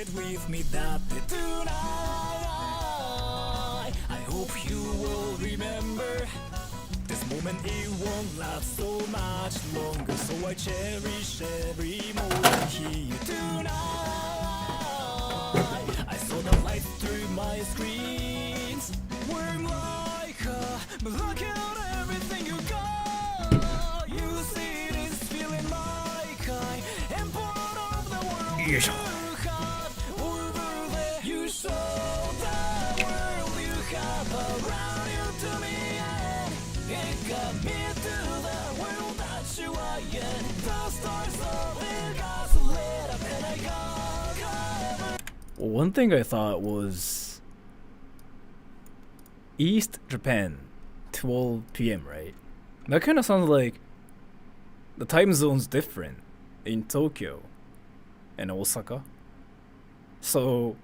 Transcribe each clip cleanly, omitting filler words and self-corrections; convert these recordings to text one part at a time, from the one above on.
it with me that tonight. I hope you will remember this moment, it won't last so much longer. So I cherish every moment here tonight. I saw the light through my screens, we're like but look at everything you got. You see this feeling like I am part of the world. Yes. You have over there. You show the world you have around you to me, and it got me to the world that you are in. The stars of it got lit up and I got covered. One thing I thought was East Japan, 12 p.m., right? That kind of sounds like the time zone's different in Tokyo and Osaka. So,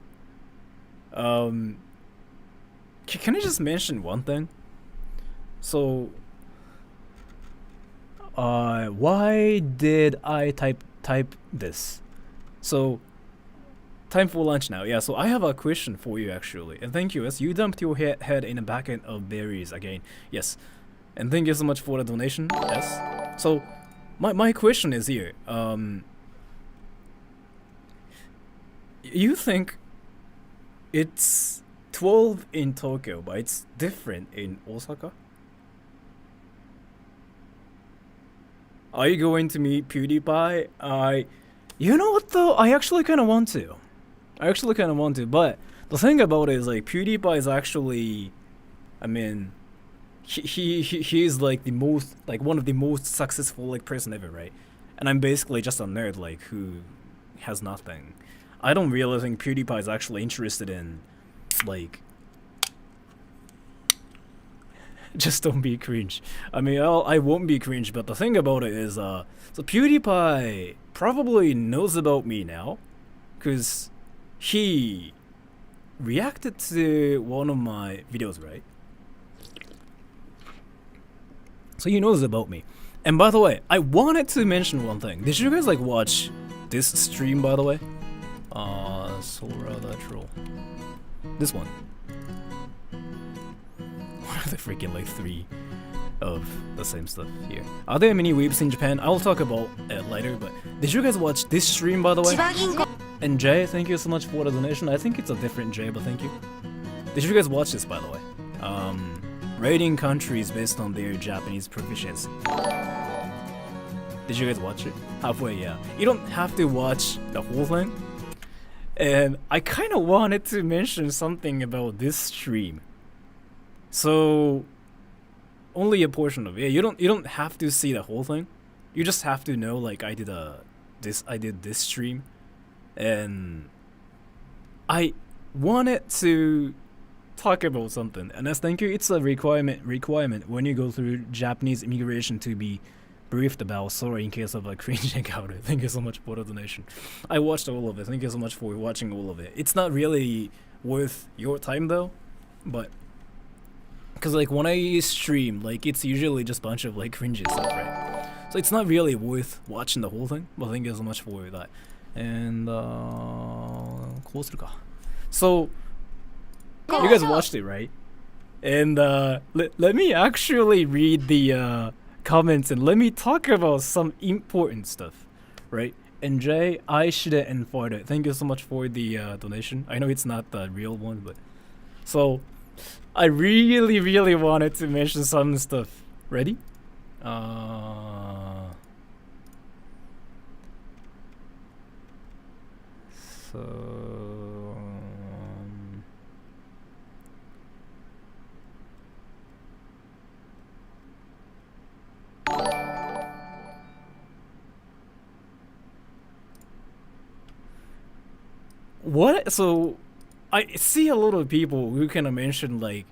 can I just mention one thing? So, why did I type this? So, time for lunch now. Yeah, so I have a question for you actually. And thank you, as you dumped your head in a bucket of berries again. Yes. And thank you so much for the donation. Yes. So, my question is here. You think it's 12 in Tokyo, but it's different in Osaka? Are you going to meet PewDiePie? You know what though? I actually kind of want to. But the thing about it is like PewDiePie is actually, I mean, he's like the most, like one of the most successful like person ever, right? And I'm basically just a nerd like who has nothing. I don't really think PewDiePie is actually interested in like. Just don't be cringe. I mean, I won't be cringe, but the thing about it is, so PewDiePie probably knows about me now, cause he reacted to one of my videos, right? So he knows about me. And by the way, I wanted to mention one thing. Did you guys like watch this stream, by the way? Sora the Troll. This one. What are the freaking like 3 of the same stuff here? Are there many weebs in Japan? I'll talk about it later, but did you guys watch this stream, by the way? And Jay, thank you so much for the donation. I think it's a different Jay, but thank you. Did you guys watch this, by the way? Rating countries based on their Japanese proficiency. Did you guys watch it? Halfway, yeah. You don't have to watch the whole thing. And I kind of wanted to mention something about this stream. So, only a portion of it. Yeah, you don't have to see the whole thing. You just have to know like I did this stream, and I wanted to talk about something. And as thank you, it's a requirement when you go through Japanese immigration to be briefed about Sora in case of a cringe encounter. Thank you so much for the donation. I watched all of it. Thank you so much for watching all of it. It's not really worth your time though, but. Cause like when I stream, like it's usually just a bunch of like cringy stuff, right? So it's not really worth watching the whole thing. But thank you so much for that. And so you guys watched it, right? And let me actually read the comments and let me talk about some important stuff, right? And Jay, I shouldn't and farted. Thank you so much for the donation. I know it's not the real one, but so. I really wanted to mention some stuff. Ready? What? So I see a lot of people who kind of mention like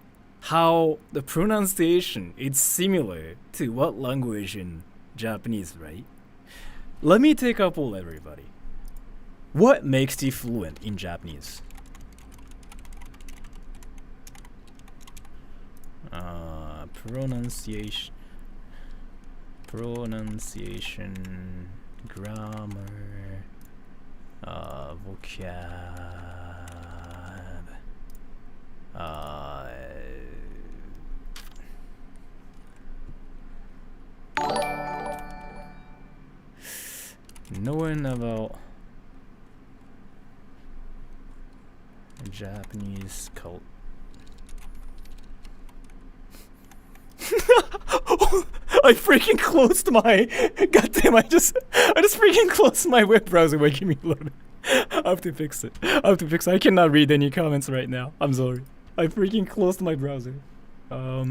how the pronunciation is similar to what language in Japanese, right? Let me take a poll, everybody. What makes you fluent in Japanese? Pronunciation, grammar, Vocab. Knowing about Japanese cult. I freaking closed my. Goddamn! I just freaking closed my web browser. Wait, give me a load. I have to fix it. I cannot read any comments right now. I'm sorry. I freaking closed my browser. So.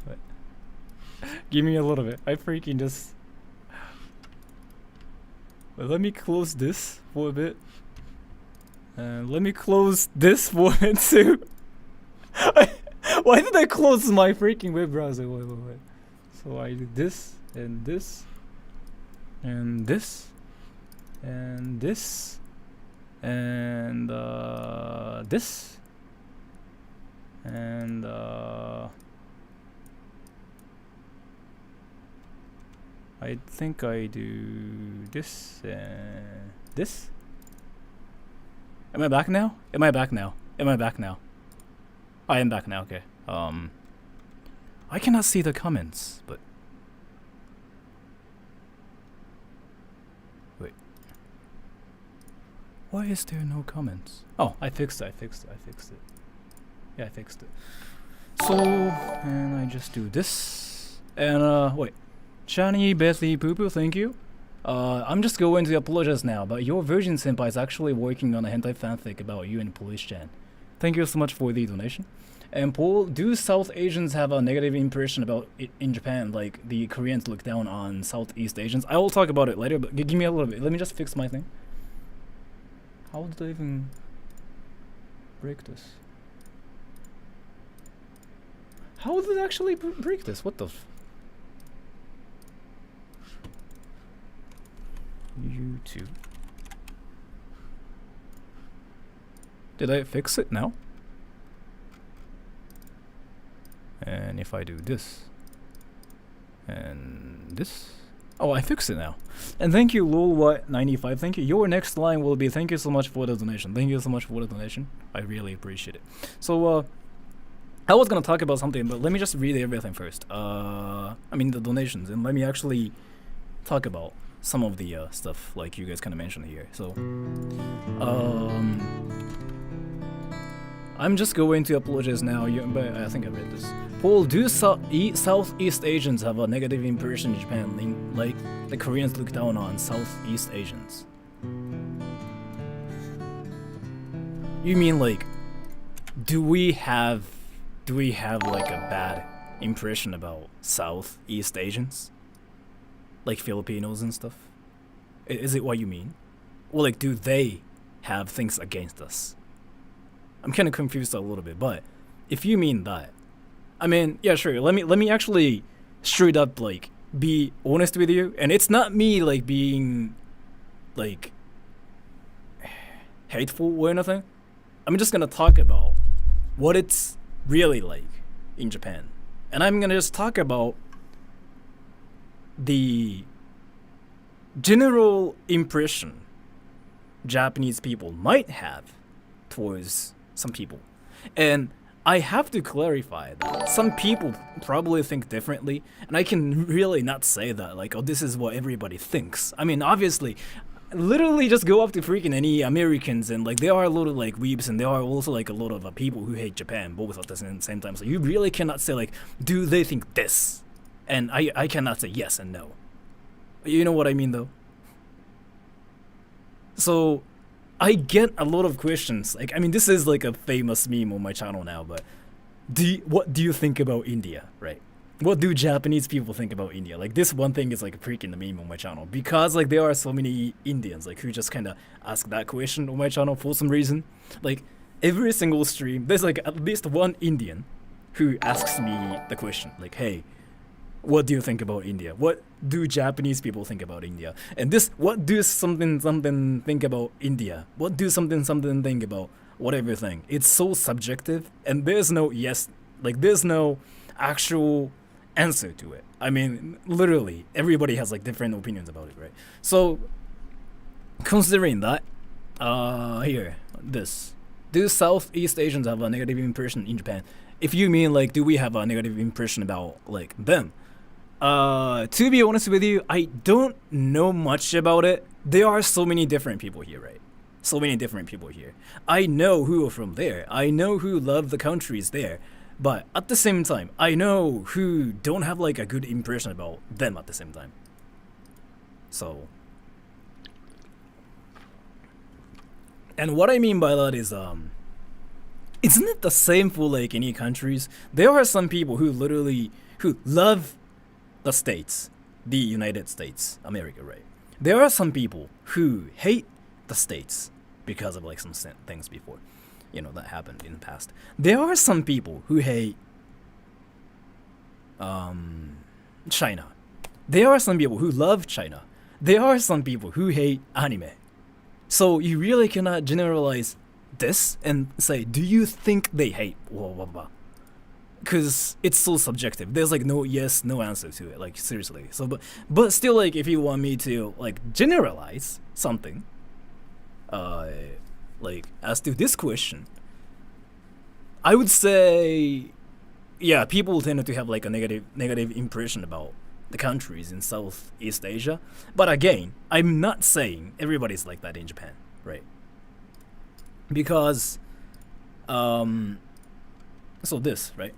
What? Give me a little bit. I freaking just. Well, let me close this for a bit. Let me close this for a bit too. Why did I close my freaking web browser? Wait. So I do this and this and this and this and this and I think I do this and this. Am I back now? Am I back now? I am back now, okay. I cannot see the comments, but wait. Why is there no comments? Oh, I fixed it. Yeah, I fixed it. So, and I just do this. And wait. Chani Bethy Poo Poo, thank you. I'm just going to apologize now, but your Virgin Senpai is actually working on a hentai fanfic about you and Police-chan. Thank you so much for the donation. And Paul, do South Asians have a negative impression about it in Japan, like the Koreans look down on Southeast Asians? I will talk about it later, but give me a little bit. Let me just fix my thing. How did I even break this? How did I actually break this? What the YouTube. Did I fix it now? And if I do this and this, oh, I fixed it now. And thank you, LulWat95. Thank you. Your next line will be thank you so much for the donation. Thank you so much for the donation. I really appreciate it. So I was gonna talk about something, but let me just read everything first. I mean the donations, and let me actually talk about some of the stuff like you guys kind of mentioned here. So I'm just going to apologize now, but I think I read this. Paul, do Southeast Asians have a negative impression in Japan, like the Koreans look down on Southeast Asians? You mean like, do we have like a bad impression about Southeast Asians? Like Filipinos and stuff? Is it what you mean? Or like, do they have things against us? I'm kind of confused a little bit, but if you mean that, I mean, yeah, sure. Let me actually straight up like be honest with you, and it's not me like being like hateful or anything. I'm just gonna talk about what it's really like in Japan, and I'm gonna just talk about the general impression Japanese people might have towards some people. And I have to clarify that some people probably think differently, and I can really not say that like, oh, this is what everybody thinks. I mean, obviously, literally just go up to freaking any Americans, and like there are a lot of like weebs, and there are also like a lot of people who hate Japan both at the same time. So you really cannot say like, do they think this? And I cannot say yes and no. You know what I mean though? So I get a lot of questions. Like, I mean, this is like a famous meme on my channel now, but what do you think about India, right? What do Japanese people think about India? Like, this one thing is like a freaking meme on my channel, because like there are so many Indians like who just kind of ask that question on my channel for some reason. Like every single stream, there's like at least one Indian who asks me the question, like, hey, what do you think about India? What do Japanese people think about India? And this, what do something think about India? What do something think about whatever thing? It's so subjective, and there's no yes, like there's no actual answer to it. I mean, literally, everybody has like different opinions about it, right? So, considering that, here, this. Do Southeast Asians have a negative impression in Japan? If you mean like, do we have a negative impression about like them? To be honest with you, I don't know much about it. There are so many different people here, right? So many different people here. I know who are from there. I know who love the countries there. But at the same time, I know who don't have like a good impression about them at the same time. So, and what I mean by that is, isn't it the same for like any countries? There are some people who love the States, the United States, America, right? There are some people who hate the States because of like some things before, that happened in the past. There are some people who hate China. There are some people who love China. There are some people who hate anime. So you really cannot generalize this and say, do you think they hate blah blah blah? Because it's so subjective. There's like no yes, no answer to it. Like seriously. So, but still, like if you want me to like generalize something, like as to this question, I would say, yeah, people tend to have like a negative impression about the countries in Southeast Asia. But again, I'm not saying everybody's like that in Japan, right? Because, so this, right?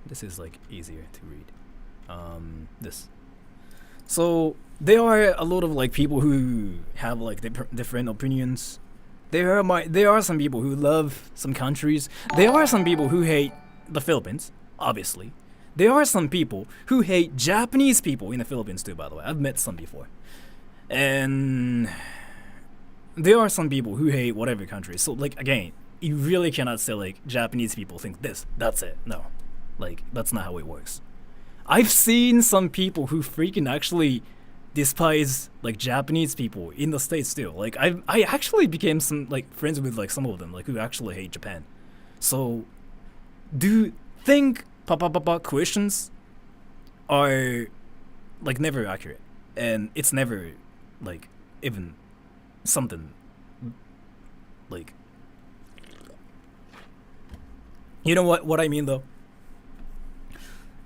This is like easier to read. This. So there are a lot of like people who have like different opinions. There are some people who love some countries. There are some people who hate the Philippines, obviously. There are some people who hate Japanese people in the Philippines too, by the way. I've met some before. And there are some people who hate whatever country. So like again, you really cannot say like Japanese people think this, that's it. No. Like, that's not how it works. I've seen some people who freaking actually despise like Japanese people in the States too. Like I actually became some like friends with like some of them like who actually hate Japan. So do think questions are like never accurate, and it's never like even something like, you know what I mean though?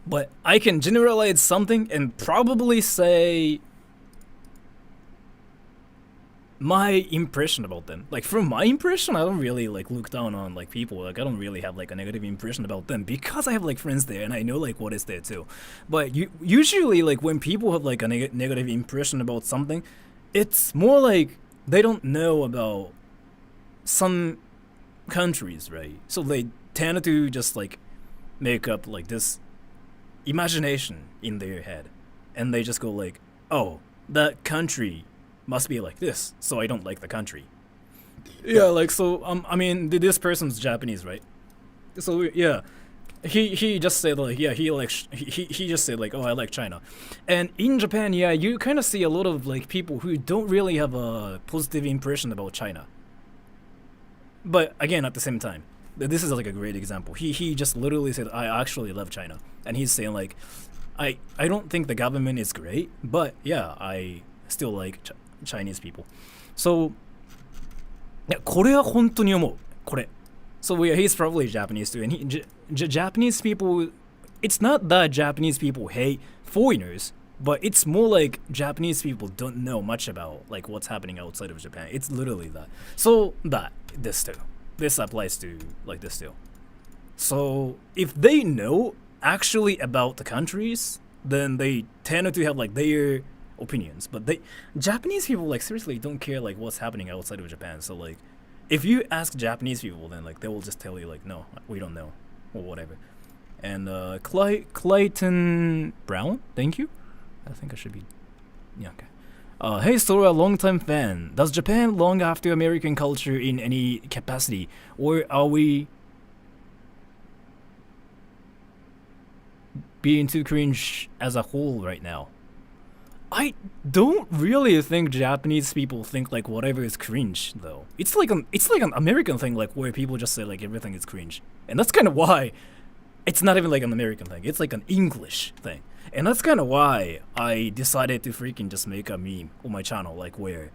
But I can generalize something and probably say my impression about them. Like from my impression, I don't really like look down on like people. Like I don't really have like a negative impression about them because I have like friends there and I know like what is there too. But usually like when people have like a negative impression about something, it's more like they don't know about some countries, right? So they tend to just like make up like this imagination in their head, and they just go like, oh, that country must be like this, so I don't like the country. Yeah, like so I mean this person's Japanese, right? So yeah, he just said like, yeah, he just said like, oh, I like China. And in Japan, yeah, you kind of see a lot of like people who don't really have a positive impression about China. But again, at the same time, this is like a great example. He just literally said, I actually love China. And he's saying like, I don't think the government is great, but yeah, I still like Chinese people. So, いや、これは本当に思う。これ。So yeah, he's probably Japanese too. And Japanese people, it's not that Japanese people hate foreigners, but it's more like Japanese people don't know much about like what's happening outside of Japan. It's literally that. So this too. This applies to like this too. So if they know actually about the countries, then they tend to have like their opinions. But Japanese people like seriously don't care like what's happening outside of Japan. So like if you ask Japanese people, then like they will just tell you like, no, we don't know or whatever. And Clayton Brown, thank you. I think I should be, yeah, okay. Hey Sora, long-time fan. Does Japan long after American culture in any capacity, or are we being too cringe as a whole right now? I don't really think Japanese people think like whatever is cringe though. It's like an American thing like where people just say like everything is cringe, and that's kind of why it's not even like an American thing. It's like an English thing. And that's kind of why I decided to freaking just make a meme on my channel, like where,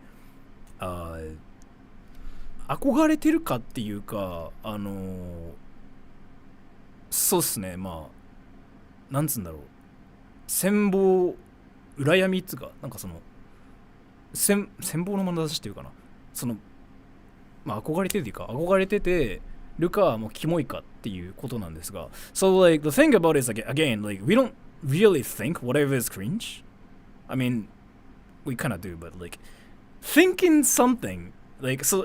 憧れてるかっていうか、そうっすね、まあ、なんつうんだろう。羨望、羨みっつうか、なんかその、羨望の眼差しっていうかな。その、まあ憧れてるっていうか、憧れてて、るかもうキモいかっていうことなんですが So like the thing about it is like again like we don't really think whatever is cringe. I mean we kind of do but like thinking something like so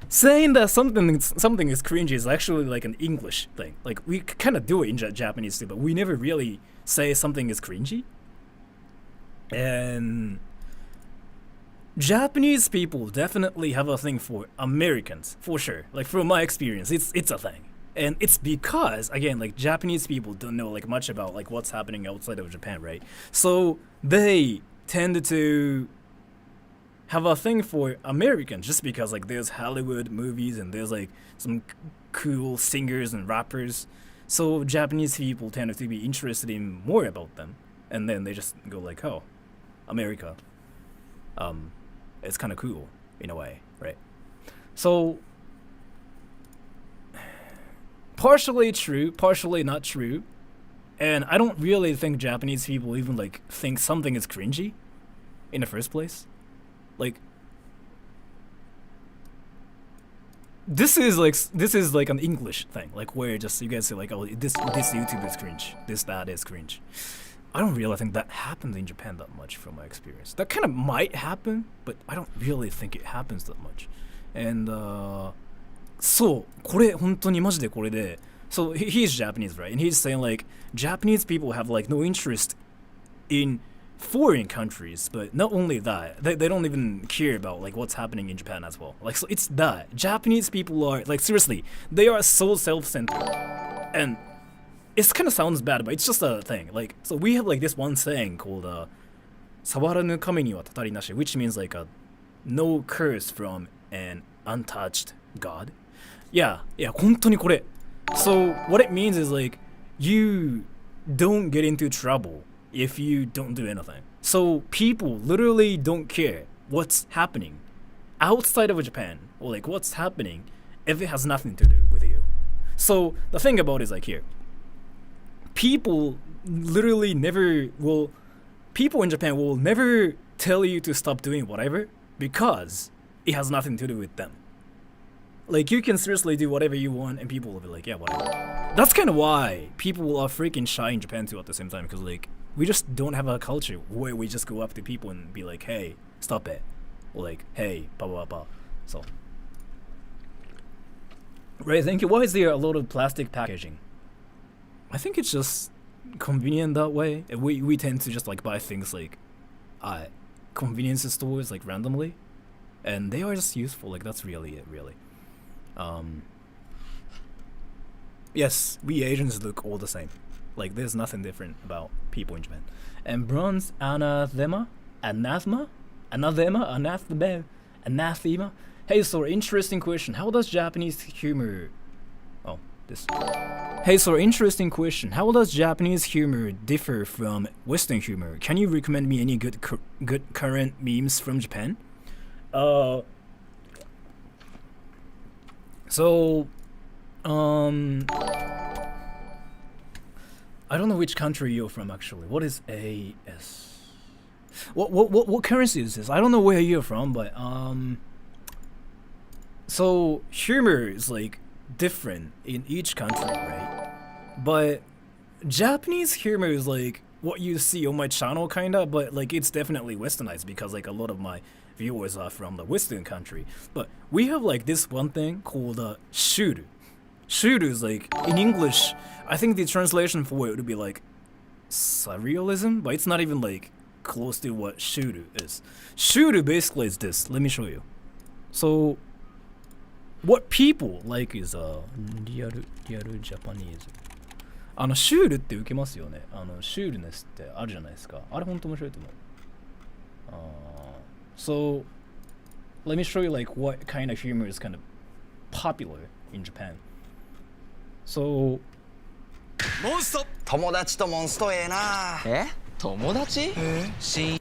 saying that something is cringy is actually like an English thing. Like we kind of do it in Japanese too but we never really say something is cringy. And Japanese people definitely have a thing for Americans, for sure. Like from my experience, it's a thing. And it's because, again, like Japanese people don't know like much about like what's happening outside of Japan, right? So they tend to have a thing for Americans just because like there's Hollywood movies and there's like some cool singers and rappers. So Japanese people tend to be interested in more about them. And then they just go like, oh, America. It's kind of cool in a way, right? So partially true, partially not true. And I don't really think Japanese people even like think something is cringy in the first place. Like this is like an English thing, like where just you guys say like, oh, this YouTube is cringe, that is cringe. I don't really think that happens in Japan that much from my experience. That kind of might happen, but I don't really think it happens that much. And そう、これ本当にマジでこれで So he's Japanese, right? And he's saying like Japanese people have like no interest in foreign countries, but not only that, they don't even care about like what's happening in Japan as well. Like so it's that Japanese people are like seriously, they are so self-centered. And it kind of sounds bad, but it's just a thing. Like, so we have like this one saying called 触らぬ神にはたたりなし which means like a no curse from an untouched god. Yeah, 本当にこれ So what it means is like you don't get into trouble if you don't do anything. So people literally don't care what's happening outside of Japan or like what's happening if it has nothing to do with you. So the thing about it is like here. People literally never will people in Japan will never tell you to stop doing whatever because it has nothing to do with them. Like you can seriously do whatever you want and people will be like, yeah, whatever. That's kind of why people are freaking shy in Japan too at the same time because like we just don't have a culture where we just go up to people and be like, hey, stop it. Or like, hey, blah blah blah. So right, thank you. Why is there a lot of plastic packaging? I think it's just convenient that way. We tend to just like buy things like convenience stores like randomly, and they are just useful. Like that's really it, really. Yes, we Asians look all the same. Like there's nothing different about people in Japan. And bronze anathema. Hey, so interesting question. How does Japanese humor? Oh, this. Hey, so interesting question. How does Japanese humor differ from Western humor? Can you recommend me any good current memes from Japan? So, I don't know which country you're from actually. What is AS? What currency is this? I don't know where you're from, but so humor is like different in each country, right? But Japanese humor is like what you see on my channel kinda, but like it's definitely westernized because like a lot of my viewers are from the Western country. But we have like this one thing called shuru. Shuru is like in English, I think the translation for it would be like surrealism, but it's not even like close to what shuru is. Shuru basically is this. Let me show you. So what people like isリアルジャパニーズ。シュールって受けますよね。シュールネスってあるじゃないですか。あれ本当面白いと思う。So let me show you like what kind of humor is kind of popular in Japan. So モンスト。友達とモンストええな。え友達し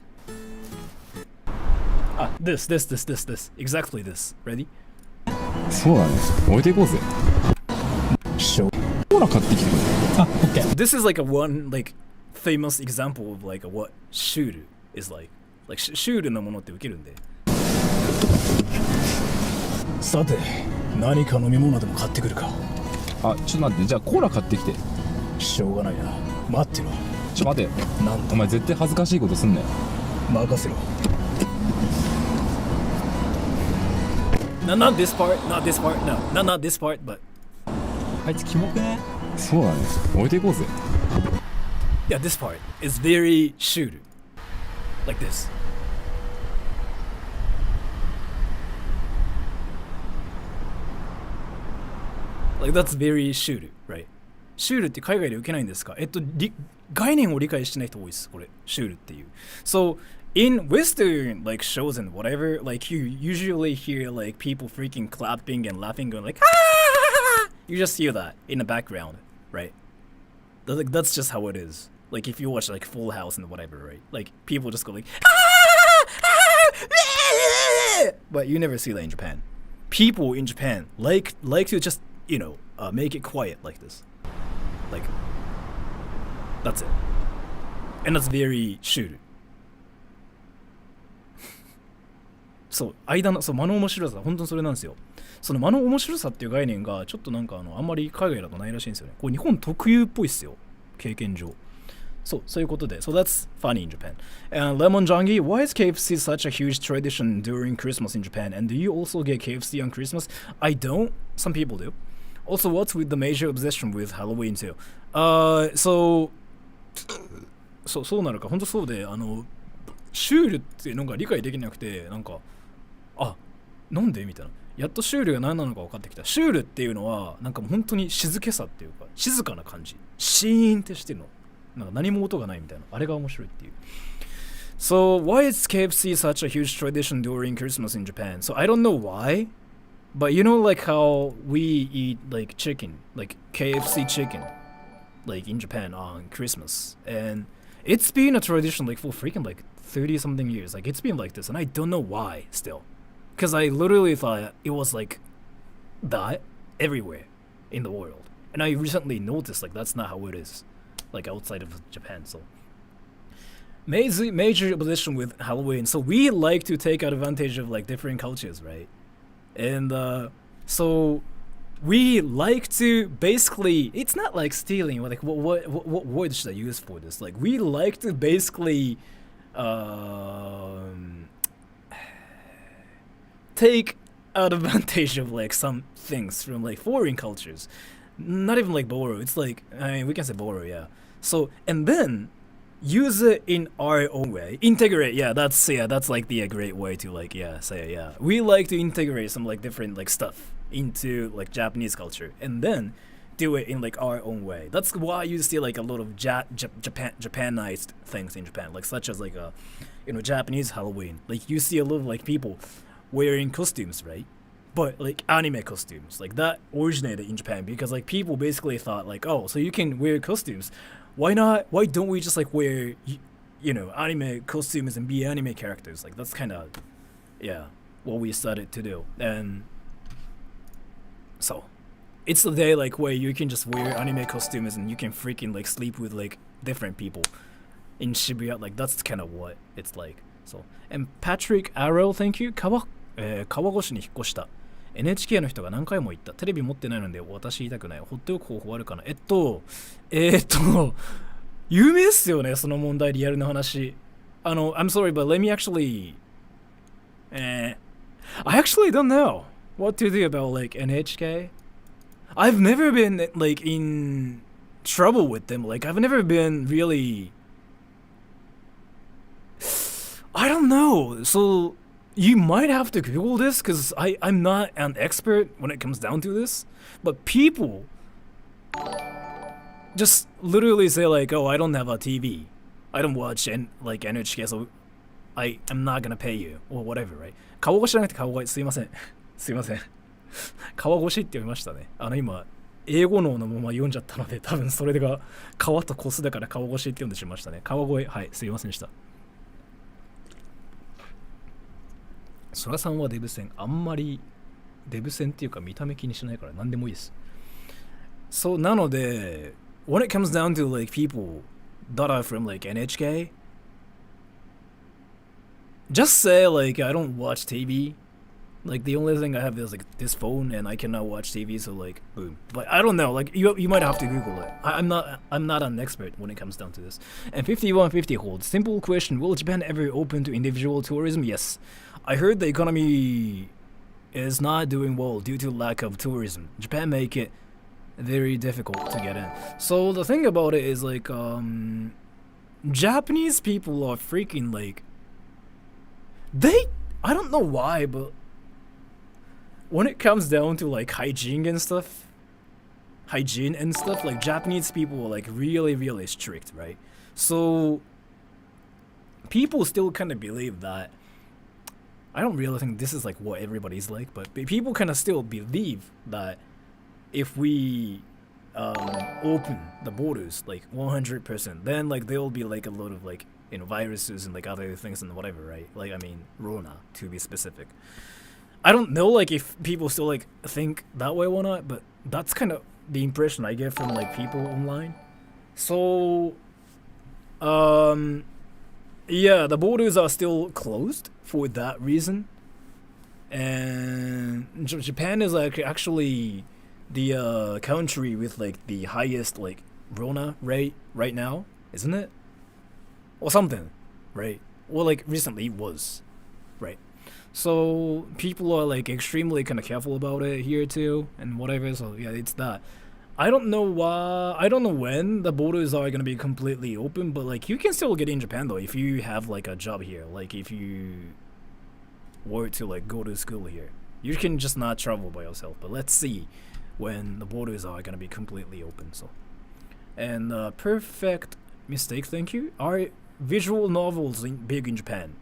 This. Exactly this. Ready? そうだね。置いていこうぜ。コーラ買ってきてくれ。This is like a one like famous example of like what shuru is like. Like shuru のものって受けるんで。さて、何か飲み物でも買ってくるか。あ、ちょっと待って。じゃあコーラ買ってきて。しょうがないな。待ってろ。ちょっと待て。なんだ。お前絶対恥ずかしいことすんなよ。任せろ。Not this part, not this part, no, not this part, but あいつキモくね。そうだね。置いていこうぜ。yeah, this part is very shuru. Like this. Like that's very shuru, right? シュールって海外で受けないんですか？概念を理解してない人多いです。これシュールっていう。So in Western like shows and whatever, like you usually hear like people freaking clapping and laughing, going like ah! You just hear that in the background, right? That's just how it is. Like if you watch like Full House and whatever, right? Like people just go like ah! But you never see that in Japan. People in Japan like to just make it quiet like this. Like that's it. And that's very shuru. そう間の間の面白さ本当にそれなんですよ。その間の面白さっていう概念がちょっとなんかあんまり海外だとないらしいんですよね。これ日本特有っぽいっすよ。経験上。そういうことで。So that's funny in Japan. And Lemon Jangi, why is KFC such a huge tradition during Christmas in Japan? And do you also get KFC on Christmas? I don't. Some people do. Also, what's with the major obsession with Halloween too? So そうなるか。本当そうで、シュールっていうのが理解できなくて、なんか、なんでみたいな。やっとシュールが何なのか分かってきた。シュールっていうのは、なんかもう本当に静けさっていうか、静かな感じ。シーンってしてるの。なんか何も音がないみたいな。あれが面白いっていう。So, why is KFC such a huge tradition during Christmas in Japan? So, I don't know why, but you know like how we eat like chicken, like KFC chicken, like in Japan on Christmas. And it's been a tradition like for freaking like 30 something years. Like it's been like this and I don't know why still. Because I literally thought it was like that everywhere in the world. And I recently noticed like that's not how it is. Like outside of Japan. So major obsession with Halloween. So we like to take advantage of like different cultures, right? And so we like to basically, it's not like stealing. Like what word should I use for this? Like we like to basically take advantage of like some things from like foreign cultures. Not even like borrow. It's like, I mean, we can say borrow, yeah. So and then use it in our own way. Integrate, that's like the great way to like say it, yeah. We like to integrate some like different like stuff into like Japanese culture and then do it in like our own way. That's why you see like a lot of Japanized things in Japan, like such as like a Japanese Halloween. Like you see a lot of like people wearing costumes, right? But like anime costumes, like that originated in Japan because like people basically thought like, oh, so you can wear costumes. Why don't we just like wear anime costumes and be anime characters? Like that's kind of what we started to do. And so it's the day like where you can just wear anime costumes and you can freaking like sleep with like different people in Shibuya. Like that's kind of what it's like. So and Patrick Arrow, thank you. 川越に引っ越した。NHK の人が何回も言った。テレビ持ってないので私言いたくない。放っておく方法あるかな。有名っすよね、その問題、リアルな話。I'm sorry, but let me actually I actually don't know what to do about like NHK. I've never been like in trouble with them. Like I've never been really, I don't know. So you might have to Google this because I'm not an expert when it comes down to this. But people just literally say like, oh, I don't have a TV. I don't watch like NHK, so I'm not gonna pay you or whatever, right? 川越じゃなくて川越、すいません。すいません。川越って読みましたね。今、英語脳のまま読んじゃったので、多分それが川とコスだから川越しって読んでしまいましたね。川越、はい、すいませんでした。そらさんはデブ戦、あんまりデブ戦っていうか見た目気にしないから何でもいいです。そう、なので、when it comes down to like people that are from like NHK, just say like I don't watch TV. Like the only thing I have is like this phone and I cannot watch TV, so like boom. But I don't know, like you might have to Google it. I'm not an expert when it comes down to this. And 5150 holds. Simple question, will Japan ever open to individual tourism? Yes. I heard the economy is not doing well due to lack of tourism. Japan make it very difficult to get in. So the thing about it is like Japanese people are freaking like I don't know why, but when it comes down to like hygiene and stuff, like Japanese people are like really strict, right? So people still kind of believe that. I don't really think this is like what everybody's like, but people kind of still believe that if we open the borders like 100%, then like there will be like a lot of like, you know, viruses and like other things and whatever, right? Like I mean Rona to be specific. I don't know like if people still like think that way or not, but that's kind of the impression I get from like people online. So yeah, the borders are still closed for that reason. And Japan is like actually the country with like the highest like Rona rate right now, isn't it? Or something, right? Well, like recently was, right? So people are like extremely kind of careful about it here too and whatever. So yeah, it's that. I don't know why. I don't know when the borders are gonna be completely open, but like you can still get in Japan though if you have like a job here. Like if you were to like go to school here, you can just not travel by yourself. But let's see when the borders are gonna be completely open. So, and perfect mistake. Thank you. Are visual novels big in Japan?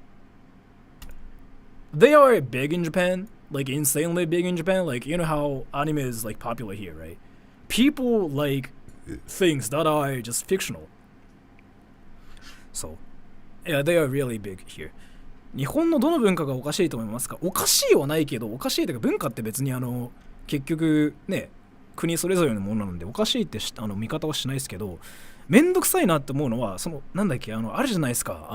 They are big in Japan, like insanely big in Japan. Like you know how anime is like popular here, right? People like things that are just fictional. So, yeah, they are really big here. 日本のどの文化がおかしいと思いますか？おかしいはないけど、おかしいというか文化って別に結局ね、国それぞれのものなのでおかしいって見方はしないですけど、めんどくさいなって思うのはなんだっけあるじゃないですか。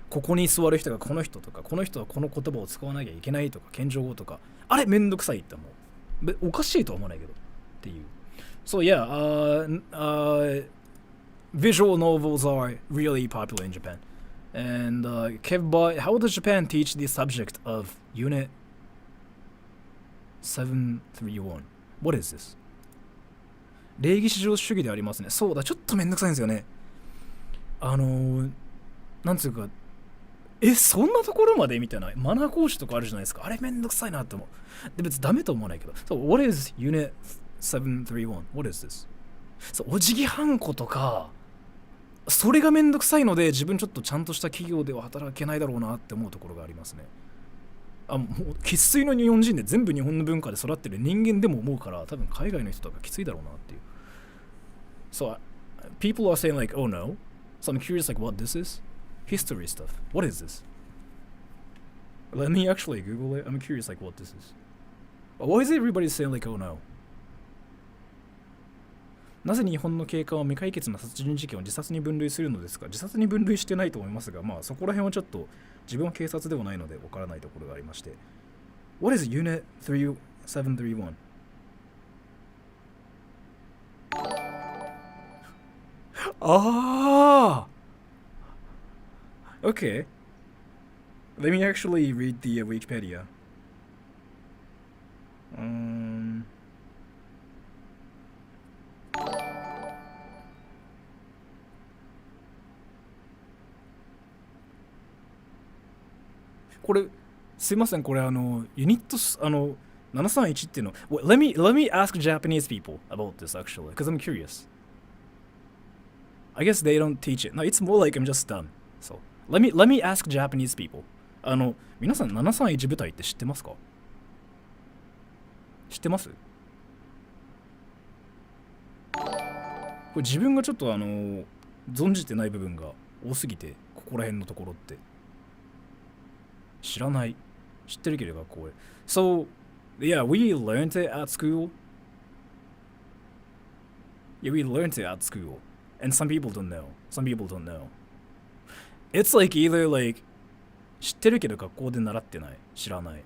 ここに座る人がこの人とか、この人はこの言葉を使わなきゃいけないとか、謙譲語とか、あれめんどくさいって思う。おかしいとは思わないけどっていう。So yeah, visual novels are really popular in Japan. And Kevbot, how does Japan teach the subject of Unit 731? What is this? 礼儀至上主義でありますね。そうだ、ちょっとめんどくさいんですよね。なんつうか、そんなところまでみたいなマナー講師とかあるじゃないですか。あれめんどくさいなって思う。で別にダメと思わないけど。So what is Unit 731? What is this? そう、お辞儀はんことか、それがめんどくさいので自分ちょっとちゃんとした企業では働けないだろうなって思うところがありますね。もう生粋の日本人で全部日本の文化で育ってる人間でも思うから、多分海外の人とかきついだろうなっていう。So people are saying like, oh no. So I'm curious like what this is. History stuff. What is this? Let me actually Google it. I'm curious like what this is. Why is everybody saying like, oh no? なぜ日本の警官は未解決な殺人事件を自殺に分類するのですか？自殺に分類してないと思いますが、まあそこら辺はちょっと自分は警察ではないのでわからないところがありまして。What is Unit 3731? Okay. Let me actually read the Wikipedia. これすいません、これユニット731っていうの。Let me ask Japanese people about this actually, because I'm curious. I guess they don't teach it. No, it's more like I'm just dumb. So let me ask Japanese people. 皆さん731部隊って知ってますか？知ってます？れ自分がちょっと存じてない部分が多すぎて、ここら辺のところって知らない。知ってるけど学校で。So yeah, we learned it at school. Yeah, we learned it at school. And some people don't know. Some people don't know. It's like either like 知ってるけど学校で習ってない。知らない。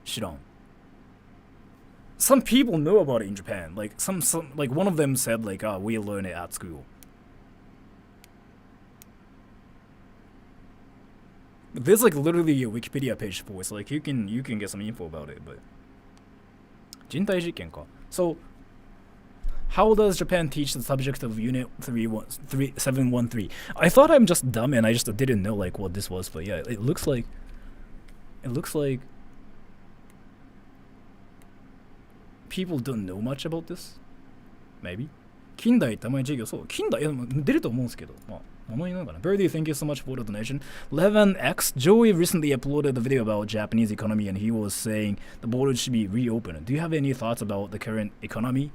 知らん。Some people know about it in Japan. Like some like one of them said like, "Ah, we learn it at school." There's like literally a Wikipedia page for it, so like you can get some info about it. But 人体実験か。So how does Japan teach the subject of Unit 713? I thought I'm just dumb and I just didn't know like what this was, but yeah, it looks like people don't know much about this. Maybe. 近代たまに授業、そう、近代、いや、出ると思うんですけど、まあ、物になるかな。Birdie, thank you so much for the donation. Levan X, Joey recently uploaded a video about Japanese economy and he was saying the borders should be reopened. Do you have any thoughts about the current economy?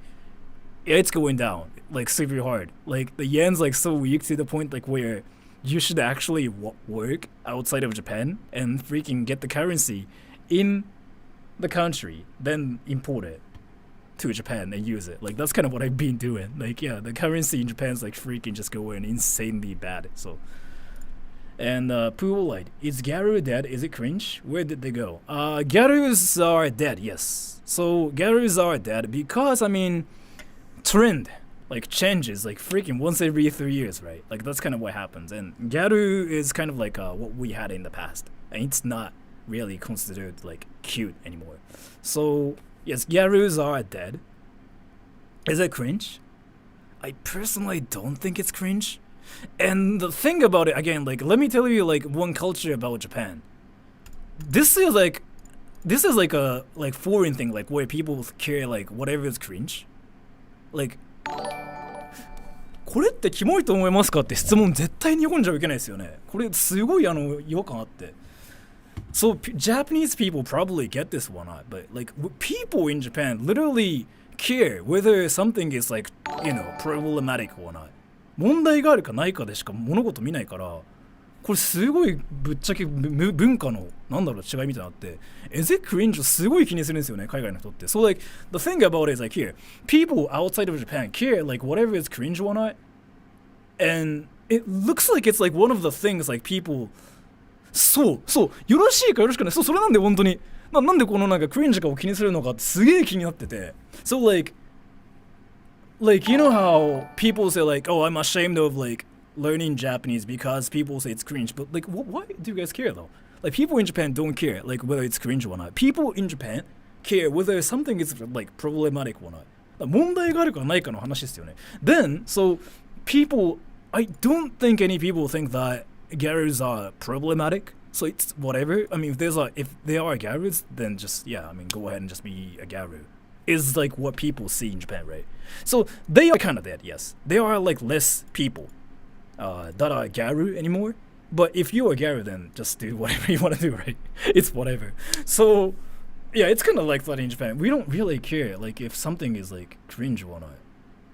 Yeah, it's going down, like super hard. Like the yen's like so weak to the point like where you should actually work outside of Japan and freaking get the currency in the country, then import it to Japan and use it. Like that's kind of what I've been doing. Like yeah, the currency in Japan's like freaking just going insanely bad. So and Pool Light, is Garu dead? Is it cringe? Where did they go? Garus are dead, yes. So Garus are dead because I mean trend like changes like freaking once every 3 years, right? Like that's kind of what happens. And Garu is kind of like what we had in the past, and it's not really considered like cute anymore. So yes, Garus are dead. Is it cringe? I personally don't think it's cringe. And the thing about it, again, like let me tell you like one culture about Japan. This is like a like foreign thing, like where people care like whatever is cringe. Like これってキモいと思いますかって質問絶対に読んじゃいけないですよね。これすごい違和感あって。So Japanese people probably get this one out, but like people in Japan literally care whether something is like, you know, problematic or not. 問題があるかないかでしか物事見ないから、これすごいぶっちゃけ文化のなんだろう違いみたいなのあって、is it cringe すごい気にするんですよね、海外の人って。So like the thing about it is like here, people outside of Japan care like whatever is cringe or not, and it looks like it's like one of the things like people そうよろしいかよろしくない、それなんで本当になんでこのなんかクリンジかを気にするのかってすげえ気になってて。So like you know how people say like, oh, I'm ashamed of like learning Japanese because people say it's cringe, but like why do you guys care though? Like people in Japan don't care like whether it's cringe or not. People in Japan care whether something is like problematic or not. 問題があるかないかの話ですよね。Then so people, I don't think any people think that garus are problematic. So it's whatever. I mean, if they are garus, then just yeah, I mean, go ahead and just be a garu. Is like what people see in Japan, right? So they are kind of dead. Yes, there are like less people that are garu anymore. But if you are garu, then just do whatever you want to do, right? It's whatever. So yeah, it's kind of like that in Japan. We don't really care like if something is like cringe or not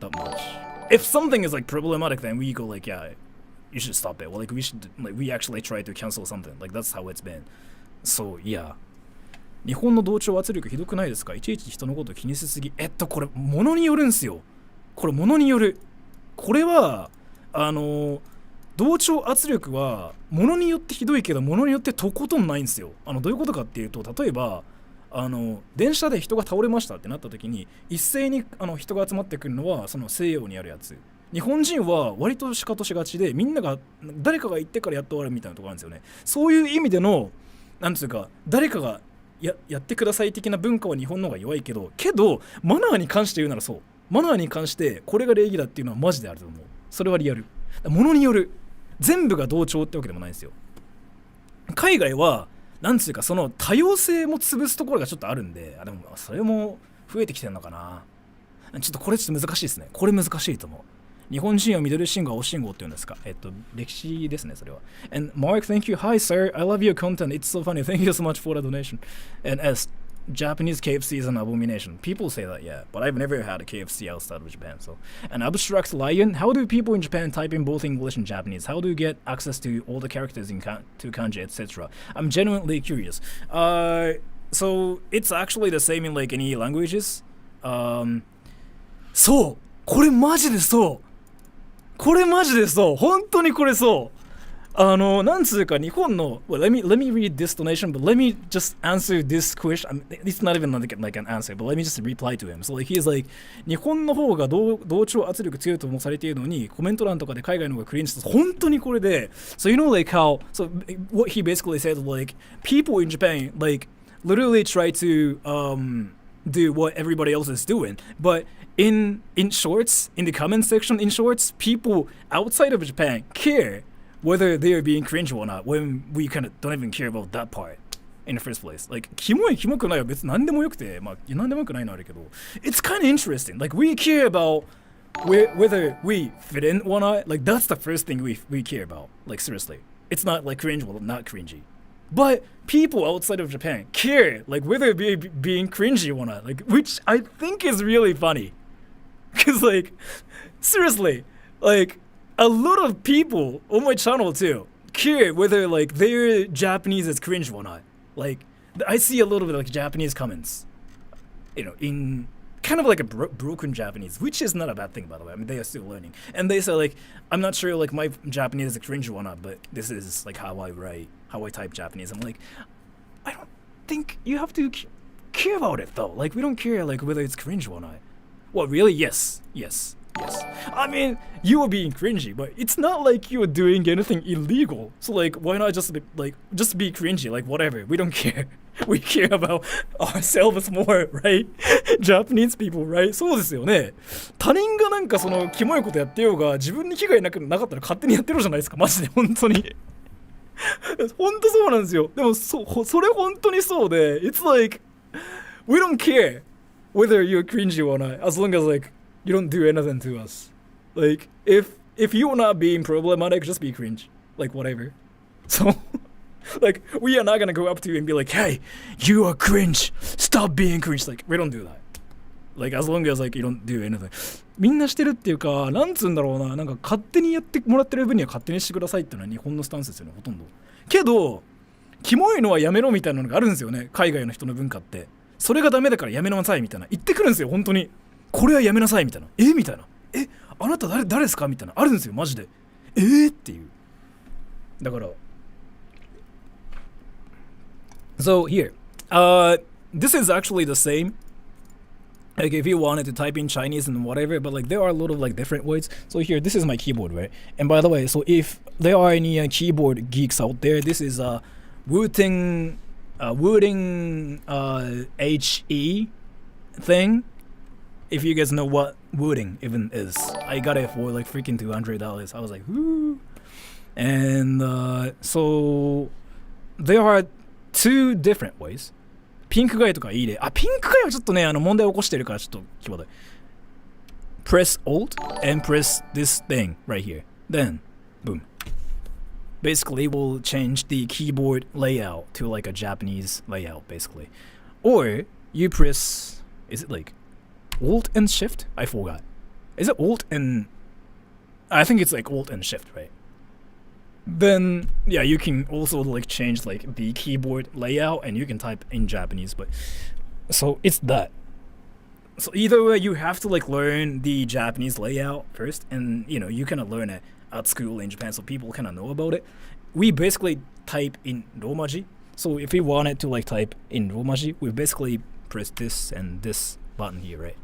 that much. If something is like problematic, then we go like, yeah, you should stop it. Well, like we actually try to cancel something. Like that's how it's been. So yeah. 日本の同調圧力ひどくないですか？いちいち人のこと気にしすぎ。これ物によるんすよ。これ物による。これは同調圧力は物によってひどいけど物によってとことんないんですよ。どういうことかっていうと、例えば電車で人が倒れましたってなった時に一斉に人が集まってくるのはその西洋にあるやつ。日本人は割とシカトしがちでみんなが誰かが言ってからやっと終わるみたいなところあるんですよね。そういう意味でのなんていうか誰かがやってください的な文化は日本の方が弱いけどマナーに関して言うならそうマナーに関してこれが礼儀だっていうのはマジであると思う。それはリアル。物による。全部が同調ってわけでもないんですよ。海外はなんつうかその多様性も潰すところがちょっとあるんで、でもそれも増えてきてるのかな。ちょっとこれちょっと難しいですね。これ難しいと思う。日本人はミドル信号、青信号って言うんですか？歴史ですね、それは。And Mark, thank you. Hi, sir. I love your content. It's so funny. Thank you so much for the donation. And S, Japanese KFC is an abomination. People say that, yeah, but I've never had a KFC outside of Japan. So, an abstract lion. How do people in Japan type in both English and Japanese? How do you get access to all the characters in to kanji, etc.? I'm genuinely curious. So it's actually the same in like any languages. そう、これマジでそう。これマジでそう。本当にこれそう。なんつうか日本の well, let me read this donation, but let me just answer this question. It's not even like an answer, but let me just reply to him. So like he's like 日本の方が同調圧力強いともされているのにコメント欄とかで海外の方がクリーンして本当にこれで So you know like how so what he basically said like people in Japan like literally try to do what everybody else is doing, but in shorts, in the comment section in shorts, people outside of Japan care whether they are being cringe or not when we kind of don't even care about that part in the first place. Like キモくないは別に何でもよくて、まあ何でもよくないのあるけど it's kind of interesting. Like we care about whether we fit in or not. Like that's the first thing we care about. Like seriously. It's not like cringe or not cringy. But people outside of Japan care like whether being cringy or not. Like which I think is really funny. Cause like seriously, like a lot of people on my channel too care whether like their Japanese is cringe or not. Like I see a little bit like Japanese comments, you know, in kind of like a broken Japanese, which is not a bad thing by the way. I mean they are still learning, and they say like I'm not sure like my Japanese is cringe or not, but this is like how I type Japanese. I'm like, I don't think you have to care about it though. Like we don't care like whether it's cringe or not. Well, really? Yes. I mean, you are being cringy, but it's not like you are doing anything illegal. So like, why not just be cringy? Like whatever. We don't care. We care about ourselves more, right? Japanese people, right? そうですよね。他人がなんかそのキモいことやってようが自分に危害なかったら勝手にやってるじゃないですか。マジで本当に。本当そうなんですよ。でもそれ本当にそうで、it's like we don't care whether you're cringy or not, as long as like you don't do anything to us. Like if you're not being problematic, just be cringe. Like whatever. So like we are not gonna go up to you and be like, hey, you are cringe. Stop being cringe. Like we don't do that. Like as long as like you don't do anything. みんなしてるっていうか、なんつうんだろうな、なんか勝手にやってもらってる分には勝手にしてくださいっていうのは日本のスタンスですよね、ほとんど。けど、キモいのはやめろみたいなのがあるんですよね、海外の人の文化って。それがダメだからやめなさいみたいな言ってくるんですよ、本当に。これはやめなさいみたいな。みたいな。あなた誰ですかみたいな。あるんですよ、マジで。っていう。だから。So here, this is actually the same. Like if you wanted to type in Chinese and whatever, but like there are a lot of like different words. So here, this is my keyboard, right? And by the way, so if there are any keyboard geeks out there, this is a Wooting HE thing. If you guys know what Wooting even is, I got it for like freaking $200. I was like, whoo. And so there are two different ways. ピンクガイとかいいで。ピンクガイはちょっとね、問題を起こしてるからちょっと際どい。Press Alt and press this thing right here. Then, boom. Basically, we'll change the keyboard layout to like a Japanese layout, basically. Or you press, is it like Alt and Shift? I forgot. Is it Alt and... I think it's like Alt and Shift, right? Then yeah, you can also like change like the keyboard layout and you can type in Japanese, but so it's that. So either way, you have to like learn the Japanese layout first, and you know you kind of learn it at school in Japan, so people kind of know about it. We basically type in Romaji, so if we wanted to like type in Romaji, we basically press this and this button here, right?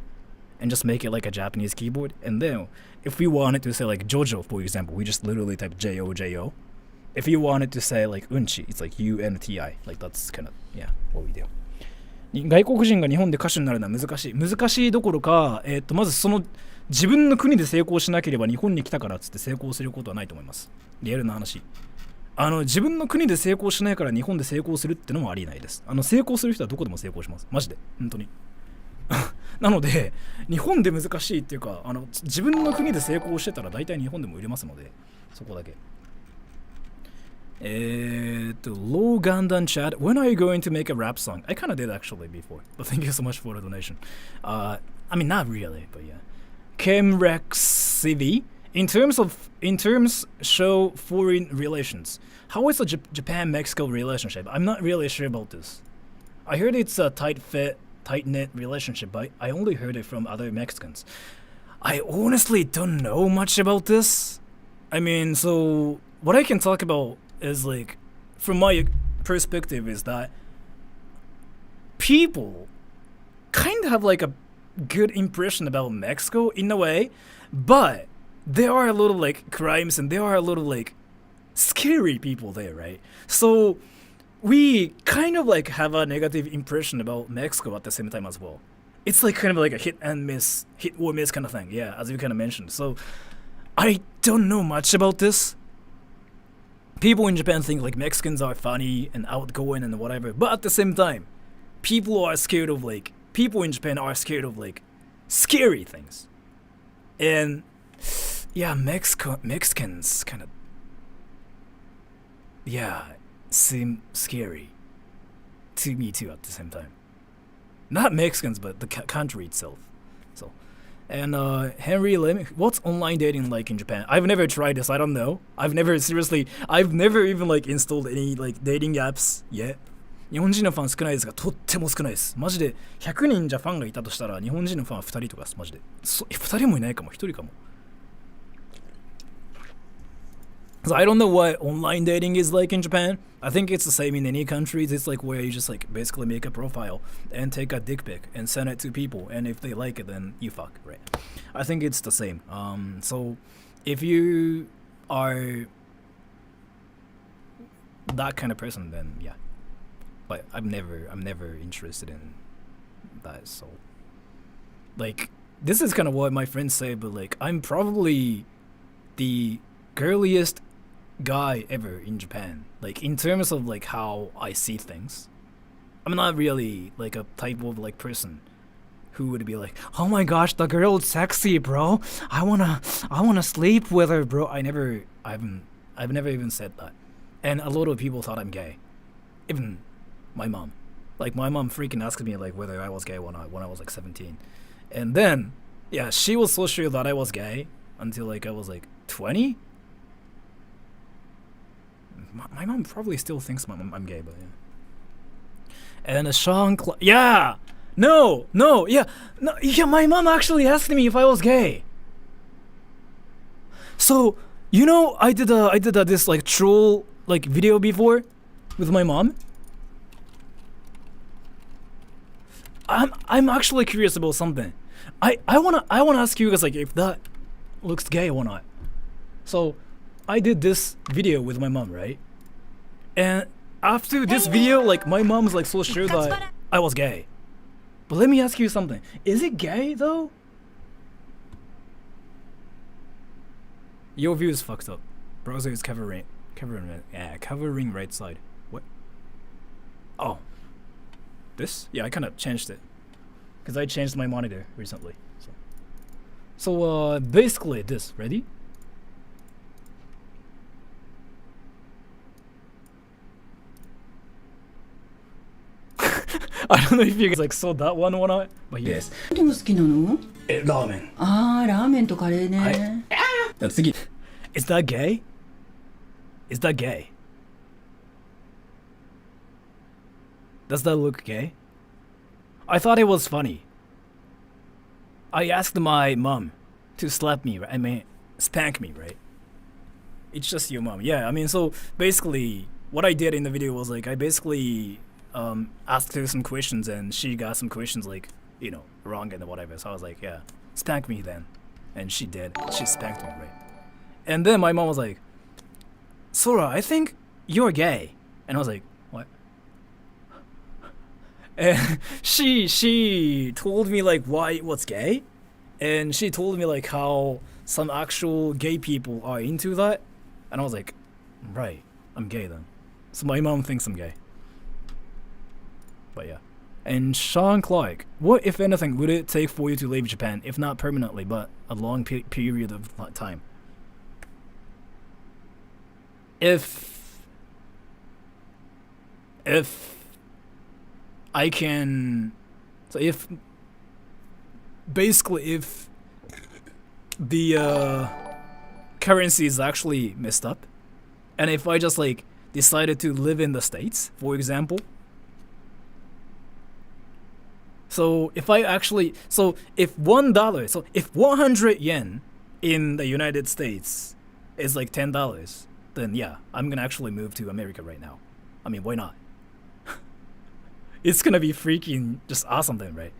And just make it like a Japanese keyboard. And then if we wanted to say like Jojo, for example, we just literally type Jojo. If you wanted to say like Unchi, it's like UNTI. Like that's kind of, yeah, what we do. 外国人が日本で歌手になるのは難しい。難しいどころか、まずその自分の国で成功しなければ日本に来たからっつって成功することはないと思います。リアルな話。自分の国で成功しないから日本で成功するってのもありえないです。成功する人はどこでも成功します。マジで。本当に。なので日本で難しいっていうか自分の国で成功してたら大体日本でも売れますのでそこだけ Low Gandan chat. When are you going to make a rap song? I kind of did actually before, but thank you so much for the donation. I mean, not really, but yeah. Kemrex CV. In terms show foreign relations. How is the Japan-Mexico relationship? I'm not really sure about this. I heard it's a tight-knit relationship, but I only heard it from other Mexicans. I honestly don't know much about this. I mean, so what I can talk about is like, from my perspective, is that people kind of have like a good impression about Mexico in a way, but there are a lot of like crimes and there are a lot of like scary people there, right? So we kind of like have a negative impression about Mexico at the same time as well. It's like kind of like a hit or miss kind of thing, yeah, as you kind of mentioned. So I don't know much about this. People in Japan think like Mexicans are funny and outgoing and whatever, but at the same time, people in Japan are scared of like scary things. And yeah, Mexicans kind of, yeah, seem scary to me too at the same time. Not Mexicans, but the country itself. So, and Henry Lim, what's online dating like in Japan? I've never tried this. I don't know. I've never even like installed any like dating apps yet. 日本人のファン少ないですが、とっても少ないです。マジで100人じゃファンがいたとしたら、日本人のファンは2人とかです。マジで。2人もいないかも、1人かも。So I don't know what online dating is like in Japan. I think it's the same in any countries. It's like where you just like basically make a profile and take a dick pic and send it to people, and if they like it, then you fuck, right? I think it's the same. So if you are that kind of person, then yeah. But I'm never interested in that. So like this is kind of what my friends say, but like I'm probably the girliest guy ever in Japan, like in terms of like how I see things. I'm not really like a type of like person who would be like, oh my gosh, the girl's sexy, bro, I wanna sleep with her, bro. I've never even said that. And a lot of people thought I'm gay, even my mom. Like my mom freaking asked me like whether I was gay when I was like 17, and then yeah, she was so sure that I was gay until like I was like 20. My mom probably still thinks I'm gay, but yeah. And Sean yeah! No, yeah, my mom actually asked me if I was gay. So, you know, I did this like troll like video before with my mom. I'm actually curious about something. I wanna ask you guys like if that looks gay or not. So I did this video with my mom, right? And after this video, like my mom's like so sure that I was gay. But let me ask you something. Is it gay though? Your view is fucked up. Browser is covering right side. What? Oh. This? Yeah, I kind of changed it. Because I changed my monitor recently. So basically this. Ready? I don't know if you guys like saw that one or not, but yes. でも好きなの？ラーメン。あー、ラーメンとカレーね。はい。次。Is that gay? Is that gay? Does that look gay? I thought it was funny. I asked my mom to slap me, right? I mean, spank me, right? It's just your mom. Yeah, I mean, so basically, what I did in the video was like, I basically asked her some questions and she got some questions like, you know, wrong and whatever. So I was like, yeah, spank me then. And she did. She spanked me, right? And then my mom was like, Sora, I think you're gay. And I was like, what? And she told me like why it was gay. And she told me like how some actual gay people are into that. And I was like, right, I'm gay then. So my mom thinks I'm gay. But yeah. And Sean Clark, what if anything would it take for you to leave Japan, if not permanently, but a long period of time? If if I can, so if basically if the currency is actually messed up, and if I just like decided to live in the States, for example. So if I actually, so if $1, so if 100 yen in the United States is like $10, then yeah, I'm gonna actually move to America right now. I mean, why not? It's gonna be freaking just awesome then, right?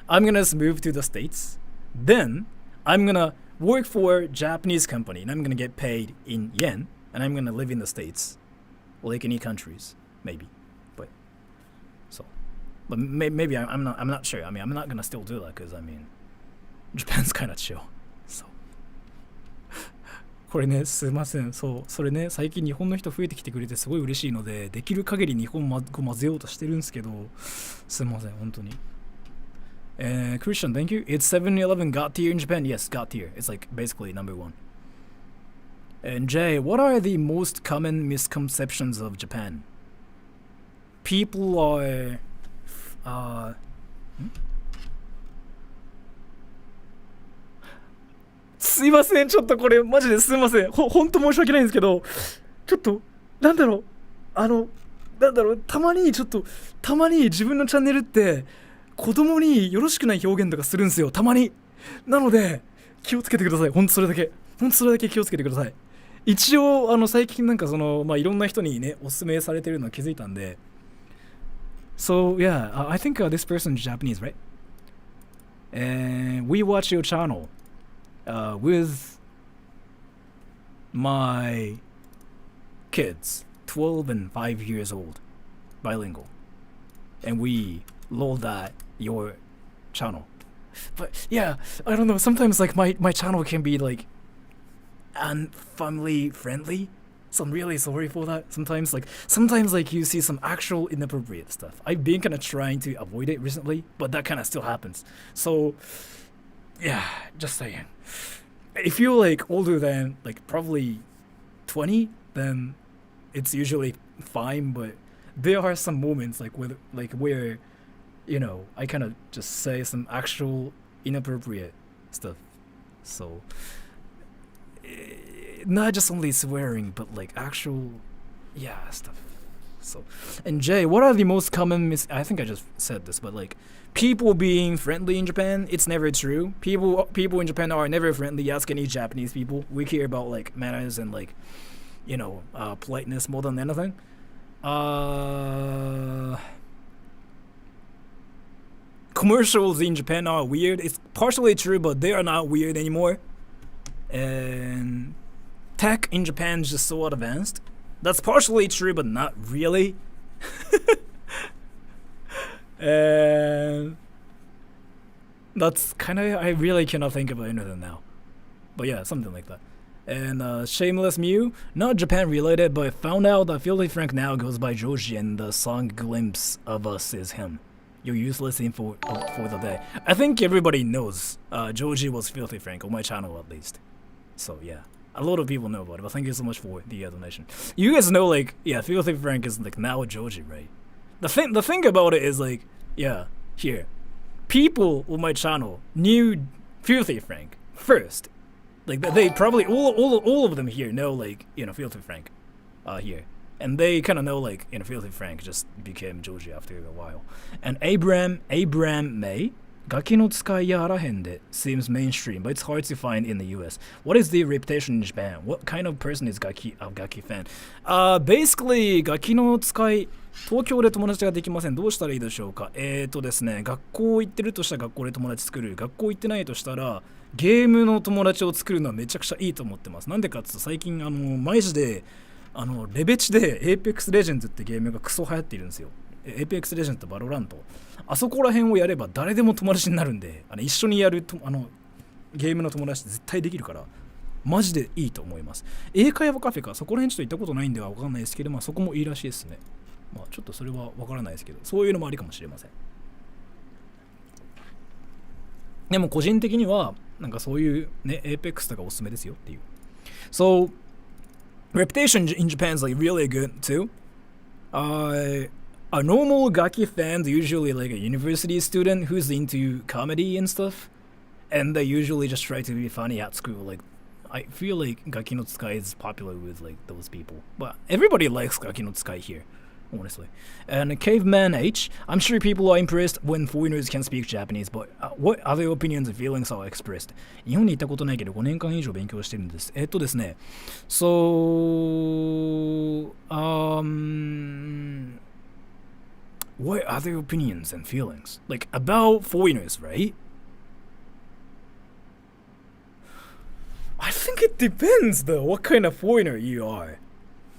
I'm gonna just move to the States, then I'm gonna work for a Japanese company, and I'm gonna get paid in yen, and I'm gonna live in the States, like any countries, maybe, but so. But maybe I'm not sure. I mean, I'm not gonna still do that because I mean, Japan's kind of chill. So. これね、すいません。そう、それね、最近日本の人増えてきてくれてすごい嬉しいので、できる限り日本混ぜようとしてるんですけど、すいません、本当に。Christian, thank you. It's 7-Eleven got tier in Japan. Yes, got tier. It's like basically number one. And Jay, what are the most common misconceptions of Japan? People areすいません、ちょっとこれマジですいません、ほんと申し訳ないんですけど、ちょっとなんだろう、たまに自分のチャンネルって子供によろしくない表現とかするんですよ、たまに。なので気をつけてください。ほんとそれだけ気をつけてください。一応最近なんかそのいろんな人にねおすすめされてるの気づいたんで。So yeah, I think this person is Japanese, right? And we watch your channel with my kids, 12 and 5 years old, bilingual, and we love that your channel. But yeah, I don't know. Sometimes like my channel can be like unfamily friendly. So I'm really sorry for that. Sometimes like you see some actual inappropriate stuff. I've been kind of trying to avoid it recently, but that kind of still happens. So yeah, just saying. If you're like older than like probably 20, then it's usually fine. But there are some moments like where you know I kind of just say some actual inappropriate stuff. So. Not just only swearing, but like actual, stuff. So, and Jay, what are the most common I think I just said this, but like people being friendly in Japan, it's never true. People in Japan are never friendly. Ask any Japanese people. We care about like manners and like, you know, politeness more than anything. Commercials in Japan are weird. It's partially true, but they are not weird anymore. And tech in Japan is just so advanced. That's partially true, but not really. And that's kind of, I really cannot think about anything now. But yeah, something like that. And Shameless Mew, not Japan related, but found out that Filthy Frank now goes by Joji and the song Glimpse of Us is him. Your useless info for the day. I think everybody knows Joji was Filthy Frank, on my channel at least. So yeah, a lot of people know about it, but thank you so much for the donation. You guys know, like, yeah, Filthy Frank is like now Joji, right? The thing about it is like, yeah, here, people on my channel knew Filthy Frank first. Like they probably all of them here know, like, you know, Filthy Frank, here, and they kind of know, like, you know, Filthy Frank just became Joji after a while. And Abram May. ガキの使いやあらへんで seems mainstream, but it's hard to find in the US. What is the reputation in Japan? What kind of person is Gaki fan? Basically, ガキの使い、東京で友達ができません。どうしたらいいでしょうか？ですね、学校行ってるとしたら学校で友達作る。学校行ってないとしたら、ゲームの友達を作るのはめちゃくちゃいいと思ってます。なんでかっていうと、最近マジでレベチで Apex Legends ってゲームがクソ流行っているんですよ。Apex Legends とバロラント、あそこら辺をやれば誰でも友達になるんで、一緒にやるゲームの友達って絶対できるからマジでいいと思います。英会話カフェか、そこら辺ちょっと行ったことないんでは分かんないですけど、まあそこもいいらしいですね。まあちょっとそれは分からないですけど、そういうのもありかもしれません。でも個人的にはなんかそういうね Apex とかおすすめですよっていう。So reputation in Japan is like really good too. a normal gaki fan is usually like a university student who's into comedy and stuff, and they usually just try to be funny at school. Like, I feel like Gaki no Tsukai is popular with like those people, but everybody likes Gaki no Tsukai here, honestly. And Caveman H, I'm sure people are impressed when foreigners can speak Japanese, but what other opinions and feelings are expressed? 日本に行ったことないけど5年間以上勉強してるんです。ですね。So, what other opinions and feelings? Like, about foreigners, right? I think it depends though what kind of foreigner you are.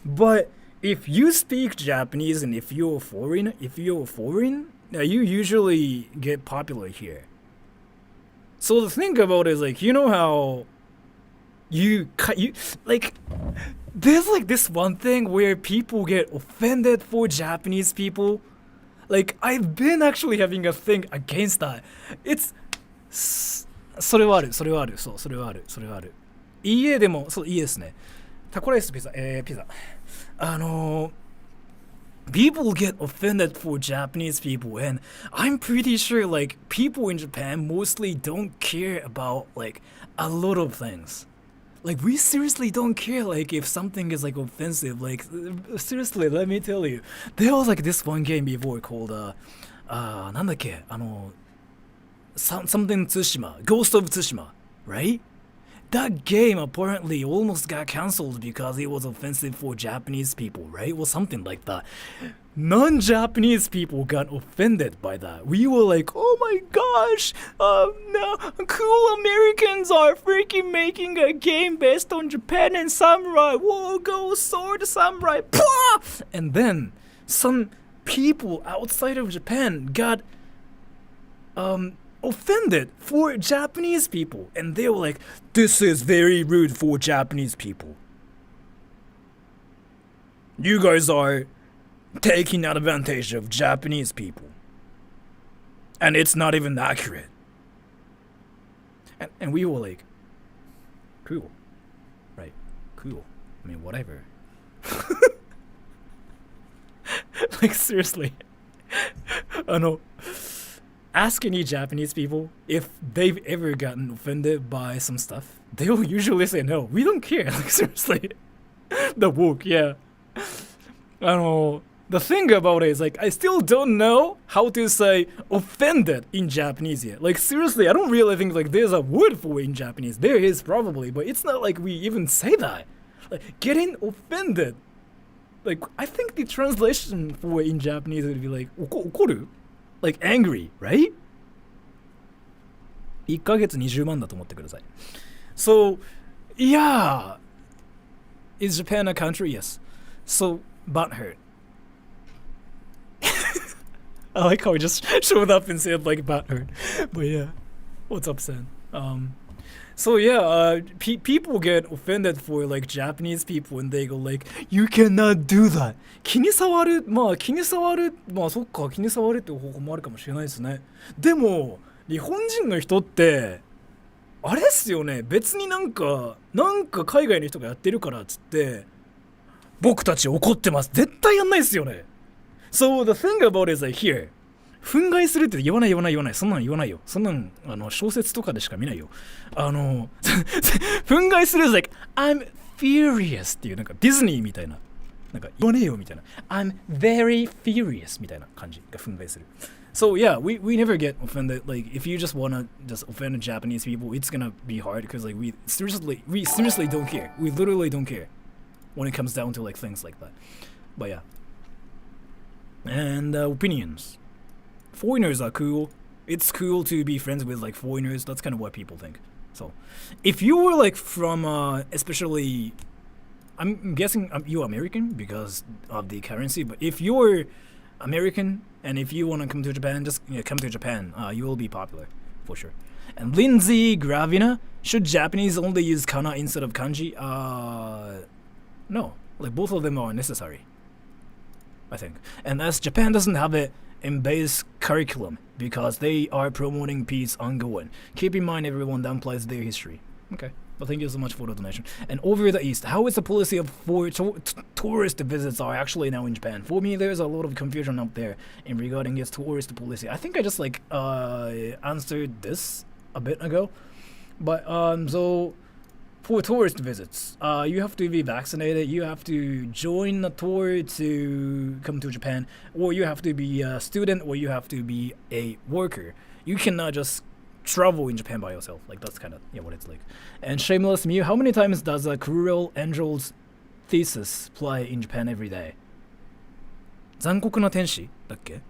But if you speak Japanese and if you're foreign, you usually get popular here. So the thing about it is like, you know how you like, there's like this one thing where people get offended for Japanese people. Like, I've been actually having a thing against that. It's それはある。家でも、そう、いいですね。タコライスピザ、ピザ。people get offended for Japanese people, and I'm pretty sure, like, people in Japan mostly don't care about, like, a lot of things. Like, we seriously don't care, like, if something is, like, offensive. Like, seriously, let me tell you. There was, like, this one game before called, なんだっけ、something Tsushima, Ghost of Tsushima, right? That game apparently almost got cancelled because it was offensive for Japanese people, right? Or something like that. Non-Japanese people got offended by that. We were like, oh my gosh, no, cool Americans are freaking making a game based on Japan and samurai. Whoa, go sword samurai. Pwah! And then some people outside of Japan got offended for Japanese people, and they were like, this is very rude for Japanese people. You guys are taking advantage of Japanese people, and it's not even accurate. And we were like, cool, right? Cool. I mean, whatever. Like, seriously. Ask any Japanese people if they've ever gotten offended by some stuff. They'll usually say no. We don't care. Like, seriously. The woke, yeah. The thing about it is, like, I still don't know how to say offended in Japanese yet. Like, seriously, I don't really think, like, there's a word for it in Japanese. There is probably, but it's not like we even say that. Like, getting offended. Like, I think the translation for it in Japanese would be like, okoru? Like, angry, right? 1ヶ月20万だと思ってください. So, yeah. Is Japan a country? Yes. So, butthurt. I like how he just showed up and said, like, butthurt. But yeah. What's up, Sam? So yeah, people get offended for like Japanese people and they go like, you cannot do that. 気に障る、まあそっか、気に障るって方法もあるかもしれないですね。でも日本人の人ってあれっすよね。別になんか海外の人がやってるからっつって僕たち怒ってます。絶対やんないっすよね。So the thing about it is like here. 憤慨するって言わない。そんなの言わないよ。そんなの小説とかでしか見ないよ。憤慨する is like I'm furious っていうなんかディズニーみたいななんか言わねえよみたいな I'm very furious みたいな感じが憤慨する。So yeah, we never get offended. Like if you just wanna just offend Japanese people, it's gonna be hard because like we seriously don't care. We literally don't care when it comes down to like things like that. But yeah. And opinions. Foreigners are cool. It's cool to be friends with like foreigners. That's kind of what people think. So, if you were like from, especially, I'm guessing you're American because of the currency. But if you're American and if you want to come to Japan, just come to Japan. You will be popular for sure. And Lindsay Gravina, should Japanese only use kana instead of kanji? No, like both of them are necessary, I think. And as Japan doesn't have it in base curriculum because they are promoting peace ongoing. Keep in mind everyone downplays their history. Okay. But thank you so much for the donation. And over the east, how is the policy of for tourist visits are actually now in Japan? For me, there's a lot of confusion up there in regarding its tourist policy. I think I just like answered this a bit ago, but so for tourist visits, you have to be vaccinated. You have to join a tour to come to Japan, or you have to be a student, or you have to be a worker. You cannot just travel in Japan by yourself. Like that's kind of what it's like. And Shameless Mew, how many times does a Cruel Angel's thesis play in Japan every day? 残酷な天使だっけ?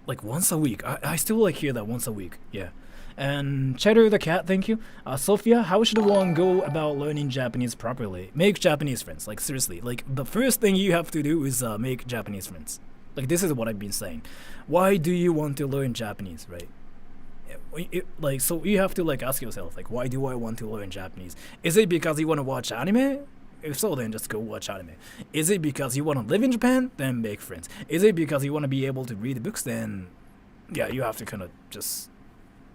Like once a week. I still like hear that once a week. Yeah. And Cheddar the Cat, thank you. Sophia, how should one go about learning Japanese properly? Make Japanese friends. Like seriously, like the first thing you have to do is make Japanese friends. Like this is what I've been saying. Why do you want to learn Japanese, right? Like so you have to like ask yourself like, why do I want to learn Japanese? Is it because you want to watch anime? If so, then just go watch anime. Is it because you want to live in Japan? Then make friends. Is it because you want to be able to read books? Then yeah, you have to kind of just,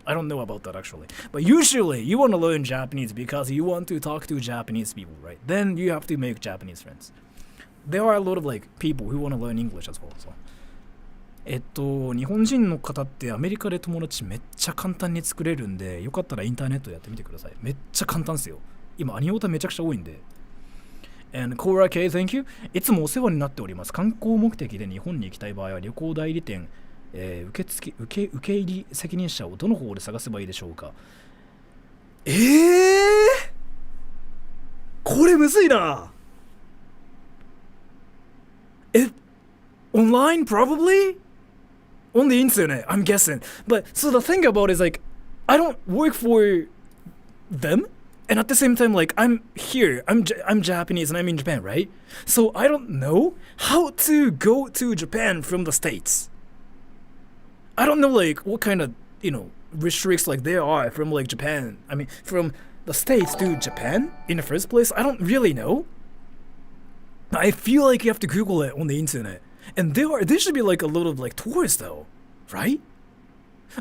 I don't know about that actually, but usually you want to learn Japanese because you want to talk to Japanese people, right? Then you have to make Japanese friends. There are a lot of like people who want to learn English as well. So 日本人の方ってアメリカで友達めっちゃ簡単に作れるんで、よかったらインターネットでやってみてください。めっちゃ簡単ですよ。今アニオタめちゃくちゃ多いんで。And Cora K, thank you. いつもお世話になっております。観光目的で日本に行きたい場合は旅行代理店、受け入り責任者をどの方で探せばいいでしょうか。これむずいな。Online probably? On the internet, I'm guessing. But so the thing about it is like, I don't work for them, and at the same time, like I'm here, I'm Japanese and I'm in Japan, right? So I don't know how to go to Japan from the States. I don't know like what kind of restricts like there are from like Japan. I mean, from the States to Japan in the first place. I don't really know. I feel like you have to Google it on the internet. And there should be like a lot of like tours though, right?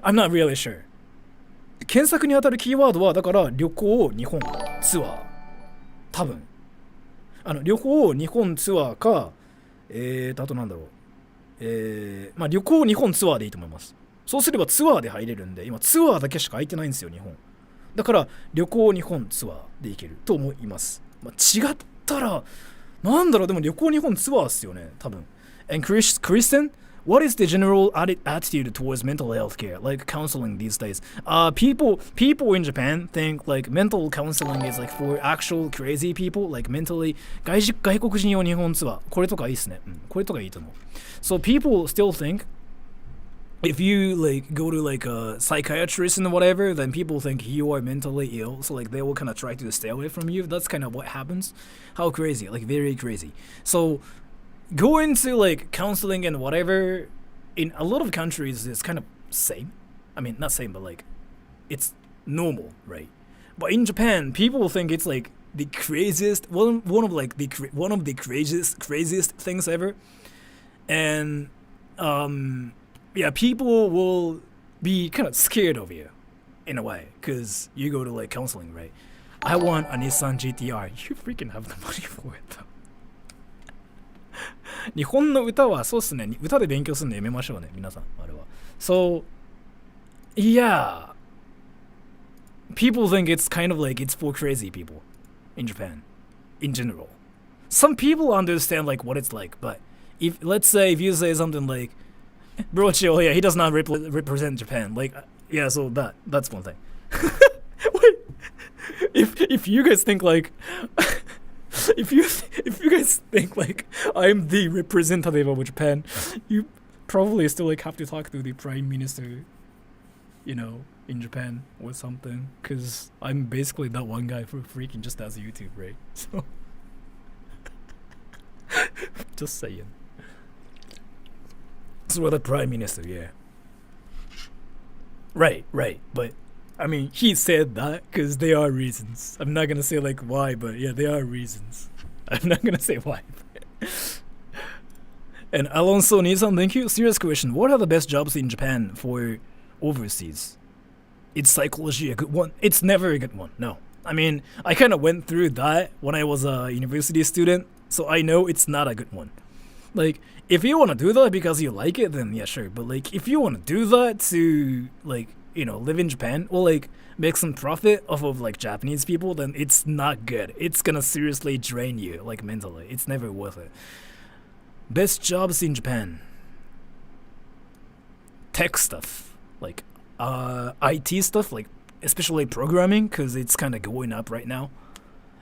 I'm not really sure. 検索に当たるキーワードはだから旅行日本ツアー多分旅行日本ツアーかあとなんだろうまあ旅行日本ツアーでいいと思います。そうすればツアーで入れるんで今ツアーだけしか空いてないんですよ日本だから旅行日本ツアーで行けると思います。まあ、違ったらなんだろうでも旅行日本ツアーっすよね多分。And Kristen, what is the general attitude towards mental health care, like counseling these days? People in Japan think like mental counseling is like for actual crazy people, like mentally 外国人用日本ツアーこれとかいいっすね。これとかいいと思う。So people still think if you like go to like a psychiatrist and whatever, then people think you are mentally ill. So like they will kind of try to stay away from you. That's kind of what happens. How crazy, like very crazy. So going to like counseling and whatever in a lot of countries is kind of same. I mean, not same, but like it's normal, right? But in Japan, people think it's like the craziest one of the craziest things ever. And yeah, people will be kind of scared of you in a way because you go to like counseling, right? I want a Nissan GTR. You freaking have the money for it though. 日本の歌はそうっすね。歌で勉強するのやめましょうね、皆さん。あれは。So, yeah. People think it's kind of like it's for crazy people in Japan, in general. Some people understand like what it's like, but let's say if you say something like, bro, chill, yeah, he does not represent Japan. Like, yeah, so that's one thing. Wait, if you guys think like... If you guys think like I'm the representative of Japan, you probably still like have to talk to the prime minister, in Japan or something. Cause I'm basically that one guy for freaking just as YouTube, right? So just saying. So the prime minister, yeah. Right. But I mean, he said that because there are reasons. I'm not gonna say like why, but yeah, there are reasons. I'm not gonna say why. And Alonso Nissan, thank you. Serious question. What are the best jobs in Japan for overseas? Is psychology a good one? It's never a good one. No. I mean, I kind of went through that when I was a university student, so I know it's not a good one. Like, if you want to do that because you like it, then yeah, sure. But like, if you want to do that to like, you know, live in Japan or like make some profit off of like Japanese people, then it's not good. It's gonna seriously drain you, like mentally. It's never worth it. Best jobs in Japan. Tech stuff, like IT stuff, like especially programming, because it's kind of going up right now.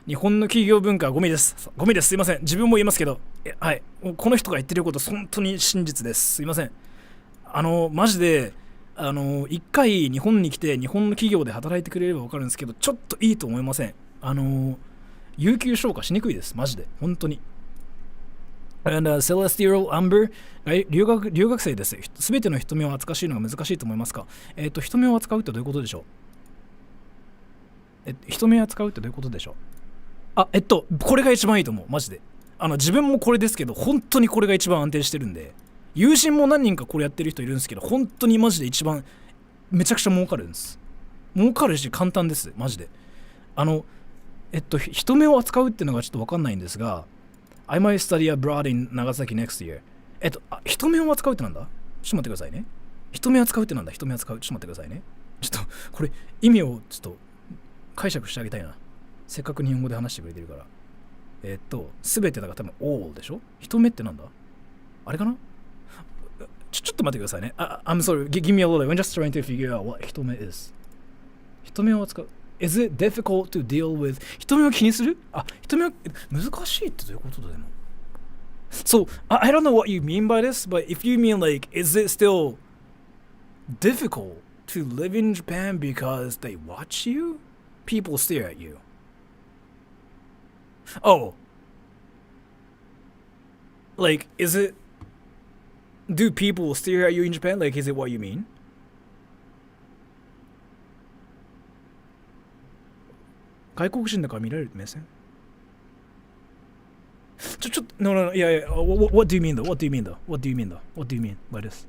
日本の企業文化はゴミです。ゴミです。すいません。自分も言いますけど、はい。この人が言ってること本当に真実です。すいません。マジで一回日本に来て日本の企業で働いてくれれば分かるんですけど、ちょっといいと思いません。有給消化しにくいです。マジで本当に。And Celestial Amber 留学生です。すべての人目を扱うのが難しいと思いますか？人目を扱うってどういうことでしょう？人目を扱うってどういうことでしょう？これが一番いいと思う。マジで。自分もこれですけど、本当にこれが一番安定してるんで、友人も何人かこれやってる人いるんですけど、本当にマジで一番めちゃくちゃ儲かるんです。儲かるし簡単です。マジで。人目を扱うっていうのがちょっと分かんないんですが、I might study abroad in Nagasaki next year. 人目を扱うってなんだ？ちょっと待ってくださいね。人目を扱うってなんだ？人目を扱う。ちょっと待ってくださいね。ちょっと、これ、意味をちょっと解釈してあげたいな。せっかく日本語で話してくれてるから。すべてだから多分 all でしょ？人目ってなんだ？あれかな？ちょっと待ってくださいね。I'm sorry. Give me a little. I'm just trying to figure out what 人目 is. 人目を扱う。Is it difficult to deal with? 人目を気にする？人目は難しいってどういうことだよ。So, I don't know what you mean by this, but if you mean like, is it still difficult to live in Japan because they watch you? People stare at you. Oh. Like, is it... Do people stare at you in Japan? Like, is it what you mean? No, yeah. What do you mean though? What do you mean by this?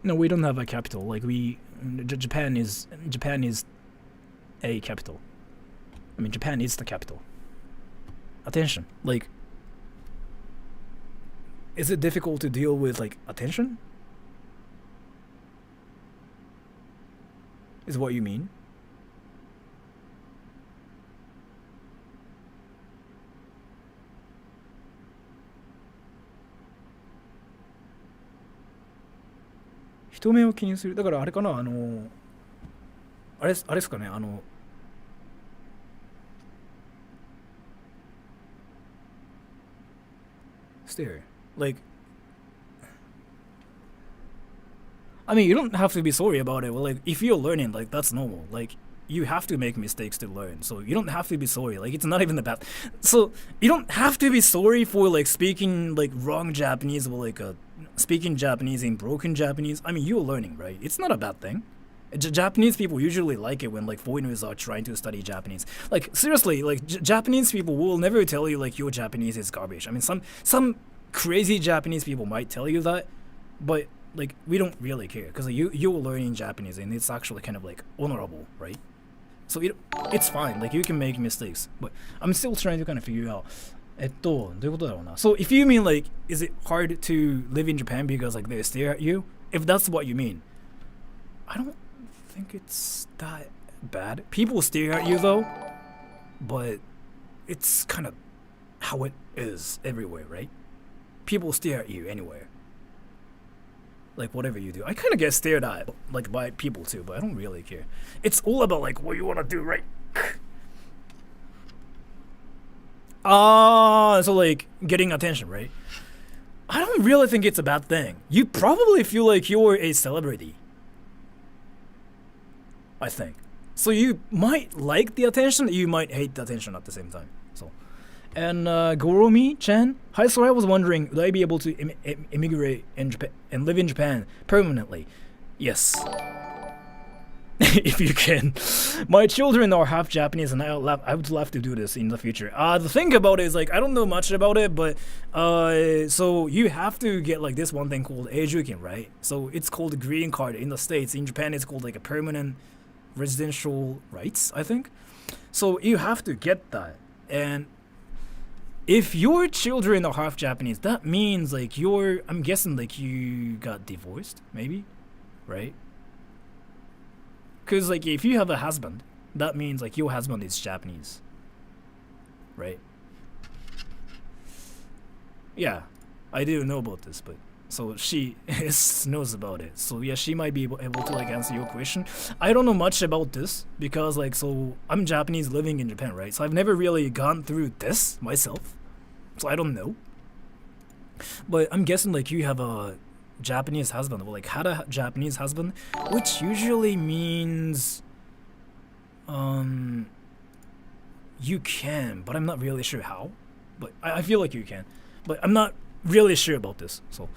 No, we don't have a capital. Like Japan is a capital. I mean, Japan is the capital. Attention. Like, is it difficult to deal with like attention? Is what you mean?人目を気にする。だからあれかな、あれですかね、stare. Like, I mean, you don't have to be sorry about it. Well, like, if you're learning, like, that's normal. Like, you have to make mistakes to learn. So you don't have to be sorry. Like, it's not even the bad. So you don't have to be sorry for, like, speaking, like, wrong Japanese or, like, speaking Japanese in broken Japanese. I mean, you're learning, right? It's not a bad thing. Japanese people usually like it when, like, foreigners are trying to study Japanese. Like, seriously, like, Japanese people will never tell you, like, your Japanese is garbage. I mean, some crazy Japanese people might tell you that, but, like, we don't really care, because like, you're learning Japanese, and it's actually kind of, like, honorable, right? So it's fine. Like, you can make mistakes, but I'm still trying to kind of figure out,どういうことだろうな. So, if you mean, like, is it hard to live in Japan because, like, they stare at you? If that's what you mean, I don't think it's that bad. People stare at you, though, but it's kind of how it is everywhere, right? People stare at you anywhere. Like, whatever you do. I kind of get stared at, like, by people, too, but I don't really care. It's all about, like, what you want to do, right? So, like, getting attention, right? I don't really think it's a bad thing. You probably feel like you're a celebrity. I think. So you might like the attention, you might hate the attention at the same time. So, and Goromi-chan, hi, so I was wondering, would I be able to immigrate in Japan and live in Japan permanently? Yes. if you can. My children are half Japanese, and I would love to do this in the future. The thing about it is, like, I don't know much about it, but so you have to get like this one thing called Eijuken, right? So it's called a green card in the States. In Japan, it's called like a permanent residential rights, I think. So you have to get that, and if your children are half Japanese, that means like I'm guessing like you got divorced, maybe, right? Because like if you have a husband, that means like your husband is Japanese, right? Yeah, I do know about this, but so she knows about it. So yeah, she might be able to like answer your question. I don't know much about this because like so I'm Japanese living in Japan, right? So I've never really gone through this myself, so I don't know. But I'm guessing like you have a Japanese husband, or like had a Japanese husband, which usually means you can, but I'm not really sure how. But I feel like you can, but I'm not really sure about this. So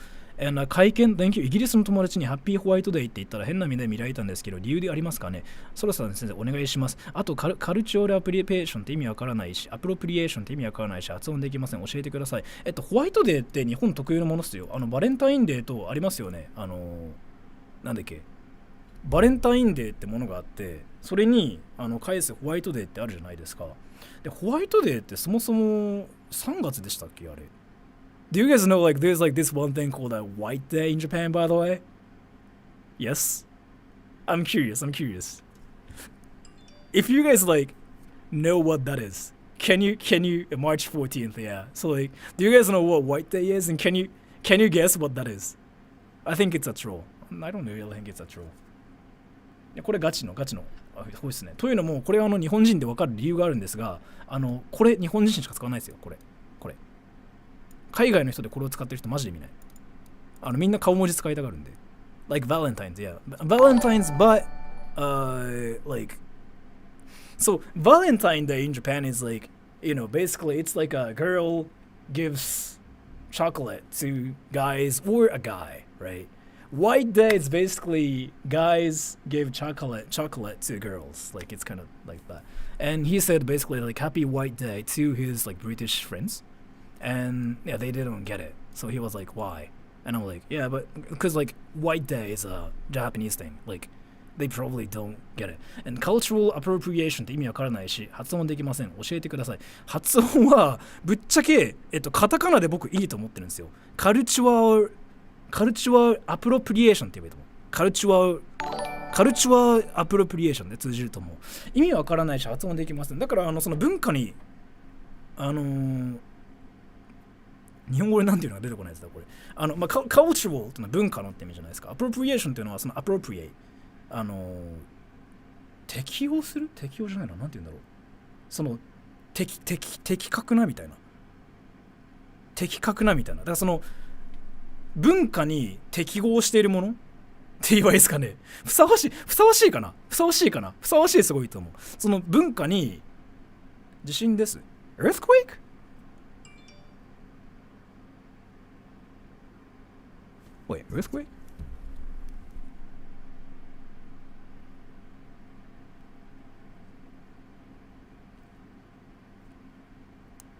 会見 Thank you イギリスの友達にハッピーホワイトデーって言ったら変な目で見られたんですけど理由でありますかね。そろそろ先生お願いします。あとカルチュアルアプリペーションって意味わからないしアプロプリエーションって意味わからないし発音できません。教えてください。ホワイトデーって日本特有のものっすよ。バレンタインデーとありますよね。なんだっけバレンタインデーってものがあってそれに返すホワイトデーってあるじゃないですか。でホワイトデーってそもそも3月でしたっけあれ。Do you guys know like there's like this one thing called a White Day in Japan, by the way? Yes? I'm curious. If you guys like know what that is, can you March 14th, yeah. So like do you guys know what White Day is and can you guess what that is? I think it's a troll. I don't really think it's a troll. いやこれガチのそうですね。というのもこれ日本人で分かる理由があるんですが、これ日本人しか使わないですよ。これ。海外の人でこれを使ってる人マジで見ない。みんな顔文字使いたがるんで。Like Valentine's, yeah. Valentine's, but like so Valentine Day in Japan is like, you know, basically it's like a girl gives chocolate to guys or a guy, right? White Day is basically guys give chocolate to girls. Like it's kind of like that. And he said basically like happy White Day to his like British friends. And yeah, they didn't get it. So he was like, why? And I'm like, yeah, but because like White Day is a Japanese thing. Like they probably don't get it. And cultural appropriation って意味わからないし、発音できません。教えてください。発音はぶっちゃけカタカナで僕いいと思ってるんですよ。カルチュアアプロプリエーションって言えばいいと思う。カルチュアアプロプリエーションで通じると思う。意味わからないし発音できません。だからその文化に日本語でなんていうのが出てこないですかこれ。cultural ってのは文化のって意味じゃないですか。appropriation っていうのはその appropriate 適用する適用じゃないな。なんていうんだろう。その的確なみたいな。だからその文化に適合しているものって言えばいいですかね。ふさわしいかな。ふさわしいすごいと思う。その文化に地震です。earthquake? Wait, earthquake?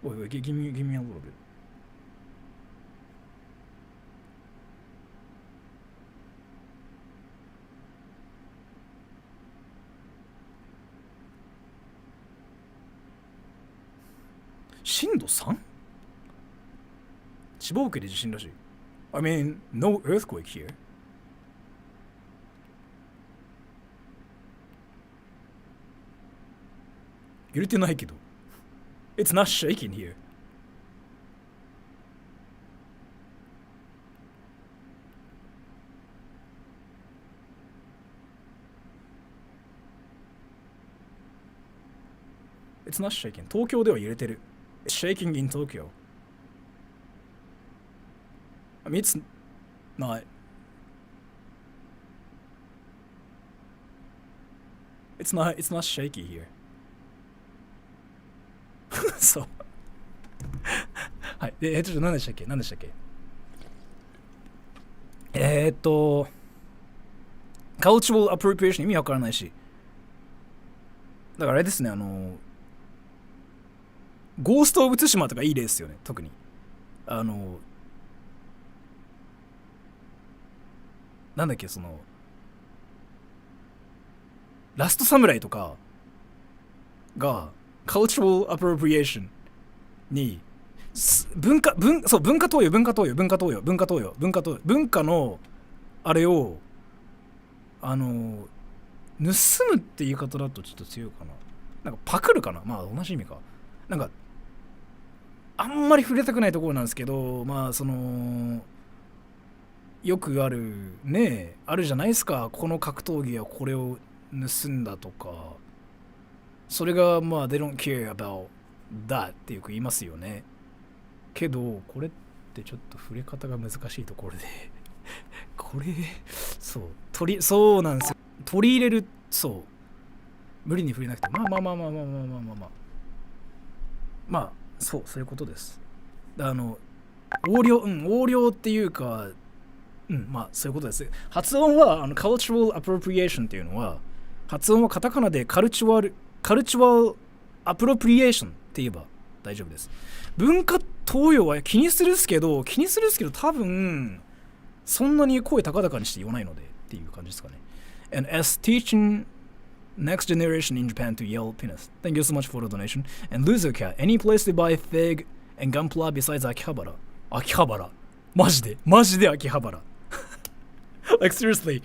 Wait, give me a little bit. Shindo 3? 千葉沖で地震らしい。I mean, no earthquake here. 揺れてないけど。It's not shaking here. It's not shaking. 東京では揺れてる。It's shaking in Tokyo. I mean, it's not. It's not shaky here. そう。はい。ちょっと何でしたっけカルチャルアプロプリエーション意味わからないし。だからあれですね、ゴースト・オブ・ツシマとかいい例ですよね、特に。なんだっけ、ラストサムライとかが、カルチャルアプロプリエーションに、文化投与の、あれを、盗むって言い方だとちょっと強いかな。なんかパクるかな、まあ同じ意味か。なんか、あんまり触れたくないところなんですけど、まあよくあるね、あるじゃないですか。この格闘技はこれを盗んだとか、それがまあ they don't care about that ってよく言いますよね。けどこれってちょっと触れ方が難しいところでこれそうなんですよ。取り入れる、無理に触れなくて、まあそういうことです。横領っていうか、まあそういうことです。発音はカルチャルアプロプリエーションっていうのは、発音はカタカナでカルチュアルアプロプリエーションって言えば大丈夫です。文化投与は気にするっすけど多分そんなに声高々にして言わないのでっていう感じですかね。And as teaching next generation in Japan to yell penis. Thank you so much for the donation. And Loser Cat, any place to buy fig and gunpla besides Akihabara? Akihabara. マジでAkihabara. Like seriously,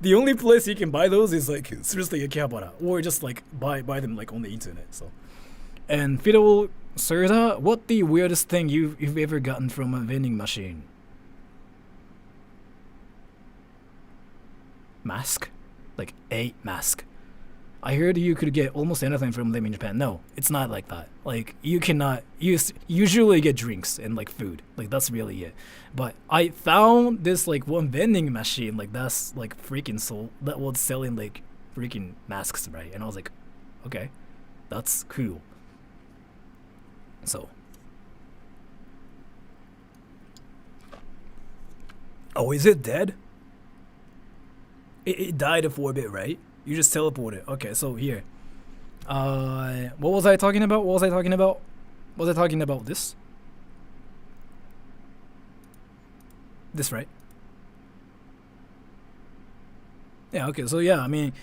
the only place you can buy those is like seriously Akihabara, or just like buy them like on the internet. So, and Fiddle Serta, what the weirdest thing you've ever gotten from a vending machine? Mask, like a mask. I heard you could get almost anything from them in Japan. No, it's not like that. Like, you cannot usually get drinks and like food. Like, that's really it. But I found this like one vending machine, like that's like freaking that was selling like freaking masks, right? And I was like, okay, that's cool. So. Oh, is it dead? It died for a bit, right? You just teleported. Okay, so here. What was I talking about? Was I talking about this? This, right? Yeah, okay, so yeah, I mean,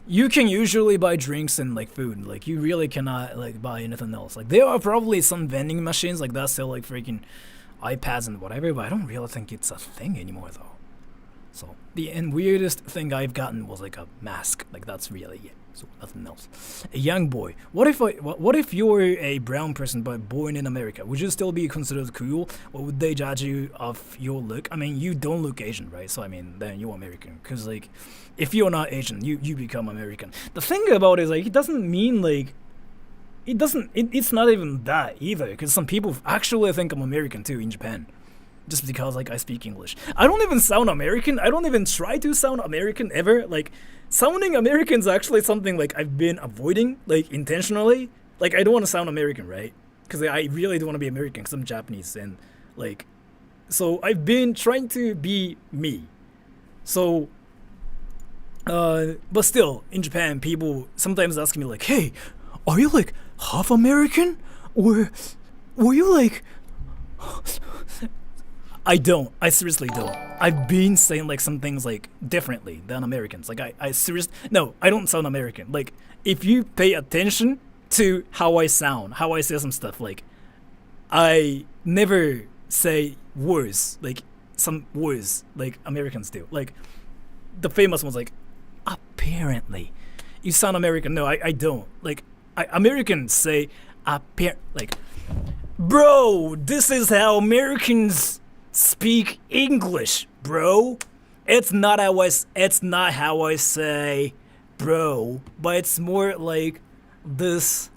you can usually buy drinks and like food. Like, you really cannot like buy anything else. Like, there are probably some vending machines like that sell like freaking iPads and whatever, but I don't really think it's a thing anymore though. So the weirdest thing I've gotten was like a mask. Like, that's really it. So nothing else. A young boy. What if you're a brown person but born in America? Would you still be considered cool, or would they judge you off your look? I mean, you don't look Asian, right? So I mean, then you're American. Cause like, if you're not Asian, you become American. The thing about it is like, it doesn't mean like, it's not even that either. Cause some people actually think I'm American too in Japan. Just because like I speak English. I don't even sound American. I don't even try to sound American ever. Like, sounding American is actually something like I've been avoiding like intentionally. Like, I don't want to sound American, right? Because I really don't want to be American because I'm Japanese, and like, so I've been trying to be me. So but still in Japan, people sometimes ask me like, hey, are you like half American, or were you like I seriously don't. I've been saying like some things like differently than Americans. Like, I seriously, no, I don't sound American. Like, if you pay attention to how I sound, how I say some stuff, like, I never say words, like some words like Americans do. Like, the famous ones like, apparently. You sound American. No, I don't. Like, Americans say, like, bro, this is how Americans speak English, bro. It's not how I say bro, but it's more like this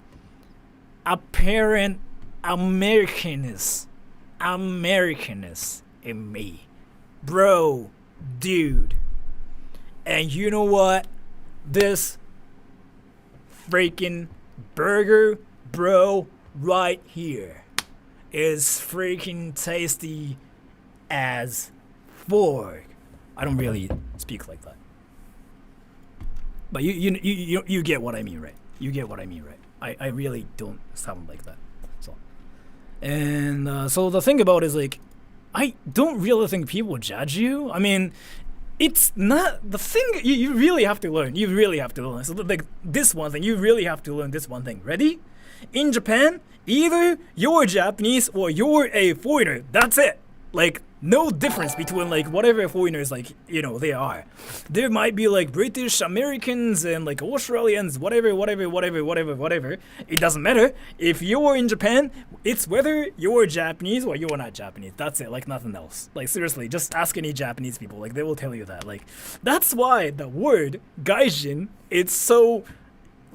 apparent Americanness in me. Bro, dude. And you know what? This freaking burger, bro, right here is freaking tasty as fork. I don't really speak like that. But you get what I mean, right? You get what I mean, right? I really don't sound like that. So, and so the thing about it is like, I don't really think people judge you. I mean, it's not the thing. You really have to learn. You really have to learn. So like this one thing, you really have to learn this one thing. Ready? In Japan, either you're Japanese or you're a foreigner. That's it. Like no difference between like whatever foreigners like they are. There might be like British Americans and like Australians, whatever. It doesn't matter. If you're in Japan, it's whether you're Japanese or you're not Japanese. That's it. Like nothing else. Like seriously, just ask any Japanese people. Like they will tell you that. Like that's why the word gaijin, it's so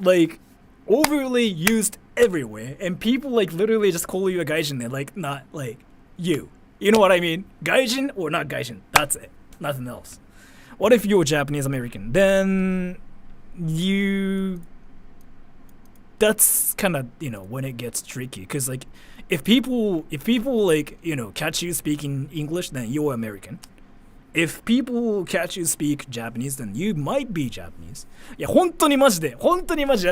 like overly used everywhere, and people like literally just call you a gaijin. They're like not like you. You know what I mean? Gaijin or not gaijin. That's it. Nothing else. What if you're Japanese American? Then that's kind of, when it gets tricky. Because, like, if people like, catch you speaking English, then you're American. If people catch you speak Japanese, then you might be Japanese. いや、本当にマジでだ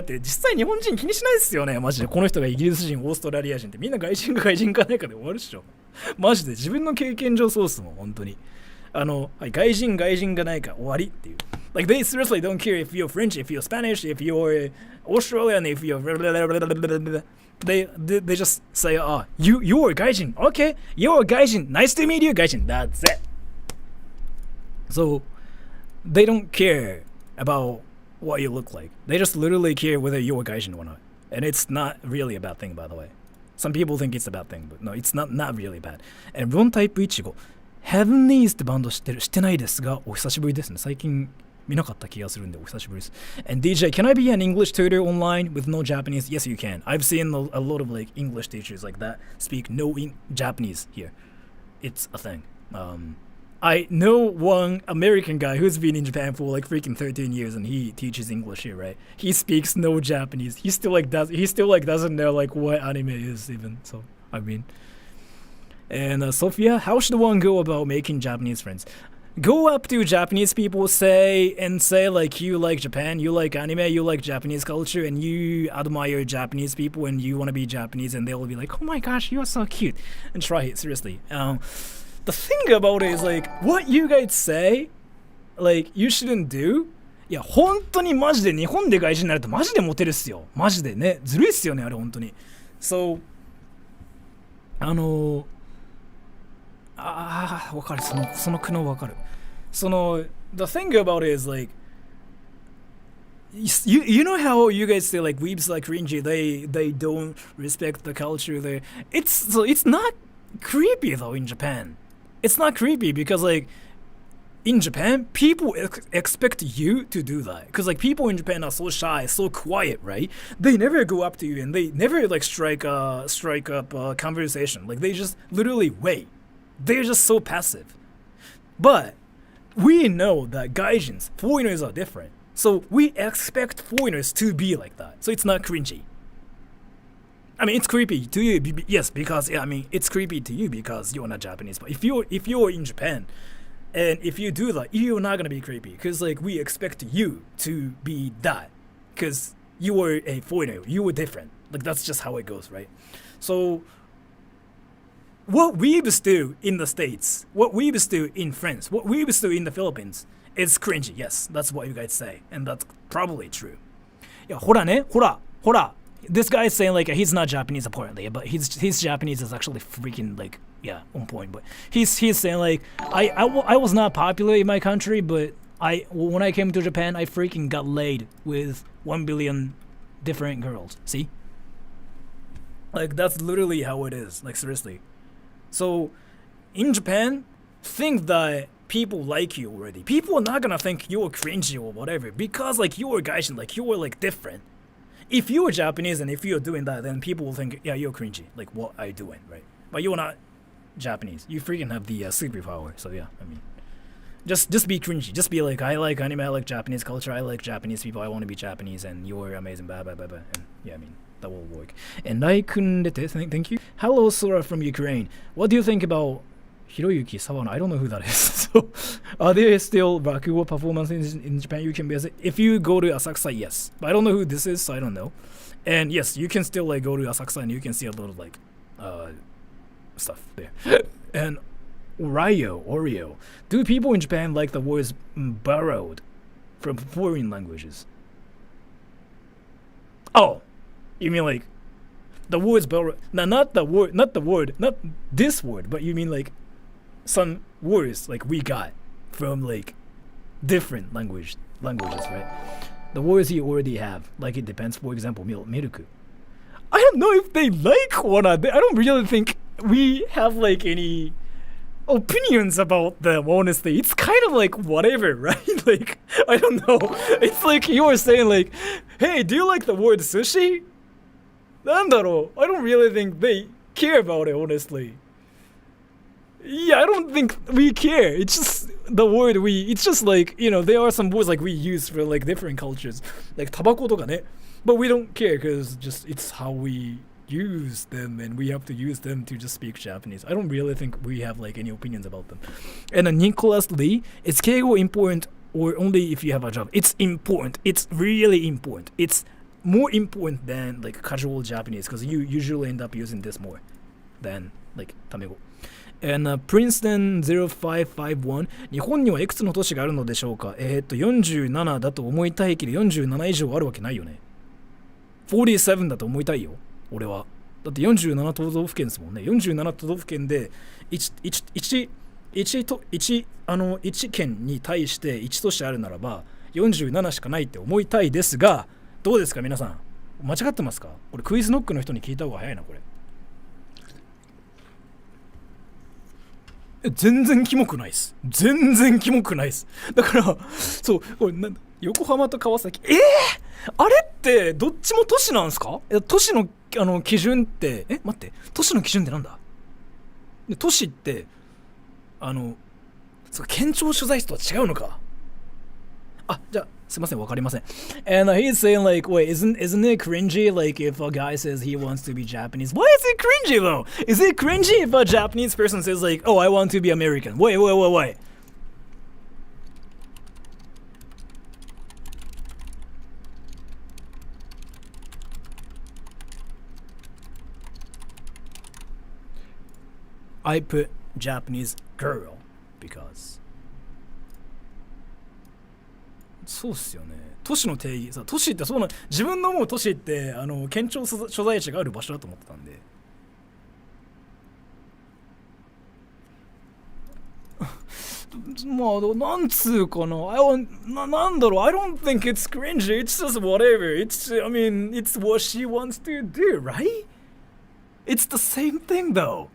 って、実際日本人気にしないっすよね、マジで。この人がイギリス人、オーストラリア人ってみんな外人かないかで終わるっしょ。マジで自分の経験上そうっすもん、本当に。はい、外人がないか終わりっていう。Like they seriously don't care if you're French, if you're Spanish, if you're Australian, if you're they just say, you're a gaijin. Okay, you're a gaijin. Nice to meet you, gaijin. That's it. So they don't care about what you look like. They just literally care whether you're a gaijin or not. And it's not really a bad thing, by the way. Some people think it's a bad thing, but no, it's not really bad. And ロンタイプ1号 Heavenlies ってバンド知ってないですが、お久しぶりですね。最近見なかった気がするんでお久しぶりです。And DJ, can I be an English tutor online with no Japanese? Yes, you can. I've seen a lot of like English teachers like that speak no Japanese here. It's a thing. I know one American guy who's been in Japan for like freaking 13 years and he teaches English here, right? He speaks no Japanese. He still doesn't know like what anime is even. So, I mean. And Sophia, how should one go about making Japanese friends? Go up to Japanese people, say like you like Japan, you like anime, you like Japanese culture, and you admire Japanese people and you want to be Japanese, and they'll be like, oh my gosh, you're so cute. And try it, seriously. The thing about it is like what you guys say, like you shouldn't do. いや本当にマジで日本で外人になるとマジでモテるっすよ。マジでね、ずるいっすよねあれ本当に。So わかるその苦悩わかる。The thing about it is like you know how you guys say like weebs like cringy, they don't respect the culture there. It's not creepy though in Japan. It's not creepy because like in Japan people expect you to do that because like people in Japan are so shy, so quiet, right? They never go up to you and they never like strike up a conversation. Like they just literally wait. They're just so passive. But we know that gaijins, foreigners are different. So we expect foreigners to be like that. So it's not cringy. I mean, it's creepy to you, yes, because it's creepy to you because you're not Japanese. But if you're in Japan, and if you do that, you're not gonna be creepy because like we expect you to be that, because you were a foreigner, you were different. Like that's just how it goes, right? So what weebs do in the States, what weebs do in France, what weebs do in the Philippines is cringy. Yes, that's what you guys say, and that's probably true. Yeah, ほら. This guy is saying like he's not Japanese apparently, but his Japanese is actually freaking like on point. But he's saying like I was not popular in my country, but when I came to Japan, I freaking got laid with 1 billion different girls. See, like that's literally how it is. Like seriously. So in Japan, think that people like you already. People are not gonna think you're cringy or whatever because like you're a gaijin, like you're like different. If you're Japanese and if you're doing that, then people will think, yeah, you're cringy. Like, what are you doing, right? But you're not Japanese. You freaking have the superpower. So yeah, I mean, just be cringy. Just be like, I like anime, I like Japanese culture, I like Japanese people, I want to be Japanese, and you're amazing, blah, blah, blah, blah. And yeah, I mean, that will work. And thank you. Hello, Sora from Ukraine. What do you think about Hiroyuki Sawano. I don't know who that is. So, are there still rakugo performances in Japan you can visit? If you go to Asakusa, yes. But I don't know who this is, so I don't know. And yes, you can still like go to Asakusa and you can see a lot of like stuff there. And Oreo. Do people in Japan like the words borrowed from foreign languages? Oh, you mean like the words borrowed? No, not this word, but you mean like some words like we got from like different languages, right? The words you already have, like it depends. For example, milk. I don't know if they like or not. I don't really think we have like any opinions about them, honestly. It's kind of like whatever, right? Like, I don't know. It's like you were saying like, hey, do you like the word sushi? なんだろう? I don't really think they care about it, honestly. Yeah, I don't think we care. It's just the word it's just like, you know, there are some words like we use for like different cultures. Like タバコとかね. But we don't care because just it's how we use them and we have to use them to just speak Japanese. I don't really think we have like any opinions about them. And Nicholas Lee, is keigo important or only if you have a job? It's important. It's really important. It's more important than like casual Japanese because you usually end up using this more than like タメ語. And Princeton 0551日本にはいくつの都市があるのでしょうか47だと思いたいけど47以上あるわけないよね47だと思いたいよ俺はだって47都道府県ですもんね47都道府県で1県に対して1都市あるならば47しかないって思いたいですがどうですか皆さん間違ってますかこれクイズノックの人に聞いた方が早いなこれ全然キモくないっすだからそうこれ横浜と川崎あれってどっちも都市なんすか都市の基準って待って都市の基準ってなんだで都市ってそう県庁所在地とは違うのかあじゃあすいませんわかりません And he's saying like wait isn't it cringy like if a guy says he wants to be Japanese why is it cringy though is it cringy if a Japanese person says like oh I want to be American wait I put Japanese girl becauseそうっすよね都市の定義さ都市ってそうな自分の思う都市って県庁所在地がある場所だと思ってたんでまあなんつうかななんだろう I don't think it's cringy it's just whatever it's I mean it's what she wants to do right it's the same thing though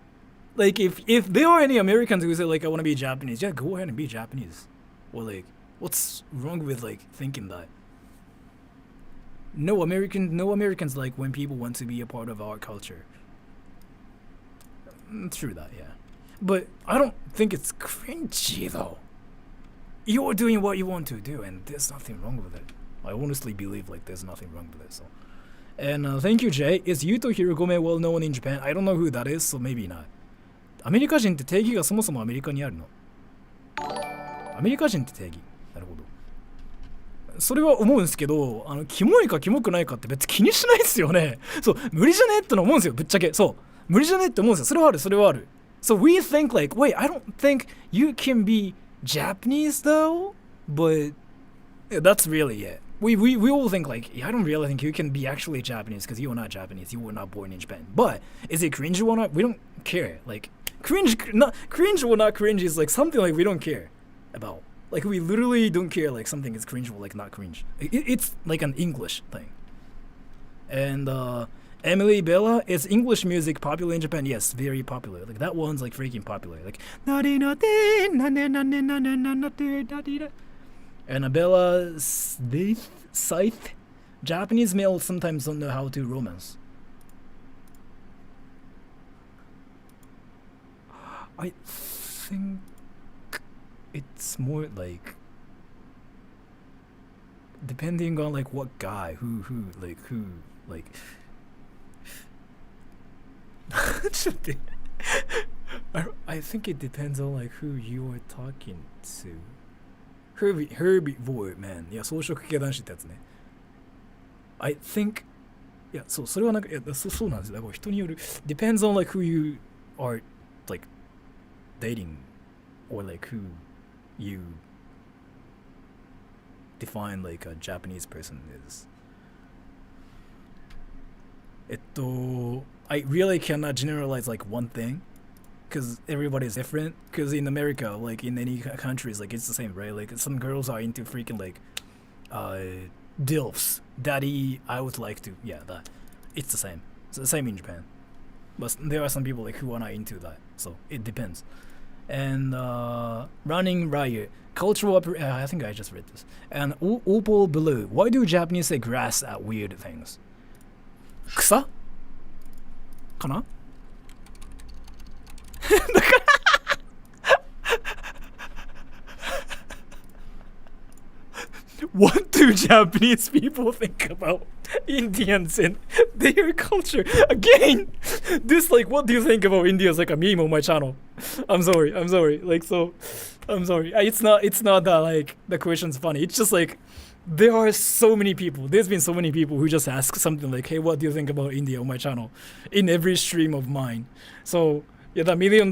like if there are any Americans who say like I want to be Japanese yeah go ahead and be Japanese or like what's wrong with like thinking that? No Americans like when people want to be a part of our culture. True that, yeah. But I don't think it's cringy though. You're doing what you want to do and there's nothing wrong with it. I honestly believe like there's nothing wrong with it. So. And thank you, Jay. Is Yuto Hirogome well known in Japan? I don't know who that is, so maybe not. アメリカ人って定義がそもそもアメリカにあるのアメリカ人って定義なるほどそれは思うんですけどキモいかキモくないかって別に気にしないですよねそう無理じゃねっての思うんですよぶっちゃけそう無理じゃねって思うんですよそれはある So we think like wait I don't think you can be Japanese though but that's really it we all think like I don't really think you can be actually Japanese because you are not Japanese you were not born in Japan but is it cringe or not we don't care like cringe or not cringe is like something like we don't care about like we literally don't care like something is cringe or like not cringe it's like an English thing and Emily Bella is English music popular in Japan yes very popular like that one's like freaking popular like and Bella Scythe Japanese males sometimes don't know how to romance I think it's more like depending on like what guy who like I think it depends on like who you are talking to. Herbivore man. いや、草食系男子ってやつね。I think いや、そう、それはなんか、いや、そうなんですよ。だから人による。Depends on like who you are like dating or like who you define like a Japanese person is. I really cannot generalize like one thing because everybody is different. Because in America, like in any countries, like it's the same, right? Like some girls are into freaking like DILFs. Daddy, I would like to, yeah, that. It's the same. It's the same in Japan. But there are some people like who are not into that. So it depends. And Running Riot, cultural I think I just read this. And Opal Blue, why do Japanese say grass at weird things? 草かなだからWhat do Japanese people think about Indians and their culture? Again, this like, what do you think about India is like a meme on my channel. I'm sorry. Like, so, I'm sorry. It's not that like the question's funny. It's just like there are so many people. There's been so many people who just ask something like, "Hey, what do you think about India?" on my channel, in every stream of mine. So. Yeah, the $1 million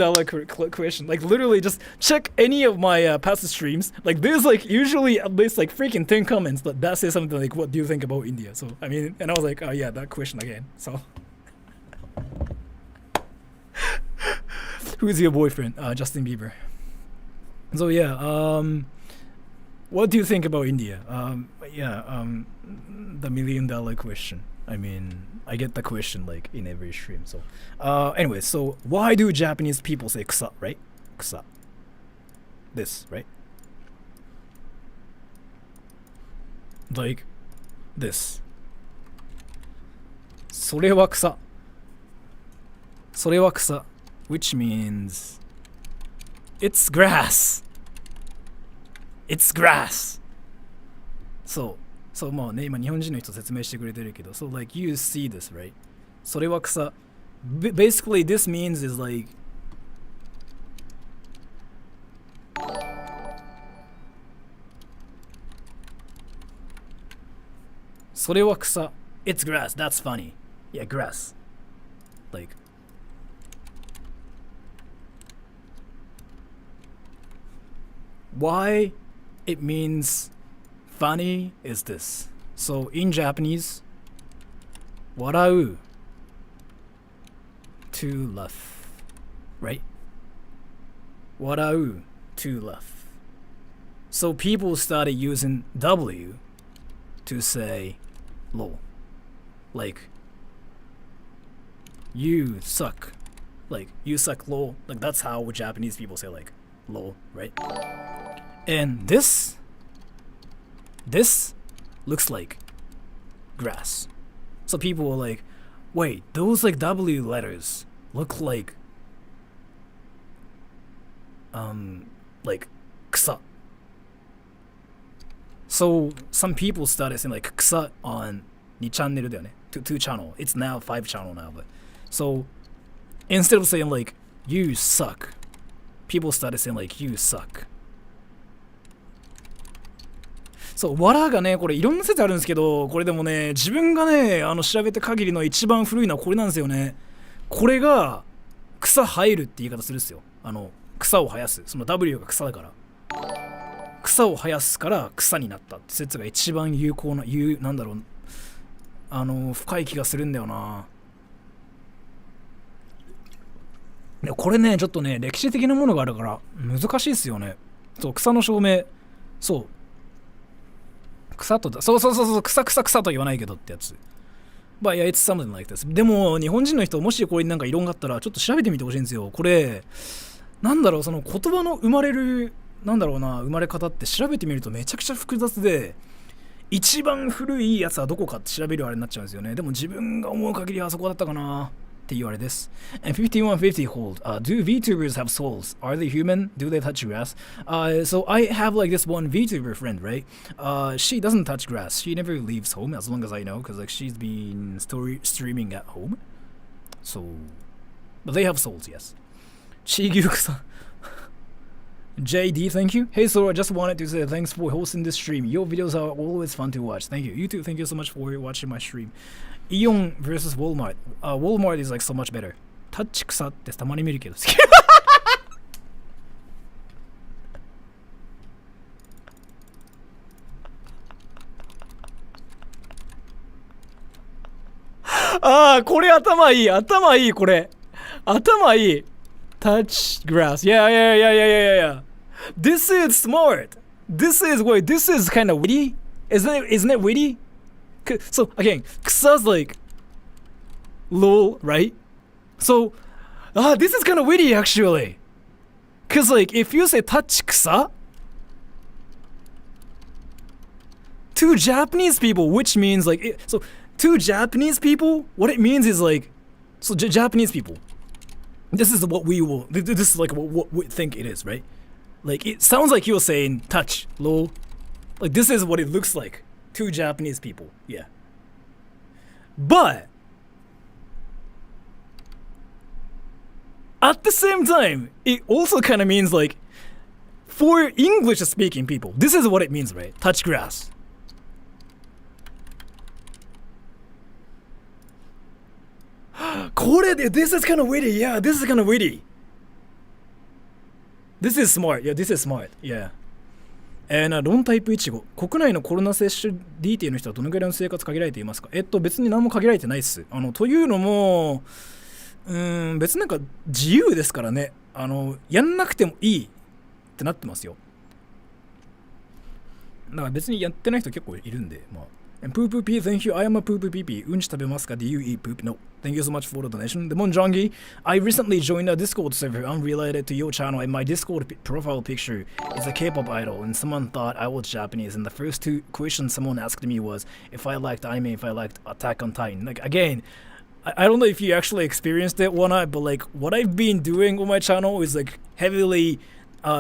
question. Like, literally, just check any of my past streams. Like, there's, like, usually at least, like, freaking 10 comments that say something like, what do you think about India? So, I mean, and I was like, oh, yeah, that question again. So. Who's your boyfriend? Justin Bieber. So, yeah, what do you think about India? The $1 million question. I mean, I get the question like in every stream. So, anyway, so why do Japanese people say kusa, right? Kusa. This, right? Like this. それは草。それは草 which means it's grass. It's grass. So まあね、今日本人の人説明してくれてるけど So like you see this, right? それは草 Basically this means is likeそれは草 It's grass, that's funny. Yeah, grass. Like why it means funny is this. So in Japanese, 笑う to laugh, right? 笑う to laugh. So people started using W to say lol. Like you suck. Like you suck lol. Like that's how Japanese people say like lol, right? And this looks like grass. So people were like, wait, those like W letters look like kusa. So some people started saying like kusa on 2 channel だよね. 2 channel. It's now 5 channel now, but so instead of saying like you suck, people started saying like you suck. そう、わらがね、これいろんな説あるんですけど、これでもね、自分がね、調べた限りの一番古いのはこれなんですよね。これが草生えるって言い方するんですよ。草を生やす。その W が草だから。草を生やすから草になったって説が一番有効な、なんだろう、深い気がするんだよな。これね、ちょっとね、歴史的なものがあるから難しいですよね。そう、草の証明。そう。草とだ、そう草と言わないけどってやつ。But yeah, it's something like this. でも日本人の人もしこれになんか異論があったらちょっと調べてみてほしいんですよ。これなんだろう、その言葉の生まれるなんだろうな、生まれ方って調べてみるとめちゃくちゃ複雑で、一番古いやつはどこかって調べるあれになっちゃうんですよね。でも自分が思う限りはそこだったかな。っていうあれです。And 5150 hold. Do VTubers have souls? Are they human? Do they touch grass? So I have like this one VTuber friend, right? She doesn't touch grass. She never leaves home as long as I know, because like she's been streaming at home. So, but they have souls, yes. Chigyu-san. JD, thank you. Hey, so I just wanted to say thanks for hosting this stream. Your videos are always fun to watch. Thank you. You too, thank you so much for watching my stream. Ion versus Walmart. Walmart is like so much better. タッチ草ってたまに見るけど好き。ああ、これ頭いい。頭いい、これ。頭いい。Touch grass. Yeah, yeah, yeah, yeah, yeah, yeah. This is smart. This is wait. This is kind of witty. Isn't it witty? So again, Kusa's like lol, right? So this is kind of witty actually. Cause like if you say touch Kusa to Japanese people, which means like so to Japanese people, what it means is like so Japanese people. This is what we will. This is like what we think it is, right? Like it sounds like you're saying touch, lol. Like this is what it looks like to Japanese people, yeah. But at the same time, it also kind of means like for English-speaking people, this is what it means, right? Touch grass. This is kind of witty. Yeah, this is kind of witty. This is smart. Yeah, this is smart. Yeah. And 論タイプ1号。国内のコロナ接種 DT の人はどのぐらいの生活限られていますか？別に何も限られてないっす。というのも、別になんか自由ですからね。やんなくてもいいってなってますよ。だから別にやってない人結構いるんで、まあ。And poo poo pee, thank you. I am a poo poo pee pee. うんち食べますか? Do you eat poop? No. Thank you so much for the donation. The Monjongi, I recently joined a Discord server unrelated to your channel, and my Discord profile picture is a K-pop idol, and someone thought I was Japanese, and the first two questions someone asked me was if I liked anime, if I liked Attack on Titan. Like, again, I don't know if you actually experienced it or not, but like, what I've been doing on my channel is like heavily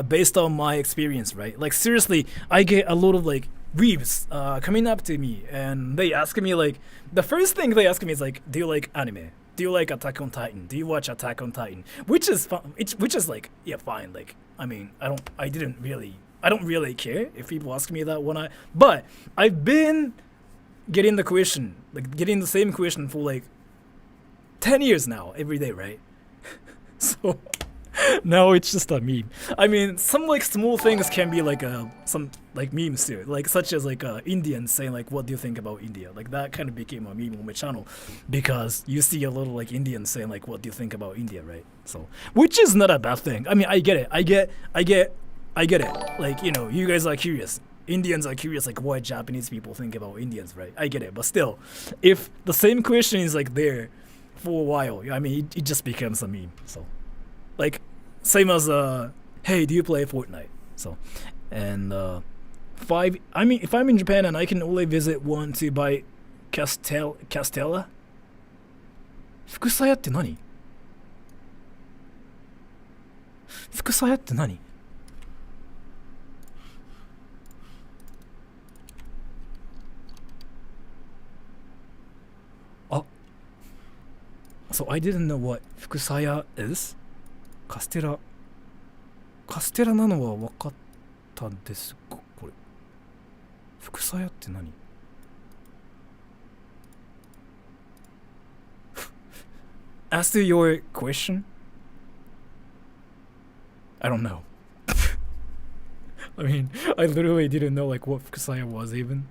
based on my experience, right? Like, seriously, I get a lot of like weebs coming up to me and they ask me like the first thing they ask me is like, do you like anime? Do you like Attack on Titan? Do you watch Attack on Titan? Which is fun, which is like, yeah, fine. Like, I mean, I don't really care if people ask me that but I've been getting the same question for like 10 years now every day, right? So no, it's just a meme. I mean, some like small things can be like some like memes too, like such as like Indians saying like, "What do you think about India?" Like that kind of became a meme on my channel because you see a little like Indians saying like, "What do you think about India?" Right? So, which is not a bad thing. I mean, I get it. I get it. Like, you know, you guys are curious. Indians are curious like what Japanese people think about Indians, right? I get it. But still, if the same question is like there for a while, I mean, it just becomes a meme. So, like. Same as hey, do you play Fortnite? So, and I mean, if I'm in Japan and I can only visit one to buy Castella? 福鞘って何? 福鞘って何? So I didn't know what 福鞘 is. カステラなのは分かったんですが、これ福鞘って何? As to your question, I don't know. I mean, I literally didn't know like what 福鞘 was even.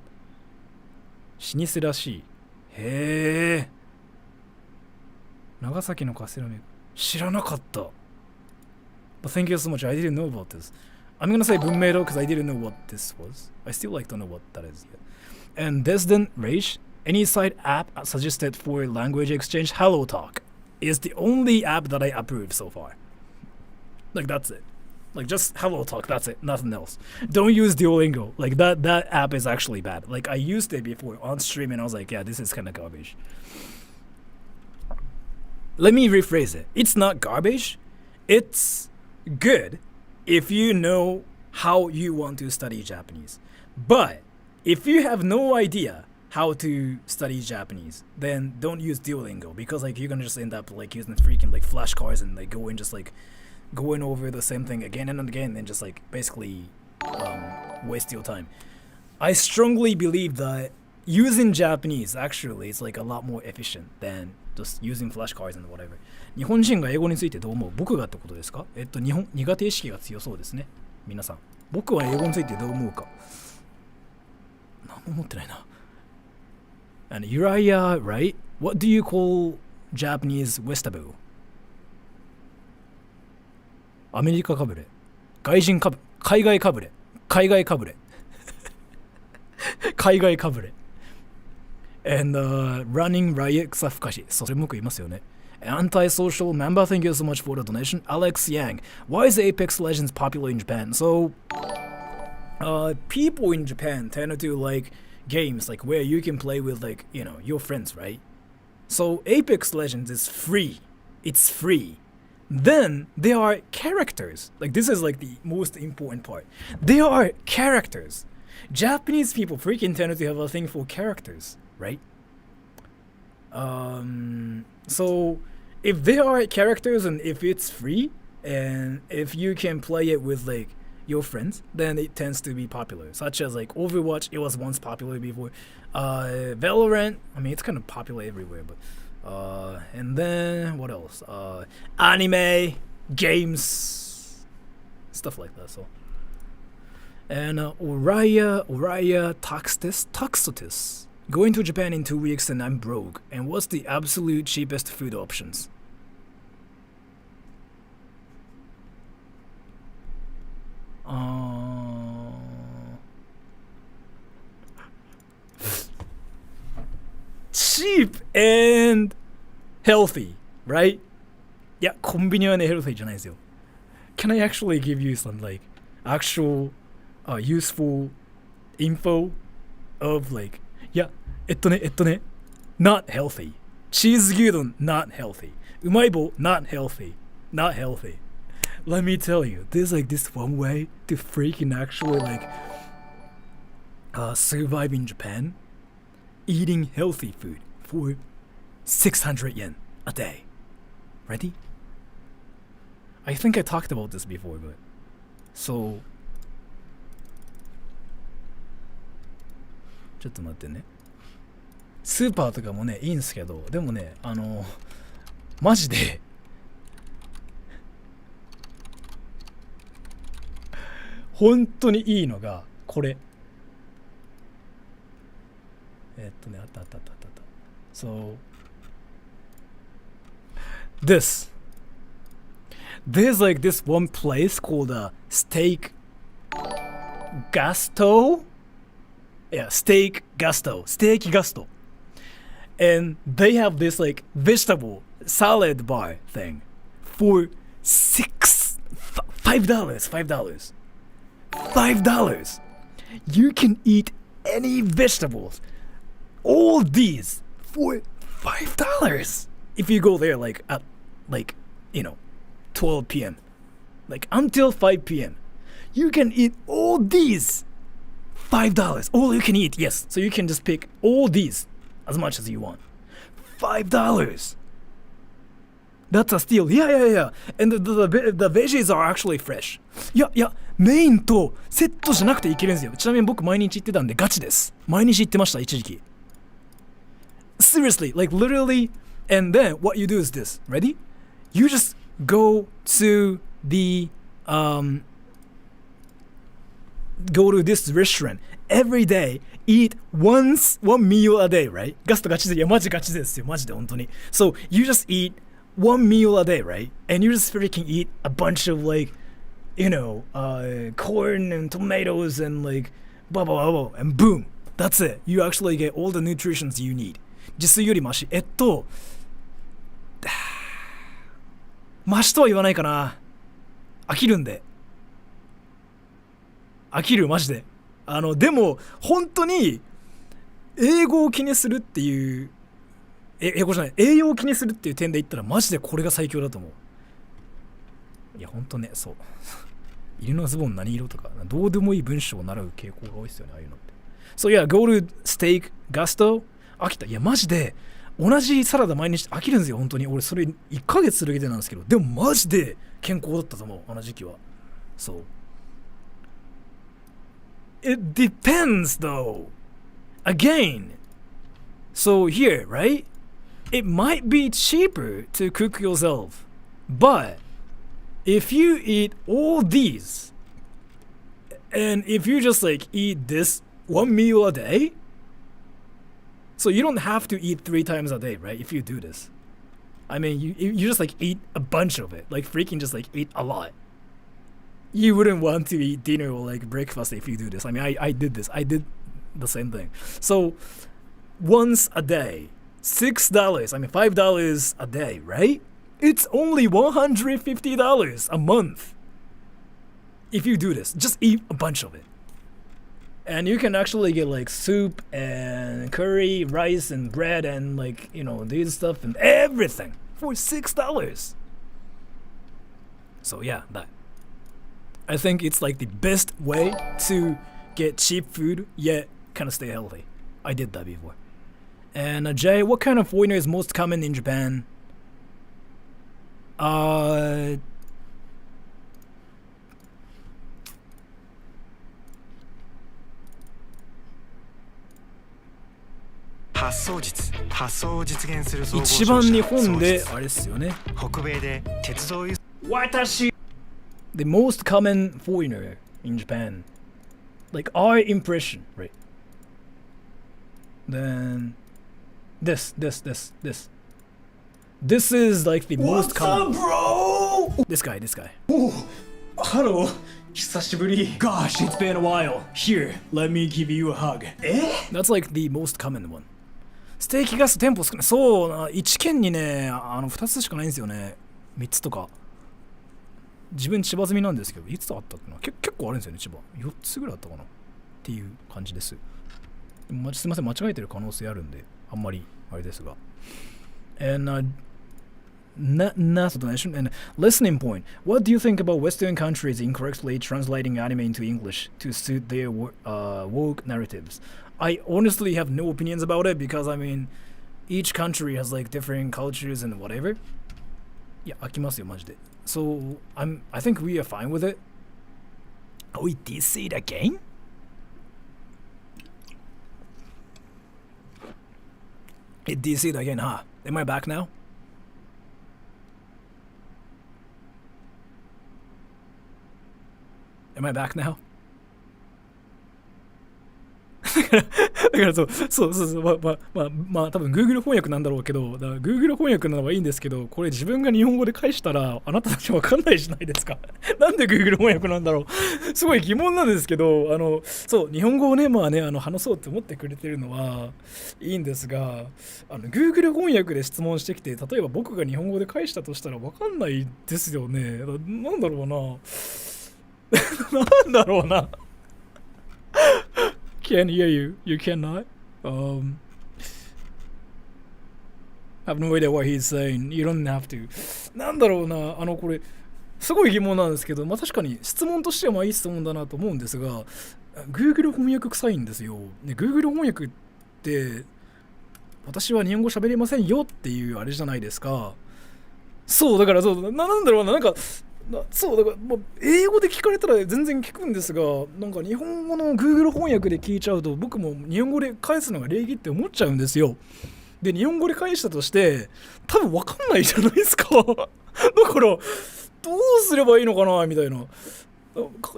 老舗らしい。へえ。長崎のカステラメーカー。知らなかった。But thank you so much. I didn't know about this. I'm gonna say Bunmeido because I didn't know what this was. I still like don't know what that is yet. And Desden Rage, any site app suggested for language exchange, HelloTalk is the only app that I approve so far. Like that's it. Like just HelloTalk, that's it. Nothing else. Don't use Duolingo. Like that app is actually bad. Like I used it before on stream and I was like, yeah, this is kind of garbage. Let me rephrase it. It's not garbage. It's good if you know how you want to study Japanese. But if you have no idea how to study Japanese, then don't use Duolingo because like you're gonna just end up like using freaking like flashcards and like go and just like going over the same thing again and again and just like basically waste your time. I strongly believe that using Japanese actually is like a lot more efficient than just using flashcards and whatever. 日本人が英語についてどう思う？僕がってことですか？苦手意識が強そうですね。皆さん。僕は英語についてどう思うか？何も思ってないな。And Uriah, right? What do you call Japanese vegetable? アメリカかぶれ。外人かぶれ。海外かぶれ。海外かぶれ。海外かぶれ。And running riot 草ふかし。それもよく言いますよね。Antisocial member, thank you so much for the donation. Alex Yang, why is Apex Legends popular in Japan? So, people in Japan tend to like games like where you can play with like, you know, your friends, right? So Apex Legends is free. It's free. Then there are characters. Like this is like the most important part. There are characters. Japanese people freaking tend to have a thing for characters, right? So if there are characters and if it's free and if you can play it with like your friends, then it tends to be popular. Such as like Overwatch, it was once popular before. Valorant, I mean it's kind of popular everywhere, but and then what else? Anime, games, stuff like that. So and Uriah Taxotis. Going to Japan in 2 weeks and I'm broke. And what's the absolute cheapest food options? Cheap and healthy, right? Yeah, コンビニはね、healthy じゃないですよ。Can I actually give you some like actual useful info of like yeah, not healthy. チーズ牛丼 not healthy. うまい棒 not healthy. Not healthy. Let me tell you, there's like this one way to freaking actually like survive in Japan. Eating healthy food for 600 yen a day. Ready? I think I talked about this before, but so ちょっと待ってね。スーパーとかもねいいんすけど、でもねマジで本当にいいのがこれ。あった。So there's like this one place called Steak Gusto. Yeah, Steak Gusto. And they have this like vegetable salad bar thing for $5. $5. You can eat any vegetables. All these for $5. If you go there like at like 12 p.m. like until 5 p.m. you can eat all these. $5. All you can eat, yes. So you can just pick all these as much as you want. $5. That's a steal. Yeah. And the veggies are actually fresh. いや、メインとセットじゃなくていけるんですよ。ちなみに僕毎日行ってたんでガチです。毎日行ってました、一時期。Seriously, like literally. And then what you do is this. Ready? You just go to the go to this restaurant every day, eat one meal a day, right? ガストガチで、いやマジガチですよ、マジで本当に。So you just eat one meal a day, right? And you just freaking eat a bunch of like, corn and tomatoes and like blah blah blah, and boom, that's it. You actually get all the nutritions you need. 自炊よりマシ。マシとは言わないかな。飽きるんで。飽きるマジで。でも本当に英語を気にするっていう英語じゃない栄養を気にするっていう点で言ったらマジでこれが最強だと思う。いや本当ね、そう入りのズボン何色とかどうでもいい文章を習う傾向が多いですよね、ああいうのって。So yeah, go to Steak Gusto. 飽きた。いやマジで同じサラダ毎日飽きるんですよ本当に。俺それ1ヶ月続けてなんですけど、でもマジで健康だったと思う、あの時期は。そう。It depends though. Again. So here, right? It might be cheaper to cook yourself. But if you eat all these, and if you just like eat this one meal a day, so you don't have to eat 3 times a day, right? If you do this. I mean, you just like eat a bunch of it. Like freaking just like eat a lot. You wouldn't want to eat dinner or like breakfast if you do this. I mean, I did this. I did the same thing. So once a day, $6, I mean $5 a day, right? It's only $150 a month. If you do this, just eat a bunch of it. And you can actually get like soup and curry, rice and bread and like, you know, these stuff and everything for $6. So yeah, that. I think it's like the best way to get cheap food yet kind of stay healthy. I did that before. And Jay, what kind of foreigner is most common in Japan?一番日本であれっすよね。北米で鉄道輸送。私 The most common foreigner in Japan. Like our impression, right? Then this. This is like the most common. bro? This guy. Hello. 久しぶり。Gosh, it's been a while. Here, let me give you a hug. That's like the most common one. ステーキガス店舗少ない。そうな、1県にね、2つしかないんですよね。3つとか。自分千葉済みなんですけど、いつあったっけな。結構あるんですよね、千葉。4つぐらいあったかなっていう感じです。すいません、間違えてる可能性あるんで、あんまりあれですが。And and listening point. What do you think about Western countries incorrectly translating anime into English to suit their woke narratives? I honestly have no opinions about it because I mean, each country has like different cultures and whatever. Yeah, 飽きますよマジで。So I think we are fine with it. Oh, we did see it again? It did see it again, huh? Am I back now? Am I back now? だからそうまあ多分 Google 翻訳なんだろうけど、だから Google 翻訳なのはいいんですけど、これ自分が日本語で返したらあなたたちわかんないじゃないですか。なんで Google 翻訳なんだろう。すごい疑問なんですけど、そう日本語をねまあね話そうって思ってくれてるのはいいんですが、Google 翻訳で質問してきて、例えば僕が日本語で返したとしたらわかんないですよね。なんだろうな。なんだろうな。Can't hear you. You cannot. Have no idea what he's saying. You don't have to. なんだろうな。これすごい疑問なんですけど、まあ確かに質問としてはまあいい質問だなと思うんですが、Google 翻訳臭いんですよ。ね、Google 翻訳って私は日本語喋れませんよっていうあれじゃないですか。そうだからそうなんだろうな、なんか。そうだから、まあ、英語で聞かれたら全然聞くんですが、なんか日本語の Google 翻訳で聞いちゃうと僕も日本語で返すのが礼儀って思っちゃうんですよ。で日本語で返したとして多分分かんないじゃないですか。だからどうすればいいのかなみたいな。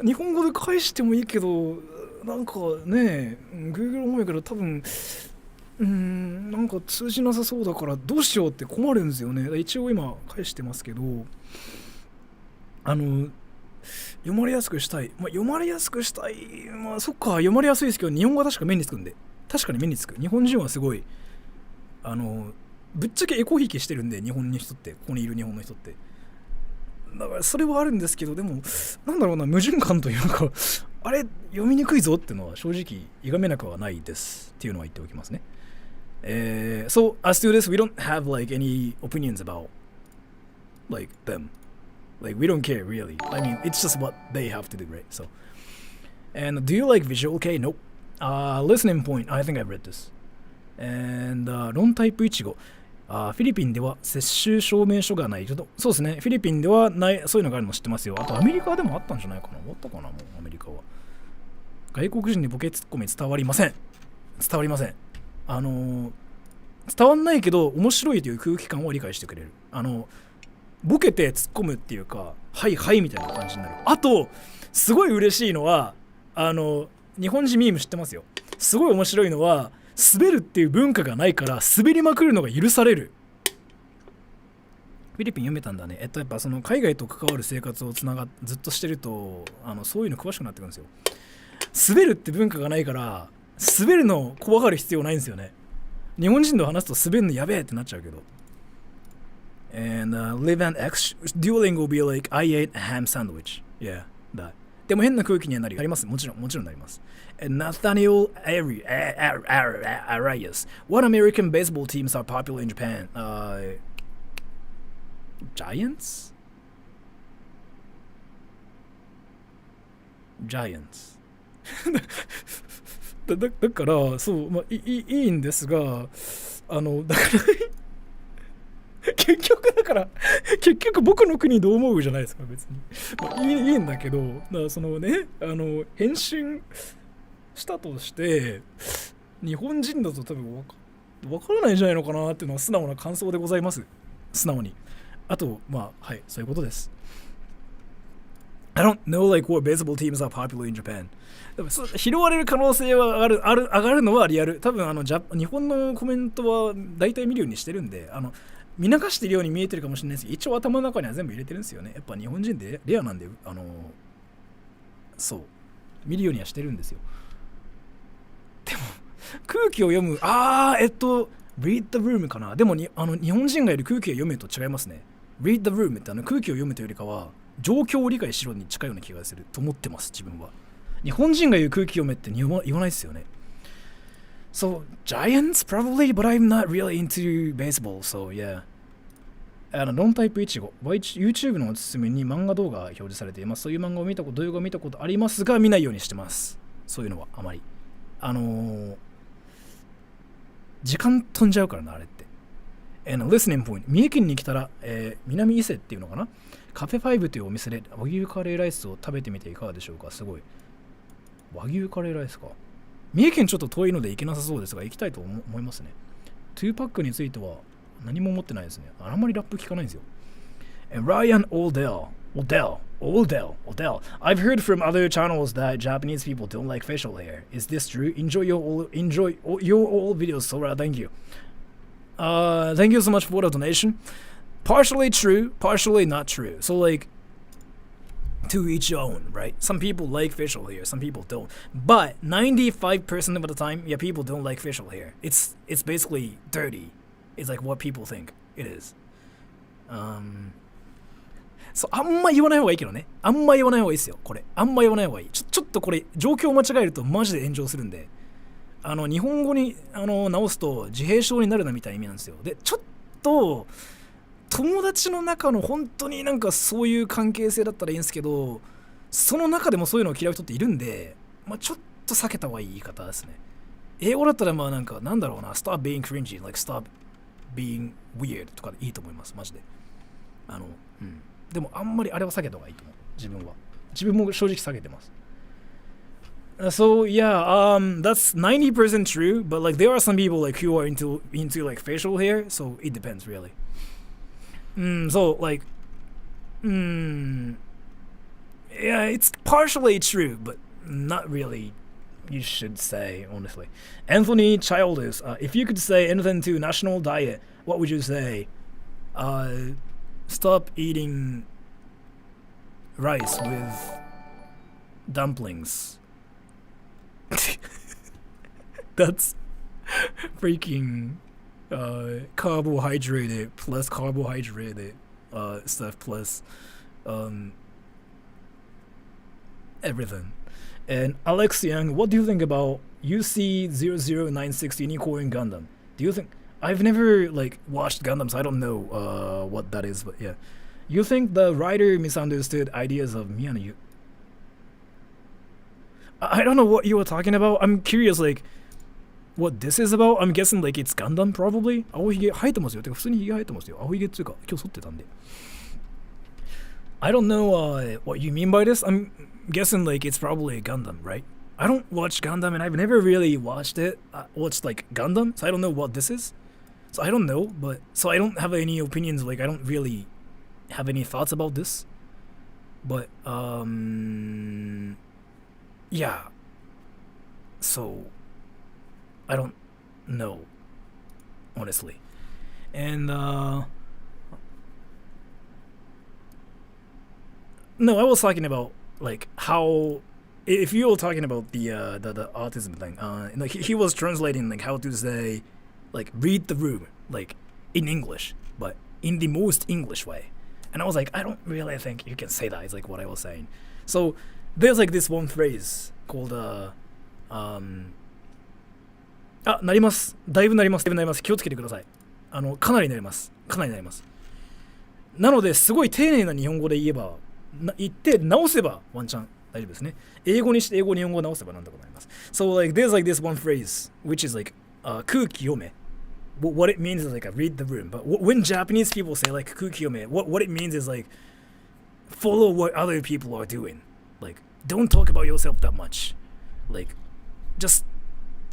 日本語で返してもいいけどなんかね Google 翻訳だと多分なんか通じなさそうだからどうしようって困るんですよね。一応今返してますけど、読まれやすくしたい。まあ、読まれやすくしたい。まあ、そっか、読まれやすいですけど、日本語は確か目につくんで。確かに目につく。日本人はすごい、ぶっちゃけエコひいきしてるんで、日本の人って、ここにいる日本の人って。だから、それはあるんですけど、でも、なんだろうな、矛盾感というか、あれ、読みにくいぞっていうのは正直、いがめなくはないです。っていうのは言っておきますね。So, as to this, we don't have, like, any opinions about, like, them.Like, we don't care, really. I mean, it's just what they have to do, right? So, and do you like visual? Okay, nope. Listening point, I think I've read this. And、論タイプイチゴ。フィリピンでは接種証明書がないけど、そうですね、フィリピンではない、そういうのがあるの知ってますよ。あとアメリカでもあったんじゃないかな。あったかな、もうアメリカは。外国人にボケツッコミ伝わりません。伝わりません。伝わんないけど、面白いという空気感を理解してくれる。ボケて突っ込むっていうか、はいはいみたいな感じになる。あと、すごい嬉しいのは、日本人ミーム知ってますよ。すごい面白いのは、滑るっていう文化がないから滑りまくるのが許される。フィリピン読めたんだね。やっぱその海外と関わる生活をずっとしてるとそういうの詳しくなってくるんですよ。滑るって文化がないから滑るの怖がる必要ないんですよね。日本人と話すと滑るのやべえってなっちゃうけど。And、live and X dueling will be like I ate a ham sandwich. Yeah, that. でも変な空気にはなります。もちろんなります。Nathaniel Arias. What American baseball teams are popular in Japan? Giants? Giants. だからそう、まあ、いいんですが、だから結局僕の国どう思うじゃないですか別に、まあ、いいんだけど、だからそのね返信したとして日本人だと多分わからないんじゃないのかなっていうのは素直な感想でございます。素直に。あとまあはいそういうことです。I don't know like what baseball teams are popular in Japan. 拾われる可能性は上がるのはリアル。多分日本のコメントは大体見るようにしてるんで見流してるように見えてるかもしれないですけど、一応頭の中には全部入れてるんですよね。やっぱ日本人でレアなんでそう見るようにはしてるんですよ。でも空気を読むread the room かな。でも日本人がいる空気を読むと違いますね。read the room って空気を読むというよりかは状況を理解しろに近いような気がすると思ってます。自分は日本人が言う空気読めって言わないですよね。So Giants probably, but I'm not really into baseball. So yeah. ロンタイプイチゴ YouTube のおすすめに漫画動画が表示されています。そういう漫画を動画を見たことありますが見ないようにしてます。そういうのはあまり時間飛んじゃうからなあれって。listening point 三重県に来たら、南伊勢っていうのかな、カフェ5というお店で和牛カレーライスを食べてみていかがでしょうか。すごい和牛カレーライスか。三重県ちょっと遠いので行けなさそうですが行きたいと思いますね。2パックについては何も持ってないですね。あんまりラップ聞かないんですよ。Ryan Odell. I've heard from other channels that Japanese people don't like facial hair. Is this true? Enjoy your old videos, Sora. Thank you. Thank you so much for the donation. Partially true, partially not true. So like, to each own, right? Some people like facial hair, some people don't. But 95% of the time, yeah, people don't like facial hair. It's basically dirty. It's like what people think it is. そう、あんま言わない方がいいけどね。あんま言わない方がいいですよ、これ。あんま言わない方がいい。ちょっとこれ、状況を間違えるとマジで炎上するんで、日本語に直すと自閉症になるなみたいな意味なんですよ。で、ちょっと、友達の中の本当になんかそういう関係性だったらいいんですけど、その中でもそういうのを嫌う人っているんで、まあ、ちょっと避けた方がいい言い方ですね。英語だったらまあなんか、なんだろうな、stop being cringy, like stop being weird とかでいいと思います、マジで。でもあんまりあれは避けた方がいいと思う、自分は。自分も正直避けてます。So yeah, that's 90% true, but like there are some people like who are into like facial hair, so it depends really. So like, yeah, it's partially true, but not really. You should say honestly. Anthony Childish, if you could say anything to national diet, what would you say? Stop eating rice with dumplings. That's freaking carbohydrated plus carbohydrated stuff plus everything. And Alex Young, what do you think about UC00960 Unicorn Gundam? Do you think I've never like watched Gundams, I don't know what that is, but yeah. You think the writer misunderstood ideas of Miyano? I don't know what you were talking about. I'm curious, like, what this is about. I'm guessing like it's Gundam probably. 青ひげ生えてますよ。てか普通にひげ生えてますよ。青ひげっていうか今日剃ってたんで。I don't know what you mean by this. I'm guessing like it's probably a Gundam, right? I don't watch Gundam and I've never really watched it. Watched like Gundam, so I don't know what this is. So I don't know, but so I don't have any opinions. Like I don't really have any thoughts about this. But yeah. So I don't know, honestly. And no, I was talking about like how if you were talking about the autism thing, like he was translating like how to say like read the room like in English, but in the most English way. And I was like, I don't really think you can say that. It's like what I was saying. So there's like this one phrase called なります。だいぶなります。だいぶなります。気をつけてください。かなりなります。かなりなります。なので、すごい丁寧な日本語で言えば、言って直せばワンチャン大丈夫ですね。英語にして英語日本語直せばなんとかなります。So like there's like this one phrase which is like 空気読め。What it means is like read the room. But when Japanese people say like 空気読め, what it means is like follow what other people are doing. Like don't talk about yourself that much. Like just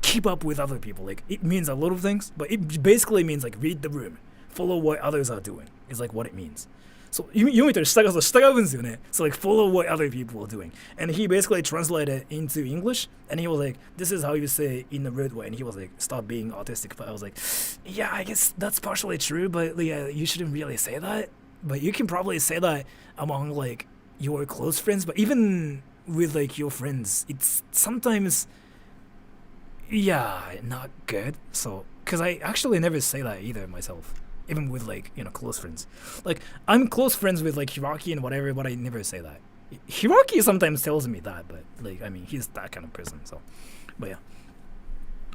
keep up with other people. Like it means a lot of things, but it basically means like read the room. Follow what others are doing is like what it means. So 読めたら従うんですよね。So like follow what other people are doing. And he basically translated it into English and he was like, this is how you say in a rude way. And he was like, stop being autistic. But I was like, yeah, I guess that's partially true, but yeah, you shouldn't really say that. But you can probably say that among like your close friends, but even with like your friends, it's sometimes not good. So because I actually never say that either myself, even with like close friends. Like I'm close friends with like Hiraki and whatever, but I never say that. Hiraki sometimes tells me that, but like I mean he's that kind of person. So but yeah.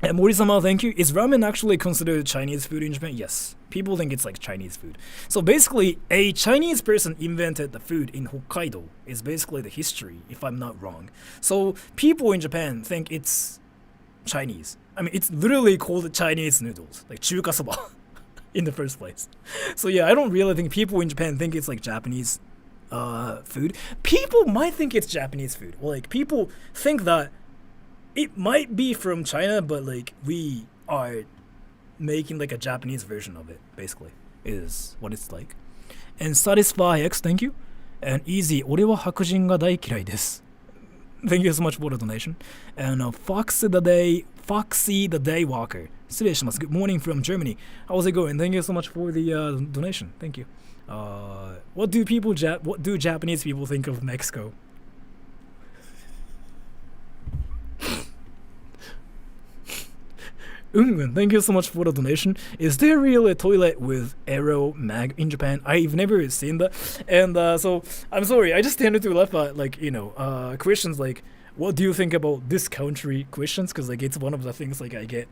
And Mori-sama, thank you. Is ramen actually considered Chinese food in Japan? Yes. People think it's like Chinese food. So basically, a Chinese person invented the food in Hokkaido. Is basically the history, if I'm not wrong. So people in Japan think it's Chinese. I mean, it's literally called Chinese noodles, like 中華そば in the first place. So yeah, I don't really think people in Japan think it's like Japanese food. People might think it's Japanese food. Like people think that it might be from China, but like we are making like a Japanese version of it, basically, is what it's like. And Satisfy X, thank you. And Easy, 俺は白人が大嫌いです. Thank you so much for the donation. And Foxy the Day Walker. 失礼します. Good morning from Germany. How's it going? Thank you so much for the donation. Thank you. What do Japanese people think of Mexico? Thank you so much for the donation. Is there really a toilet with arrow mag in Japan? I've never seen that. And so I'm sorry, I just tended to laugh at like questions like what do you think about this country questions, because like it's one of the things like I get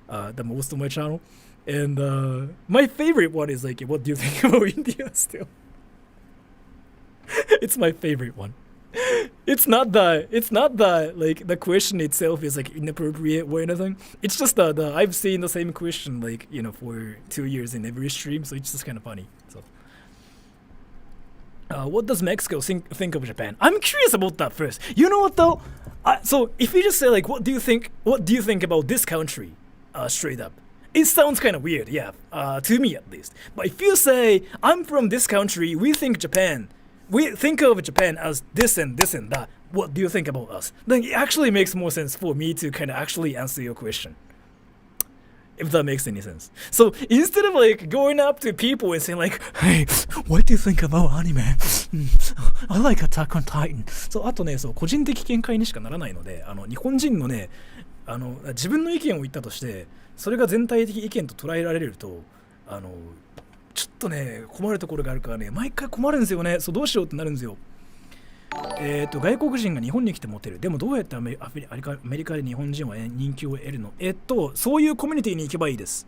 the most on my channel. And my favorite one is like what do you think about India still. It's my favorite one. It's not that like the question itself is like inappropriate or anything. It's just that I've seen the same question like for 2 years in every stream, so it's just kind of funny. So what does Mexico think of Japan? I'm curious about that first. You know what though? So if you just say like what do you think about this country straight up, it sounds kind of weird, yeah, to me at least. But if you say I'm from this country, we think of Japan as this and this and that, what do you think about us? Then it actually makes more sense for me to kind of actually answer your question. If that makes any sense. So instead of like going up to people and saying like, hey, what do you think about anime? I like Attack on Titan. So あとね、個人的見解にしかならないので、日本人のね、自分の意見を言ったとして、それが全体的意見と捉えられると、ちょっとね困るところがあるからね、毎回困るんですよね。そうどうしようってなるんですよ。外国人が日本に来てモテる。でもどうやってアメリカで日本人は人気を得るの？そういうコミュニティに行けばいいです。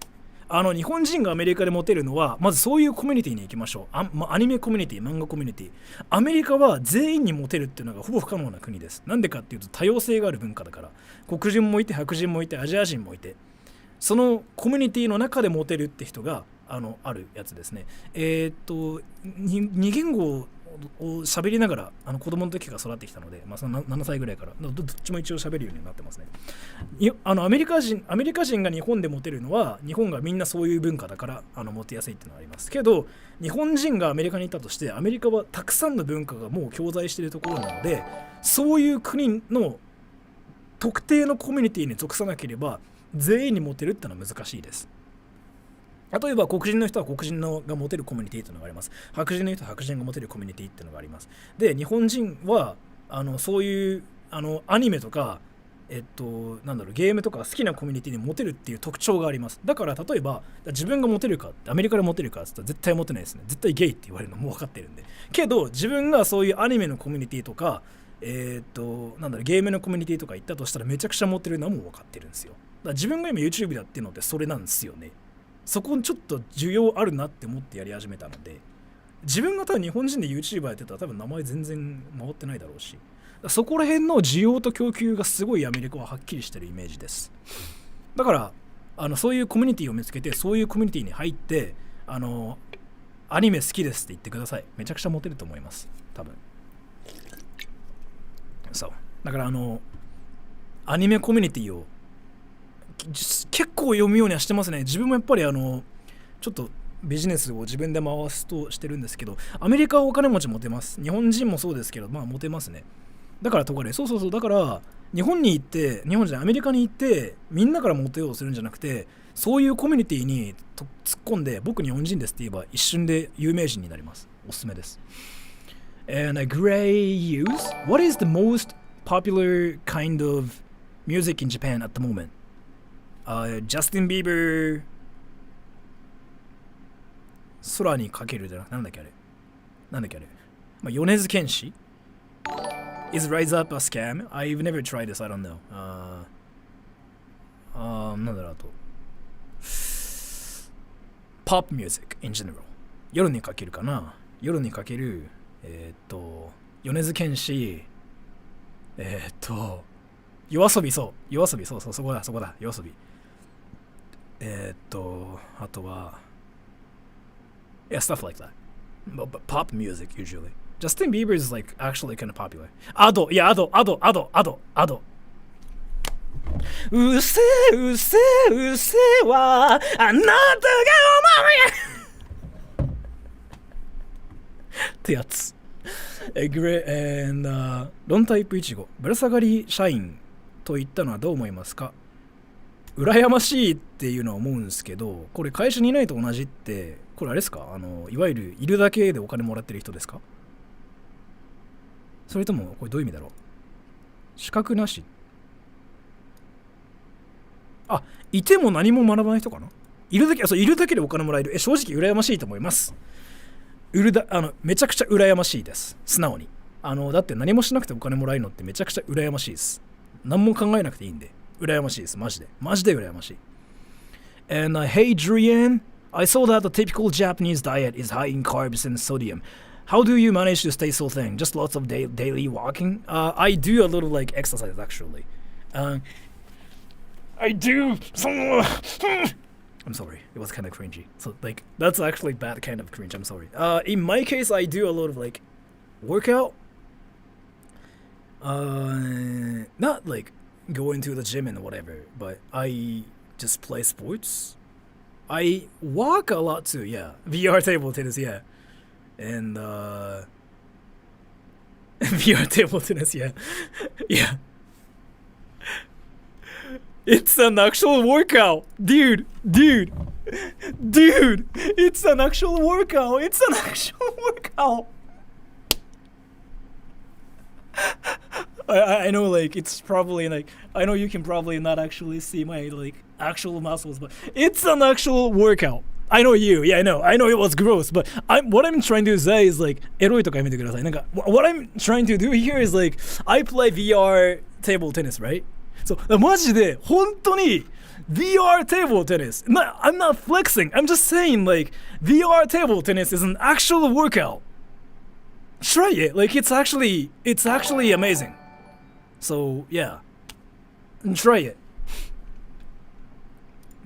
日本人がアメリカでモテるのはまずそういうコミュニティに行きましょう。アニメコミュニティ、漫画コミュニティ。アメリカは全員にモテるっていうのがほぼ不可能な国です。なんでかっていうと多様性がある文化だから。黒人もいて白人もいてアジア人もいて、そのコミュニティの中でモテるって人があるやつですね。2言語を喋りながら子供の時から育ってきたので、その7歳ぐらいからどっちも一応喋るようになってますね。アメリカ人が日本でモテるのは日本がみんなそういう文化だからモテやすいっていうのはありますけど、日本人がアメリカに行ったとしてアメリカはたくさんの文化がもう共在しているところなので、そういう国の特定のコミュニティに属さなければ全員にモテるってのは難しいです。例えば黒人の人は黒人がモテるコミュニティっていうのがあります。白人の人は白人がモテるコミュニティっていうのがあります。で、日本人はそういうアニメとかゲームとか好きなコミュニティにモテるっていう特徴があります。だから例えば自分がモテるか、アメリカでモテるかって言ったら絶対モテないですね。絶対ゲイって言われるのもう分かってるんで。けど自分がそういうアニメのコミュニティとかゲームのコミュニティとか行ったとしたらめちゃくちゃモテるのはもう分かってるんですよ。だから自分が今 YouTube だっていうのってそれなんですよね。そこにちょっと需要あるなって思ってやり始めたので、自分が多分日本人で YouTuber やってたら多分名前全然回ってないだろうし、そこら辺の需要と供給がすごいアメリカははっきりしてるイメージです。だからそういうコミュニティを見つけて、そういうコミュニティに入ってアニメ好きですって言ってください。めちゃくちゃモテると思います、多分。そうだからアニメコミュニティを結構読むようにはしてますね。自分もやっぱりちょっとビジネスを自分で回すとしてるんですけど、アメリカはお金持ちモテます。日本人もそうですけど、モテますね。だからとかね、そうだから日本に行って、日本じゃないアメリカに行ってみんなからモテようとするんじゃなくて、そういうコミュニティに突っ込んで僕日本人ですって言えば一瞬で有名人になります。おすすめです。And a gray use. What is the most popular kind of music in Japan at the moment?Justin Bieber 空にかけるじゃなくてなんだっけあれ、米津玄師 Is Rise Up a Scam? I've never tried this, I don't know. なんだろう、あと Pop music in general. 夜にかけるかな、夜にかける米津玄師夜遊び、そうそこだ夜遊び。あとは yeah, stuff like that. But pop music usually. Justin Bieber is like actually kind of popular. アドうせはあなたが思うやってやつ。ロンタイプイチゴぶら下がり社員と言ったのはどう思いますか？羨ましいっていうのは思うんですけど、これ会社にいないと同じって、これあれですか？いわゆるいるだけでお金もらってる人ですか？それともこれどういう意味だろう？資格なし？いても何も学ばない人かな？いるだけでお金もらえる。正直羨ましいと思います。めちゃくちゃ羨ましいです。素直に。だって何もしなくてお金もらえるのってめちゃくちゃ羨ましいです。何も考えなくていいんで。羨ましいです。マジで羨ましい。And hey Drian, I saw that the typical Japanese diet is high in carbs and sodium. How do you manage to stay so thin? Just lots of daily walking? I do a little like exercise actually. I do some. I'm sorry, it was kind of cringy. So like that's actually bad kind of cringe. I'm sorry. In my case, I do a lot of like workout. Not like going to the gym and whatever, but I just play sports. I walk a lot too. Yeah, VR table tennis. Yeah, and VR table tennis. Yeah, yeah. It's an actual workout, dude. It's an actual workout. I know, like, it's probably like, I know you can probably not actually see my like actual muscles, but it's an actual workout. I know you. Yeah, I know it was gross, but what I'm trying to say is like, エロいとかやめてください。なんか what I'm trying to do here is like, I play VR table tennis, right? そう、マジで本当に VR table tennis. I'm not flexing. I'm just saying, like, VR table tennis is an actual workout. Try it. Like, it's actually amazing. So yeah, try it.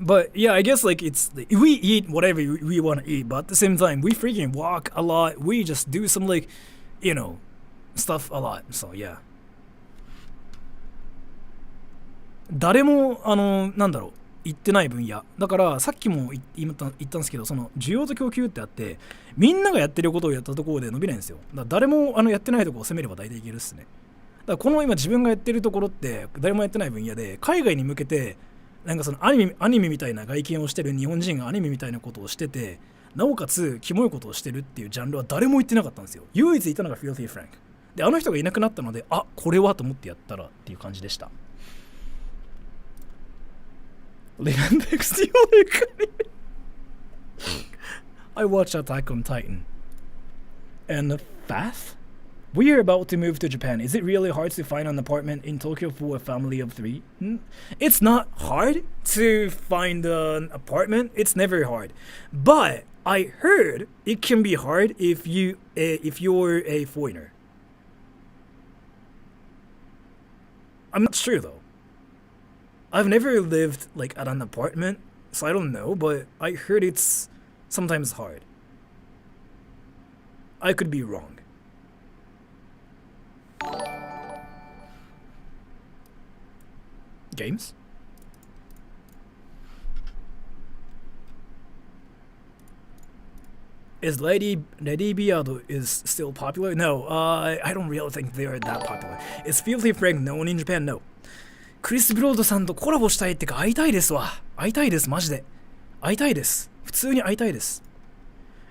But yeah, I guess like we eat whatever we want to eat, but at the same time we freaking walk a lot. We just do some like, stuff a lot. So yeah. 誰もなんだろう言ってない分野だからさっきも言ったんですけどその需要と供給ってあってみんながやってることをやったところで伸びないんですよ。だから誰もやってないところを攻めれば大体いけるっすね。だからこの今自分がやってるところって誰もやってない分野で海外に向けてなんかそのアニメみたいな外見をしてる日本人がアニメみたいなことをしててなおかつキモいことをしてるっていうジャンルは誰も言ってなかったんですよ。唯一いたのが Filthy Frank であの人がいなくなったのでこれはと思ってやったらっていう感じでした。Next I watched Attack on Titan. And Fath? We are about to move to Japan. Is it really hard to find an apartment in Tokyo for a family of 3? It's not hard to find an apartment. It's never hard. But I heard it can be hard if you're a foreigner. I'm not sure though. I've never lived like at an apartment, so I don't know, but I heard it's sometimes hard. I could be wrong. Games? Is Lady Beardo is still popular? No, I don't really think they are that popular. Is Filthy Frank known in Japan? No. クリス・ブロードさんとコラボしたいってか会いたいですわ。会いたいですマジで。会いたいです。普通に会いたいです。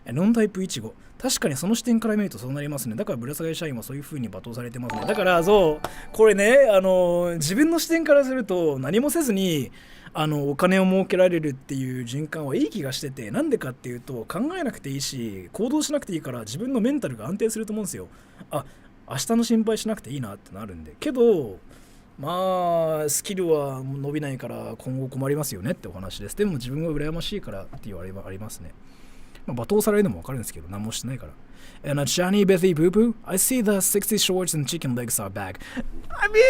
ノンタイプイチゴ。確かにその視点から見るとそうなりますね。だからぶら下がり社員はそういう風に罵倒されてますね。だからそうこれね自分の視点からすると何もせずにお金を儲けられるっていう循環はいい気がしててなんでかっていうと考えなくていいし行動しなくていいから自分のメンタルが安定すると思うんですよ。明日の心配しなくていいなってなるんで。けどまあスキルは伸びないから今後困りますよねってお話です。でも自分が羨ましいからっていうあれはありますね。まあ罵倒されるのもわかるんですけど何もしてないから。And Johnny Bethy Boo Boo, I see the 60 shorts and chicken legs are back. I mean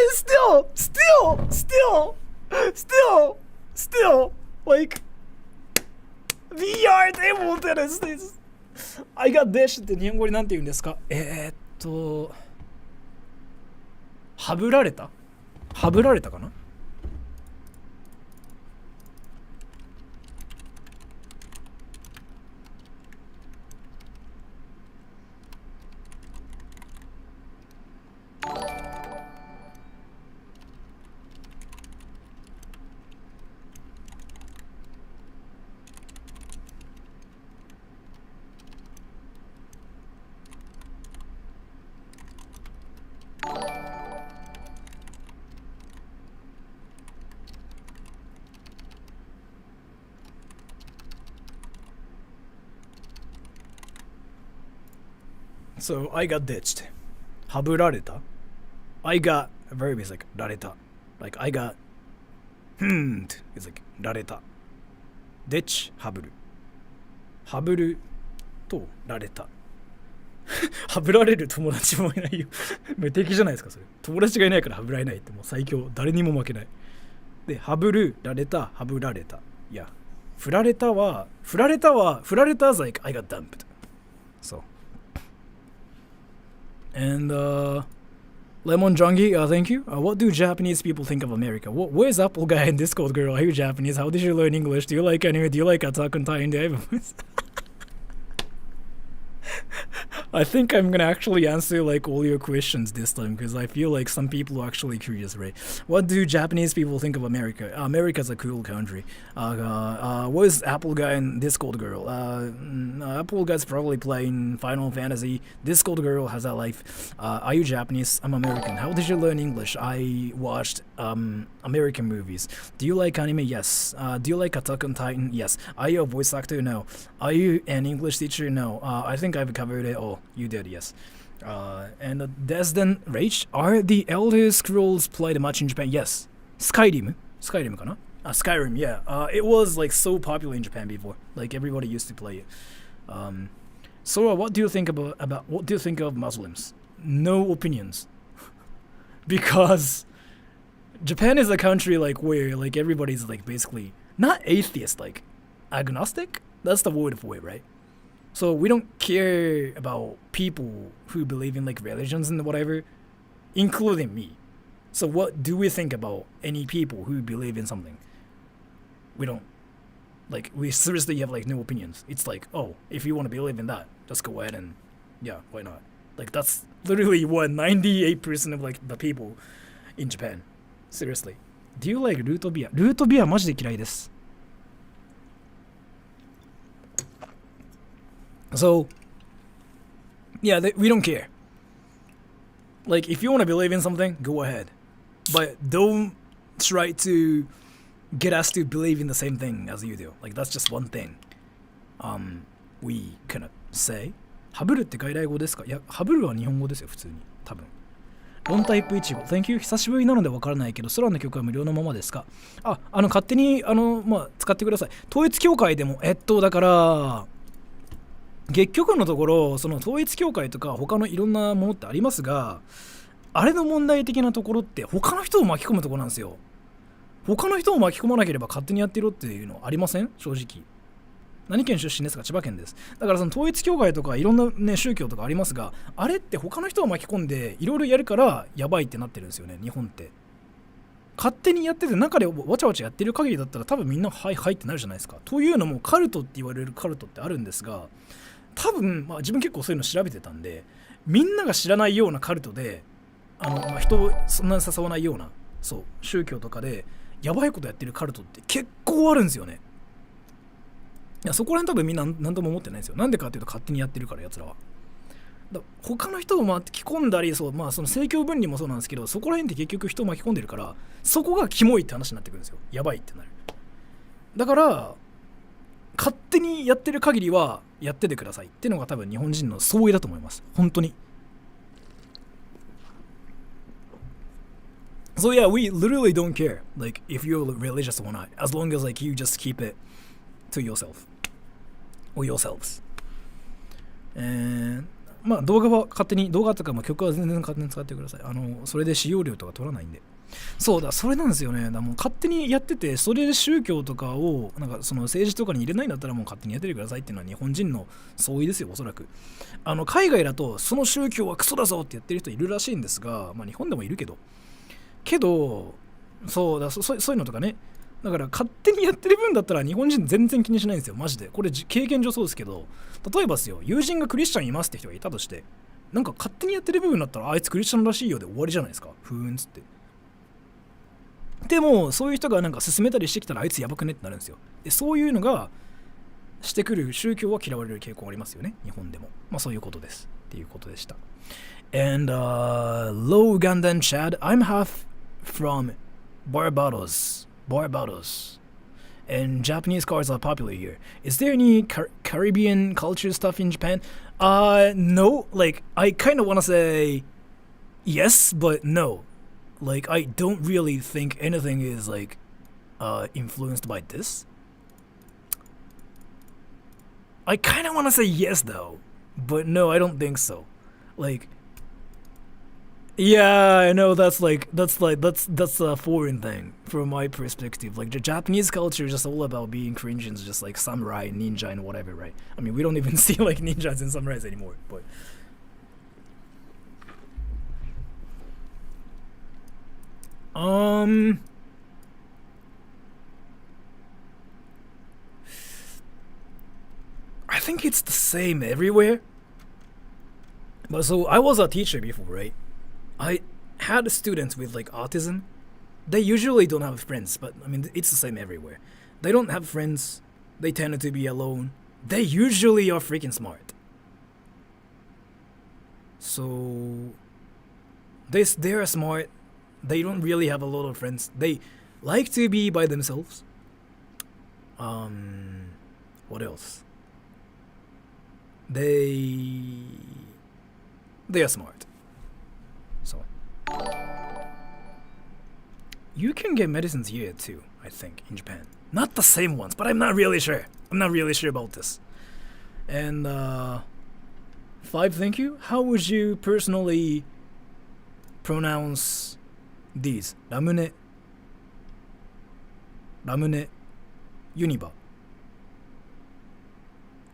still like VR table tennis is I got this って日本語になんて言うんですか。はぶられたかな。So I got ditched. はぶられた I got a verb is like られた Like I got is like られた ditch はぶるはぶるとられたはぶられる友達もいないよ無敵じゃないですかそれ。友達がいないからはぶられないってもう最強。誰にも負けない。ではぶるられたはぶられた。いや振られたは振られた is like I got dumped. So And Lemon Jungi, thank you. What do Japanese people think of America? Where's Apple Guy and Discord Girl? Are you Japanese? How did you learn English? Do you like anime? Do you like Attack on Titan? Do you have I think I'm gonna actually answer like all your questions this time because I feel like some people are actually curious, right? What do Japanese people think of America? America's a cool country. What is Apple Guy and Discord Girl? Apple Guy's probably playing Final Fantasy. Discord Girl has a life. Are you Japanese? I'm American. How did you learn English? I watched American movies. Do you like anime? Yes. Do you like Attack on Titan? Yes. Are you a voice actor? No. Are you an English teacher? No. I think I've covered it all. You did, yes. And Desden Rage. Are the Elder Scrolls played much in Japan? Yes. Skyrim かな Skyrim, yeah. It was like so popular in Japan before. Like everybody used to play it. So what do you think about what do you think of Muslims? No opinions. Because Japan is a country like where like everybody's like basically not atheist, like agnostic. That's the word for it, right? So we don't care about people who believe in like religions and whatever, including me. So what do we think about any people who believe in something? We don't. Like, we seriously have like no opinions. It's like, oh, if you want to believe in that, just go ahead and, yeah, why not? Like, that's literally what 98% of like the people in Japan. Seriously. Do you like ルートビア？ルートビアマジで嫌いです。So, yeah, we don't care. Like, if you want to believe in something, go ahead. But don't try to get us to believe in the same thing as you do. Like, that's just one thing. We cannot say. ハブルって外来語ですか？いや、ハブルは日本語ですよ、普通に。多分。ロンタイプイチゴ。Thank you. 久しぶりなのでわからないけど、空の曲は無料のままですか？勝手に、使ってください。統一教会でも、だから、結局のところその統一教会とか他のいろんなものってありますが、あれの問題的なところって他の人を巻き込むところなんですよ。他の人を巻き込まなければ勝手にやってろっていうのありません？正直。何県出身ですか？千葉県です。だからその統一教会とかいろんなね宗教とかありますが、あれって他の人を巻き込んでいろいろやるからやばいってなってるんですよね、日本って。勝手にやってて中でわちゃわちゃやってる限りだったら多分みんなはいはいってなるじゃないですか。というのもカルトって言われるカルトってあるんですが、多分、自分結構そういうの調べてたんで、みんなが知らないようなカルトで人をそんなに誘わないようなそう宗教とかでやばいことやってるカルトって結構あるんですよね。いやそこら辺多分みんな何とも思ってないんですよ。なんでかっていうと勝手にやってるからやつらは。他の人を巻き込んだりその政教分離もそうなんですけど、そこら辺って結局人を巻き込んでるからそこがキモいって話になってくるんですよ。やばいってなる。だから勝手にやってる限りはやっててくださいっていうのが多分日本人の総意だと思います。本当に。So yeah, we literally don't care like if you're religious or not, as long as like you just keep it to yourself or yourselves. And 動画は勝手に動画とか曲は全然勝手に使ってください。それで使用料とか取らないんで。そうだ、それなんですよね。だもう勝手にやってて、それで宗教とかをなんかその政治とかに入れないんだったらもう勝手にやっててくださいっていうのは日本人の総意ですよ、おそらく。海外だとその宗教はクソだぞってやってる人いるらしいんですが、日本でもいるけどそういうのとかね。だから勝手にやってる分だったら日本人全然気にしないんですよ、マジで。これ経験上そうですけど、例えばですよ、友人がクリスチャンいますって人がいたとして、なんか勝手にやってる部分だったらあいつクリスチャンらしいよで終わりじゃないですか。ふーんつって。でもそういう人がなんか進めたりしてきたらあいつやばくねってなるんですよ。でそういうのがしてくる宗教は嫌われる傾向ありますよね、日本でも。そういうことですっていうことでした。And Low Ugandan Chad, I'm half from Barbados, and Japanese cars are popular here. Is there any Caribbean culture stuff in Japan? No, like I kind of want to say yes, but no. Like I don't really think anything is like influenced by this. I kind of want to say yes though, but no, I don't think so. Like yeah, I know that's a foreign thing from my perspective. Like the Japanese culture is just all about being cringe and just like samurai, ninja, and whatever, right? I mean, we don't even see like ninjas and samurais anymore, but I think it's the same everywhere. But so I was a teacher before, right? I had students with like autism. They usually don't have friends, but I mean it's the same everywhere. They don't have friends. They tend to be alone. They usually are freaking smart. So they are smart. They don't really have a lot of friends. They like to be by themselves. What else? They are smart. So you can get medicines here too, I think, in Japan. Not the same ones, but I'm not really sure. I'm not really sure about this. And 5, thank you. How would you personally pronounce these? ラムネ、ユニバ。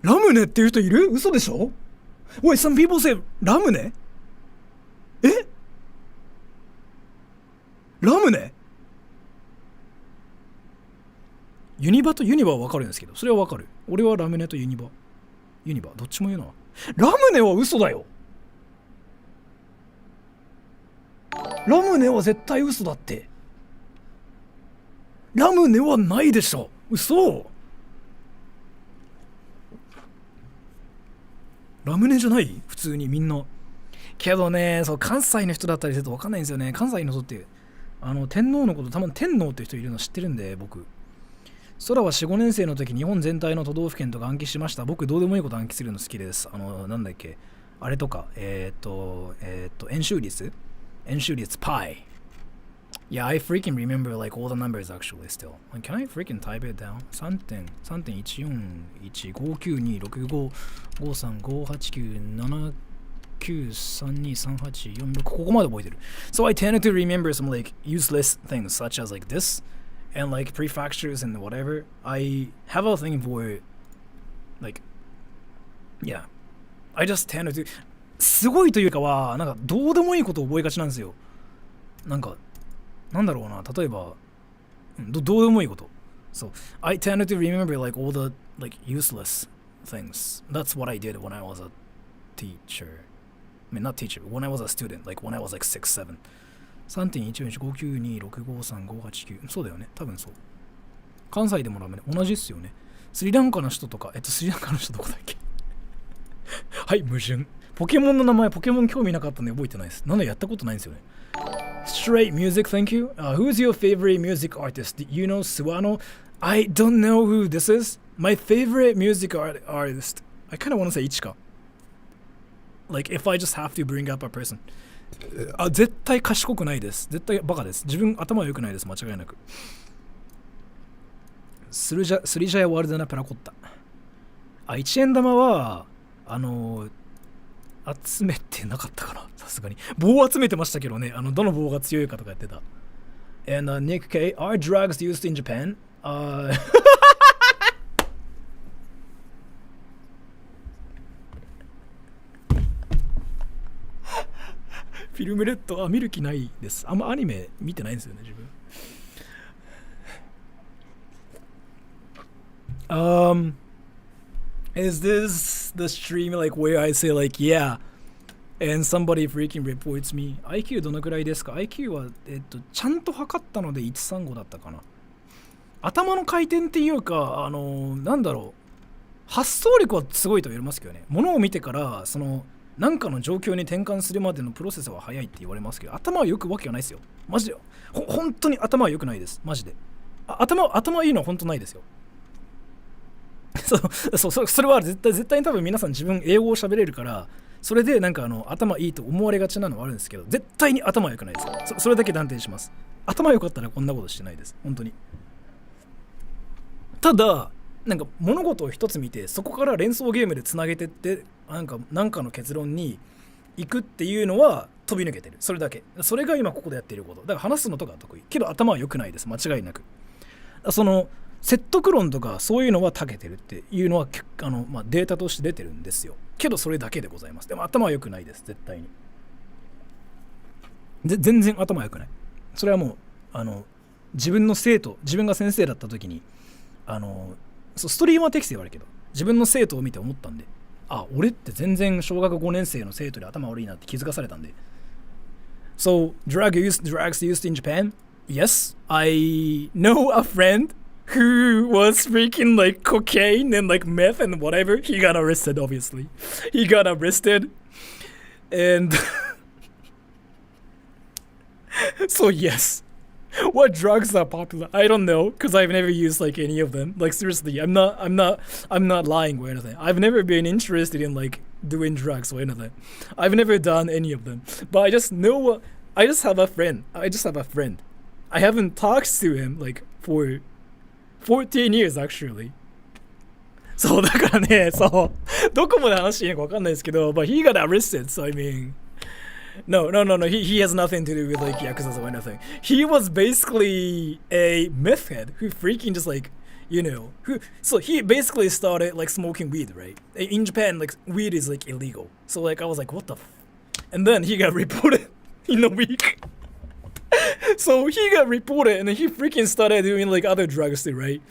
ラムネっていう人いる？嘘でしょ？ Wait, some people say ラムネ？え？ラムネ？ユニバとユニバは分かるんですけど、それは分かる。俺はラムネとユニバ、どっちも言うな。ラムネは嘘だよ。ラムネは絶対嘘だって。ラムネはないでしょ。嘘。ラムネじゃない？普通にみんな。けどね、そう関西の人だったりすると分かんないんですよね。関西の人って天皇のことたまに天皇って人いるの知ってるんで、僕。空は 4,5 年生の時日本全体の都道府県とか暗記しました。僕どうでもいいこと暗記するの好きです。なんだっけあれとか円周率pi. Yeah, I freaking remember like all the numbers actually still. Can I freaking type it down? 3.1415925535897932384ここまで覚えてる。So I tended to remember some like useless things such as like this and like prefactures and whatever. I have a thing for like yeah. I just tended to すごいというかはなんかどうでもいいことを覚えがちなんですよ。なんだろうな、例えばどうでもいいこと。So I tended to remember like all the like useless things. That's what I did when I was a teacher. I mean not teacher, when I was a student, like when I was like 6, 7. 3.14159265358そうだよね、多分そう。関西でもラムネ同じっすよね。スリランカの人とかスリランカの人どこだっけはい、矛盾。ポケモンの名前、ポケモン興味なかったんで覚えてないです。なんでやったことないんですよね。Straight music, thank you. Who's your favorite music artist? Do you know Suwano? I don't know who this is. My favorite music artist. I kind of want to say Ichika. Like, if I just have to bring up a person. 絶対賢くないです。絶対バカです。自分頭良くないです。間違いなく。スリジャヤワールドナペラコッタ。1円玉は集めてなかったかな、さすがに。棒を集めてましたけどね、どの棒が強いかとかやってた。And Nick K, are drugs used in Japan? フィルムレッド見る気ないです。あんまアニメ見てないんですよね、自分。Is this the stream like where I say like yeah and somebody freaking reports me? IQ どのくらいですか？ IQ はちゃんと測ったので135だったかな。頭の回転っていうかなんだろう、発想力はすごいと言われますけどね。物を見てから何かの状況に転換するまでのプロセスは早いって言われますけど、頭は良くわけがないですよ。マジで本当に頭は良くないです。マジで頭いいのは本当ないですよ。それは絶対に多分皆さん自分英語を喋れるからそれでなんか頭いいと思われがちなのはあるんですけど、絶対に頭良くないです。それだけ断定します。頭良かったらこんなことしてないです、本当に。ただなんか物事を一つ見てそこから連想ゲームでつなげてってなんかの結論に行くっていうのは飛び抜けてる。それだけ。それが今ここでやっていることだから。話すのとか得意けど頭は良くないです、間違いなく。説得論とかそういうのは長けてるっていうのはデータとして出てるんですよ。けどそれだけでございます。でも頭は良くないです、絶対に。全然頭は良くない。それはもう自分が先生だった時にストリーマー適性はあるけど自分の生徒を見て思ったんで、俺って全然小学5年生の生徒で頭悪いなって気づかされたんで。So drugs used in Japan? Yes, I know a friend who was freaking like cocaine and like meth and whatever. He got arrested, obviously. He got arrested. And so yes. What drugs are popular? I don't know, because I've never used like any of them. Like seriously, I'm not lying or anything. I've never been interested in like doing drugs or anything. I've never done any of them. But I just have a friend. I haven't talked to him like for 14 years actually. そうだからね、そうどこまで話していいのかわかんないですけど、but he got arrested, so I mean, no, he has nothing to do with like yakuza or anything. He was basically a meth head who freaking just like, you know, so he basically started like smoking weed, right? In Japan, like weed is like illegal, so like I was like, what the and then he got reported in a week. So he got reported and then he freaking started doing like other drugs too, right?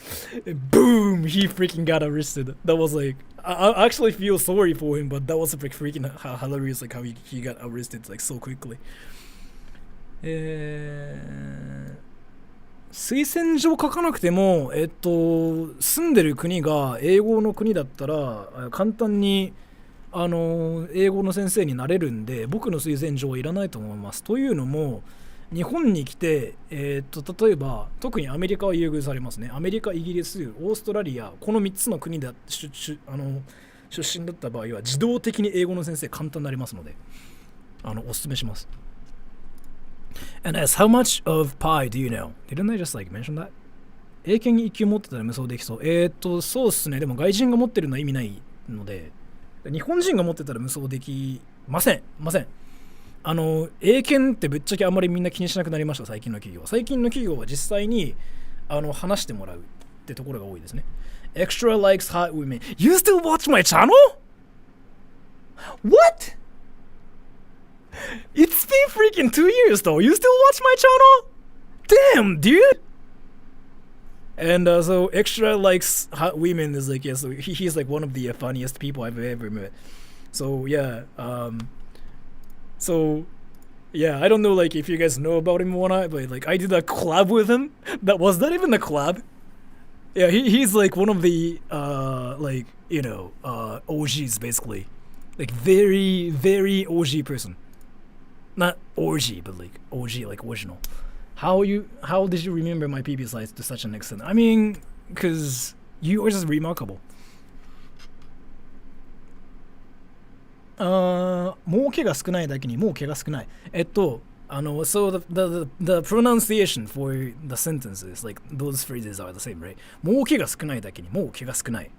And boom, he freaking got arrested. That was like, I actually feel sorry for him, but that was like freaking hilarious, like how he got arrested like so quickly. 推薦状書かなくても、住んでる国が英語の国だったら簡単に英語の先生になれるんで、僕の推薦状はいらないと思います。というのも、日本に来て、例えば特にアメリカは優遇されますね。アメリカ、イギリス、オーストラリア、この3つの国で出身だった場合は自動的に英語の先生簡単になりますので、お勧めします。And as how much of pi do you know? Didn't I just like mention that? 英検1級持ってたら無双できそう。そうっすね。でも外人が持ってるのは意味ないので、日本人が持ってたら無双できません。英検ってぶっちゃけあんまりみんな気にしなくなりました。最近の企業は実際に話してもらうってところが多いですね。Extra likes hot women. You still watch my channel? What? It's been freaking 2 years though. You still watch my channel? Damn, dude. And so extra likes hot women is like, yeah, so he's like one of the funniest people I've ever met. So yeah, So, yeah, I don't know like if you guys know about him or not, but like I did a collab with him. That was not even a collab. Yeah, he's like one of the like, you know, OGs basically. Like very, very OG person. Not orgy, but like OG, like original. How did you remember my PB slides to such an extent? I mean, because you are just remarkable. 儲けが少ないだけに儲けが少ない。So the pronunciation for the sentences, like those phrases are the same, right? 儲けが少ないだけに儲けが少ない。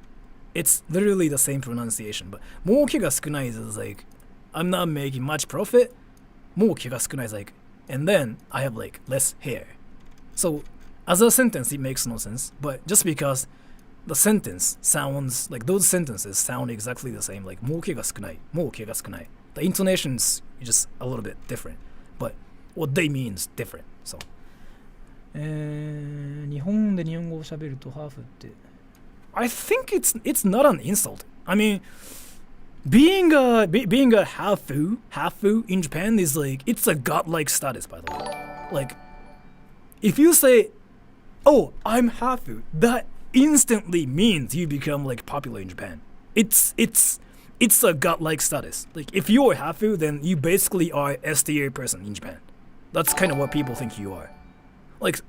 It's literally the same pronunciation, but 儲けが少ない is like, I'm not making much profit. 儲けが少ない is like, and then I have like less hair. So as a sentence, it makes no sense, but just because the sentence sounds like those sentences sound exactly the same, like 儲けが少ない、儲けが少ない. The intonation's just a little bit different, but what they mean is different. So, 日本で日本語を喋るとハーフって I think it's not an insult. I mean, being a hafu in Japan is like, it's a godlike status, by the way. Like, if you say, "Oh, I'm hafu," that instantly means you become like popular in Japan. It's a godlike status. Like if you're hafu, then you basically are S tier person in Japan. That's kind of what people think you are. Like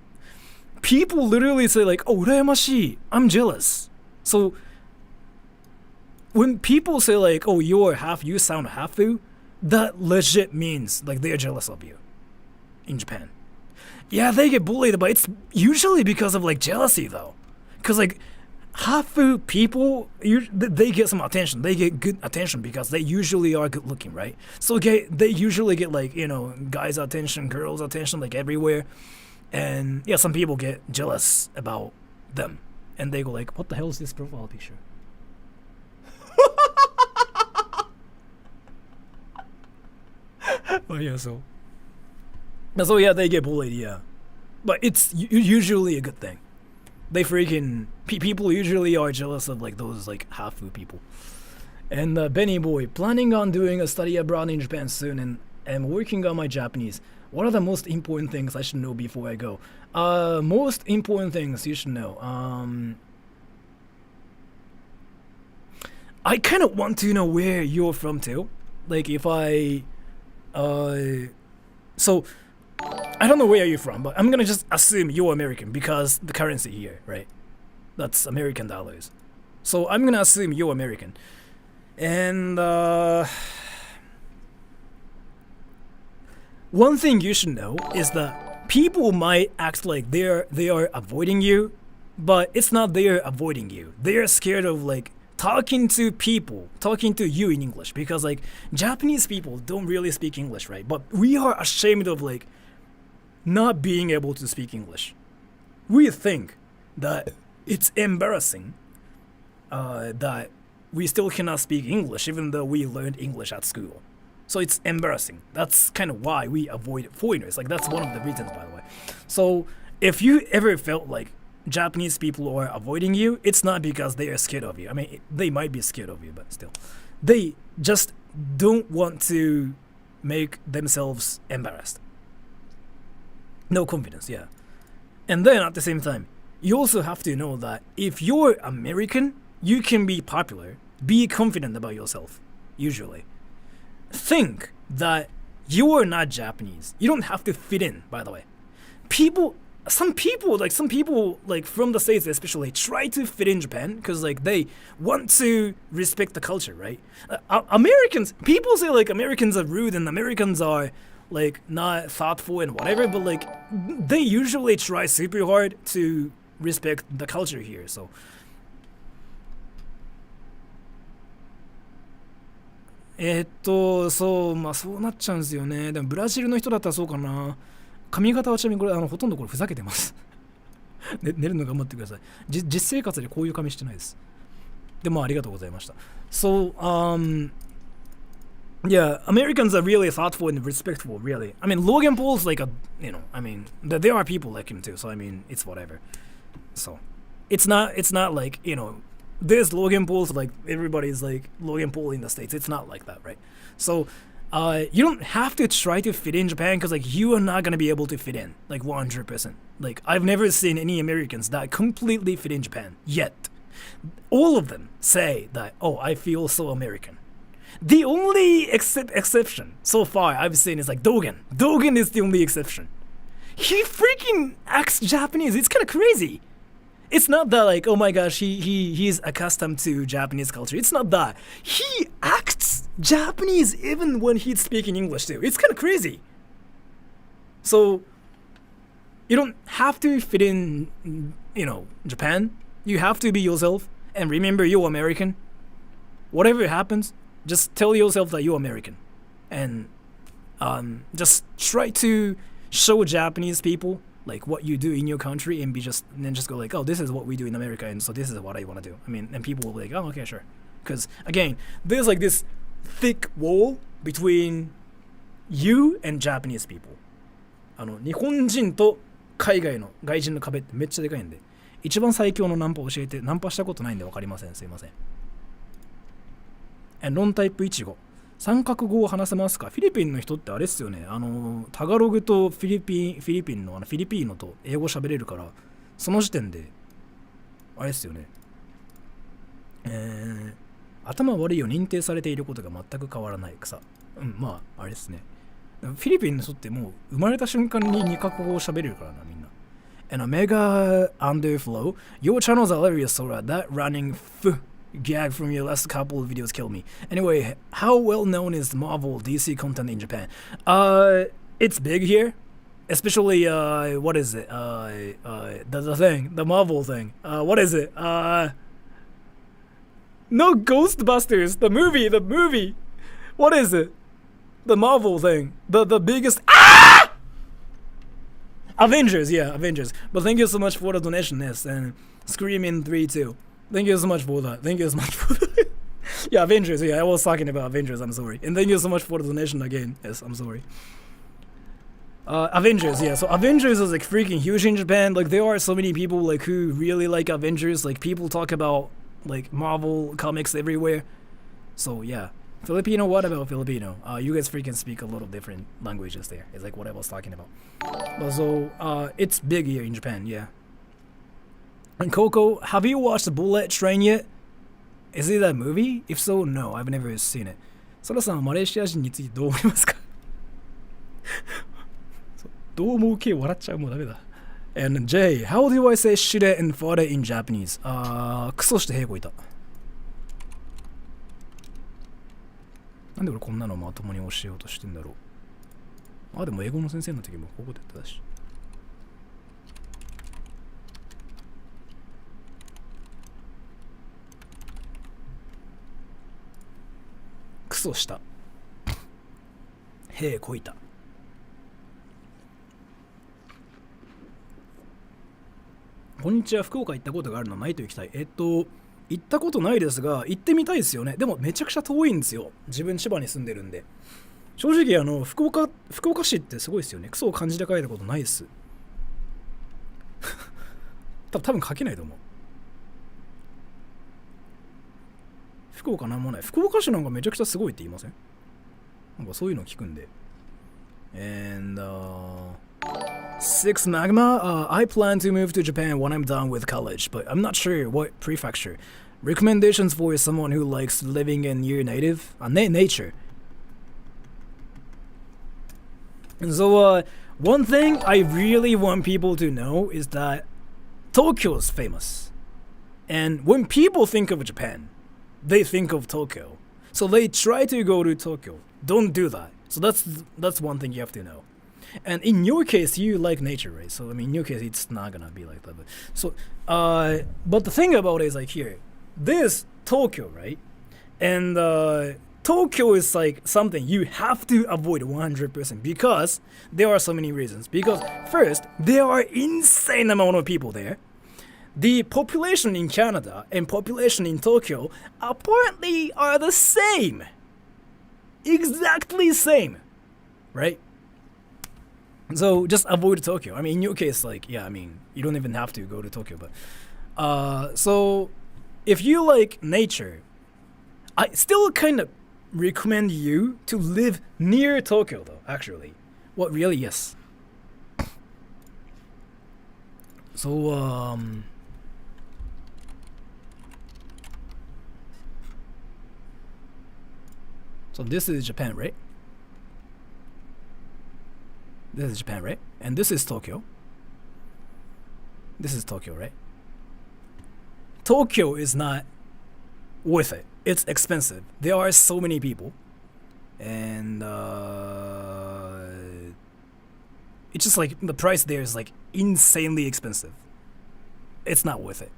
people literally say like, "Oh, urayamashi, I'm jealous." So when people say like, "Oh, you sound hafu," that legit means like they're jealous of you in Japan. Yeah, they get bullied, but it's usually because of like jealousy though. Because like hafu people, they get some attention. They get good attention because they usually are good looking, right? So they usually get like, you know, guys' attention, girls' attention, like everywhere. And yeah, some people get jealous about them. And they go like, "What the hell is this profile picture?" Oh yeah, so yeah, they get bullied, yeah. But it's usually a good thing. They freaking people usually are jealous of like those like hafu people. And Benny boy, planning on doing a study abroad in Japan soon, and am working on my Japanese. What are the most important things I should know before I go? Most important things you should know. I kind of want to know where you're from too. Like if so I don't know where you're from, but I'm gonna just assume you're American because the currency here, right? That's American dollars. So I'm gonna assume you're American. And one thing you should know is that people might act like they are avoiding you, but it's not they're avoiding you. They're scared of like talking to you in English, because like Japanese people don't really speak English, right? But we are ashamed of like not being able to speak English. We think that it's embarrassing that we still cannot speak English even though we learned English at school. So it's embarrassing. That's kind of why we avoid foreigners. Like that's one of the reasons, by the way. So if you ever felt like Japanese people are avoiding you, it's not because they are scared of you. I mean, they might be scared of you, but still. They just don't want to make themselves embarrassed. No confidence, yeah. And then at the same time, you also have to know that if you're American, you can be popular, be confident about yourself, usually. Think that you're not Japanese. You don't have to fit in, by the way. Some people like from the States especially try to fit in Japan because like they want to respect the culture, right? Americans, people say like Americans are rude and Americans are like not thoughtful and whatever, but like they usually try super hard to respect the culture here. Soそうまあそうなっちゃうんですよね。でもブラジルの人だったらそうかな。髪型はちなみにこれほとんどこれふざけてます。寝るの頑張ってください。実生活でこういう髪してないです。でもありがとうございました。So yeah, Americans are really thoughtful and respectful, really. I mean, Logan Paul's like I mean, there are people like him too, so I mean, it's whatever. So, it's not like, there's Logan Paul's like, everybody's like Logan Paul in the States. It's not like that, right? So, you don't have to try to fit in Japan because like you are not gonna be able to fit in like 100%. Like I've never seen any Americans that completely fit in Japan yet. All of them say that, oh, I feel so American. The only exception so far I've seen is like Dogen. Dogen is the only exception. He freaking acts Japanese. It's kind of crazy. It's not that like, oh my gosh, he's accustomed to Japanese culture. It's not that. He acts Japanese even when he's speaking English too. It's kind of crazy. So, you don't have to fit in, Japan. You have to be yourself. And remember, you're American. Whatever happens, just tell yourself that you're American. And just try to show Japanese people like what you do in your country and then just go like, oh, this is what we do in America, and so this is what I want to do. I mean, and people will be like, oh, okay, sure. Because again, there's like this thick wall between you and Japanese people. 日本人と海外の外人の壁ってめっちゃでかいんで、一番最強のナンパ教えて、ナンパしたことないんで分かりません。すいません。ロンタイプ1号。三角語を話せますか？フィリピンの人ってあれっすよね。タガログとフィリピンのフィリピーノと英語喋れるから、その時点であれっすよね。頭悪いを認定されていることが全く変わらない草。まああれっすね。フィリピンの人ってもう生まれた瞬間に2カ国語を喋れるからな、みんな。And a mega underflow. Your channel's hilarious, Sora. That running gag from your last couple of videos killed me. Anyway, how well known is Marvel DC content in Japan? It's big here. Especially, what is it? The thing. The Marvel thing. What is it? No, Ghostbusters. The movie. What is it? The Marvel thing. The biggest... Avengers, yeah, Avengers. But thank you so much for the donation, yes. And Screaming 3 too. Thank you so much for that. Yeah, Avengers. Yeah, I was talking about Avengers. I'm sorry. And thank you so much for the donation again. Yes, I'm sorry. Avengers. Yeah, so Avengers is like freaking huge in Japan. Like there are so many people like who really like Avengers. Like people talk about like Marvel comics everywhere. So yeah, Filipino. What about Filipino? You guys freaking speak a lot of different languages there. It's like what I was talking about. But so it's big here in Japan. Yeah. And Coco, have you watched Bullet Train yet? Is it that movie? If so, no, I've never seen it. ソラさんはマレーシア人についてどう思いますか？どう思う系笑っちゃうもうダメだ。And Jay, how do I say shit and fart in Japanese? クソしてへこいた。なんで俺こんなのまともに教えようとしてんだろう。でも英語の先生の時もここでやってたし。ソした。へえこいた。こんにちは。福岡行ったことがあるの？ないと行きたい。行ったことないですが行ってみたいですよね。でもめちゃくちゃ遠いんですよ。自分千葉に住んでるんで。正直福岡市ってすごいですよね。クソを漢字で書いたことないです。多分書けないと思う。福岡なんもない。福岡市なんかめちゃくちゃすごいって言いません？なんかそういうの聞くんで。And Six Magma, I plan to move to Japan when I'm done with college, but I'm not sure what prefecture. Recommendations for someone who likes living in near nature. So, one thing I really want people to know is that Tokyo is famous. And when people think of Japan, they think of Tokyo. So they try to go to Tokyo. Don't do that. So that's one thing you have to know. And in your case, you like nature, right? So I mean, in your case, it's not gonna be like that. But the thing about it is like here, this Tokyo, right? And Tokyo is like something you have to avoid 100% because there are so many reasons. Because first, there are insane amount of people there. The population in Canada and population in Tokyo apparently are the same. Exactly same, right? So just avoid Tokyo. I mean, in your case, like, yeah, I mean, you don't even have to go to Tokyo, but so if you like nature, I still kind of recommend you to live near Tokyo, though. Actually, what really? Yes. So so this is Japan, right? This is Japan, right? And this is Tokyo. This is Tokyo, right? Tokyo is not worth it. It's expensive. There are so many people. And it's just like the price there is like insanely expensive. It's not worth it.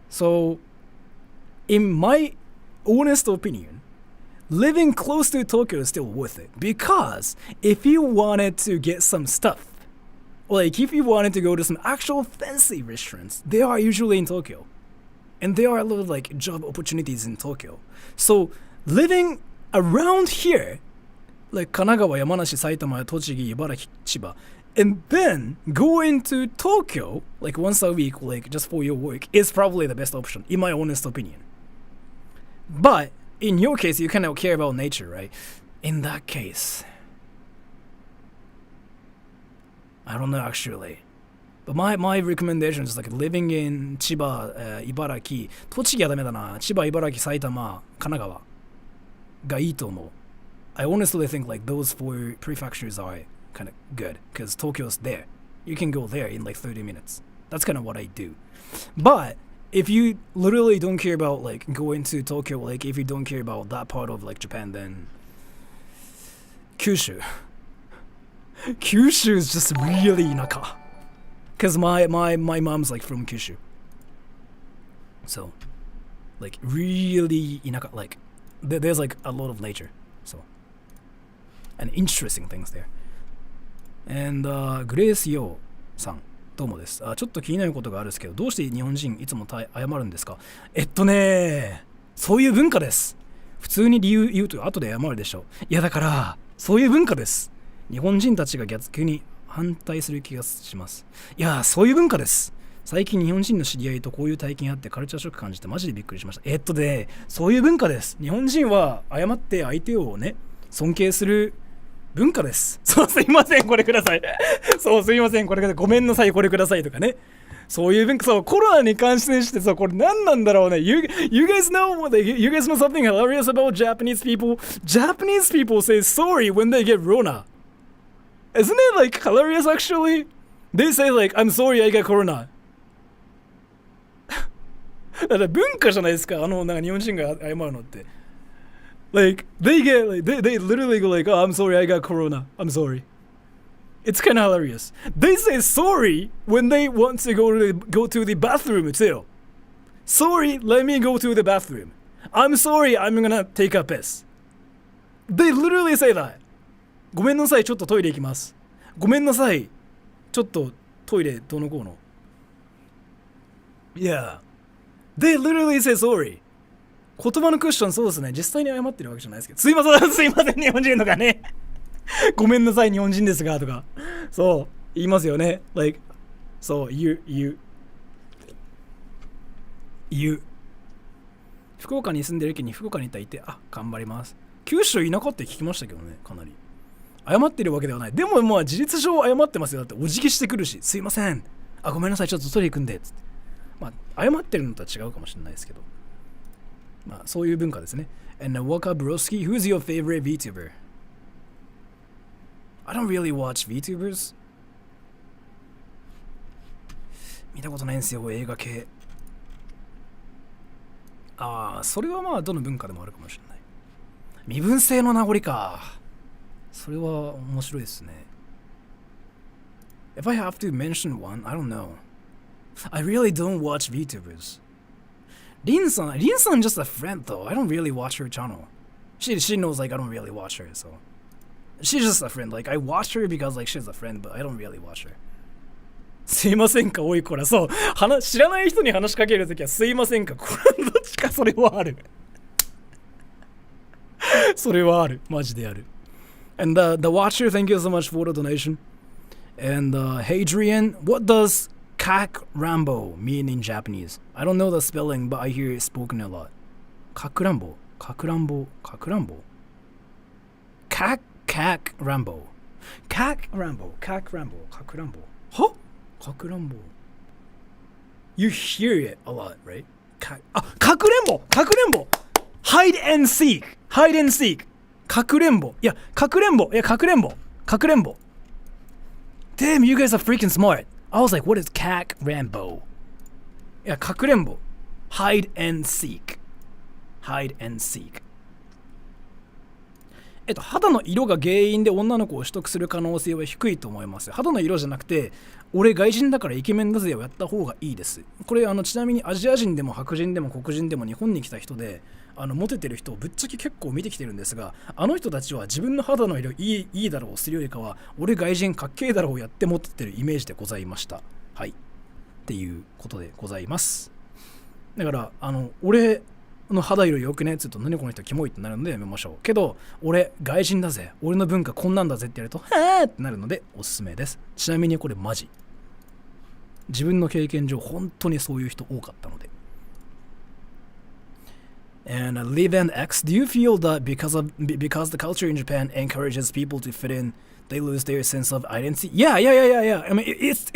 So, in my honest opinion, living close to Tokyo is still worth it because if you wanted to get some stuff, like if you wanted to go to some actual fancy restaurants, they are usually in Tokyo. And there are a lot of like job opportunities in Tokyo. So living around here, like Kanagawa, Yamanashi, Saitama, Tochigi, Ibaraki, Chiba, and then going to Tokyo, like once a week, like just for your work, is probably the best option, in my honest opinion. But in your case, you kind of care about nature, right? In that case, I don't know actually. But my recommendation is like living in Chiba, Ibaraki, Tochigi はダメだな。千葉、茨城、埼玉、神奈川がいいと思う。I honestly think like those four prefectures are kind of good because Tokyo's there. You can go there in like 30 minutes. That's kind of what I do. But if you literally don't care about like going to Tokyo, like if you don't care about that part of like Japan, then Kyushu. Kyushu is just really inaka. Cause my mom's like from Kyushu. So, like really inaka, like there's like a lot of nature. So, and interesting things there. And Grace Yo さん。どうもです。ちょっと気になることがあるんですけど、どうして日本人いつも謝るんですか？そういう文化です。普通に理由言うと後で謝るでしょ。いやだから、そういう文化です。日本人たちが逆に反対する気がします。いや、そういう文化です。最近日本人の知り合いとこういう体験あってカルチャーショック感じてマジでびっくりしました。そういう文化です。日本人は謝って相手をね、尊敬する文化です。そう、すいません、これください。そう、すいません、これください。ごめんなさい、これくださいとかね。そういう文化、そう、コロナに関してさ、これ何なんだろうね。You guys know something hilarious about Japanese people? Japanese people say sorry when they get Rona. Isn't it like hilarious actually? They say like, I'm sorry I got Corona. だから文化じゃないですか、なんか日本人が謝るのって。Like they literally go like, oh, I'm sorry I got corona, I'm sorry. It's kind of hilarious. They say sorry when they want to go to the bathroom too. Sorry, let me go to the bathroom. I'm sorry, I'm gonna take a piss. They literally say that. ごめんなさい、ちょっとトイレ行きます。ごめんなさい、ちょっとトイレどうのこうの。Yeah. They literally say sorry. 言葉のクッションそうですね。実際に謝ってるわけじゃないですけど。すいません、すいません、日本人とかね。ごめんなさい、日本人ですがとか。そう、言いますよね。Like, そう、言う。福岡に住んでる時に福岡にいて、あ、頑張ります。九州田舎って聞きましたけどね、かなり。謝ってるわけではない。でもまあ事実上謝ってますよ。だってお辞儀してくるし、すいません。あ、ごめんなさい、ちょっとトイレ行くんで。つって。まあ、謝ってるのとは違うかもしれないですけど。まあ、そういう文化ですね。And Waka Broski, who's your favorite VTuber? I don't really watch VTubers. 見たことないんですよ、映画系。ああ、それはまあ、どの文化でもあるかもしれない。身分制の名残か。それは面白いですね。If I have to mention one, I don't know. I really don't watch VTubers. Rin-san just a friend though. I don't really watch her channel. She knows like I don't really watch her, so she's just a friend. Like I watch her because like she's a friend, but I don't really watch her. すいませんか、多い子ら。そう。知らない人に話しかけるときはすいませんか。これどっちか、それはある。それはある。マジである。And the watcher, thank you so much for the donation. And Hadrian, what does Kak Rambo mean in Japanese? I don't know the spelling, but I hear it spoken a lot. Kakurambo. Kak Rambo. Huh? Kakurambo. You hear it a lot, right? Kakurenbo. Hide and seek. かくれんぼ。いや、かくれんぼ。Damn, you guys are freaking smart. I was like, what is Kak Rambo? いや、かくれんぼ。Hide and seek. 肌の色が原因で女の子を取得する可能性は低いと思います。肌の色じゃなくて、俺外人だからイケメンだぜをやった方がいいです。これちなみにアジア人でも白人でも黒人でも日本に来た人でモテてる人をぶっちゃけ結構見てきてるんですが、あの人たちは自分の肌の色いいだろうするよりかは、俺外人かっけえだろうやってモテてるイメージでございました。はい。っていうことでございます。だから俺の肌色良くねっつうと、何この人キモいってなるのでやめましょう。けど俺外人だぜ、俺の文化こんなんだぜってやるとはーってなるのでおすすめです。ちなみにこれマジ、自分の経験上本当にそういう人多かったので。And Live and X, do you feel that because the culture in Japan encourages people to fit in, they lose their sense of identity? Yeah. I mean, it's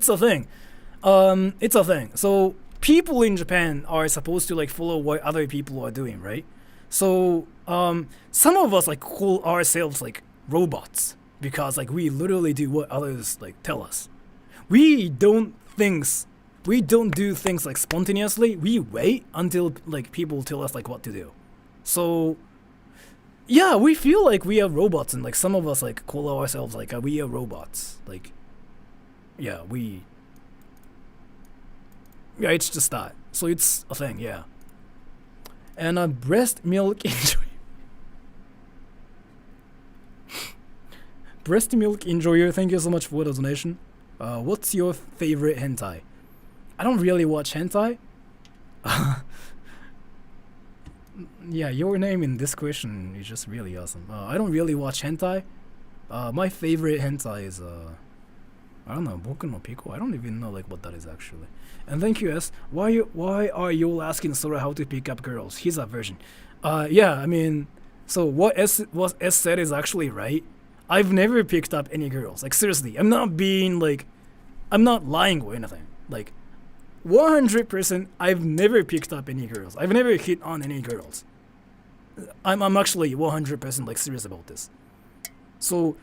a thing. It's a thing. So people in Japan are supposed to like follow what other people are doing, right? So some of us like call ourselves like robots because like we literally do what others like tell us. We don't do things like spontaneously. We wait until like people tell us like what to do. So yeah, we feel like we are robots, and like some of us like call ourselves like we are robots. Like yeah, it's just that. So it's a thing, yeah. And breast milk enjoyer. Breast milk enjoyer, thank you so much for the donation. What's your favorite hentai? I don't really watch hentai. Yeah, your name in this question is just really awesome. I don't really watch hentai. My favorite hentai is I don't know, Boku no Pico. I don't even know like what that is actually. And thank you, S. Why are you all asking Sora how to pick up girls? He's a virgin. Yeah, I mean, so what S said is actually right. I've never picked up any girls. Like seriously, I'm not lying or anything. Like 100%, I've never picked up any girls. I've never hit on any girls. I'm actually 100% like serious about this. So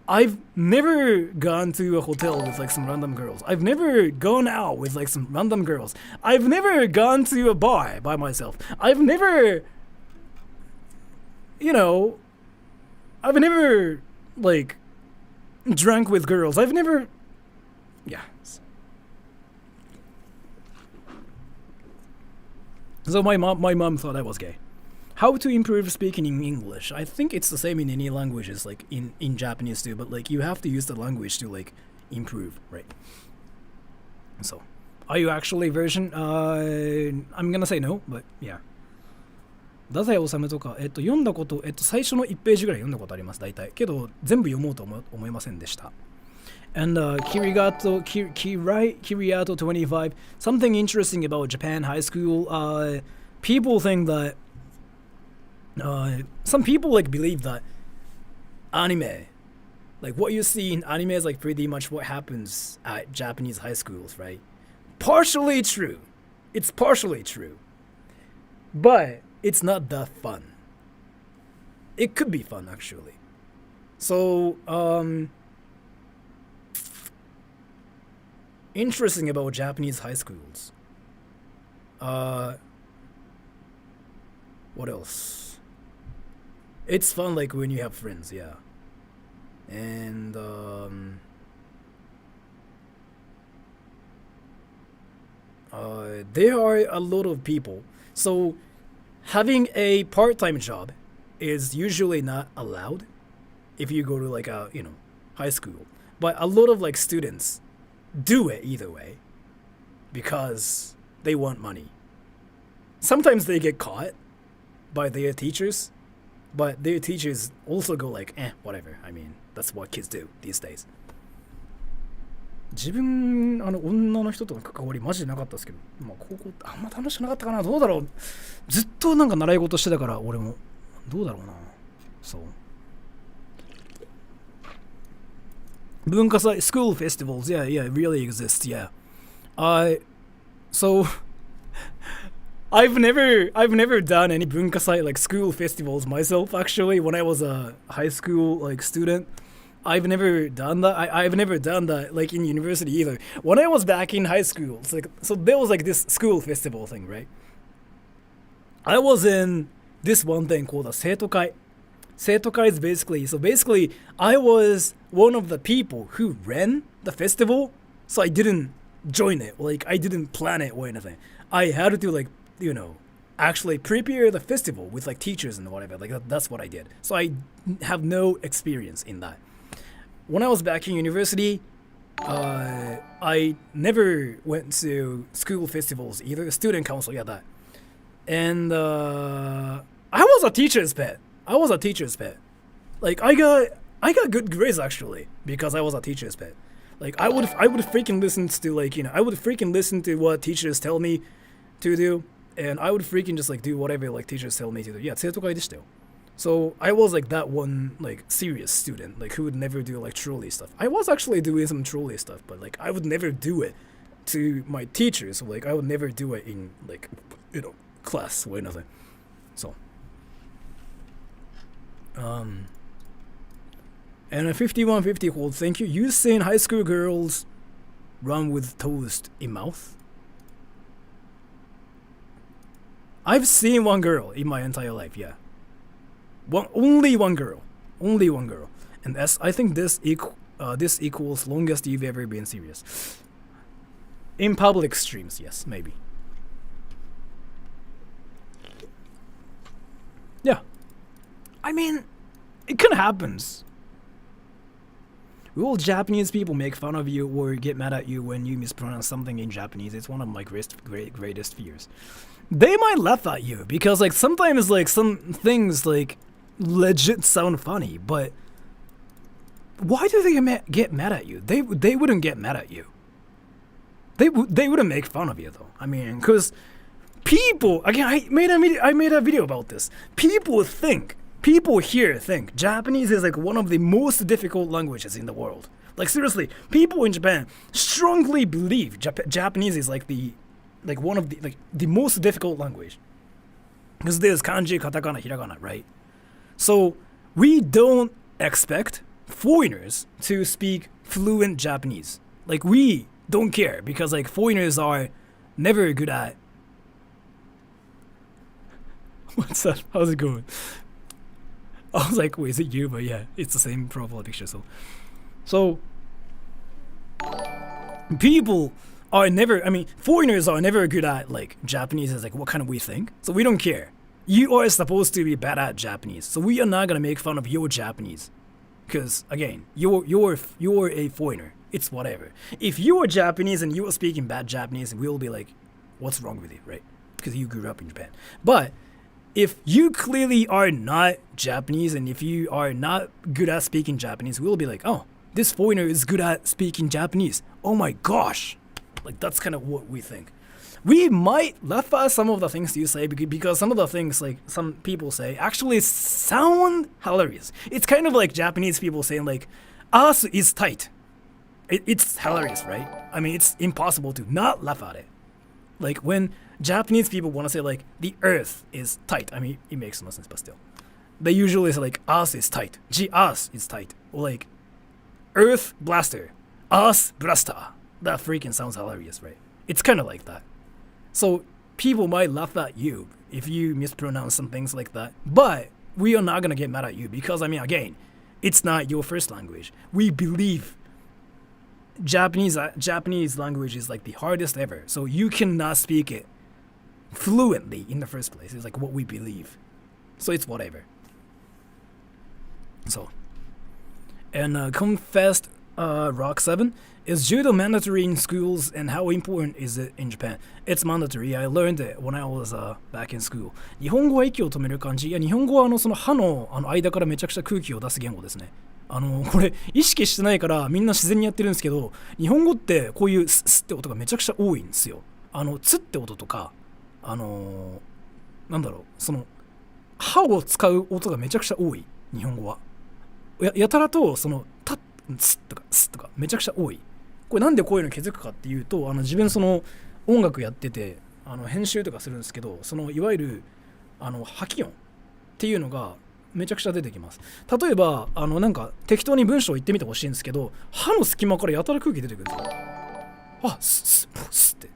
I've never gone to a hotel with like some random girls. I've never gone out with like some random girls. I've never gone to a bar by myself. I've never like drank with girls. I've never, yeah. So my mom thought I was gay. how to improve speaking in English. I think it's the same in any languages, like in Japanese too. But like you have to use the language to like improve, right? So, are you actually version? I'm gonna say no, but yeah. 太宰治とか、読んだこと、最初の1ページぐらい読んだことあります、大体。けど、全部読もうと思いませんでした。And Kiriato 25, something interesting about Japan high school. People think that, some people like believe that anime, like what you see in anime is like pretty much what happens at Japanese high schools, right? Partially true. It's partially true. But it's not that fun. It could be fun actually. So, interesting about Japanese high schools. What else? It's fun like when you have friends, yeah. And there are a lot of people. So having a part-time job is usually not allowed if you go to like a, high school. But a lot of like students do it either way because they want money. Sometimes they get caught by their teachers, but their teachers also go like, whatever. I mean, that's what kids do these days. 自分女の人との関わりマジでなかったですけど、高校あんま楽しくなかったかな。どうだろう。ずっとなんか習い事してたから俺もどうだろうな。そう。文化祭 school festivals, yeah, really exist, yeah. So I've never done any 文化祭 like school festivals myself actually when I was a high school like student. I've never done that. I've never done that like in university either. When I was back in high school, it's like so there was like this school festival thing, right? I was in this one thing called a 生徒会. 生徒会 is basically I was one of the people who ran the festival, so I didn't join it. Like I didn't plan it or anything. I had to like, actually prepare the festival with like teachers and whatever. Like that's what I did. So I have no experience in that. When I was back in university, I never went to school festivals either. Student council, yeah, that. And I was a teacher's pet. Like I got good grades actually because I was a teacher's pet. Like I would freaking listen to like I would freaking listen to what teachers tell me to do, and I would freaking just like do whatever like teachers tell me to do. Yeah, 生徒会でしたよ. So I was like that one like serious student like who would never do like trolley stuff. I was actually doing some trolley stuff, but like I would never do it to my teachers. So, like I would never do it in like class or nothing. So and a 5150 hold, thank you. You seen high school girls run with toast in mouth? I've seen one girl in my entire life, yeah. Only one girl. And I think this equals longest you've ever been serious. In public streams, yes, maybe. Yeah. I mean, it kind of happens. Will Japanese people make fun of you or get mad at you when you mispronounce something in Japanese? It's one of my greatest fears. They might laugh at you because like sometimes like some things like legit sound funny, but why do they get mad at you? They wouldn't get mad at you. They wouldn't make fun of you though. I mean, because people, again, I made a video about this. People here think Japanese is like one of the most difficult languages in the world. Like seriously, people in Japan strongly believe Japanese is like one of the most difficult language because there's kanji, katakana, hiragana, right? So we don't expect foreigners to speak fluent Japanese. Like we don't care because like foreigners are never good at. What's that? How's it going? I was like, wait, is it you? But yeah, it's the same profile picture. So people are never. I mean, foreigners are never good at like Japanese. Is like what kind of we think. So we don't care. you are supposed to be bad at Japanese, so we are not gonna make fun of your Japanese, because again, you're a foreigner. It's whatever. If you are Japanese and you are speaking bad Japanese, we'll be like, what's wrong with you, right? Because you grew up in Japan. But if you clearly are not Japanese and if you are not good at speaking Japanese, we'll be like, oh, this foreigner is good at speaking Japanese. Oh my gosh. Like, that's kind of what we think. We might laugh at some of the things you say because some of the things like some people say actually sound hilarious. It's kind of like Japanese people saying like, "Earth is tight." It's hilarious, right? I mean, it's impossible to not laugh at it. Like when Japanese people want to say like, "The Earth is tight." I mean, it makes no sense, but still, they usually say like, "Earth is tight." Earth is tight. Or like, "Earth blaster." Earth blaster. That freaking sounds hilarious, right? It's kind of like that. So people might laugh at you if you mispronounce some things like that. But we are not going to get mad at you because, I mean, again, it's not your first language. We believe Japanese language is like the hardest ever. So you cannot speak it fluently in the first place. It's like what we believe. So it's whatever. So, and confessed Rock 7. Is judo mandatory in schools and how important is it in Japan? It's mandatory. I learned it when I was back in school. 日本語は息を止める感じ。いや、日本語はその歯の間からめちゃくちゃ空気を出す言語ですね。これ意識してないからみんな自然にやってるんですけど、日本語ってこういうスって音がめちゃくちゃ多いんですよ。ツって音とか、なんだろう、その歯を使う音がめちゃくちゃ多い。日本語は。やたらとそのタッツとかスとかめちゃくちゃ多い。これなんでこういうの気づくかっていうと、自分その音楽やってて編集とかするんですけど、そのいわゆる吐き音っていうのがめちゃくちゃ出てきます。例えばなんか適当に文章を言ってみてほしいんですけど、歯の隙間からやたら空気出てくるんですよ。あ、スって。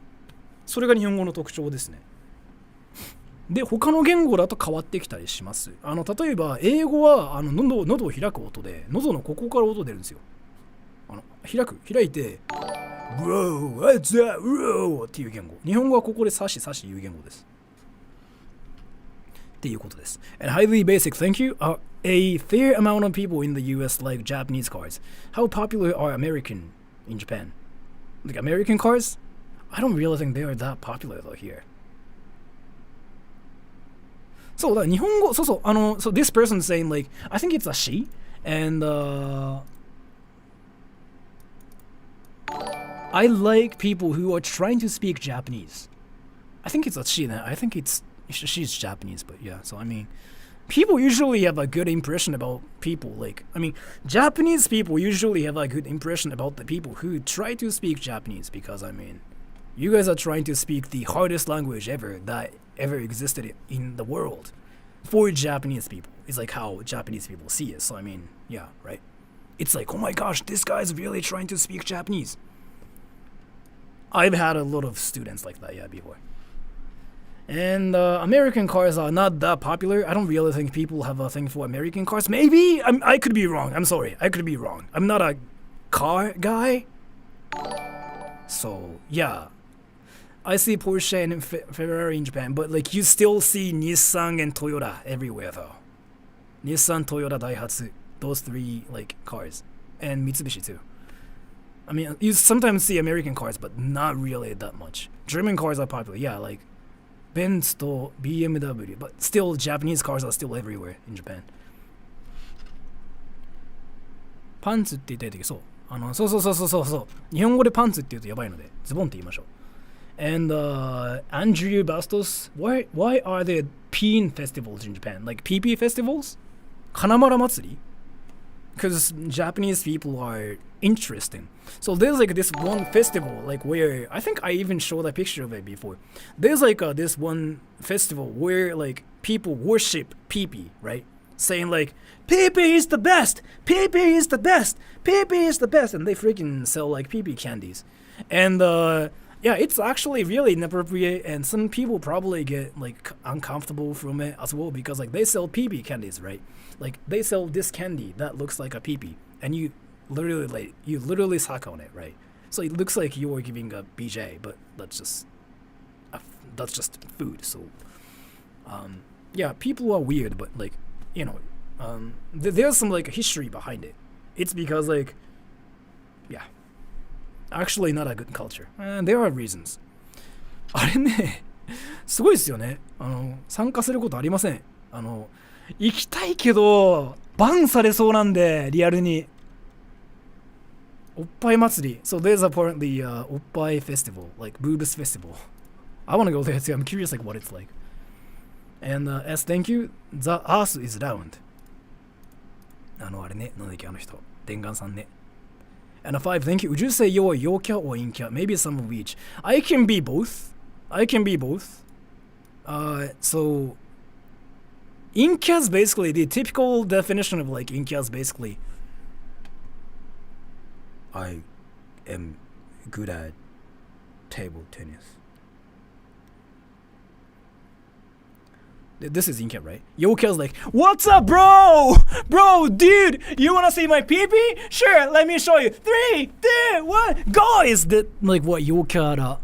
それが日本語の特徴ですね。で、他の言語だと変わってきたりします。例えば英語は喉を開く音で、喉のここから音出るんですよ。開いて Bro, what's that? Bro っていう言語。日本語はここでサシ言う言語です。っていうことです。And highly basic, thank you. A fair amount of people in the US like Japanese cars. How popular are American in Japan? Like American cars? I don't really think they are that popular though here. そうだ、日本語、そう、so this person saying like, I think it's a she, and I like people who are trying to speak Japanese. I think it's a she. I think she's Japanese, but yeah. So I mean, people usually have a good impression about people. Like, I mean, Japanese people usually have a good impression about the people who try to speak Japanese because I mean, you guys are trying to speak the hardest language ever that ever existed in the world for Japanese people. It's like how Japanese people see it. So I mean, yeah, right? It's like, oh my gosh, this guy's really trying to speak Japanese. I've had a lot of students like that, yeah, before. And American cars are not that popular. I don't really think people have a thing for American cars. Maybe I could be wrong. I'm sorry. I could be wrong. I'm not a car guy. So yeah, I see Porsche and Ferrari in Japan, but like you still see Nissan and Toyota everywhere though. Nissan, Toyota, Daihatsu, those three like cars, and Mitsubishi too. I mean, you sometimes see American cars, but not really that much. German cars are popular, yeah, like Benz to BMW, but still Japanese cars are still everywhere in Japan. パンツって言った時そう。そう。日本語でパンツって言うとやばいので、ズボンって言いましょう。And Andrew Bastos, why are there peen festivals in Japan? Like PP festivals? 金丸祭り? Because Japanese people are interesting. So there's like this one festival, like where I think I even showed a picture of it before. There's like this one festival where like people worship PP, right? Saying like, PP is the best! PP is the best! PP is the best! And they freaking sell like PP candies. And yeah, it's actually really inappropriate, and some people probably get like uncomfortable from it as well because like they sell PP candies, right? Like they sell this candy that looks like a PP, and you literally suck on it, right? So it looks like you are giving a BJ, but that's just food. So yeah, people are weird, but like, you know, there's some like history behind it. It's because like, yeah, actually not a good culture. And there are reasons. あれね、すごいですよね。参加することありません。行きたいけど、バンされそうなんで、リアルに。おっぱい祭り。So there's apparentlyおっぱい festival, like boobs festival. I want to go there too. I'm curious like what it's like. And as thank you, the earth is round. あれね、なんだっけあの人。電眼さんね。And a 5, thank you. Would you say you're Yokia or Inkia? Maybe some of each. I can be both. So Inkia's basically the typical definition of like Inkia's basically I am good at table tennis. This is Inkia, right? Yokia's like, what's up, bro? Bro, dude, you wanna see my pee-pee? Sure, let me show you. 3, 2, 1, go! Is that like what Yokaras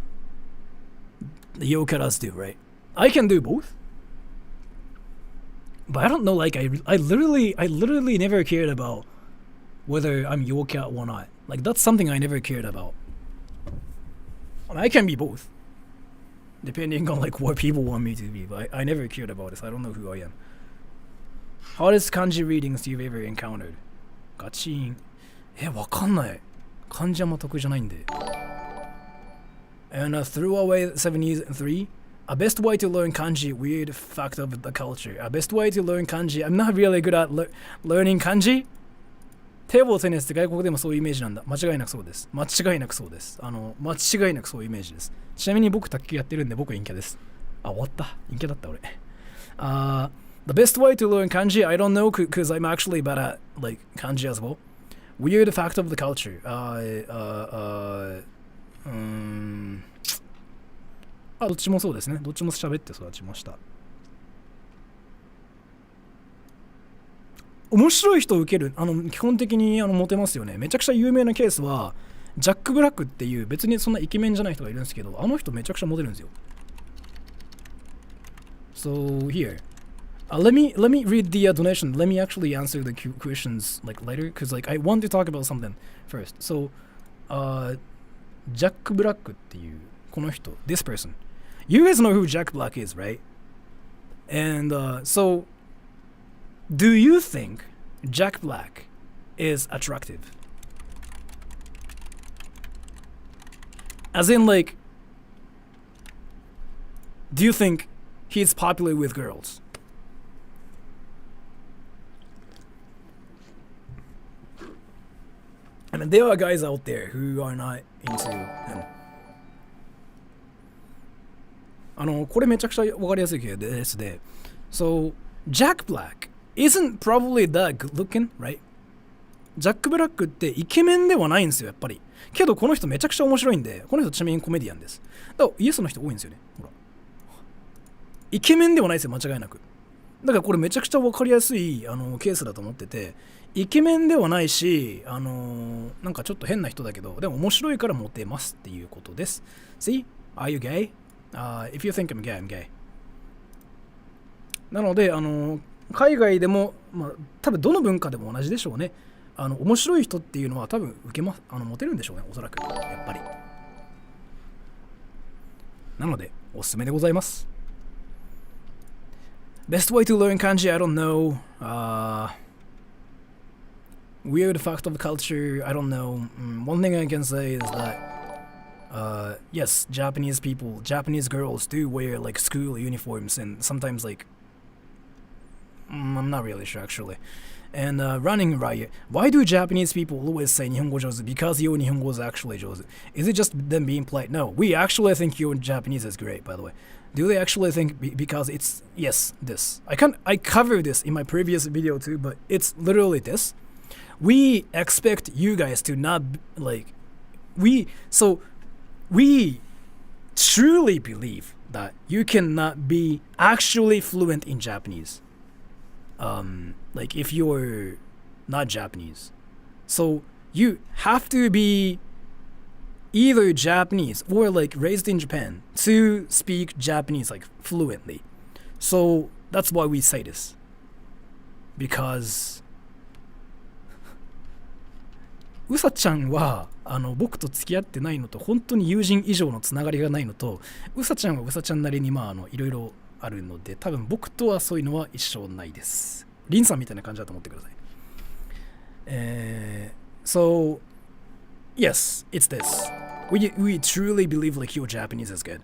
do, right? I can do both. But I don't know, like, I literally never cared about whether I'm Yoka or not. Like, that's something I never cared about. I can be both. Depending on, like, what people want me to be. But I never cared about this. I don't know who I am. Hardest kanji readings you've ever encountered? ガチン。わかんない。漢字あんま得意じゃないんで。And threw away 73. A best way to learn kanji, weird fact of the culture. A best way to learn kanji. I'm not really good at learning kanji. テーブルテニスって外国でもそういうイメージなんだ。間違いなくそうです。間違いなくそうです。間違いなくそういうイメージです。ちなみに僕卓球やってるんで僕陰キャです。あ、終わった。陰キャだった俺。The best way to learn kanji, I don't know because I'm actually bad at like kanji as well. Weird fact of the culture. どっちもそうですね。どっちも喋って育ちました。面白い人を受ける、基本的にモテますよね。めちゃくちゃ有名なケースは、ジャック・ブラックっていう別にそんなイケメンじゃない人がいるんですけど、あの人めちゃくちゃモテるんですよ。So here, let me read the donation. Let me actually answer the questions like later, because like I want to talk about something first. So, ジャック・ブラックっていうこの人、this person. You guys know who Jack Black is, right? And so, do you think Jack Black is attractive? As in, like, do you think he's popular with girls? I mean, there are guys out there who are not into him. これめちゃくちゃわかりやすいケースで、So, Jack Black isn't probably that good looking, right? ジャック・ブラックってイケメンではないんですよ、やっぱり。けどこの人めちゃくちゃ面白いんで、この人ちなみにコメディアンです。だからイエスの人多いんですよね。ほら。イケメンではないですよ、間違いなく。だからこれめちゃくちゃわかりやすいケースだと思ってて、イケメンではないし、なんかちょっと変な人だけど、でも面白いからモテますっていうことです。See? Are you gay? If you think I'm gay, I'm gay. なので、海外でも、まあ、多分どの文化でも同じでしょうね。面白い人っていうのは多分モテるんでしょうね、おそらく。やっぱり。なので、おすすめでございます。Best way to learn kanji, I don't know. Weird fact of culture, I don't know. One thing I can say is that, yes, Japanese girls do wear like school uniforms and sometimes like, I'm not really sure actually. And running riot. Why do Japanese people always say Nihongo jozu? Because your Nihongo is actually jozu. Is it just them being polite? No, we actually think your Japanese is great, by the way. Do they actually think because it's yes this? I covered this in my previous video too, but it's literally this. We expect you guys to not like we truly believe that you cannot be actually fluent in Japanese. Like if you're not Japanese. So you have to be either Japanese or like raised in Japan to speak Japanese like fluently. So That's why we say this. Because うさちゃんは僕と付き合ってないのと本当に友人以上のつながりがないのと、うさちゃんはうさちゃんなりにいろいろあるので、多分僕とはそういうのは一生ないです。リンさんみたいな感じだと思ってください。So yes, it's this. We truly believe like your Japanese is good.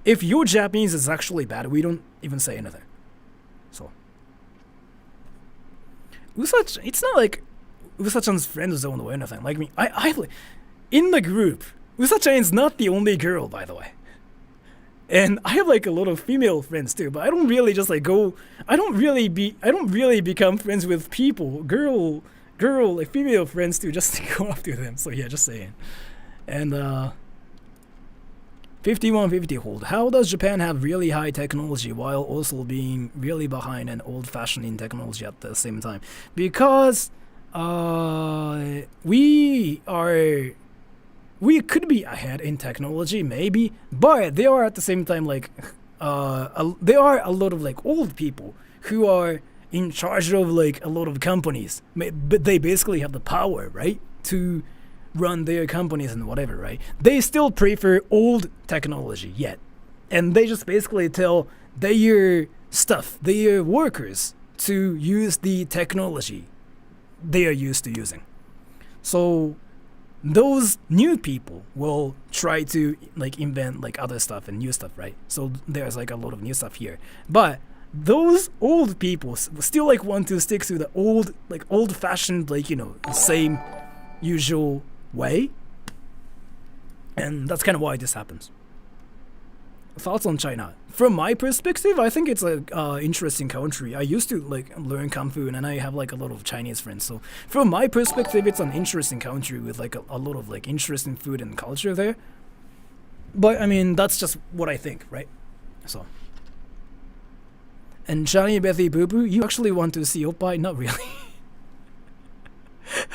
If your Japanese is actually bad, we don't even say anything. So Usa-chan, it's not like Usa-chan's friend zone or anything. Like me, I in the group, Usa-chan is not the only girl, by the way. And I have like a lot of female friends too, but I don't really just like go. I don't really become friends with people, girl, like female friends too, just to go after them. So yeah, just saying. And 5150 hold. How does Japan have really high technology while also being really behind and old-fashioned in technology at the same time? Because we could be ahead in technology, maybe, but they are at the same time like there are a lot of like old people who are in charge of like a lot of companies, but they basically have the power, right, to run their companies and whatever, right? They still prefer old technology yet, and they just basically tell their workers to use the technology they are used to using. So those new people will try to like invent like other stuff and new stuff, right? So there's like a lot of new stuff here, but those old people still like want to stick to the old-fashioned, like, you know, same usual way, and that's kind of why this happens. Thoughts on China? From my perspective, I think it's an interesting country. I used to like learn Kung Fu, and I have like a lot of Chinese friends. So from my perspective, it's an interesting country with like a lot of like interesting food and culture there. But I mean, that's just what I think, right? So. And Johnny Bethy Boo Boo, you actually want to see Oppai? Not really.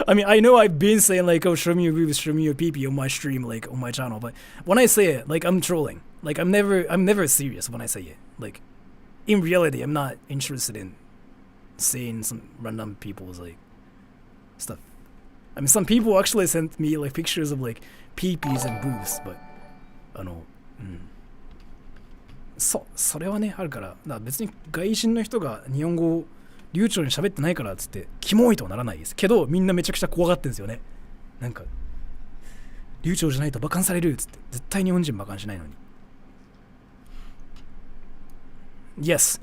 I mean, I know I've been saying like, oh, show me your boobs, show me your pee-pee on my stream, like on my channel, but when I say it, like I'm trolling. Like I'm never serious when I say it. Like in reality, I'm not interested in seeing some random people's like stuff. I mean, some people actually sent me like pictures of like pee-pees and boobs, but それはねあるから、別に外人の人が日本語を流暢に喋ってないからっつってキモいとはならないですけど、みんなめちゃくちゃ怖がってんですよね。なんか流暢じゃないとバカンされるっつって、絶対日本人バカンしないのに。Yes,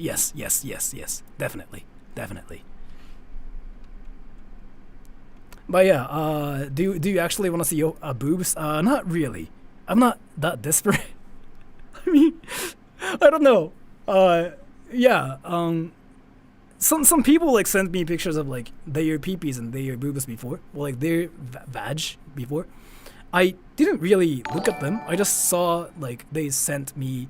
definitely. But yeah, do you actually want to see boobs? Not really. I'm not that desperate. I mean, I don't know. Some people like sent me pictures of like their peepees and their boobs before, or like their vag before. I didn't really look at them. I just saw like they sent me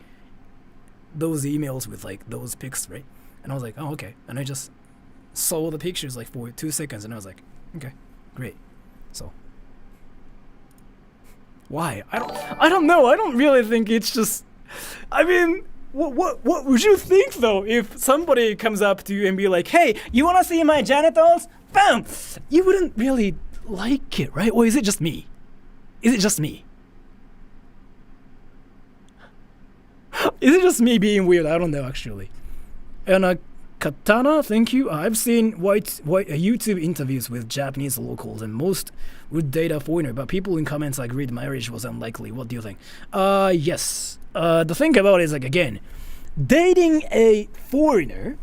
those emails with like those pics, right? And I was like, oh, okay. And I just saw the pictures like for 2 seconds, and I was like, okay, great. So why? I don't know. I don't really think it's just. I mean, what would you think though if somebody comes up to you and be like, hey, you wanna see my genitals? Bam! You wouldn't really like it, right? Or is it just me? Is it just me? Is it just me being weird? I don't know actually. And Katana, thank you. I've seen white YouTube interviews with Japanese locals, and most would date a foreigner, but people in comments agreed marriage was unlikely. What do you think? Yes. The thing about it is, like, again, dating a foreigner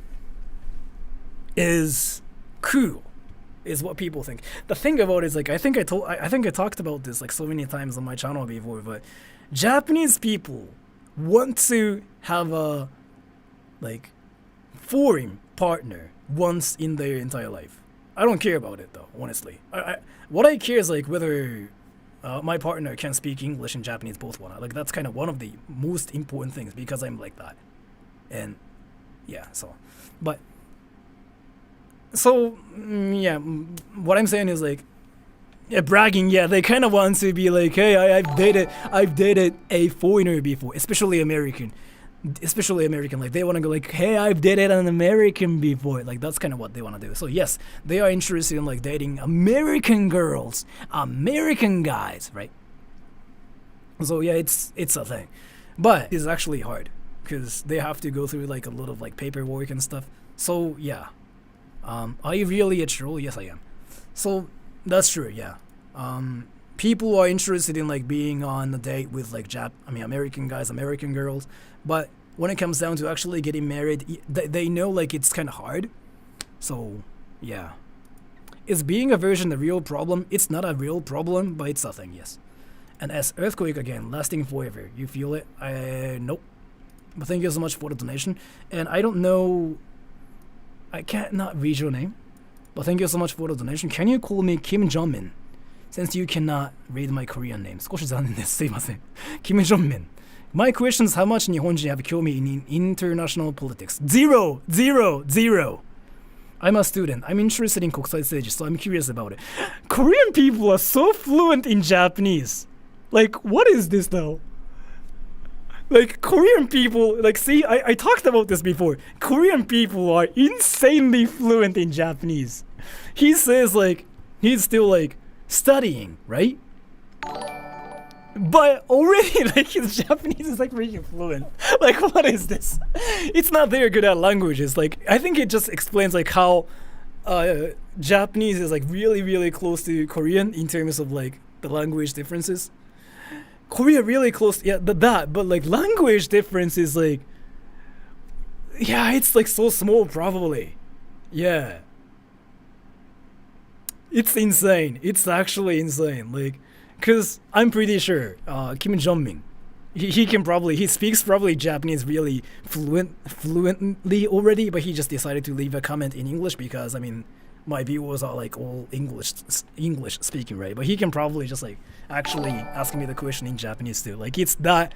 is cool, is what people think. The thing about it is, like, I think I talked about this like so many times on my channel before, but Japanese people want to have a like foreign partner once in their entire life. I don't care about it though, honestly. What I care is like whether my partner can speak English and Japanese both wanna. Like that's kind of one of the most important things because I'm like that. And yeah, what I'm saying is like, yeah, bragging, yeah, they kind of want to be like, hey, I've dated a foreigner before, especially American. especially American, like they want to go like, hey, I've dated an American before, like that's kind of what they want to do. So yes, they are interested in like dating American girls, American guys, right? So yeah, it's a thing, but it's actually hard because they have to go through like a lot of like paperwork and stuff. So yeah, are you really a troll? Yes, I am. So that's true. Yeah, people are interested in like being on a date with like American guys, American girls, but when it comes down to actually getting married, they know like it's kind of hard. So yeah, is being a virgin a real problem? It's not a real problem, but it's a thing. Yes. And as earthquake again, lasting forever. You feel it? Nope. But thank you so much for the donation. And I don't know, I can't not read your name, but thank you so much for the donation. Can you call me Kim Jong-min? Since you cannot read my Korean name. 少し残念です。すいません。Kim Jong-min. My question is how much 日本人 have 興味 in international politics? Zero! Zero! Zero! I'm a student. I'm interested in 国際政治, so I'm curious about it. Korean people are so fluent in Japanese. Like, what is this though? Like, Korean people, like, see, I talked about this before. Korean people are insanely fluent in Japanese. He says, like, he's still, like, studying, right? But already, like, his Japanese is, like, really fluent. Like, what is this? It's not very good at languages. Like, I think it just explains, like, how Japanese is, like, really, really close to Korean in terms of, like, the language differences. Korea really close, yeah, that, but like language difference is like, yeah, it's like so small probably. Yeah. It's insane. It's actually insane. Like, cause I'm pretty sure Kim Jong-min, he speaks probably Japanese really fluently already, but he just decided to leave a comment in English because I mean my viewers are like all English speaking, right? But he can probably just like actually ask me the question in Japanese too. Like it's that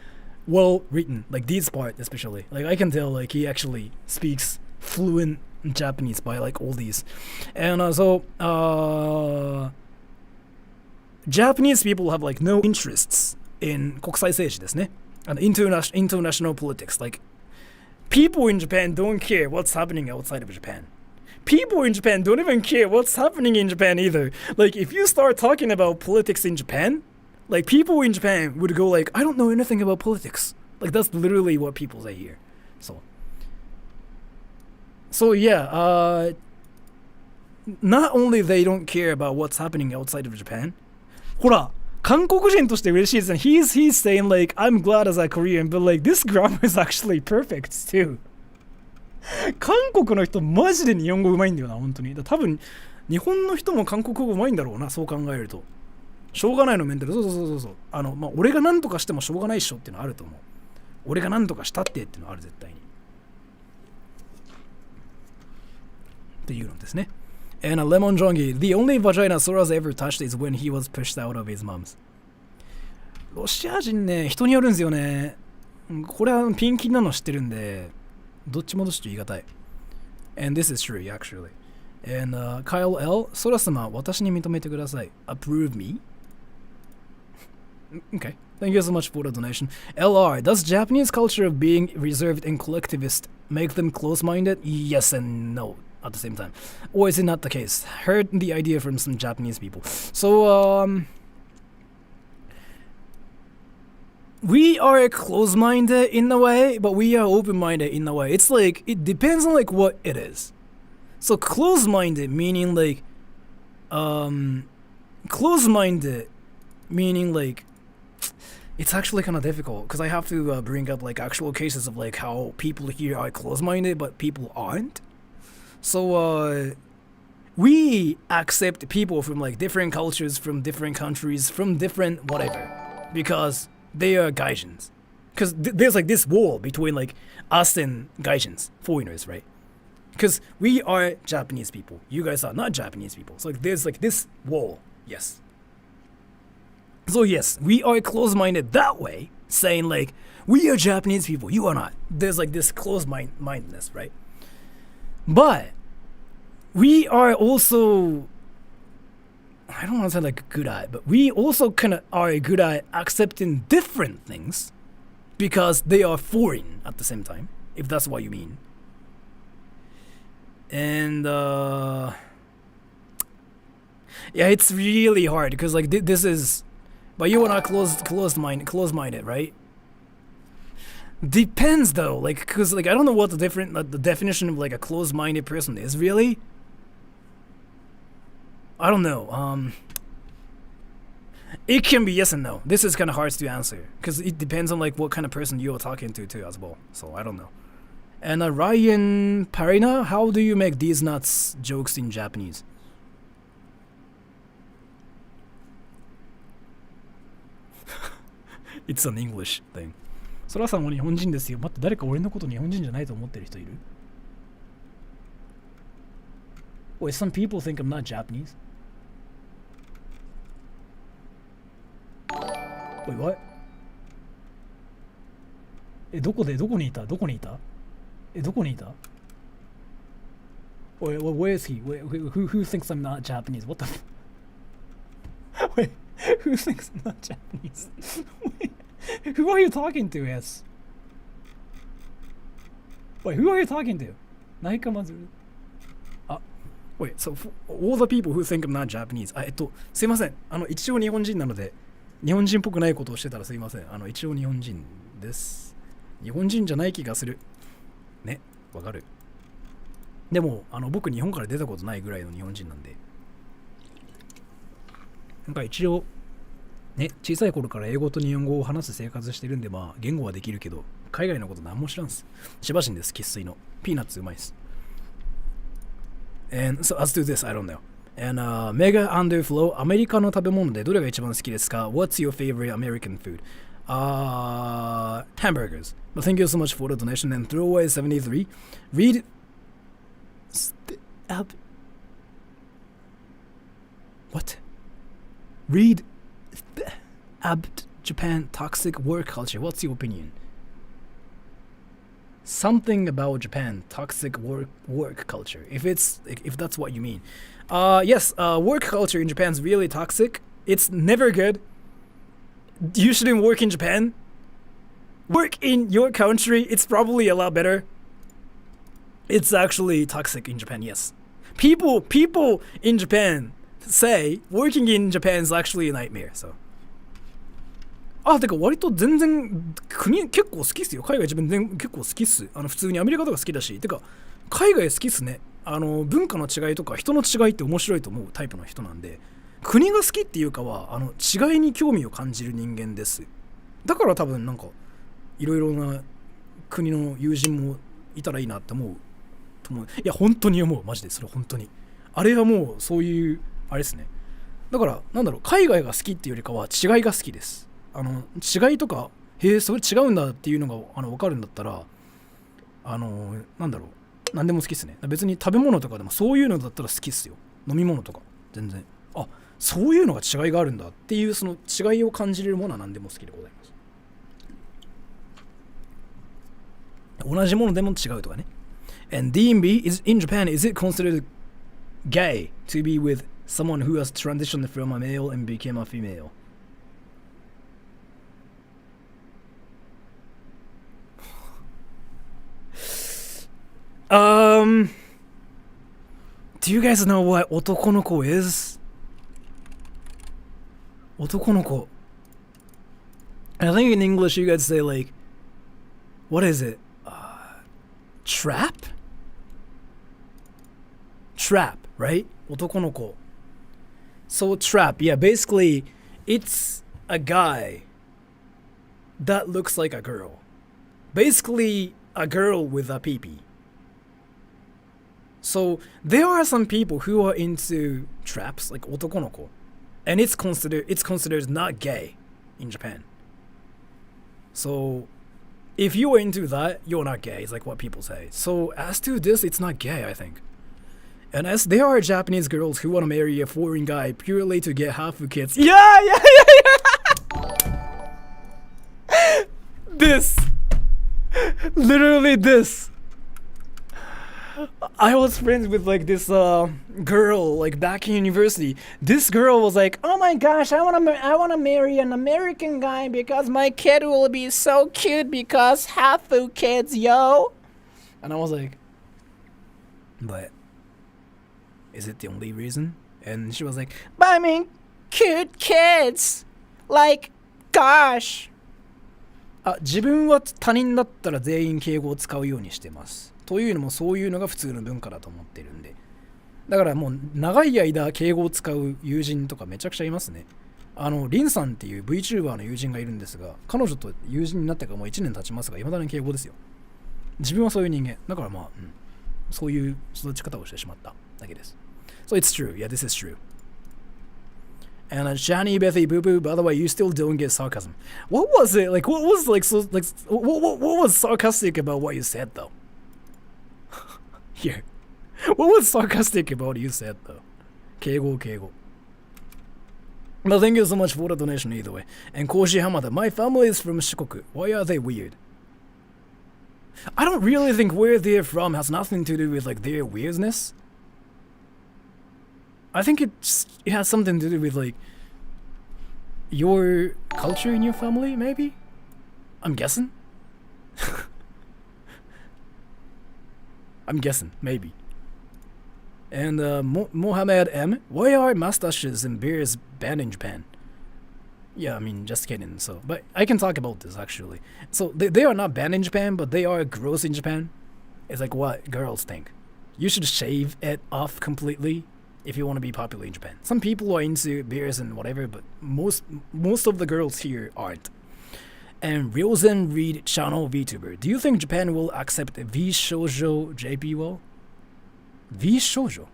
well written, like this part especially. Like I can tell like he actually speaks fluent Japanese by like all these. And Japanese people have like no interests in 国際政治ですね. And international politics. Like people in Japan don't care what's happening outside of Japan. People in Japan don't even care what's happening in Japan either. Like, if you start talking about politics in Japan, like, people in Japan would go like, I don't know anything about politics. Like, that's literally what people say here. So yeah, not only they don't care about what's happening outside of Japan, ほら、韓国人として嬉しいですね. He's saying like, I'm glad as a Korean, but like, this grammar is actually perfect too. 韓国の人マジで日本語うまいんだよな本当に。多分日本の人も韓国語うまいんだろうな、そう考えると。しょうがないのメンタル。そう俺が何とかしてもしょうがないっしょっていうのあると思う。俺が何とかしたってっていうのある絶対に。っていうのですね。And a lemon jongi, the only vagina Sora's ever touched is when he was pushed out of his mom's. ロシア人ね、人によるんですよね。これはピンキンなの知ってるんで。どっちもどっちと言い難い。And this is true, actually. And Kyle L. ソラ様、私に認めてください。Approve me? Okay. Thank you so much for the donation. LR, does Japanese culture of being reserved and collectivist make them close-minded? Yes and no at the same time. Or is it not the case? Heard the idea from some Japanese people. So, we are close-minded in a way, but we are open-minded in a way. It's like, it depends on like what it is. So close-minded meaning like, close-minded meaning like, it's actually kind of difficult because I have to bring up like actual cases of like how people here are close-minded but people aren't. So we accept people from like different cultures, from different countries, from different whatever, because they are Gaijins. Because there's like this wall between like us and Gaijins, foreigners, right? Because we are Japanese people. You guys are not Japanese people. So like, there's like this wall. Yes. So yes, we are close-minded that way, saying like, we are Japanese people, you are not. There's like this close-mindedness, right? But we are also, I don't want to say like good at, but we also kind of are good at accepting different things because they are foreign at the same time, if that's what you mean. And yeah, it's really hard because like this is, but you are not closed-minded, right? Depends though, like, cause like I don't know what the definition of like a closed-minded person is really. I don't know. It can be yes and no. This is kind of hard to answer because it depends on like what kind of person you are talking to too as well. So I don't know. And Ryan Parina, how do you make these nuts jokes in Japanese? It's an English thing. そらさんも日本人ですよ。待って、誰か俺のこと日本人じゃないと思ってる人いる？ Wait, some people think I'm not Japanese. Wait, what? どこにいた Wait, where is he? Wait, who thinks I'm not Japanese? What the Wait, who thinks I'm not Japanese? Wait, who are you talking to, yes? Wait, who are you talking to? Naika Mazuru? Wait, so for all the people who think I'm not Japanese, すいません。一応日本人なので、日本人っぽくないことをしてたらすいません。一応日本人です。日本人じゃない気がする。ね、わかる。でも、僕日本から出たことないぐらいの日本人なんで。なんか一応、ね、小さい頃から英語と日本語を話す生活してるんで、まあ、言語はできるけど、海外のこと何も知らんす。千葉人です、生粋の。ピーナッツうまいです。And so as to this, I don't know. And Mega Underflow, アメリカの食べ物でどれが一番好きですか？ What's your favorite American food? Hamburgers. But thank you so much for the donation. And Throwaway73, read What? Read Japan toxic work culture. What's your opinion? Something about Japan toxic work culture. If that's what you mean. Yes, work culture in Japan is really toxic. It's never good. You shouldn't work in Japan. Work in your country. It's probably a lot better. It's actually toxic in Japan, yes. People in Japan say working in Japan is actually a nightmare, so. てか割と全然国結構好きっすよ。海外自分結構好きっす。普通にアメリカとか好きだし。てか海外好きっすね。文化の違いとか人の違いって面白いと思うタイプの人なんで、国が好きっていうかは違いに興味を感じる人間です。だから多分なんかいろいろな国の友人もいたらいいなって思う。いや本当に思う。マジでそれ本当に。あれはもうそういうあれですね。だからなんだろう、海外が好きっていうよりかは違いが好きです。違いとかそれ違うんだっていうのが分かるんだったらなんだろう、何でも好きっすね。別に食べ物とかでもそういうのだったら好きっすよ。飲み物とか全然そういうのが違いがあるんだっていうその違いを感じれるものは何でも好きでございます。同じものでも違うとかね。And DMB is in Japan, is it considered gay to be with someone who has transitioned from a male and became a female? Do you guys know what 男の子 is? 男の子. I think in English you guys say like, what is it? Trap? Trap, right? 男の子. So trap, yeah, basically it's a guy that looks like a girl. Basically a girl with a pee-pee. So there are some people who are into traps, like 男の子, and it's considered not gay in Japan. So if you are into that, you're not gay, is like what people say. So as to this, it's not gay, I think. And as there are Japanese girls who want to marry a foreign guy purely to get half the kids. Yeah. This. Literally this. I was friends with like this girl like back in university. This girl was like, "Oh my gosh, I wanna marry an American guy because my kid will be so cute because hafu kids, yo." And I was like, "But is it the only reason?" And she was like, "But I mean, cute kids, like, gosh." 自分は他人だったら全員敬語を使うようにしてます。というのもそういうのが普通の文化だと思ってるんで。だからもう長い間敬語を使う友人とかめちゃくちゃいますね。リンさんっていう VTuber の友人がいるんですが、彼女と友人になってからもう1年経ちますが、未だに敬語ですよ。自分はそういう人間。だからまあ、そういう育ち方をしてしまっただけです。So it's true. Yeah, this is true. And Shani, Bethy, Boo Boo, by the way, you still don't get sarcasm. What was it? Like, what was like so like what was sarcastic about what you said though? Here. What was sarcastic about what you said though? Keigo. But thank you so much for the donation either way. And Koji Hamada, my family is from Shikoku. Why are they weird? I don't really think where they're from has nothing to do with like their weirdness. I think it has something to do with like your culture in your family, maybe? I'm guessing. I'm guessing, maybe. And Mohammed M, why are mustaches and beards banned in Japan? Yeah, I mean, just kidding. So, but I can talk about this actually. So they are not banned in Japan, but they are gross in Japan. It's like what girls think. You should shave it off completely if you want to be popular in Japan. Some people are into beards and whatever, but most of the girls here aren't. And Ryozen Reed channel VTuber, do you think Japan will accept V Shoujo JP well? V Shoujo?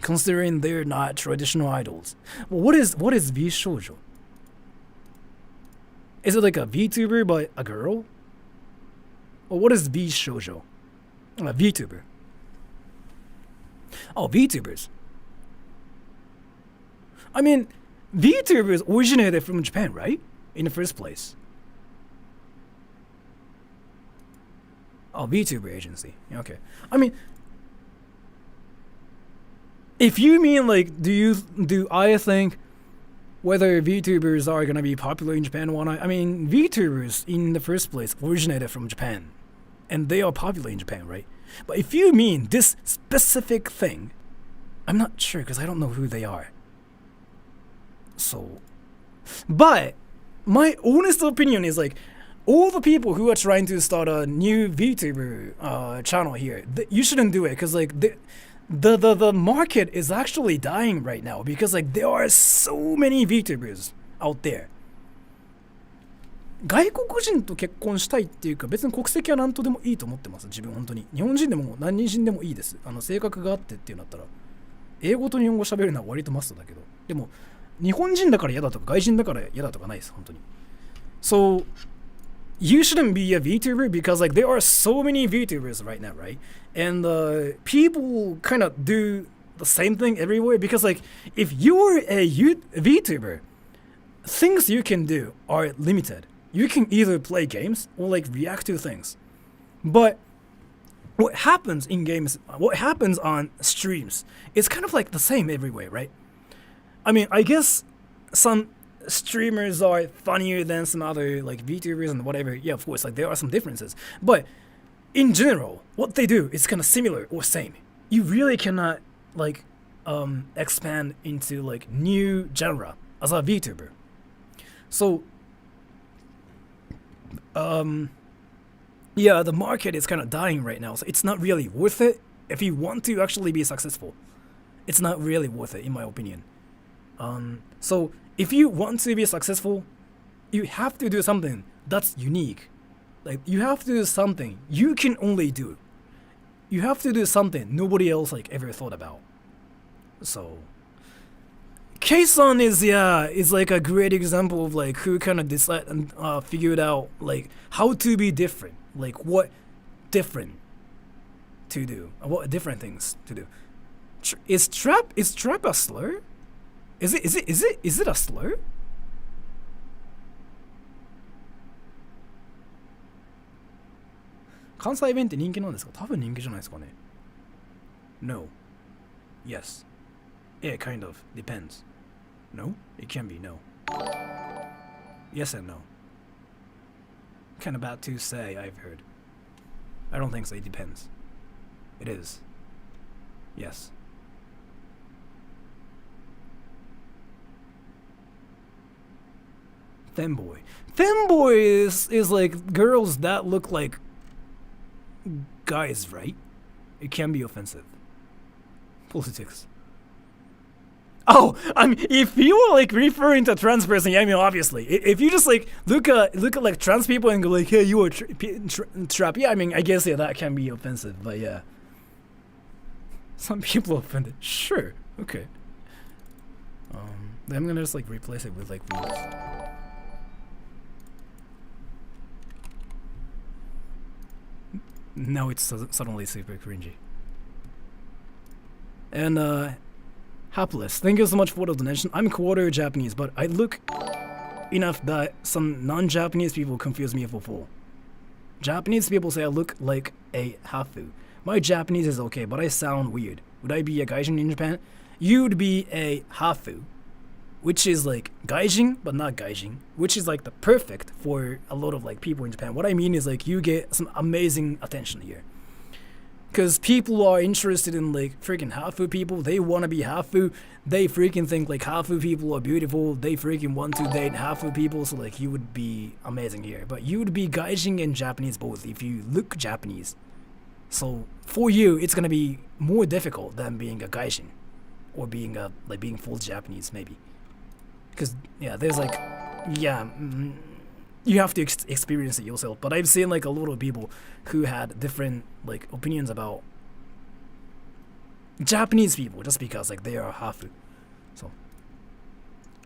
Considering they're not traditional idols. Well, what is V Shoujo? Is it like a VTuber but a girl? Or what is V Shoujo? A VTuber. Oh, VTubers. I mean, VTubers originated from Japan, right? In the first place. Oh, VTuber agency. Okay. I mean, if you mean like, do I think whether VTubers are gonna be popular in Japan or not? I mean, VTubers in the first place originated from Japan, and they are popular in Japan, right? But if you mean this specific thing, I'm not sure because I don't know who they are. So, but my honest opinion is like, all the people who are trying to start a new VTuber channel here, you shouldn't do it because like the market is actually dying right now because like there are so many VTubers out there. 外国人と結婚したいっていうか別に国籍は何とでもいいと思ってます自分本当に日本人でも何人でもいいです性格があってっていうんだったら英語と日本語喋るのは割とマストだけどでも日本人だから嫌だとか外人だから嫌だとかないです本当に So you shouldn't be a VTuber because like there are so many VTubers right now, right? And people kind of do the same thing everywhere because like if you're a VTuber, things you can do are limited. You can either play games or like react to things. But what happens in games, what happens on streams, it's kind of like the same everywhere, right? I mean, I guess some streamers are funnier than some other like VTubers and whatever. Yeah, of course, like there are some differences. But in general, what they do is kind of similar or same. You really cannot like expand into like new genre as a VTuber. So yeah, the market is kind of dying right now. So it's not really worth it if you want to actually be successful. It's not really worth it in my opinion. So if you want to be successful, you have to do something that's unique. Like you have to do something you can only do. You have to do something nobody else like ever thought about. So K-Son is like a great example of like who kind of decided and figured out like how to be different, like what different to do, what different things to do. Is trap a slur? Is it a slur? 関西弁って人気なんですか？多分人気じゃないですかね。No. Yes. It kind of depends. No? It can be no. Yes and no. Kind of bad to say, I've heard. I don't think so. It depends. It is. Yes. Femboy. Femboy is like girls that look like guys, right? It can be offensive. Politics. Oh, I mean, if you are like referring to a trans person, I mean, obviously, if you just like look at like trans people and go like, hey, you are trap, yeah, I mean, I guess yeah, that can be offensive, but yeah, some people are offended. Sure, okay. Then I'm gonna just like replace it with like rules. Now it's suddenly super cringy. And Hapless, thank you so much for the donation. I'm quarter Japanese, but I look enough that some non-Japanese people confuse me for full. Japanese people say I look like a hafu. My Japanese is okay, but I sound weird. Would I be a gaijin in Japan? You'd be a hafu, which is like gaijin, but not gaijin, which is like the perfect for a lot of like people in Japan. What I mean is like you get some amazing attention here. Because people are interested in like freaking hafu people. They want to be hafu. They freaking think like hafu people are beautiful. They freaking want to date hafu people. So like you would be amazing here. But you would be gaijin and Japanese both if you look Japanese. So for you, it's gonna be more difficult than being a gaijin or being a like being full Japanese maybe. Because yeah, there's like you have to experience it yourself. But I've seen like a lot of people who had different like opinions about Japanese people just because like they are hafu. So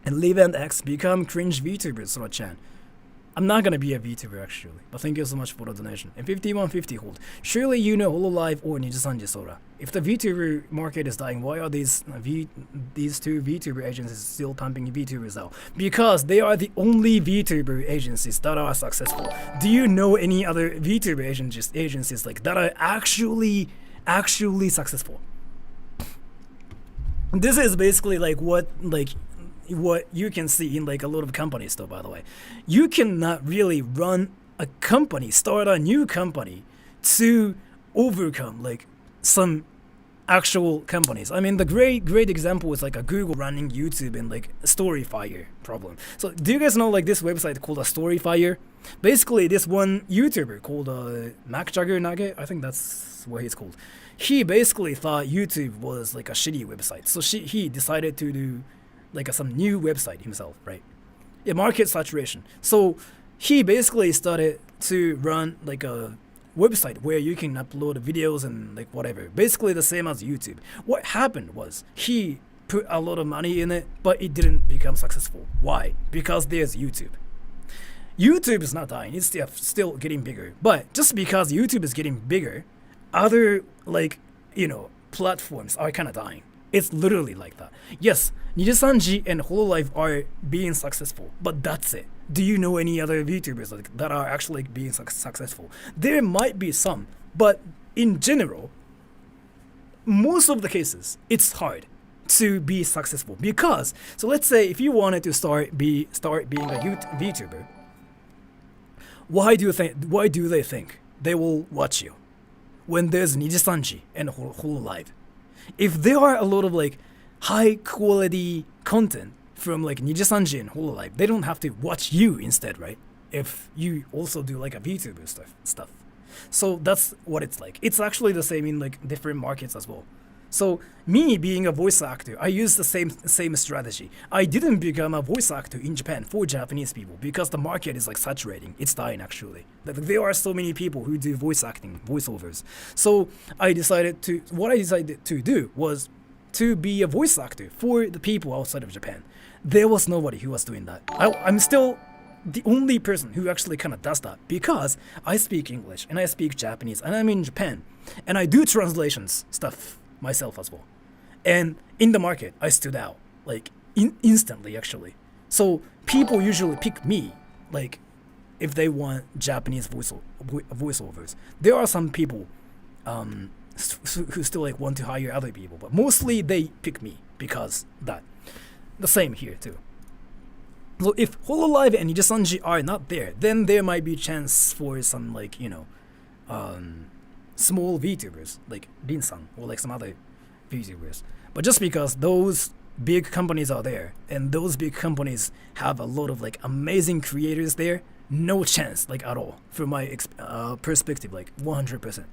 and Live and X become cringe VTubers, Sora-chan. I'm not gonna be a VTuber actually, but thank you so much for the donation. And 5150 hold. Surely you know Hololive or Nijisanji Sora. If the VTuber market is dying, why are these two VTuber agencies still pumping VTubers out? Because they are the only VTuber agencies that are successful. Do you know any other VTuber agencies like that are actually successful? This is basically like what you can see in like a lot of companies though, by the way. You cannot really run a company, start a new company to overcome like some actual companies. I mean, the great example is like a Google running YouTube and like Storyfire problem. So do you guys know like this website called a Storyfire? Basically this one YouTuber called Mac Jagger Nage, I think that's what he's called. He basically thought YouTube was like a shitty website. So he decided to do like some new website himself, right? Yeah, market saturation. So he basically started to run like a website where you can upload videos and like whatever. Basically the same as YouTube. What happened was he put a lot of money in it, but it didn't become successful. Why? Because there's YouTube. YouTube is not dying, it's still getting bigger. But just because YouTube is getting bigger, other like, platforms are kind of dying. It's literally like that. Yes, Nijisanji and Hololive are being successful, but that's it. Do you know any other VTubers like that are actually being successful? There might be some, but in general, most of the cases, it's hard to be successful because, so let's say if you wanted to start being a VTuber, why do they think they will watch you when there's Nijisanji and Hololive? If there are a lot of like high quality content from like Nijisanji and Hololive, they don't have to watch you instead, right? If you also do like a VTuber stuff. So that's what it's like. It's actually the same in like different markets as well. So me being a voice actor, I use the same strategy. I didn't become a voice actor in Japan for Japanese people because the market is like saturating. It's dying actually. Like, there are so many people who do voice acting, voiceovers. So what I decided to do was to be a voice actor for the people outside of Japan. There was nobody who was doing that. I'm still the only person who actually kind of does that because I speak English and I speak Japanese and I'm in Japan and I do translations stuff myself as well. And in the market, I stood out like instantly actually. So people usually pick me like if they want Japanese voiceovers. There are some people who still like want to hire other people, but mostly they pick me because that. The same here too. So if Hololive and Nijisanji are not there, then there might be chance for some like, small VTubers like Rin-san or like some other VTubers. But just because those big companies are there and those big companies have a lot of like amazing creators there, no chance like at all from my perspective, like 100%.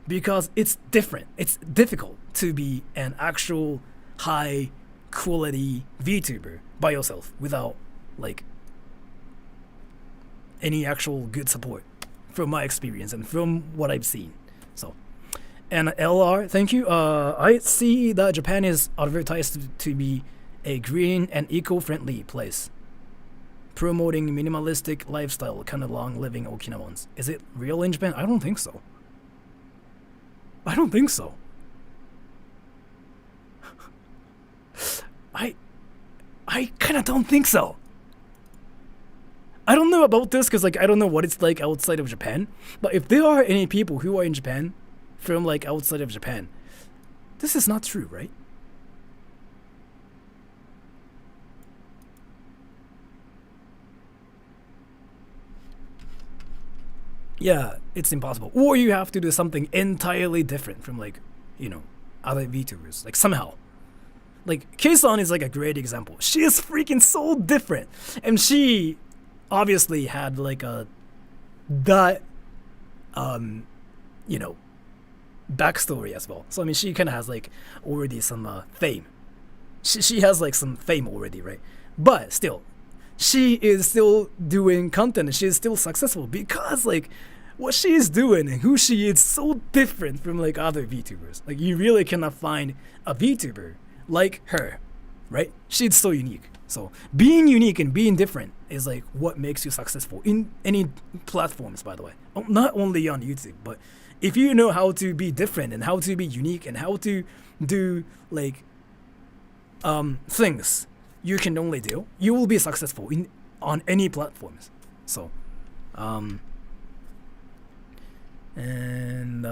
Because it's different. It's difficult to be an actual high quality VTuber by yourself without like any actual good support from my experience and from what I've seen. So, and LR, thank you. I see that Japan is advertised to be a green and eco-friendly place, promoting minimalistic lifestyle, kind of long living Okinawans. Is it real in Japan? I don't think so. I don't think so. I kind of don't think so. I don't know about this because like I don't know what it's like outside of Japan. But if there are any people who are in Japan from like outside of Japan, this is not true, right? Yeah, it's impossible. Or you have to do something entirely different from like, other VTubers. Like somehow. Like Kei-san is like a great example. She is freaking so different. And she obviously had like backstory as well. So I mean she kinda has like already some fame. She has like some fame already, right? But still, she is still doing content and she is still successful because like what she is doing and who she is so different from like other VTubers. Like you really cannot find a VTuber like her, right? She's so unique. So being unique and being different is like what makes you successful in any platforms, by the way. Not only on YouTube, but if you know how to be different and how to be unique and how to do like things you can only do, you will be successful on any platforms. So and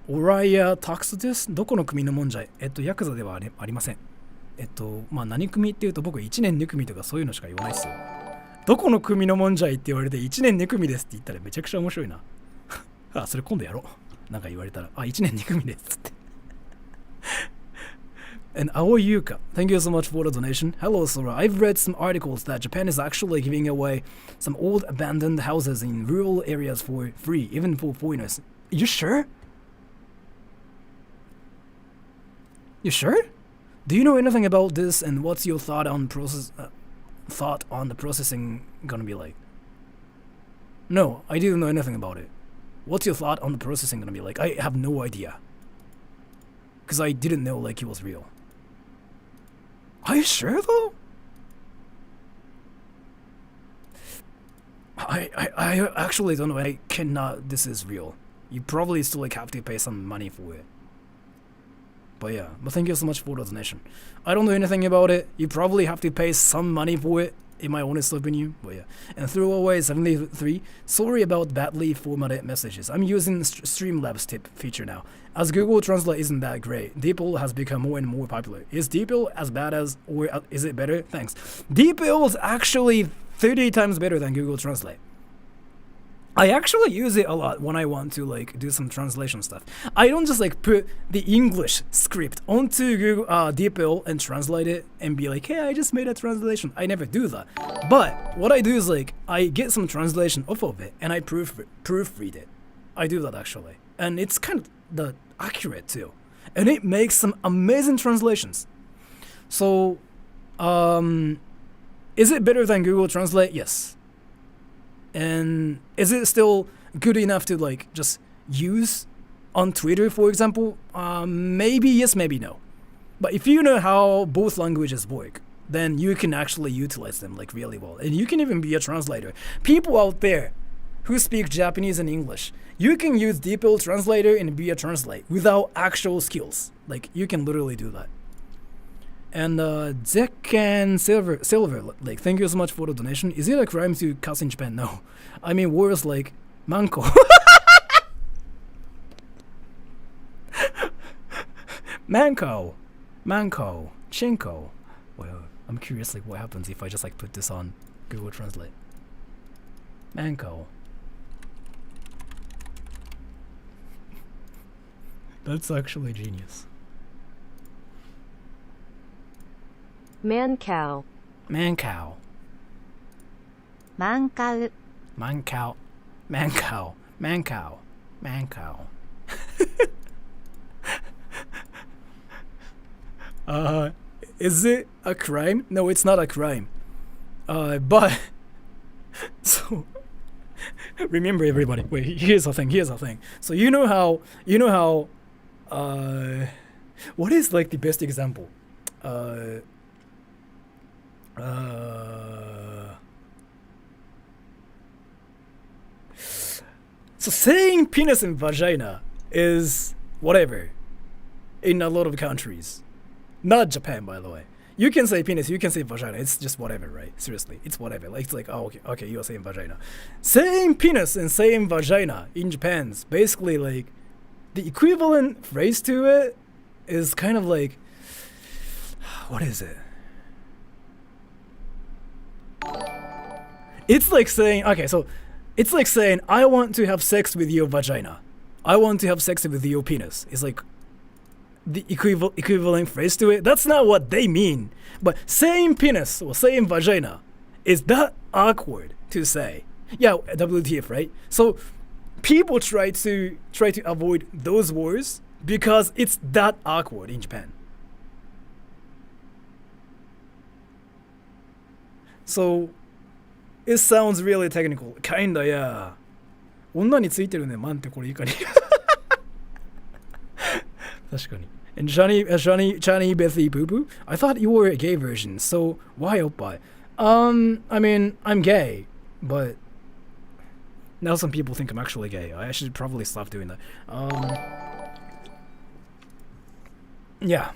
オライアタクスです。どこの組のもんじゃい？ヤクザではありません。何組っていうと僕1年2組とかそういうのしか言わないですよ。どこの組のもんじゃいって言われて1年2組ですって言ったらめちゃくちゃ面白いな。それ今度やろう。なんか言われたら、1年2組ですって。And Aoi Yuka, thank you so much for the donation. Hello, Sora. I've read some articles that Japan is actually giving away some old abandoned houses in rural areas for free, even for foreigners. You sure? You sure? Do you know anything about this, and what's your thought on the processing gonna be like? No, I didn't know anything about it. What's your thought on the processing gonna be like? I have no idea. Because I didn't know like it was real. Are you sure though? I actually don't know. I cannot. This is real. You probably still like have to pay some money for it. But yeah, but thank you so much for the donation. I don't know anything about it. You probably have to pay some money for it, in my honest opinion. But yeah. And Throwaway 73, sorry about badly formatted messages. I'm using Streamlabs tip feature now. As Google Translate isn't that great, DeepL has become more and more popular. Is DeepL as bad as, or is it better? Thanks. DeepL is actually 30 times better than Google Translate. I actually use it a lot when I want to like do some translation stuff. I don't just like put the English script onto Google DeepL and translate it and be like, hey, I just made a translation. I never do that. But what I do is like I get some translation off of it and I proofread it. I do that actually, and it's kind of accurate too, and it makes some amazing translations. So, is it better than Google Translate? Yes. And is it still good enough to like just use on Twitter, for example? Maybe yes, maybe no. But if you know how both languages work, then you can actually utilize them like really well. And you can even be a translator. People out there who speak Japanese and English, you can use DeepL translator and be a translate without actual skills. Like you can literally do that. And Zekan Silver, like, thank you so much for the donation. Is it a crime to cuss in Japan? No. I mean, words like manko. Manko, chinko. Well, I'm curious, like, what happens if I just like put this on Google Translate. Manko. That's actually genius. Mancow. Mancow. Mancow. Mancow. Mancow. Mancow. Mancow. Is it a crime? No, it's not a crime. But so remember, everybody. Wait, here's the thing. So you know how what is like the best example? So saying penis and vagina is whatever in a lot of countries. Not Japan, by the way. You can say penis, you can say vagina. It's just whatever, right? Seriously, it's whatever. Like, it's like, oh, okay, you are saying vagina. Saying penis and saying vagina in Japan's basically like the equivalent phrase to it is kind of like, what is it? It's like saying, okay, so it's like saying, I want to have sex with your vagina. I want to have sex with your penis. It's like the equivalent phrase to it. That's not what they mean. But saying penis or saying vagina is that awkward to say. Yeah, WTF, right? So people try to avoid those words because it's that awkward in Japan. So it sounds really technical. Kinda, yeah. 女についてるね、マンってこれいかに。確かに。And Johnny Bethy Boo Boo? I thought you were a gay version, so why oppai? I mean, I'm gay, but now some people think I'm actually gay. I should probably stop doing that. Yeah.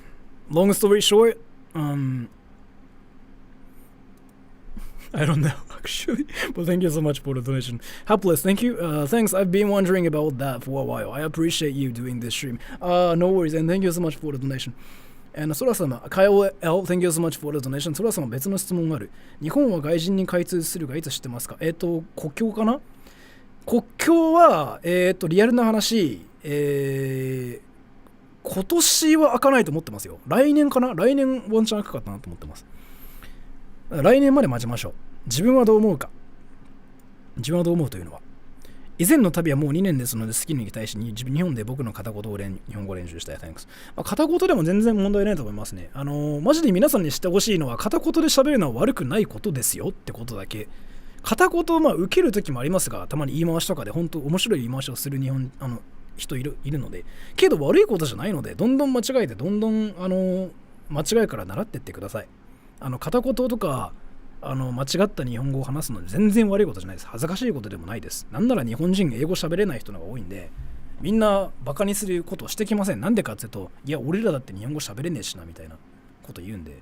Long story short, I don't know, actually. But thank you so much for the donation. Hapless, thank you. Thanks, I've been wondering about that for a while. I appreciate you doing this stream. No worries, and thank you so much for the donation. And ソラ様、Kyle L, thank you so much for the donation. ソラ様、別の質問がある。日本は外人に開通するがいつ知ってますか？国境かな？国境は、リアルな話、今年は開かないと思ってますよ。来年かな？来年ワンチャン開くかなと思ってます。来年まで待ちましょう。自分はどう思うか。自分はどう思うというのは、以前の旅はもう2年ですので、好きに対しに日本で僕の片言を日本語練習したい。Thanks。片言でも全然問題ないと思いますね。マジで皆さんに知ってほしいのは、片言で喋るのは悪くないことですよってことだけ。片言を受けるときもありますが、たまに言い回しとかで本当面白い言い回しをする人いるので、けど悪いことじゃないので、どんどん間違えて、どんどん間違いから習っていってください。片言とか間違った日本語を話すので全然悪いことじゃないです。恥ずかしいことでもないです。なんなら日本人英語喋れない人の方が多いんで、みんなバカにすることをしてきません。なんでかっていうと、いや俺らだって日本語喋れねえしなみたいなこと言うんで。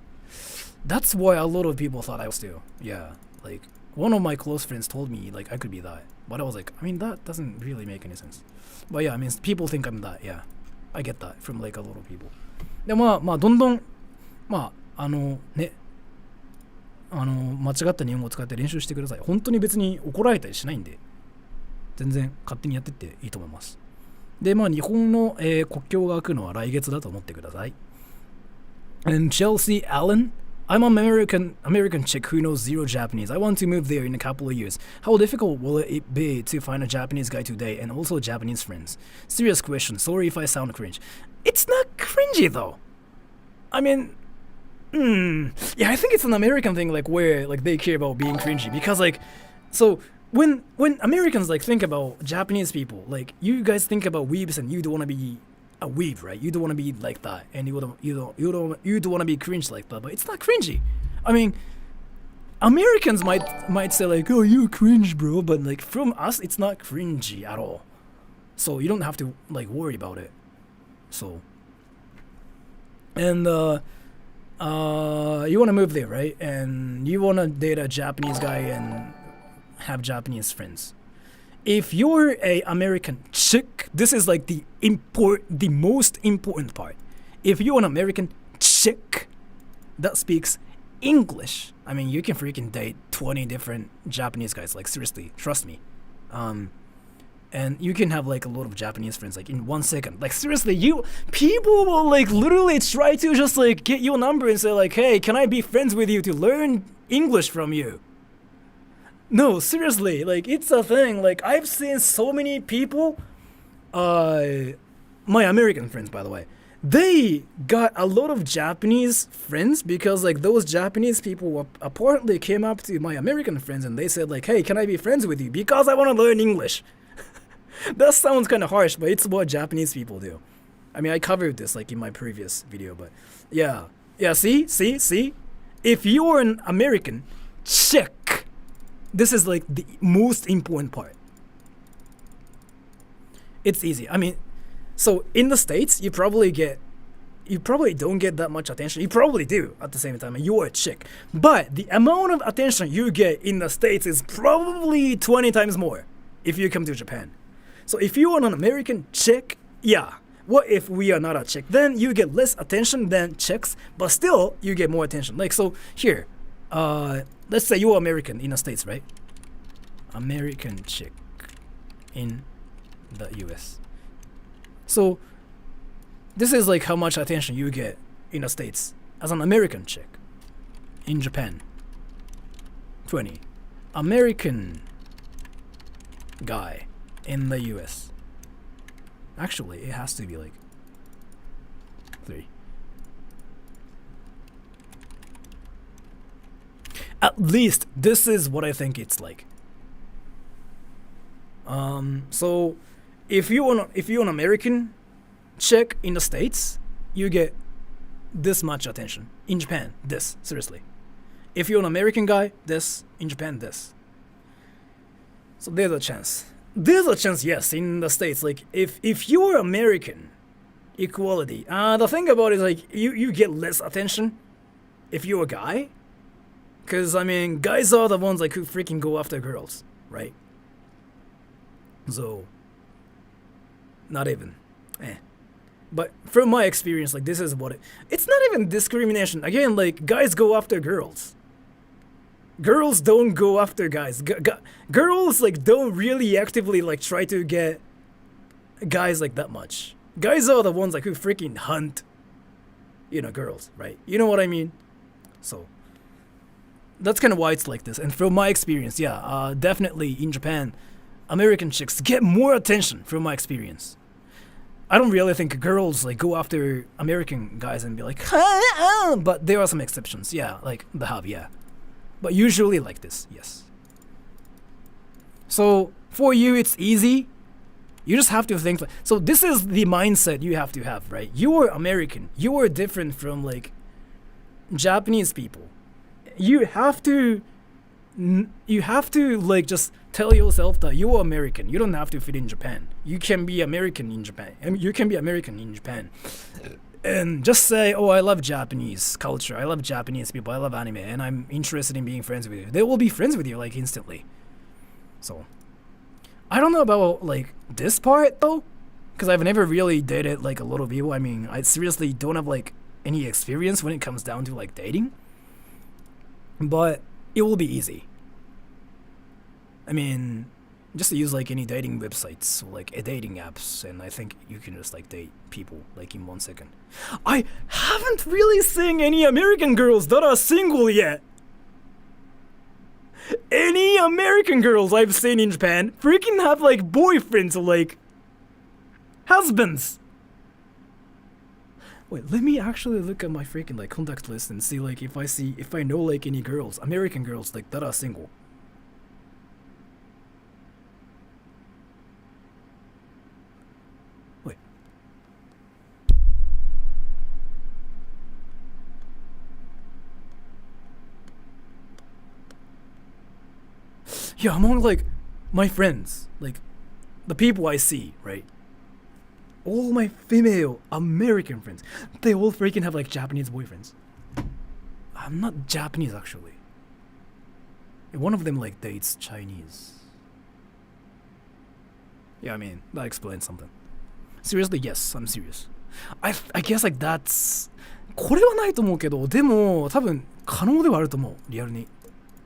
That's why a lot of people thought I was too. Yeah, like one of my close friends told me like I could be that, but I was like, I mean that doesn't really make any sense. But yeah, I mean people think I'm that. Yeah, I get that from like a lot of people. でどんどんね。間違った日本語を使って練習してください。本当に別に怒られたりしないんで、全然勝手にやってっていいと思います。で、日本の、国境が開くのは来月だと思ってください。And Chelsea Allen, I'm an American chick who knows zero Japanese. I want to move there in a couple of years. How difficult will it be to find a Japanese guy today and also Japanese friends? Serious question. Sorry if I sound cringe. It's not cringy though. I mean, yeah, I think it's an American thing, like where like they care about being cringy because like, so when Americans like think about Japanese people, like you guys think about weebs and you don't want to be a weeb, right? You don't want to be like that, and you don't want to be cringe like that, but it's not cringy. I mean, Americans might say like, oh, you're cringe, bro, but like from us, it's not cringy at all. So you don't have to like worry about it. So, and you want to move there, right? And you want to date a Japanese guy and have Japanese friends. If you're a American chick, this is like the most important part. If you're an American chick that speaks English, I mean, you can freaking date 20 different Japanese guys. Like, seriously, trust me. And you can have like a lot of Japanese friends like in 1 second. Like, seriously, people will like literally try to just like get your number and say like, hey, can I be friends with you to learn English from you? No, seriously, like, it's a thing. Like, I've seen so many people, my American friends, by the way, they got a lot of Japanese friends because, like, those Japanese people apparently came up to my American friends and they said, like, hey, can I be friends with you? Because I want to learn English. That sounds kind of harsh, but it's what Japanese people do. I mean, I covered this, like, in my previous video, but yeah. Yeah, see? If you're an American chick, this is like the most important part. It's easy. I mean, so in the States, you probably don't get that much attention. You probably do at the same time, and you're a chick. But the amount of attention you get in the States is probably 20 times more if you come to Japan. So if you are an American chick, yeah. What if we are not a chick? Then you get less attention than chicks, but still you get more attention. Like, so here, let's say you're American in the States, right? American chick in the US. So this is like how much attention you get in the States as an American chick. In Japan, 20. American guy in the US. Actually, it has to be like 3. At least this is what I think it's like. So if you're an American chick in the States, you get this much attention. In Japan, this, seriously. If you're an American guy, this. In Japan, this. So there's a chance. There's a chance, yes, in the States. Like, if you're American, equality. The thing about it is, like, you get less attention if you're a guy. Because, I mean, guys are the ones, like, who freaking go after girls, right? So, not even. But from my experience, like, this is what it's not even discrimination. Again, like, guys go after girls. Girls don't go after guys. Girls, like, don't really actively, like, try to get guys, like, that much. Guys are the ones, like, who freaking hunt, girls, right? You know what I mean? So, that's kind of why it's like this. And from my experience, yeah, definitely in Japan, American chicks get more attention from my experience. I don't really think girls, like, go after American guys and be like, but there are some exceptions, yeah, like the hub, yeah. But usually like this, yes. So for you, it's easy. You just have to think. So this is the mindset you have to have, right? You are American. You are different from, like, Japanese people. You have to like, just tell yourself that you're American. You don't have to fit in Japan. You can be American in Japan. I mean, you can be American in Japan. And just say, oh, I love Japanese culture. I love Japanese people. I love anime. And I'm interested in being friends with you. They will be friends with you, like, instantly. So, I don't know about, like, this part, though. Because I've never really dated, like, a lot of people. I mean, I seriously don't have, like, any experience when it comes down to, like, dating. But it will be easy. I mean, just to use, like, any dating websites or, like, dating apps, and I think you can just, like, date people, like, in 1 second. I haven't really seen any American girls that are single yet. Any American girls I've seen in Japan freaking have, like, boyfriends or, like, husbands. Wait, let me actually look at my freaking, like, contact list and see, like, if I know, like, any girls, American girls, like, that are single. Wait. Yeah, among, like, my friends, like, the people I see, right? All my female American friends, they all freaking have, like, Japanese boyfriends. I'm not Japanese actually. One of them like dates Chinese. Yeah, I mean, that explains something. Seriously, yes, I'm serious. I guess like that's これはないと思うけど、でも多分可能ではあると思う。リアルに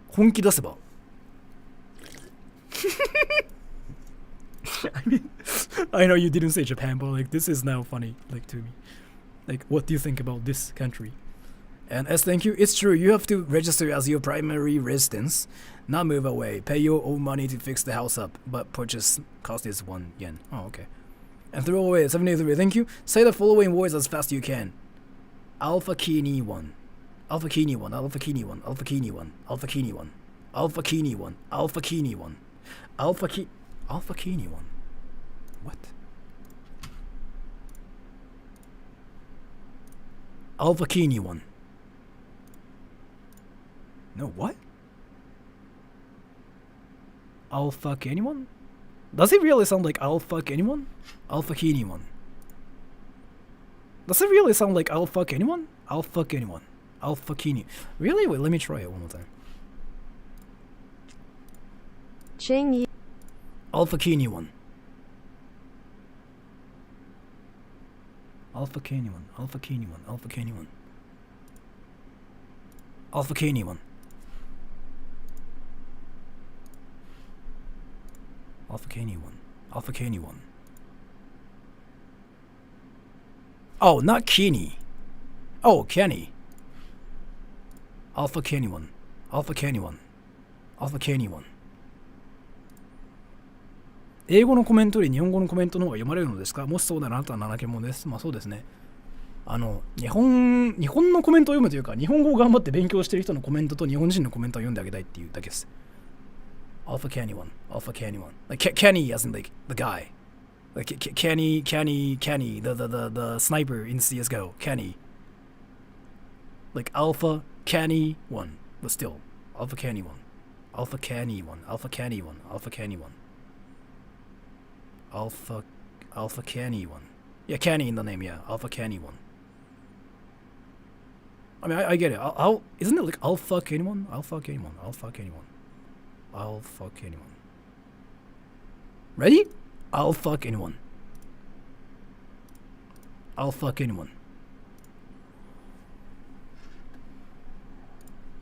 本気出せば。I mean, I know you didn't say Japan, but like this is now funny, like to me. Like, what do you think about this country? And as thank you, it's true. You have to register as your primary residence, not move away. Pay your own money to fix the house up, but purchase cost is 1 yen. Oh, okay. And throw away 73. Thank you. Say the following words as fast as you can. Alpha Kini 1. Alpha Kini 1. Alpha Kini 1. Alpha Kini 1. Alpha Kini 1. Alpha Kini 1. Alpha Kini 1. Alpha Kini 1. What? Alpha Kini 1. No, what? I'll fuck anyone? Does it really sound like I'll fuck anyone? I'll fuck anyone. Does it really sound like I'll fuck anyone? I'll fuck anyone. I'll fuck any. Really? Wait, let me try it one more time. I'll fuck anyone. I'll fuck anyone. I'll fuck anyone. I'll fuck anyone. I'll fuck anyone. I'll fuck anyone. I'll fuck anyone. Oh, not Kenny. Oh, Kenny. I'll fuck anyone. I'll fuck anyone. I'll fuck anyone. 英語のコメントより日本語のコメントの方が読まれるのですか？もしそうならあなたは7件もです。まあそうですね。日本のコメントを読むというか、日本語を頑張って勉強している人のコメントと日本人のコメントを読んであげたいっていうだけです。I'll fuck anyone. I'll fuck anyone. Like Kenny as in like the guy. Like Kenny, the sniper in CSGO. Kenny. Like Alpha Kenny 1. But still, Alpha Kenny 1. Alpha Kenny 1. Alpha Kenny 1. Alpha Kenny 1. Alpha Kenny 1. Yeah, Kenny in the name, yeah. Alpha Kenny 1. I mean, I get it. Isn't it like I'll fuck anyone? I'll fuck anyone. I'll fuck anyone. I'll fuck anyone. Ready? I'll fuck anyone. I'll fuck anyone.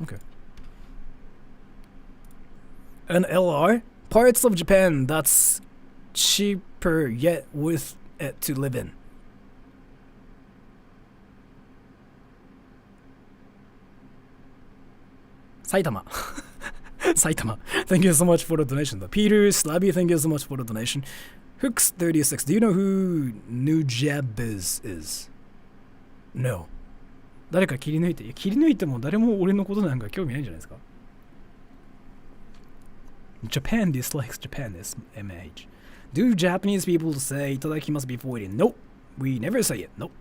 Okay. An LR? Parts of Japan that's cheaper yet worth it to live in. Saitama. Saitama. Thank you so much for the donation. The Peter Slabby, thank you so much for the donation. Hooks36, do you know who Nujabes is? No. 誰か切り抜いて。切り抜いても誰も俺のことなんか興味ないんじゃないですか？ Japan dislikes Japan is MH. Do Japanese people say いただきます before eating? Nope. We never say it. Nope.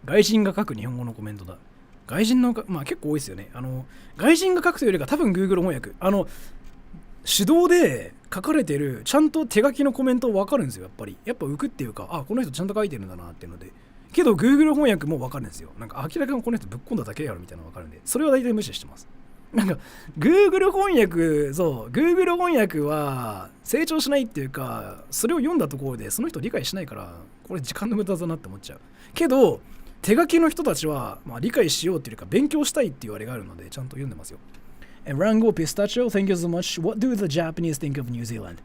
外人が書く日本語のコメントだ。外人のまあ結構多いですよね。外人が書くというよりか多分 Google 翻訳。手動で書かれてるちゃんと手書きのコメント分かるんですよ、やっぱり。やっぱ浮くっていうか、あ、この人ちゃんと書いてるんだなっていうので。けど Google 翻訳も分かるんですよ。なんか明らかにこの人ぶっ込んだだけやろみたいなの分かるんで、それは大体無視してます。なんか Google 翻訳、そう、Google 翻訳は成長しないっていうか、それを読んだところでその人理解しないから、これ時間の無駄だなって思っちゃう。けど、手書きの人たちは、まあ、理解しようっていうか勉強したいっていうあれがあるのでちゃんと読んでますよ。And Rango Pistachio, thank you so much. What do the Japanese think of New Zealand?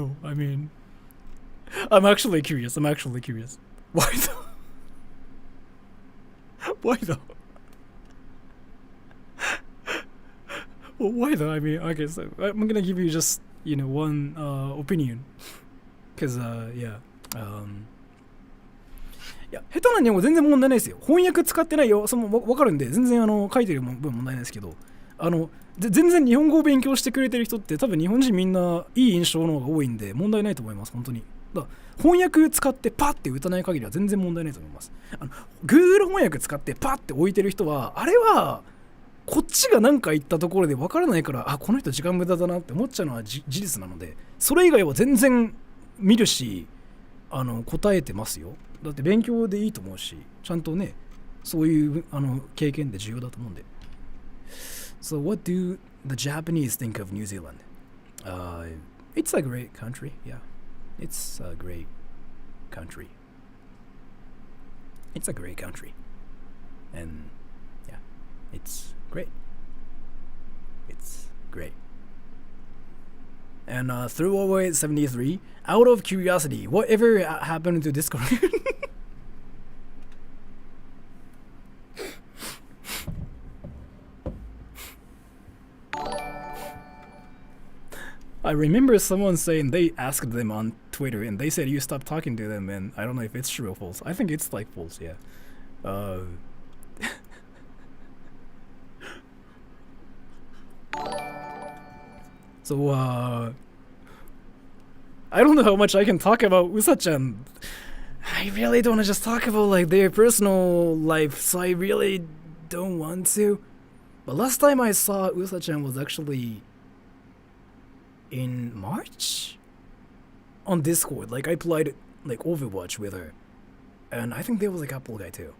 know. I mean, I'm actually curious. Why though? Why though? Well, why though? I mean, okay, so I'm gonna give you just, one opinion. Cause, yeah. いや、下手な日本語全然問題ないですよ。翻訳使ってないよ。わかるんで、全然書いてる分問題ないですけど、全然日本語を勉強してくれてる人って多分日本人みんないい印象の方が多いんで問題ないと思います、本当に。だから翻訳使ってパッて打たない限りは全然問題ないと思います。Google 翻訳使ってパッて置いてる人は、あれはこっちが何か言ったところで分からないから、この人時間無駄だなって思っちゃうのは事実なので、それ以外は全然見るし、答えてますよ。だって勉強でいいと思うし、ちゃんとね、そういう経験って重要だと思うんで。So what do the Japanese think of New Zealand? It's a great country, yeah. It's a great country. It's a great country. And yeah, it's great. It's great. And Throwaway 73, out of curiosity, whatever happened to Discord? I remember someone saying they asked them on Twitter and they said you stopped talking to them, and I don't know if it's true or false. I think it's like false, yeah. So, I don't know how much I can talk about Usa-chan. I really don't want to just talk about like their personal life, so I really don't want to. But last time I saw Usa-chan was actually in March? On Discord. Like I played like Overwatch with her. And I think there was like Apple guy too.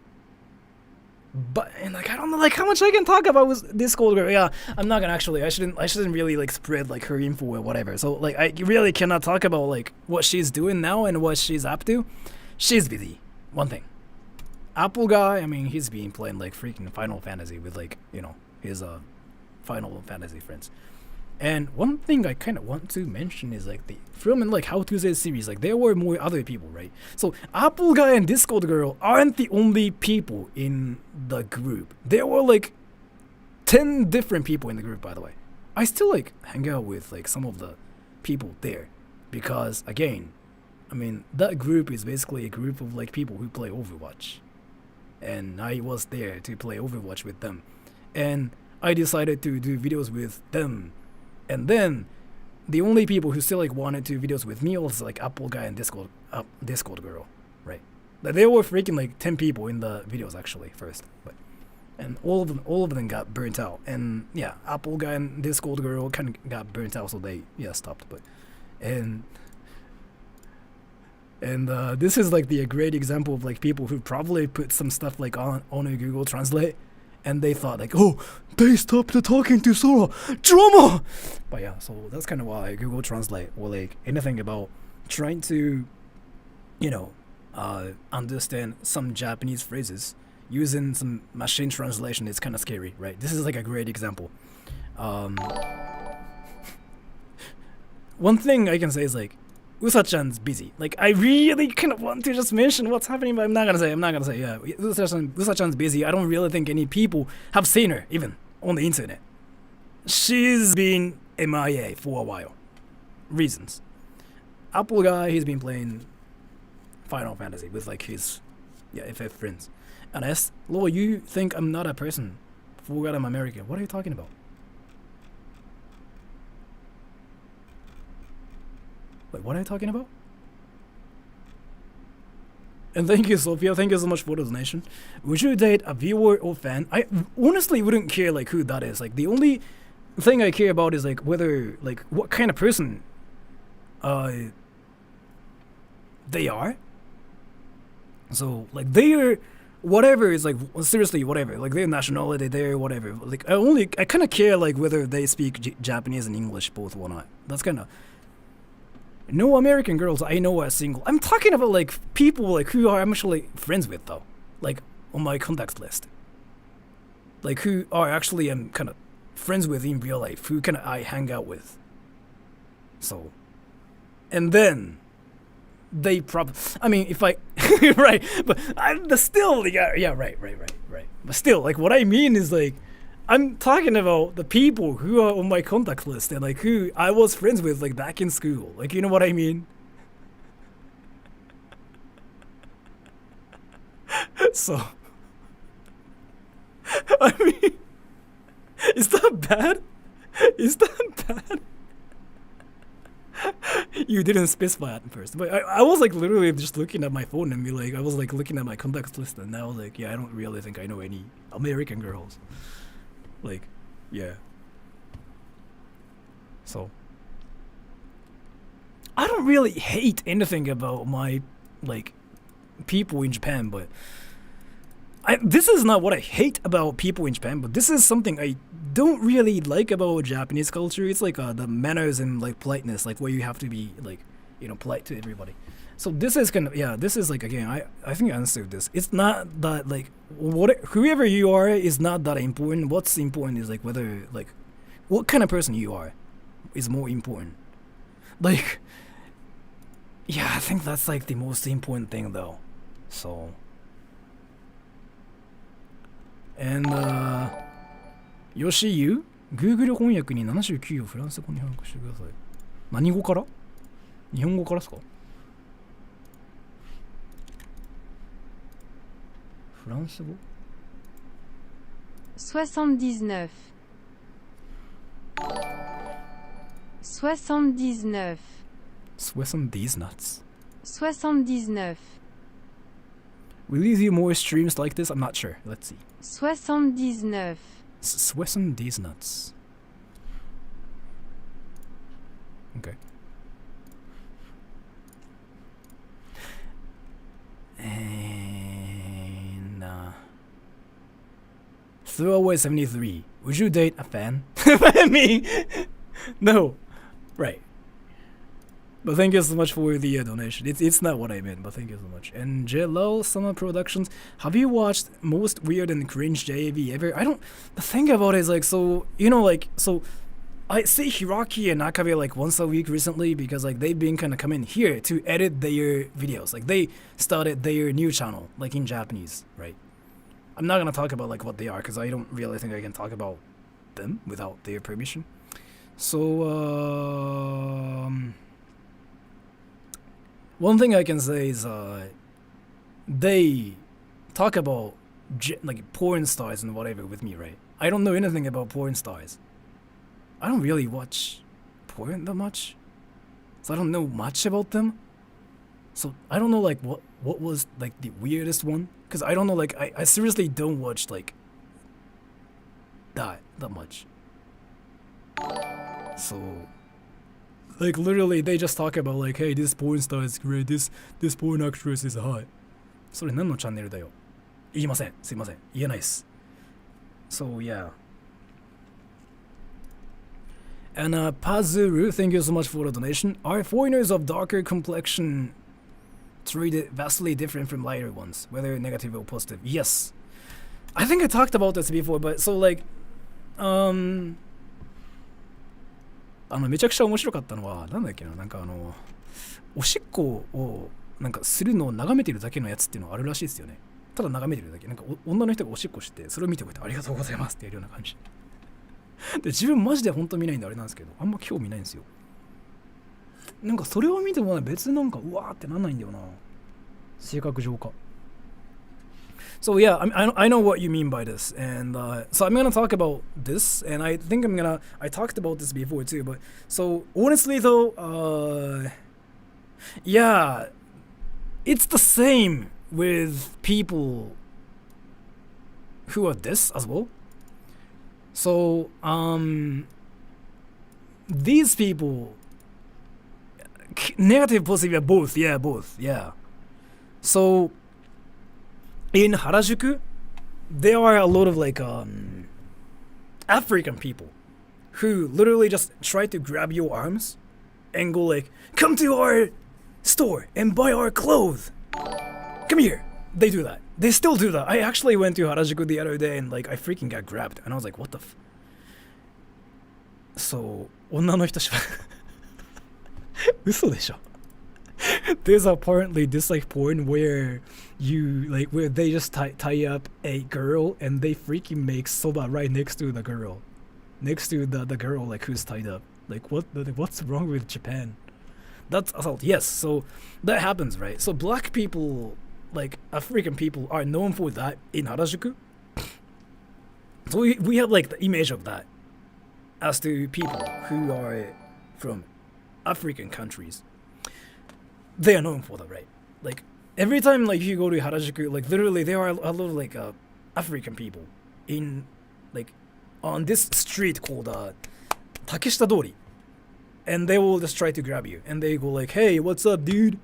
But and like I don't know like how much I can talk about with Discord girl. Yeah, I'm not gonna actually I shouldn't really like spread like her info or whatever. So like I really cannot talk about like what she's doing now and what she's up to. She's busy. One thing. Apple guy, I mean he's been playing like freaking Final Fantasy with like, his Final Fantasy friends. And one thing I kind of want to mention is like the film and like How to Say series, like there were more other people, right? So Apple guy and Discord girl aren't the only people in the group. There were like 10 different people in the group, by the way. I still like hang out with like some of the people there because again, I mean that group is basically a group of like people who play Overwatch. And I was there to play Overwatch with them. And I decided to do videos with them. And then the only people who still like wanted to do videos with me was like Apple guy and Discord girl, right? Like, there were freaking like 10 people in the videos actually first, and all of them got burnt out. And yeah, Apple guy and Discord girl kind of got burnt out, so they stopped. But and this is like a great example of like people who probably put some stuff like on a Google Translate. And they thought like, oh, they stopped talking to Sora, drama. But yeah, so that's kind of why Google Translate or like anything about trying to, understand some Japanese phrases using some machine translation is kind of scary, right? This is like a great example. One thing I can say is like, Usa-chan's busy. Like, I really kind of want to just mention what's happening, but I'm not gonna say. Yeah, Usa-chan's busy. I don't really think any people have seen her, even on the internet. She's been MIA for a while. Reasons. Apple guy, he's been playing Final Fantasy with like his FF friends. And I asked, Lord, you think I'm not a person? Forgot I'm American. What are you talking about? Wait, what are you talking about? And thank you, Sophia. Thank you so much for the donation. Would you date a viewer or fan? I honestly wouldn't care like who that is. Like the only thing I care about is like whether like what kind of person they are. So like their whatever is like seriously whatever, like their nationality, their whatever. Like I kind of care like whether they speak Japanese and English both or not. That's kind of. No American girls I know are single. I'm talking about like people like who I'm actually friends with though, like on my contacts list. Like who are actually I'm kind of friends with in real life, who kind of I hang out with. So, and then they probably. I mean, if I right, but still, yeah, right. But still, like what I mean is like, I'm talking about the people who are on my contact list and like who I was friends with like back in school. Like, you know what I mean? So, I mean, is that bad? Is that bad? You didn't specify at first, but I was like literally just looking at my phone and be like, I was like looking at my contacts list and I was like, yeah, I don't really think I know any American girls. Like, yeah. So, I don't really hate anything about my, like, people in Japan, but this is not what I hate about people in Japan, but this is something I don't really like about Japanese culture. It's like the manners and like politeness, like where you have to be like, you know, polite to everybody. So this is kind of, yeah, this is like, again, I think I answered this. It's not that like, whoever you are is not that important. What's important is like whether, like, what kind of person you are is more important. Like, yeah, I think that's like the most important thing though. So, and Yoshi you Google 翻訳に79をフランス語に翻訳してください。何語から？日本語からですか？フランス語？ 79 79 70 nuts. 79 Will you do more streams like this? I'm not sure. Let's see. 79 70 nuts. Okay. And Throwaway 73. Would you date a fan? Me? No. Right. But thank you so much for the donation. It's not what I meant, but thank you so much. And Jello Summer Productions. Have you watched most weird and cringe JAV ever? I don't. The thing about it is like, so you know, like, so I see Hiraki and Nakabe like once a week recently because like they've been kind of coming here to edit their videos. Like they started their new channel like in Japanese, right? I'm not gonna talk about like what they are because I don't really think I can talk about them without their permission. So one thing I can say is they talk about like porn stars and whatever with me, right? I don't know anything about porn stars. I don't really watch porn that much, so I don't know much about them. So I don't know like what was like the weirdest one, because I don't know, like I seriously don't watch like that much. So like literally they just talk about like, hey, this porn star is great, this porn actress is hot. それ何のチャンネルだよ。言いません。すいません。言えないっす。So yeah. And Pazuru, thank you so much for the donation. Are foreigners of darker complexion treated vastly different from lighter ones, whether negative or positive? Yes. I think I talked about this before, but so like, めちゃくちゃ面白かったのはなんだっけな、なんかおしっこをなんかするのを眺めてるだけのやつっていうのがあるらしいですよね。ただ眺めてるだけ、なんか女の人がおしっこしてそれを見ておいてありがとうございますってやるような感じで、自分マジで本当見ないんであれなんですけど、あんま興味ないんですよ。なんかそれを見ても別になんかうわーってなんないんだよな、性格上か。So yeah, I know what you mean by this, and so I'm gonna talk about this, and I think I talked about this before too, but so honestly though, yeah, it's the same with people who are this as well. So these people, negative, positive, both, yeah. So in Harajuku, there are a lot of like African people who literally just try to grab your arms and go like, come to our store and buy our clothes. Come here. They do that. They still do that. I actually went to Harajuku the other day and like I freaking got grabbed and I was like, what the So 女の人しか嘘でしょ There's apparently this like porn where you like where they just tie up a girl and they freaking make soba right next to the girl. Next to the girl like who's tied up. Like what's wrong with Japan? That's assault. Yes, so that happens, right? So black people, like African people, are known for that in Harajuku. So we have like the image of that as to people who are from African countries. They are known for that, right? Like every time like you go to Harajuku, like literally there are a lot of like African people in like on this street called Takeshita Dori. And they will just try to grab you. And they go like, hey, what's up, dude?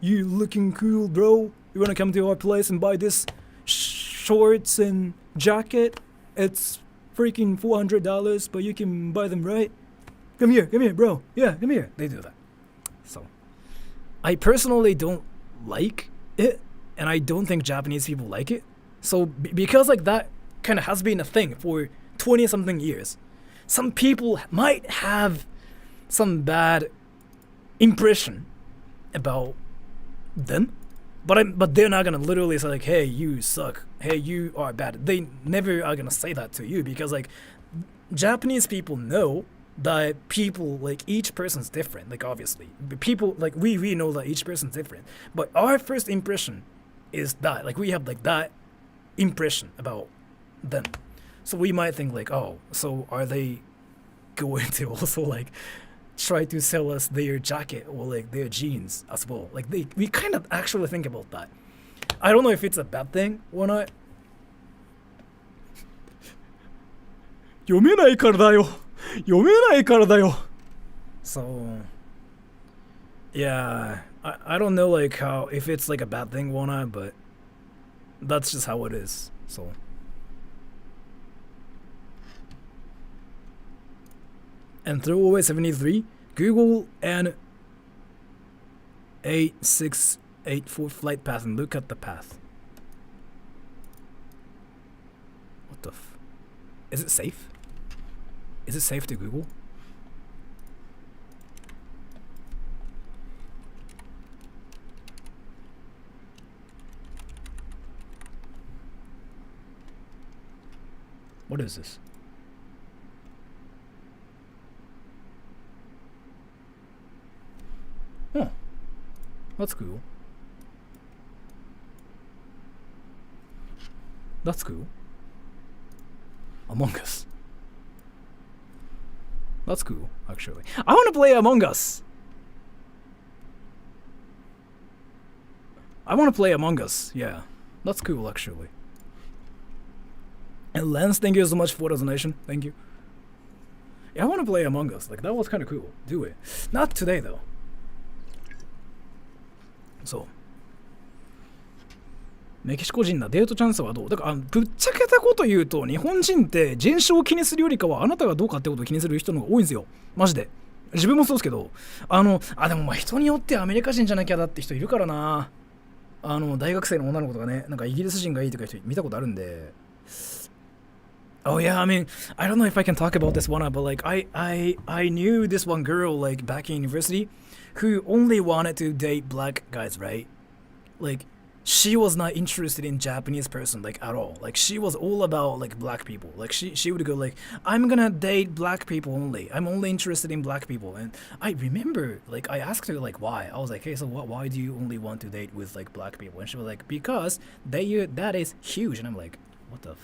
You looking cool, bro? You wanna come to our place and buy this shorts and jacket? It's freaking $400, but you can buy them, right? Come here, bro. Yeah, come here. They do that. So, I personally don't like it. And I don't think Japanese people like it. So, because like that kind of has been a thing for 20-something years, some people might have some bad impression about them, but they're not gonna literally say like, hey, you suck, hey, you are bad. They never are gonna say that to you because like Japanese people know that people like each person's different. Like obviously people like we know that each person's different, but our first impression is that like we have like that impression about them. So we might think like, oh, so are they going to also like try to sell us their jacket or like their jeans as well? Like we kind of actually think about that. I don't know if it's a bad thing or not. 読めないからだよ。読めないからだよ。So yeah, I don't know like how if it's like a bad thing or not, but that's just how it is. So and throwaway 73, Google an 8684 flight path and look at the path. What the is it safe? Is it safe to Google? What is this? Huh. That's cool. That's cool. Among Us. That's cool, actually. I want to play Among Us. I want to play Among Us. Yeah. That's cool, actually. And Lance, thank you so much for the donation. Thank you. Yeah, I want to play Among Us. Like, that was kind of cool. Do it. Not today, though.そうメキシコ人なデートチャンスはどうだからぶっちゃけたこと言うと日本人って人種を気にするよりかはあなたがどうかってことを気にする人の方が多いんですよマジで自分もそうですけどでもまあ人によってアメリカ人じゃなきゃだって人いるからな大学生の女の子とかねなんかイギリス人がいいとか人見たことあるんでOh yeah, I mean, I don't know if I can talk about this one, but like I knew this one girl like back in university who only wanted to date black guys, right? Like she was not interested in Japanese person like at all. Like she was all about like black people. Like she would go like, I'm gonna date black people only. I'm only interested in black people. And I remember like I asked her like why. I was like, hey, so why do you only want to date with like black people? And she was like, because that is huge. And I'm like, what the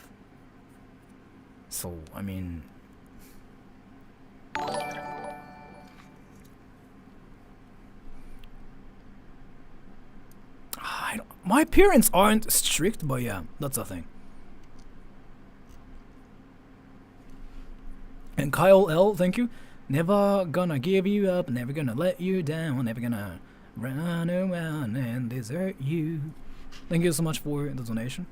So, I mean... my parents aren't strict, but yeah, that's a thing. And Kyle L, thank you. Never gonna give you up, never gonna let you down, never gonna run around and desert you. Thank you so much for the donation.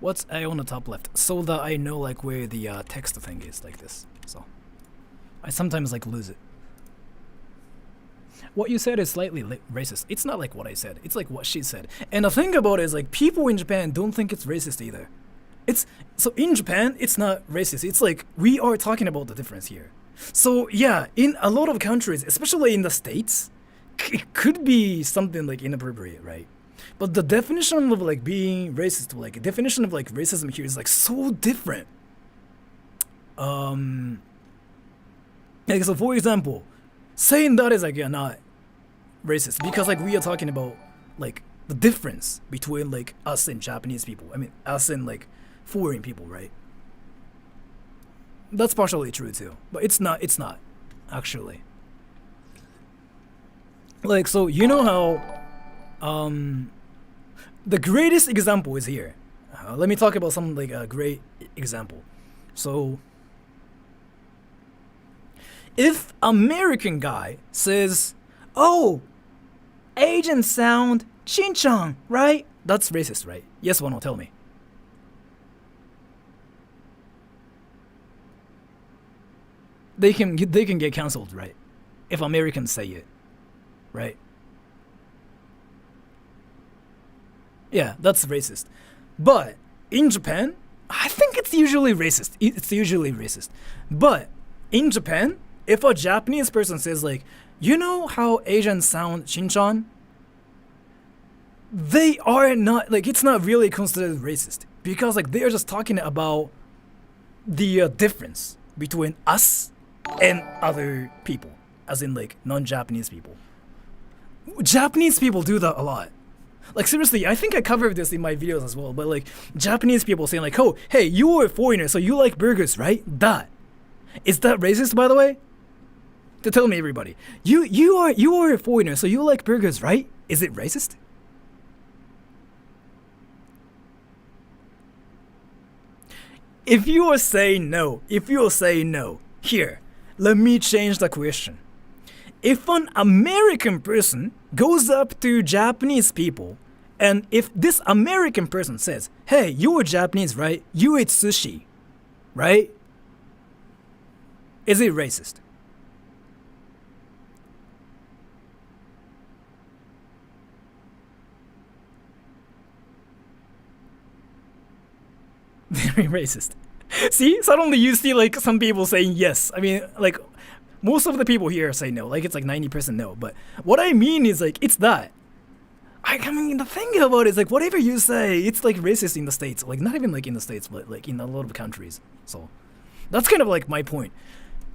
What's A on the top left? So that I know like where the text thing is, like this. So I sometimes like lose it. What you said is slightly racist. It's not like what I said. It's like what she said. And the thing about it is like people in Japan don't think it's racist either. So in Japan, it's not racist. It's like we are talking about the difference here. So yeah, in a lot of countries, especially in the States, it could be something like inappropriate, right? But the definition of like being racist, like definition of like racism here is like so different. Like so for example, saying that is like you're not racist because like we are talking about like the difference between like us and Japanese people. I mean us and like foreign people, right? That's partially true too, but it's not actually. Like so you know how the greatest example is here. Let me talk about some like a great example. So if American guy says, "Oh, Asian sound Shin-chan," right? That's racist, right? Yes or no? Tell me. They can get cancelled, right? If Americans say it, right? Yeah, that's racist. But in Japan, I think it's usually racist. It's usually racist. But in Japan, if a Japanese person says like, "You know how Asians sound Shin-chan?" They are not like it's not really considered racist because like they are just talking about the difference between us and other people, as in like non-Japanese people. Japanese people do that a lot. Like seriously, I think I covered this in my videos as well. But like Japanese people saying like, "Oh, hey, you are a foreigner, so you like burgers, right?" Is that racist, by the way? To tell me, everybody, you are a foreigner, so you like burgers, right? Is it racist? If you are saying no, here, let me change the question. If an American person goes up to Japanese people, and if this American person says, "Hey, you're Japanese, right? You eat sushi, right?" Is it racist? Very racist. See, suddenly you see like some people saying yes. I mean, like most of the people here say no. Like it's like 90% no. But what I mean is like it's that. I mean the thing about it is like whatever you say, it's like racist in the States. Like not even like in the States, but like in a lot of countries. So that's kind of like my point.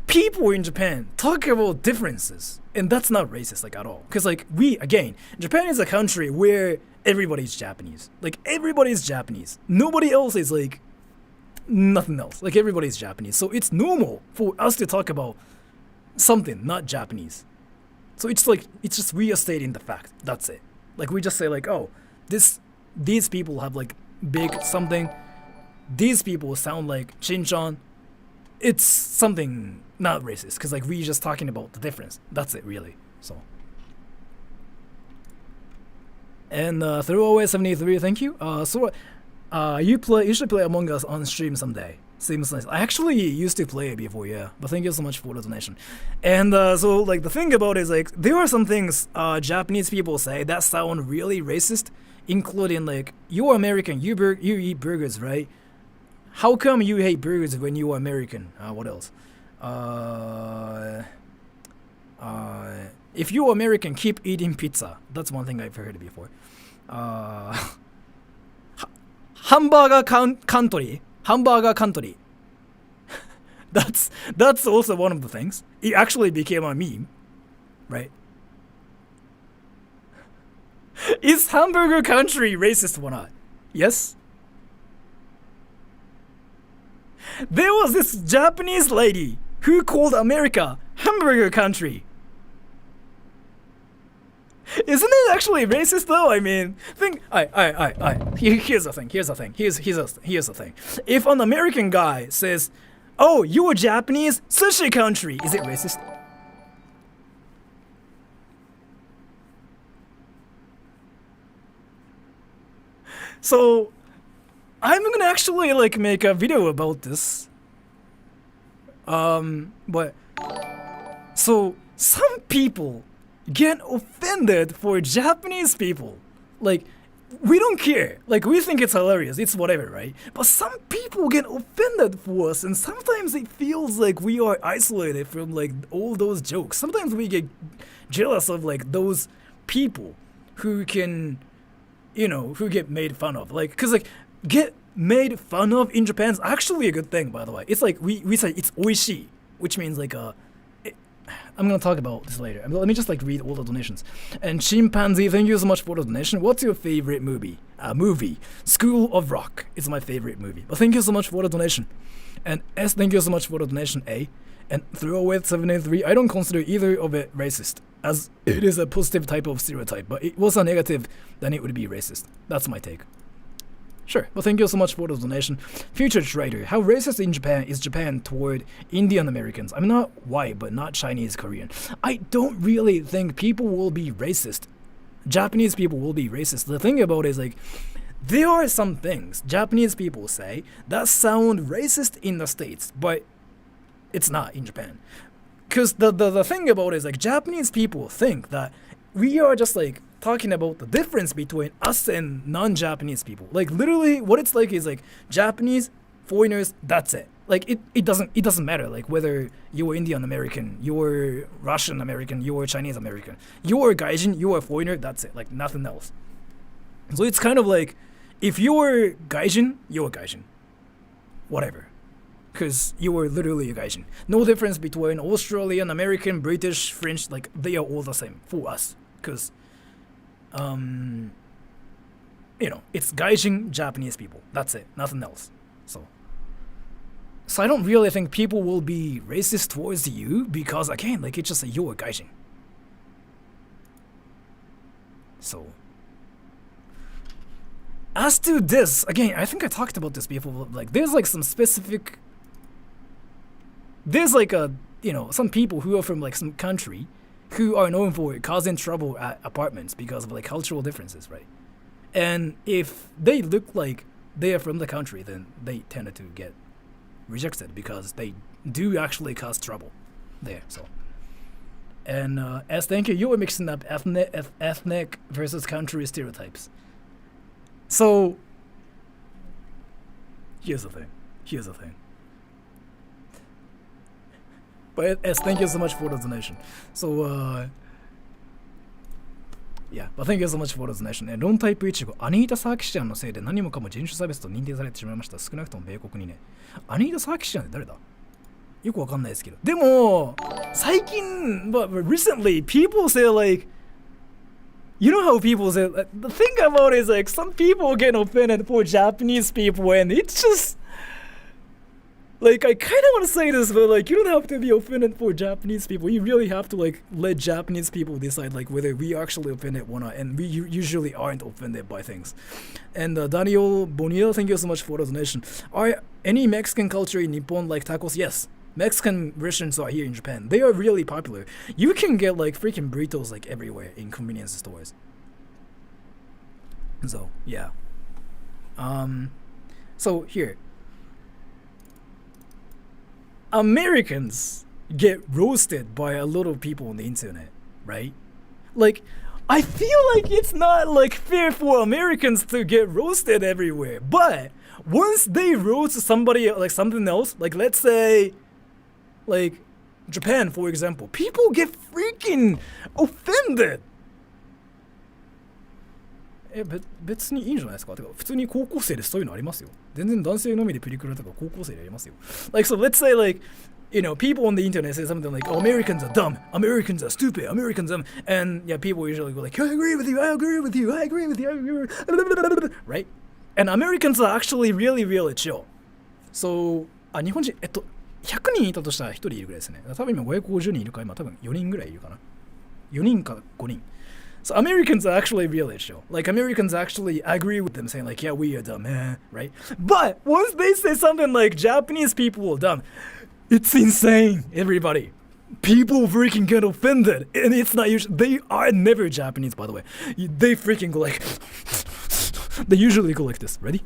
People in Japan talk about differences, and that's not racist like at all. Because like Japan is a country where everybody's Japanese. Like everybody's Japanese. Nobody else is like nothing else. Like everybody's Japanese. So it's normal for us to talk about something not Japanese. So it's just we are stating the fact. That's it. Like we just say like, "Oh, these people have like big something. These people sound like Shin-chan." It's something not racist because like we just talking about the difference. That's it really. So and Throwaway 73, thank you. You should play Among Us on stream someday. Seems nice. I actually used to play it before, yeah. But thank you so much for the donation. And so like the thing about it is like there are some things Japanese people say that sound really racist, including like you're American, you eat burgers, right? How come you hate burgers when you are American? What else? If you're American, keep eating pizza. That's one thing I've heard before. Hamburger country. That's also one of the things. It actually became a meme, right? Is hamburger country racist or not? Yes? There was this Japanese lady who called America hamburger country. Isn't it actually racist though? I mean, here's the thing. If an American guy says, "Oh, you're Japanese, sushi country," is it racist? So I'm gonna actually like make a video about this. But so some people get offended for Japanese people. Like we don't care. Like, we think it's hilarious. It's whatever, right? But some people get offended for us, and sometimes it feels like we are isolated from, like, all those jokes. Sometimes we get jealous of, like, those people who can, you know, who get made fun of. Like, because, like, get made fun of in Japan is actually a good thing, by the way. It's like, we say it's oishi, which means, like, I'm gonna talk about this later. Let me just like read all the donations. And Chimpanzee, thank you so much for the donation. What's your favorite movie? School of Rock is my favorite movie. But thank you so much for the donation. And S, thank you so much for the donation. A. And Throwaway 783, I don't consider either of it racist, as it is a positive type of stereotype. But it was a negative, then it would be racist. That's my take. Sure, but thank you so much for the donation. Future Trader, how racist in Japan is Japan toward Indian Americans? I'm not white, but not Chinese Korean. I don't really think people will be racist. Japanese people will be racist. The thing about it is, like, there are some things Japanese people say that sound racist in the States, but it's not in Japan. Because the thing about it is, like, Japanese people think that we are just, like, talking about the difference between us and non-Japanese people. Like, literally what it's like is, like, Japanese, foreigners, that's it. Like, it doesn't matter, like, whether you're Indian American, you're Russian American, you're Chinese American, you're a gaijin, you're a foreigner, that's it. Like, nothing else. So it's kind of like, if you're gaijin, you're a gaijin. Whatever. Because you are literally a gaijin. No difference between Australian, American, British, French, like, they are all the same for us. Because you know, it's gaijin Japanese people. That's it. Nothing else. So I don't really think people will be racist towards you because, again, like, it's just you're a gaijin. So as to this, again, I think I talked about this before. Like, there's like some specific. There's like some people who are from like some country who are known for causing trouble at apartments because of like cultural differences, right? And if they look like they are from the country, then they tended to get rejected because they do actually cause trouble there. So, and as thank you, you were mixing up ethnic versus country stereotypes. So here's the thing. But S, thank you so much for the donation. So, yeah, but thank you so much for the donation. ロンタイプイチゴ、アニータ・サーキシアンのせいで何もかも人種差別と認定されてしまいました。少なくとも米国にね。アニータ・サーキシアンって誰だ？よくわかんないですけど。でも、最近、but recently, people say like, you know how people say, the thing about it is like, some people get offended for Japanese people and it's just, like, I kind of want to say this, but like, you don't have to be offended for Japanese people. You really have to like let Japanese people decide like whether we actually offended or not, and we usually aren't offended by things. And Daniel Bonilla, thank you so much for the donation. Are any Mexican culture in Nippon like tacos? Yes. Mexican restaurants are here in Japan. They are really popular. You can get like freaking burritos like everywhere in convenience stores. So yeah. So here. Americans get roasted by a lot of people on the internet, right? Like, I feel like it's not like fair for Americans to get roasted everywhere. But once they roast somebody like something else, like let's say, like Japan, for example, people get freaking offended. 別にいいんじゃないですか。てか普通に高校生でそういうのありますよ。全然男性のみでプリクラとか高校生でやりますよ。Like, so let's say like, you know, people on the internet say something like, oh, Americans are dumb, Americans are stupid, Americans are, and yeah, people usually go like, I agree with you, I agree with you, I agree with you, I agree with you, right? And Americans are actually really, really chill. So, 日本人、100人いたとしたら1人いるぐらいですね。多分今550人いるか、今多分4人ぐらいいるかな。4人か5人。So Americans are actually really chill. Like, Americans actually agree with them saying like, yeah, we are dumb, right? But once they say something like Japanese people are dumb, it's insane, everybody. People freaking get offended. And it's not usually, they are never Japanese, by the way. They freaking go like, they usually go like this. Ready?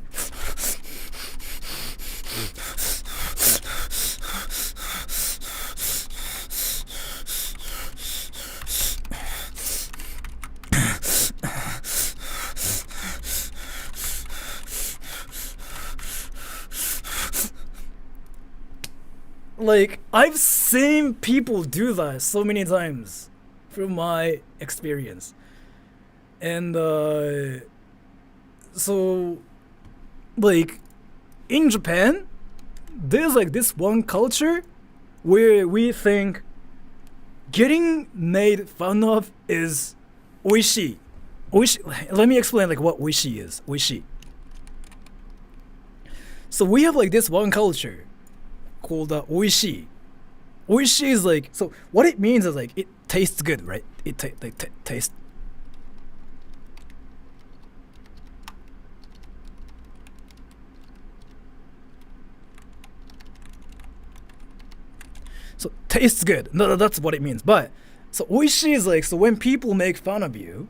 like I've seen people do that so many times from my experience. And so like in Japan, there's like this one culture where we think getting made fun of is oishi. Oishi. Let me explain like what oishi is. Oishi. So we have like this one culture called oishi. Oishi is like, so what it means is like it tastes good, right? It tastes. So tastes good. No, that's what it means. But so oishi is like, so when people make fun of you,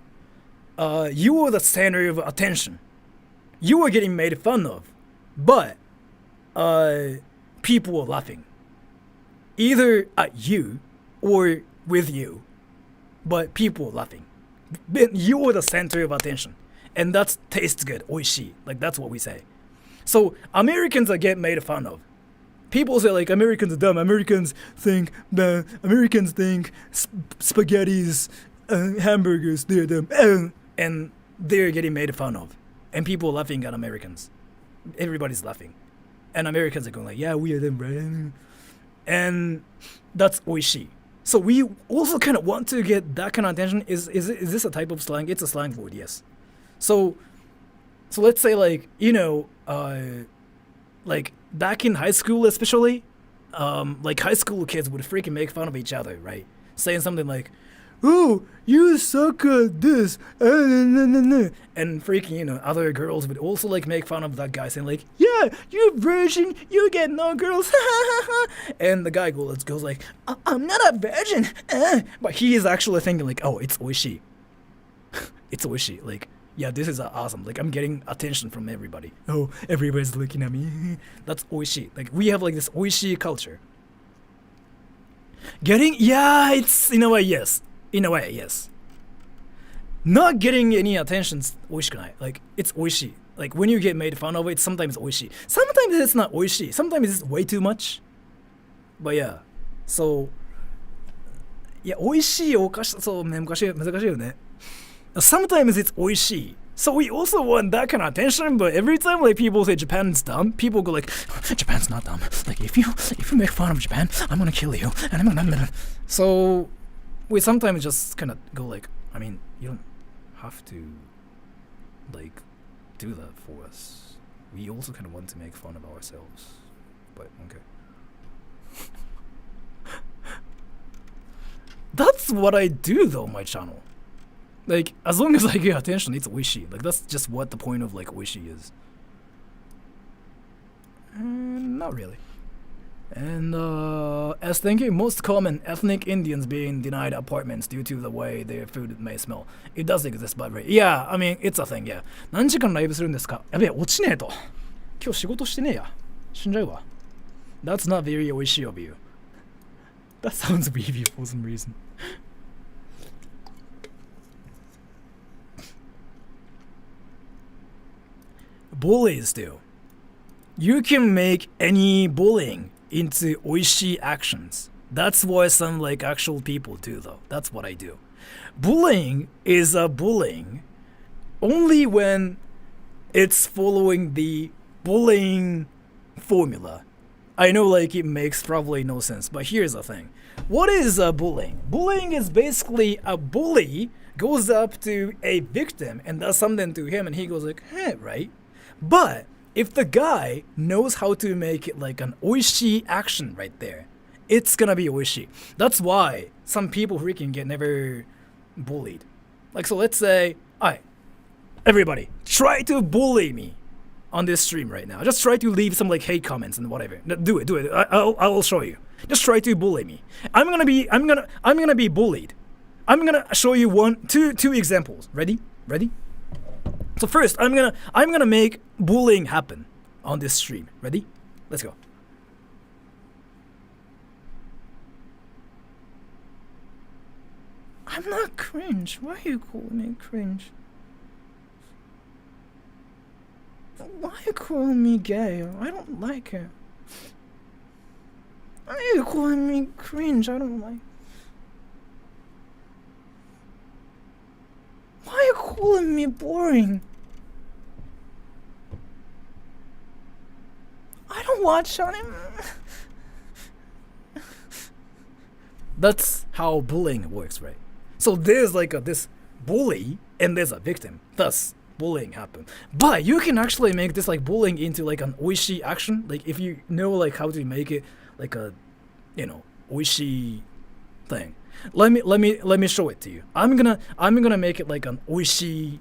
you are the center of attention. You are getting made fun of, but people are laughing, either at you or with you, but people are laughing. You are the center of attention, and that tastes good. Oishi, like that's what we say. So Americans are getting made fun of. People say like Americans are dumb. Americans think spaghettis, hamburgers, they're dumb, and they're getting made fun of, and people are laughing at Americans. Everybody's laughing, and Americans are going like, yeah, we are them, right? And that's oishi. So we also kind of want to get that kind of attention. Is this a type of slang? It's a slang word, yes. So let's say like, you know, like back in high school especially, like high school kids would freaking make fun of each other, right? Saying something like, "Oh, you suck at this," and freaking, you know, other girls would also like make fun of that guy, saying like, "Yeah, you virgin, you get no girls," and the guy goes like, "I'm not a virgin," but he is actually thinking like, "Oh, it's oishi." It's oishi, like, yeah, this is awesome. Like, I'm getting attention from everybody. Oh, everybody's looking at me. That's oishi. Like, we have like this oishi culture. Yeah, it's in a way, yes. In a way, yes. Not getting any attention's oishikunai. Like, it's oishi. Like, when you get made fun of it, sometimes oishi. Sometimes it's not oishi. Sometimes it's way too much. But yeah. So, いや、美味しいお菓子、そうね、難しいよね。Sometimes it's oishi. So we also want that kind of attention, but every time like people say Japan's dumb, people go like, Japan's not dumb. Like if you make fun of Japan, I'm gonna kill you. And I'm gonna. So we sometimes just kind of go like, I mean, you don't have to like do that for us. We also kind of want to make fun of ourselves. But okay. That's what I do though, my channel. Like, as long as I get attention, it's oishi. Like, that's just what the point of, like, oishi is. Not really. And, as thinking, most common ethnic Indians being denied apartments due to the way their food may smell. It does exist, but right. Yeah, I mean, it's a thing, yeah. 何時間ライブするんですか? やべえ、落ちねえと。今日仕事してねえや。死んじゃうわ。That's not very oishi of you. That sounds weird for some reason. Bullies do. You can make any bullying into oishi actions. That's what some like actual people do though. That's what I do. Bullying is a bullying only when it's following the bullying formula. I know like it makes probably no sense, but here's the thing. What is bullying? Bullying is basically a bully goes up to a victim and does something to him and he goes like, hey, right? But if the guy knows how to make it like an oishi action right there, it's gonna be oishi. That's why some people freaking get never bullied. Like, so let's say, alright, everybody, try to bully me on this stream right now. Just try to leave some like hate comments and whatever. Do it. I'll show you. Just try to bully me. I'm gonna be bullied. I'm gonna show you two examples. Ready? So first, I'm gonna make bullying happen on this stream. Ready? Let's go. I'm not cringe. Why are you calling me cringe? Why are you calling me gay? I don't like it. Why are you calling me cringe? I don't like. Why are you calling me boring? I don't watch anime. That's how bullying works, right? So there's like this bully and there's a victim. Thus, bullying happens. But you can actually make this like bullying into like an oishi action. Like if you know like how to make it like a, oishi thing. Let me show it to you. I'm gonna make it like an oishi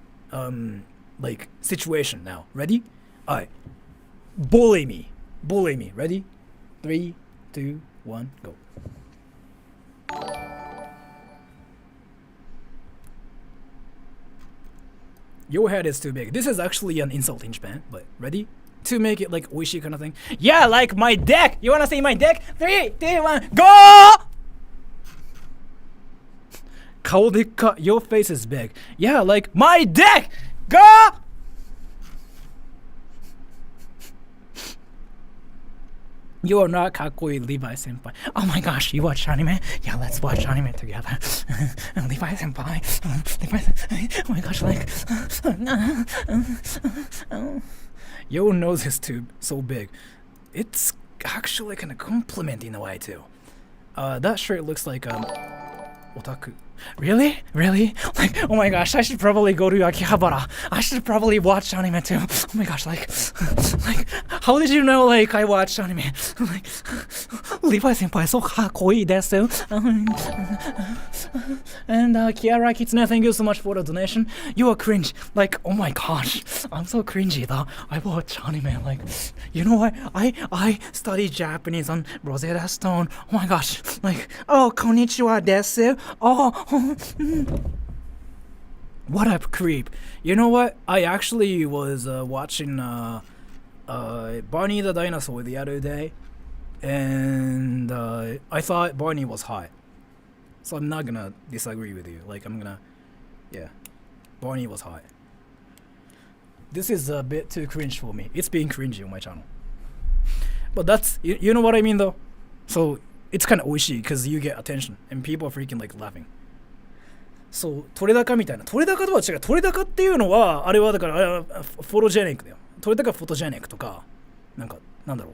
like situation now. Ready? Alright. Bully me. Ready? 3, 2, 1, go. Your head is too big. This is actually an insult in Japan, but ready? To make it like oishi kind of thing. Yeah, like my dick! You wanna see my dick? 3, 2, 1, go!顔でっか. Your face is big. Yeah, like my dick! Go! You are not kakoi Levi senpai. Oh my gosh, you watch anime? Yeah, let's watch anime together. Levi senpai. Levi senpai. Oh my gosh, like. Your nose is too so big. It's actually kind of compliment in a way too. That shirt looks like otaku. Really? Like, oh my gosh, I should probably go to Akihabara. I should probably watch anime too. Oh my gosh, like, how did you know, like, I watch anime? Like, Levi senpai, so kakoi desu. And Kiara Kitsune, thank you so much for the donation. You are cringe. Like, oh my gosh, I'm so cringy though. I watch anime, like, you know what? I study Japanese on Rosetta Stone. Oh my gosh, like, oh, konnichiwa desu. Oh, what a creep. You know what? I actually was watching Barney the Dinosaur the other day, and I thought Barney was hot. So I'm not gonna disagree with you. Like, yeah. Barney was hot. This is a bit too cringe for me. It's being cringy on my channel. But that's, you know what I mean though? So, it's kind of oishi because you get attention and people are freaking like laughing. そう、取れ高みたいな。取れ高とは違う。取れ高っていうのは、あれはだから、フォトジェニックだよ。取れ高フォトジェニックとか、なんだろう。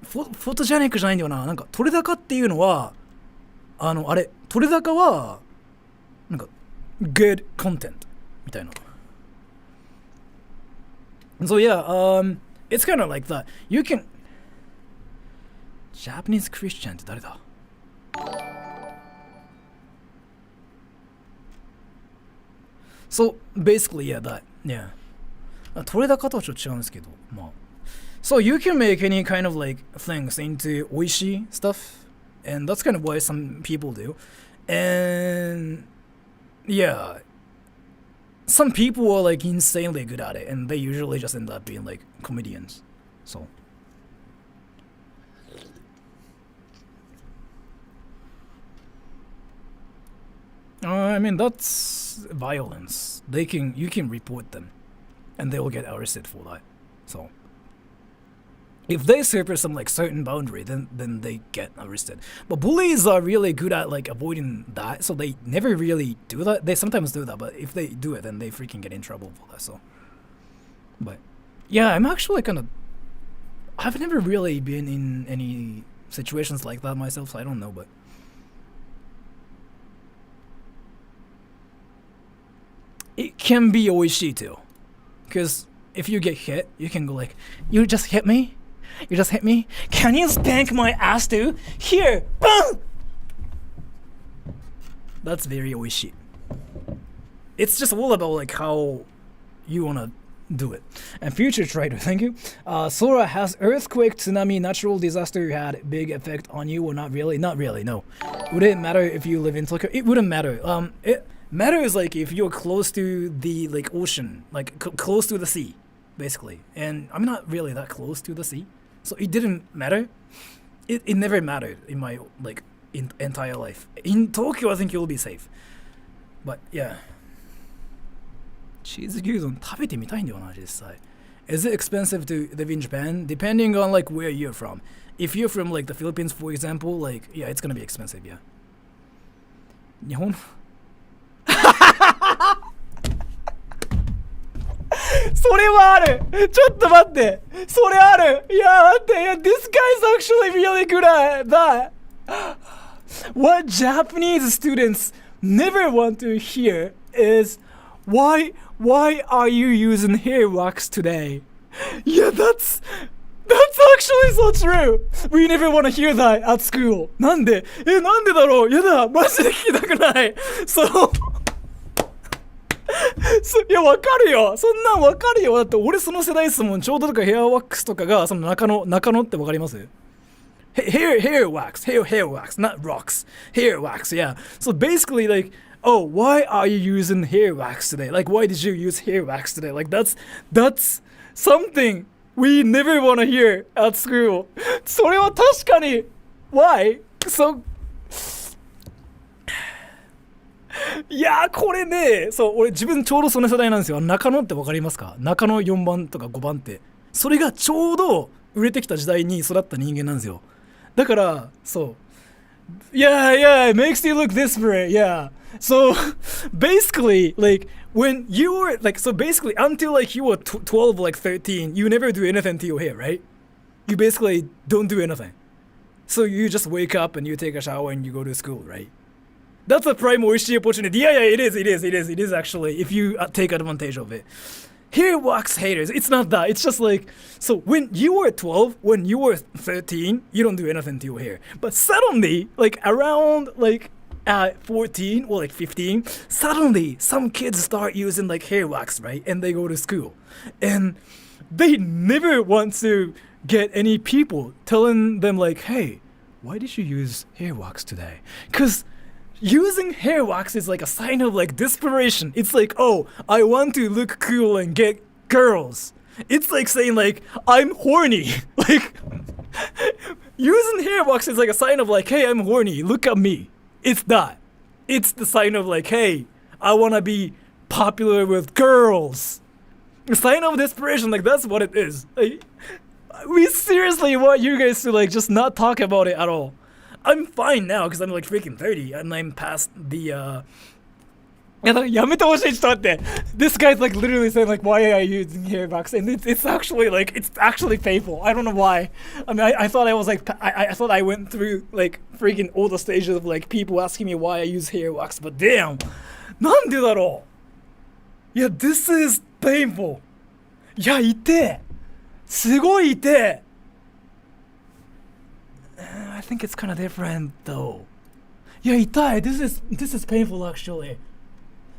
フォトジェニックじゃないんだよな。なんか、取れ高っていうのは、あれ、取れ高は、なんか、good content みたいな。So yeah, it's kind of like that. You can... Japanese Christian って誰だ？So basically, yeah, that, yeah. 取れ高とはちょっと違うんですけど、まあ。So you can make any kind of like things into oishi stuff, and that's kind of what some people do. And yeah, some people are like insanely good at it, and they usually just end up being like comedians. So. I mean, that's violence. You can report them, and they will get arrested for that. So, if they surpass some like certain boundary, then they get arrested. But bullies are really good at like avoiding that, so they never really do that. They sometimes do that, but if they do it, then they freaking get in trouble for that. So, but yeah, I'm actually I've never really been in any situations like that myself, so I don't know, but. It can be oishi too, because if you get hit, you can go like, you just hit me? You just hit me? Can you spank my ass too? Here, boom! That's very oishi. It's just all about like how you wanna do it. And Future Trader, thank you. Sora, has earthquake, tsunami, natural disaster had big effect on you or not really? Not really, no. Would it matter if you live in Tokyo? It wouldn't matter. It matters like if you're close to the like ocean, like close to the sea, basically. And I'm not really that close to the sea, so it didn't matter. It never mattered in my like entire life. In Tokyo, I think you'll be safe. But yeah. チーズ牛丼食べてみたいんだよな実際. Is it expensive to live in Japan? Depending on like where you're from. if you're from like the Philippines, for example, like yeah, it's gonna be expensive. Yeah. 日本それはあるちょっと待ってそれあるいや待っていや This guy's actually really good at that What Japanese students never want to hear is why are you using hair wax today? Yeah, that's actually so true. We never want to hear that at school. なんでだろうやだマジで聞きたくないそういやわかるよそんなんわかるよだって俺その世代っすもんちょうどとかヘアワックスとかがその中野ってわかります hair wax, hair wax, not rocks. Hair wax, yeah. So basically, like, oh, why are you using hair wax today? Like, why did you use hair wax today? Like, that's something we never want to hear at school. それは確かに why? So いやーこれねそう俺自分ちょうどその世代なんですよ中野ってわかりますか中野4番とか5番ってそれがちょうど売れてきた時代に育った人間なんですよだからそう yeah it makes you look desperate yeah so basically like when you were like so basically until like you were 12 like 13 you never do anything to your hair right you basically don't do anything so you just wake up and you take a shower and you go to school right that's a prime oishi opportunity yeah it is actually if you take advantage of it hair wax haters it's not that it's just like so when you were 12 when you were 13 you don't do anything to your hair but suddenly like around like 14 or like 15 suddenly some kids start using like hair wax right and they go to school and they never want to get any people telling them like hey why did you use hair wax today because using hair wax is like a sign of like desperation. It's like, oh, I want to look cool and get girls. It's like saying like, I'm horny. Like, using hair wax is like a sign of like, hey, I'm horny. Look at me. It's that. It's the sign of like, hey, I want to be popular with girls. A sign of desperation. Like, that's what it is. Like, we seriously want you guys to like just not talk about it at all. I'm fine now because I'm like freaking 30 and I'm past theやめてほしいちょっと待って This guy's like literally saying like why are you using hair wax and it's actually like it's actually painful I don't know why I mean I thought I was like I thought I went through like freaking all the stages of like people asking me why I use hair wax but damn なんでだろういや This is painful いや痛えすごい痛えI think it's kind of different though. Yeah, 痛い This is painful actually.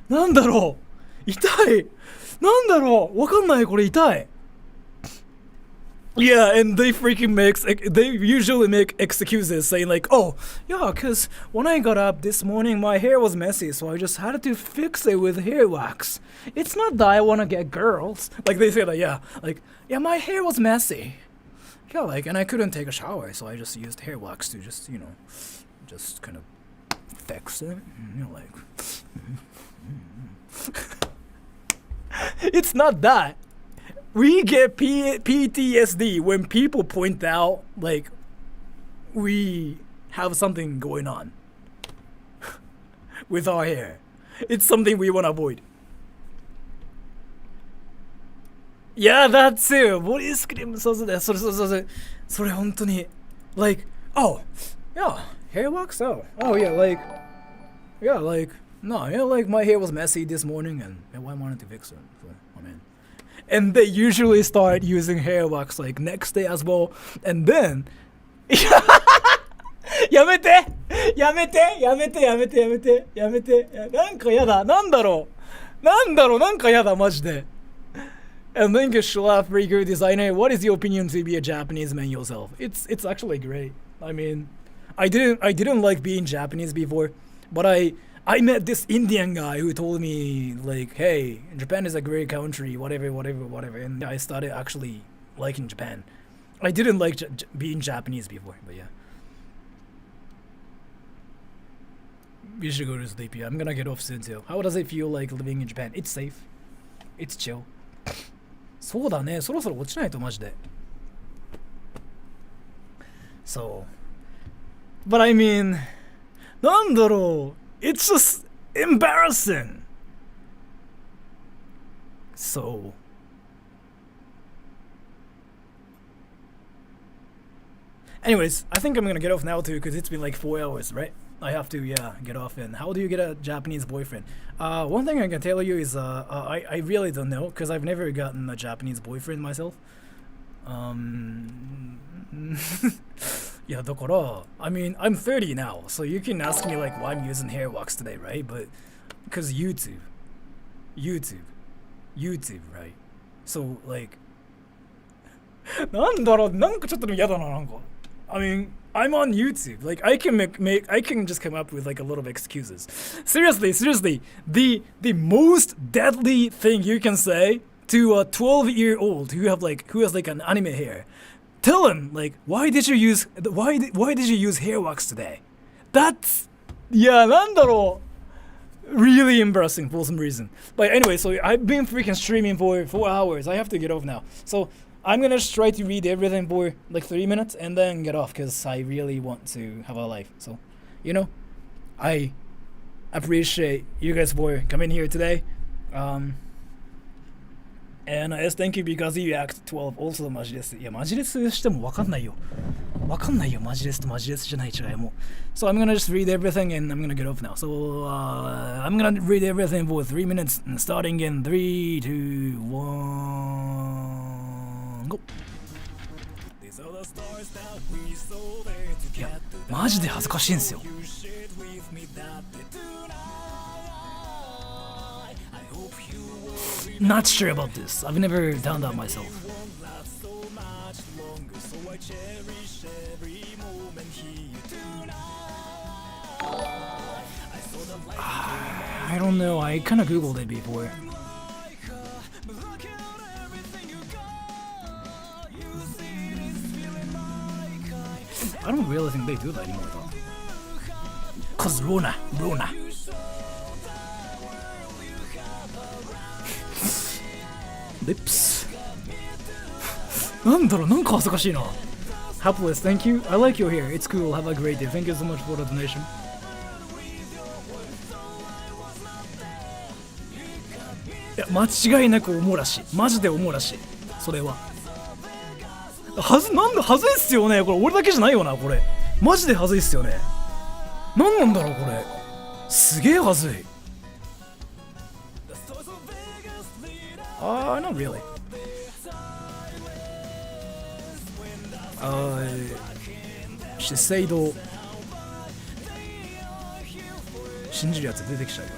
なんだろう痛いなんだろうわかんないこれ痛い Yeah, and they usually make excuses saying like, oh, yeah, cause when I got up this morning my hair was messy so I just had to fix it with hair wax. It's not that I wanna get girls. Like they say that, yeah, like, yeah, my hair was messy. Yeah, like, and I couldn't take a shower, so I just used hair wax to just, you know, just kind of fix it. You know, like, it's not that. We get PTSD when people point out, like, we have something going on with our hair. It's something we want to avoid. Yeah, that too. ボディスクリームそうだよ。それ本当に like oh yeah hair wax oh yeah like no yeah like my hair was messy this morning and I wanted to fix it. So, I mean, and they usually start using hair wax like next day as well and then やめてなんかやだなんだろうなんかやだマジでAnd then Shlaf Rigger designer, what is your opinion to be a Japanese man yourself? It's actually great. I mean, I didn't like being Japanese before, but I met this Indian guy who told me like, hey, Japan is a great country, whatever, and I started actually liking Japan. I didn't like being Japanese before, but yeah. We should go to sleep. Yeah, I'm gonna get off soon too. How does it feel like living in Japan? It's safe. It's chill. そうだねそろそろ落ちないとマジで So, but I mean, なんだろう it's just embarrassing. So, anyways, I think I'm gonna get off now too because it's been like 4 hours, right? I have to, get off. And how do you get a Japanese boyfriend? One thing I can tell you is, I really don't know because I've never gotten a Japanese boyfriend myself. Yeah, だから I mean, I'm 30 now, so you can ask me like why I'm using hair wax today, right? But because YouTube, right? So like, なんだろう、なんかちょっとでも嫌だな、なんか。I mean, I'm on YouTube. Like, I can I can just come up with like a lot of excuses. Seriously, the most deadly thing you can say to a 12-year-old who has like an anime hair, tell him like, why did you use hair wax today? That's,なんだろう, really embarrassing for some reason. But anyway, so I've been freaking streaming for 4 hours. I have to get off now. So I'm gonna just try to read everything for like 3 minutes and then get off because I really want to have a life. So, I appreciate you guys for coming here today. And yes, thank you because you act 12. Also, マジレス。いや、マジレスしてもわかんないよ。わかんないよ、マジレスとマジレスじゃない違いも。So I'm gonna just read everything and I'm gonna get off now. So, I'm gonna read everything for 3 minutes and starting in 3, 2, 1, go. いや、マジで恥ずかしいんですよ。Not sure about this. I've never done that myself. I don't know. I kind of googled it before. I don't really think they do that anymore though. Cause Rona. Lips. なんだろう、なんか恥ずかしいな。Hapless, thank you. I like your hair. It's cool. Have a great day. Thank you so much for the donation. いや、間違いなくおもらし。マジでおもらし。それは。なんだ、はずいっすよね。これ俺だけじゃないよな、これ。マジではずいっすよね。なんなんだろう、これ。すげえはずい。Not really. 資生堂信じるやつ出てきちゃうよ。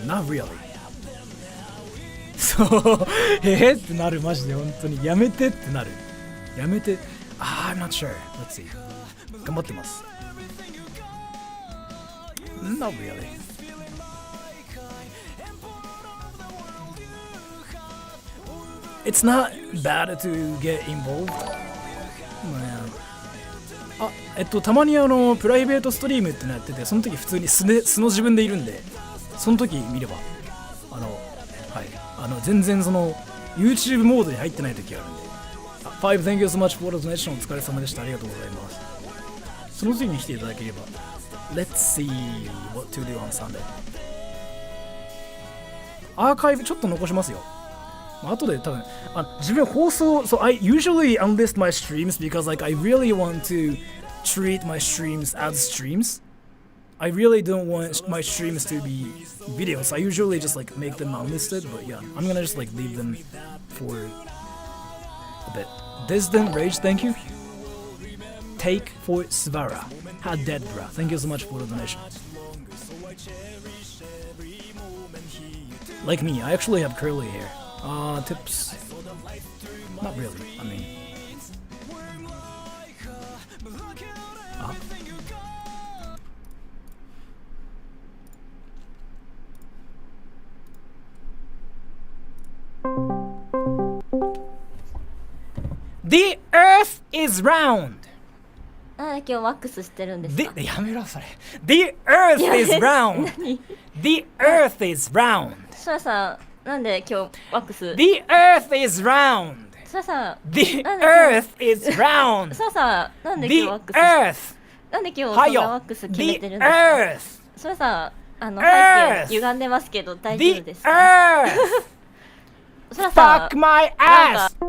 Not really. そうってなる、マジで本当にやめてってなる。やめて。I'm not sure. Let's see. 頑張ってます。Not really. It's not bad to get involved. たまにプライベートストリームってのやってて、その時普通に素の自分でいるんで、その時見れば、はい、全然その YouTube モードに入ってない時あるんで。5 thank you so much for the donation. お疲れ様でした。ありがとうございます。その時に来ていただければ。Let's see what to do on Sunday. アーカイブちょっと残しますよ。後で多分自分放送 So I usually unlist my streams because like I really want to treat my streams as streams. I really don't want my streams to be videos. I usually just like make them unlisted, but yeah, I'm gonna just like leave them for a bit. Distant Rage, thank you. Take for Svara. Had dead bra. Thank you so much for the donation. Like me, I actually have curly hair. Tips. Not really. I mean. The Earth is round. 今日ワックスしてるんですか？やめろそれ。The Earth is round. The Earth is round. シャさんなんで今日ワックス The earth is round. そらさ The なんで今日 earth is round. そらさなんで The 今日ワックス earth. なんで今日そんはよなワックス決め The てるんですか earth. そらさ背 Earth 景歪んでますけど大丈 The 夫ですか earth. そらさ Fuck my なん ass. か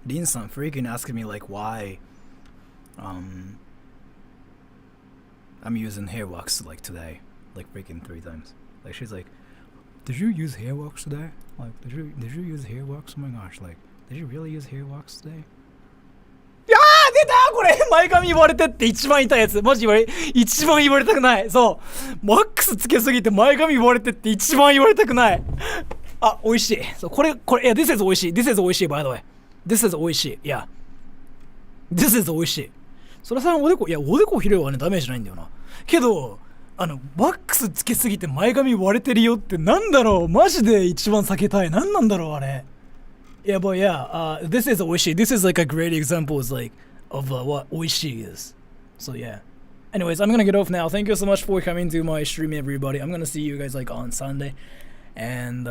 Lin-san freaking asking me like why I'm using hair wax like today, like freaking 3 times. Like she's like, did you use hair wax today? Like did you use hair wax? Oh my gosh, like did you really use hair wax today? いやー出たこれ前髪言われてって一番痛いやつマジ一番言われたくないそうマックスつけすぎて前髪言われてって一番言われたくないあ美味しいそうこれいや This is 美味しい This is 美味しい by the way This is 美味しいいや This is 美味しいそれさおでこ広いはねダメージないんだよなけどワックスつけすぎて前髪割れてるよってなんだろうマジで一番避けたいなんなんだろうあれYeah, but yeah, this is oishi. This is like a great example of what oishi is. So yeah. Anyways, I'm gonna get off now. Thank you so much for coming to my stream, everybody. I'm gonna see you guys like on Sunday. And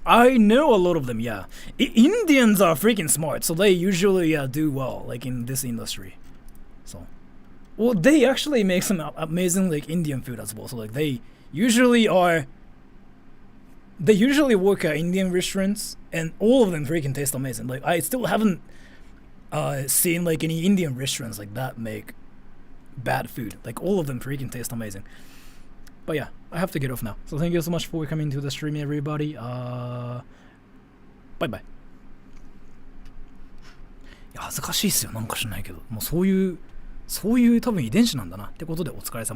I know a lot of them, yeah. Indians are freaking smart, so they usually do well, like in this industry. So, well, they actually make some amazing like Indian food as well. So like they usually work at Indian restaurants, and all of them freaking taste amazing. Like I still haven't seen like any Indian restaurants like that make bad food. Like all of them freaking taste amazing. But yeah, I have to get off now. So thank you so much for coming to the stream, everybody. Bye bye. いや恥ずかしいっすよなんかしないけどもうそういう多分遺伝子なんだなってことでお疲れ様